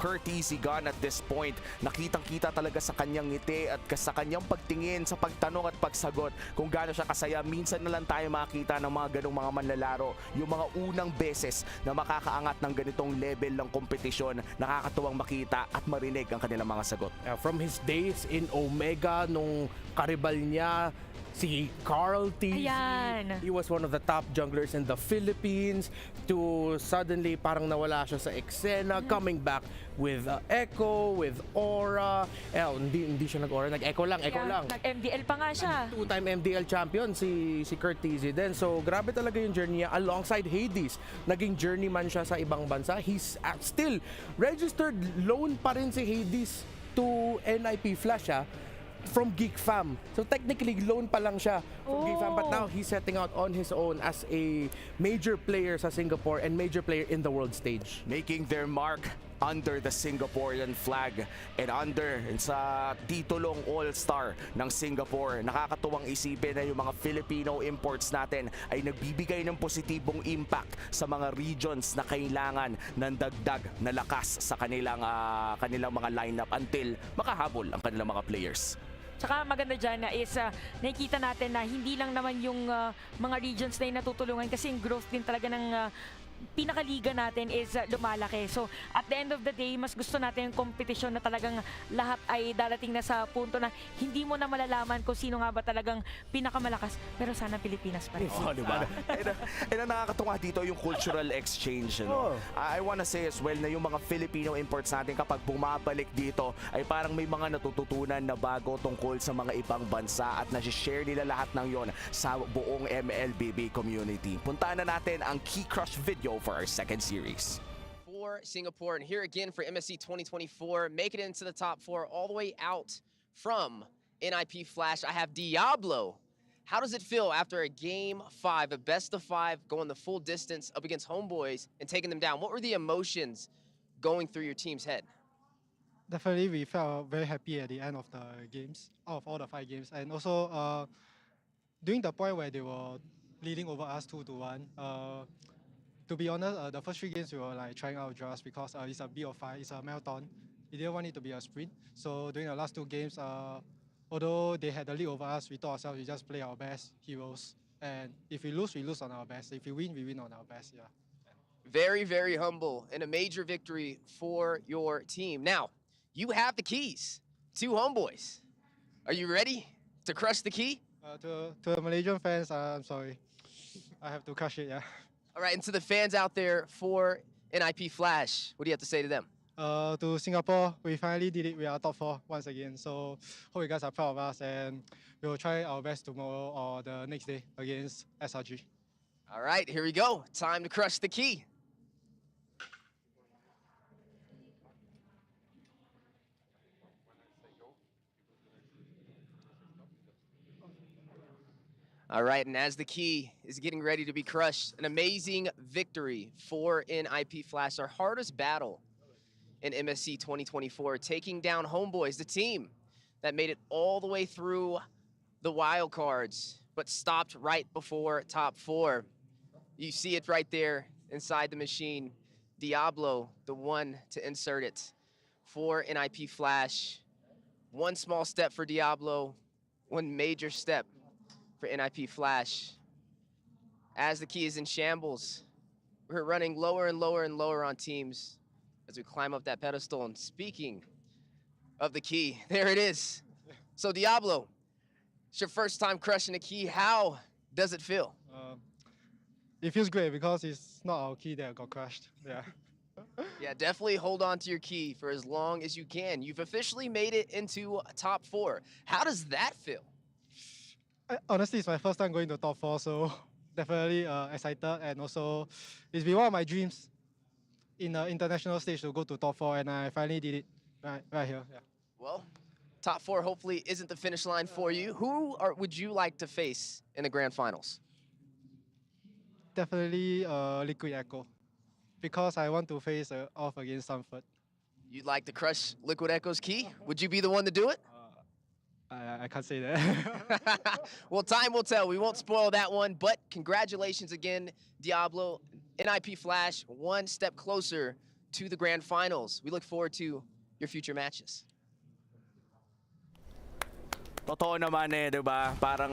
Curtizzi gone at this point? Nakitang-kita talaga sa kanyang ngiti at sa kanyang pagtingin, sa pagtanong at pagsagot kung gaano siya kasaya. Minsan na lang tayo makakita ng mga ganong mga manlalaro. Yung mga unang beses na makakaangat ng ganitong level ng kompetisyon, nakakatuwang makita at marinig ang kanilang mga sagot. From his days in Omega, nung karibal niya si Carl Tizzi. Ayan. He was one of the top junglers in the Philippines, to suddenly parang nawala siya sa eksena, coming back with Echo, with Aura. Hindi siya nag-Aura, nag-Echo lang, Echo lang. Nag-MDL pa nga siya. Two-time MDL champion si Curtizzi din. So grabe talaga yung journey niya alongside Hades. Naging journeyman siya sa ibang bansa. He's still registered loan pa rin si Hades to NIP Flash from Geek Fam. So technically loan pa lang siya from Geek Fam, but now he's setting out on his own as a major player sa Singapore and major player in the world stage. Making their mark under the Singaporean flag and sa titulong All-Star ng Singapore. Nakakatuwang isipin na yung mga Filipino imports natin ay nagbibigay ng positibong impact sa mga regions na kailangan ng dagdag na lakas sa kanilang mga lineup until makahabol ang kanilang mga players. Tsaka maganda dyan is nakikita natin na hindi lang naman yung mga regions na yung natutulungan, kasi yung growth din talaga ng pinakaliga natin is lumalaki. So at the end of the day, mas gusto natin yung competition na talagang lahat ay darating na sa punto na hindi mo na malalaman kung sino nga ba talagang pinakamalakas, pero sana Pilipinas pa rin. Diba? And ang nakakatuwa dito yung cultural exchange. No? I wanna say as well na yung mga Filipino imports natin kapag bumabalik dito ay parang may mga natututunan na bago tungkol sa mga ibang bansa at nasi-share nila lahat ng yon sa buong MLBB community. Puntaan na natin ang Key Crush video for our second series. For Singapore, and here again for MSC 2024, make it into the top 4 all the way out from NIP Flash. I have Diablo. How does it feel after a game 5, a best of 5, going the full distance up against Homeboys and taking them down? What were the emotions going through your team's head? Definitely, we felt very happy at the end of the games, of all the 5 games. And also, during the point where they were leading over us 2-1, to be honest, the first 3 games we were like trying out draws because it's a BO5, it's a marathon. We didn't want it to be a sprint. So during the last 2 games, although they had the lead over us, we thought ourselves we just play our best heroes. And if we lose on our best. If we win on our best, yeah. Very, very humble and a major victory for your team. Now, you have the keys to Homeboys. Are you ready to crush the key? To the Malaysian fans, I'm sorry. I have to crush it, yeah. All right, and to the fans out there for NIP Flash, what do you have to say to them? To Singapore, we finally did it. We are top 4 once again. So hope you guys are proud of us, and we will try our best tomorrow or the next day against SRG. All right, here we go. Time to crush the key. All right, and as the key is getting ready to be crushed, an amazing victory for NIP Flash, our hardest battle in MSC 2024, taking down Homeboys, the team that made it all the way through the wild cards, but stopped right before top 4. You see it right there inside the machine. Diablo, the one to insert it for NIP Flash. One small step for Diablo, one major step for NIP Flash. As the key is in shambles, We're running lower and lower and lower on teams as we climb up that pedestal. And speaking of the key, there it is. So Diablo, it's your first time crushing a key. How does it feel? It feels great because it's not our key that got crushed. Yeah. Yeah, definitely hold on to your key for as long as you can. You've officially made it into top 4. How does that feel? Honestly, it's my first time going to top 4, so definitely excited, and also it's been one of my dreams in the international stage to go to top 4, and I finally did it right here. Yeah. Well, top 4 hopefully isn't the finish line for you. Who would you like to face in the grand finals? Definitely Liquid Echo, because I want to face off against Sanford. You'd like to crush Liquid Echo's key? Would you be the one to do it? I can't say that. Well, time will tell. We won't spoil that one, but congratulations again, Diablo. NIP Flash, one step closer to the grand finals. We look forward to your future matches. Totoo naman eh, di ba? Parang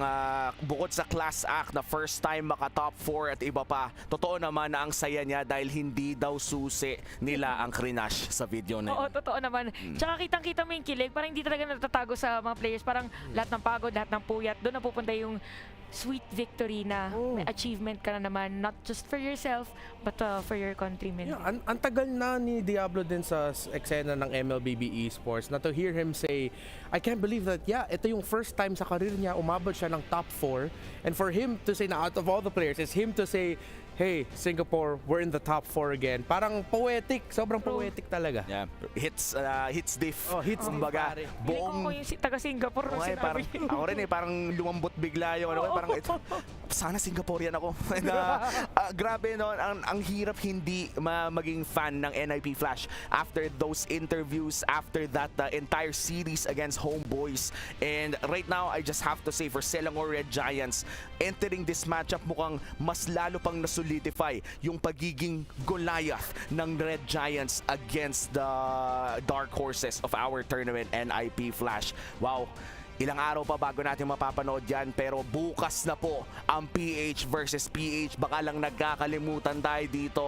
bukod sa class act na first time maka-top 4 at iba pa, totoo naman na ang saya niya dahil hindi daw susi nila ang crinash sa video na yun. Oo, totoo naman. Tsaka kitang-kita mo yung kilig, parang hindi talaga natatago sa mga players. Parang lahat ng pagod, lahat ng puyat, doon napupunta yung sweet victory na may achievement ka na naman, not just for yourself, but for your countrymen. Yeah, ang tagal na ni Diablo din sa eksena ng MLBB Esports, na to hear him say, I can't believe that, yeah, ito yung first time sa career niya, umabot siya ng top 4, and for him to say na out of all the players, it's him to say, hey, Singapore, we're in the top 4 again. Parang poetic, sobrang poetic talaga. Yeah, hits diff. Oh, hits diff, pare. Buong ko yung taga-Singapore nung sinabi niya. Ako rin parang lumambot bigla yung parang sana Singaporean ako. Grabe no, ang hirap hindi maging fan ng NIP Flash after those interviews, after that entire series against Homeboys. And right now, I just have to say for Selangor Red Giants, entering this matchup mukhang mas lalo pang nasolidify yung pagiging Goliath ng Red Giants against the dark horses of our tournament, NIP Flash. Wow. Ilang araw pa bago natin mapapanood yan, pero bukas na po ang PH versus PH. Baka lang nagkakalimutan tayo dito.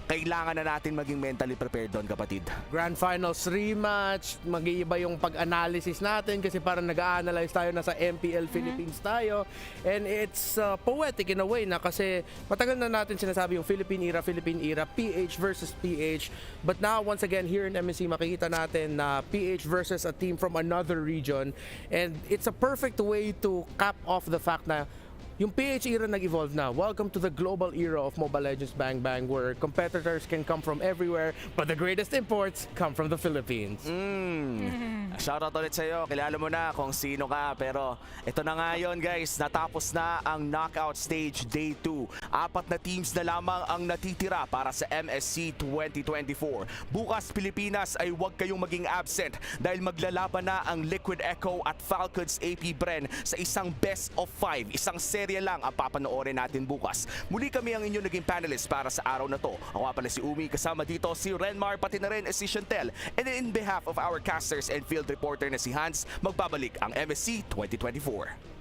Kailangan na natin maging mentally prepared doon, kapatid. Grand Finals rematch, mag-iiba yung pag-analysis natin kasi parang nag-a-analyze tayo, nasa MPL Philippines tayo. And it's poetic in a way na kasi matagal na natin sinasabi yung Philippine era, PH versus PH. But now, once again, here in MSC, makikita natin na PH versus a team from another region. And it's a perfect way to cap off the fact na yung PH era nag-evolve na. Welcome to the global era of Mobile Legends Bang Bang, where competitors can come from everywhere, but the greatest imports come from the Philippines. Shoutout ulit sa'yo. Kilala mo na kung sino ka. Pero ito na nga yun, guys. Natapos na ang knockout stage day 2. 4 na teams na lamang ang natitira para sa MSC 2024. Bukas, Pilipinas, ay huwag kayong maging absent dahil maglalaban na ang Liquid Echo at Falcons AP Bren sa isang best of 5. Isang serye lang ang papanoorin natin bukas. Muli kami ang inyong naging panelist para sa araw na to. Ako pala si Umi, kasama dito si Renmar, pati na rin si Chantel. And in behalf of our casters and field reporter na si Hans, magbabalik ang MSC 2024.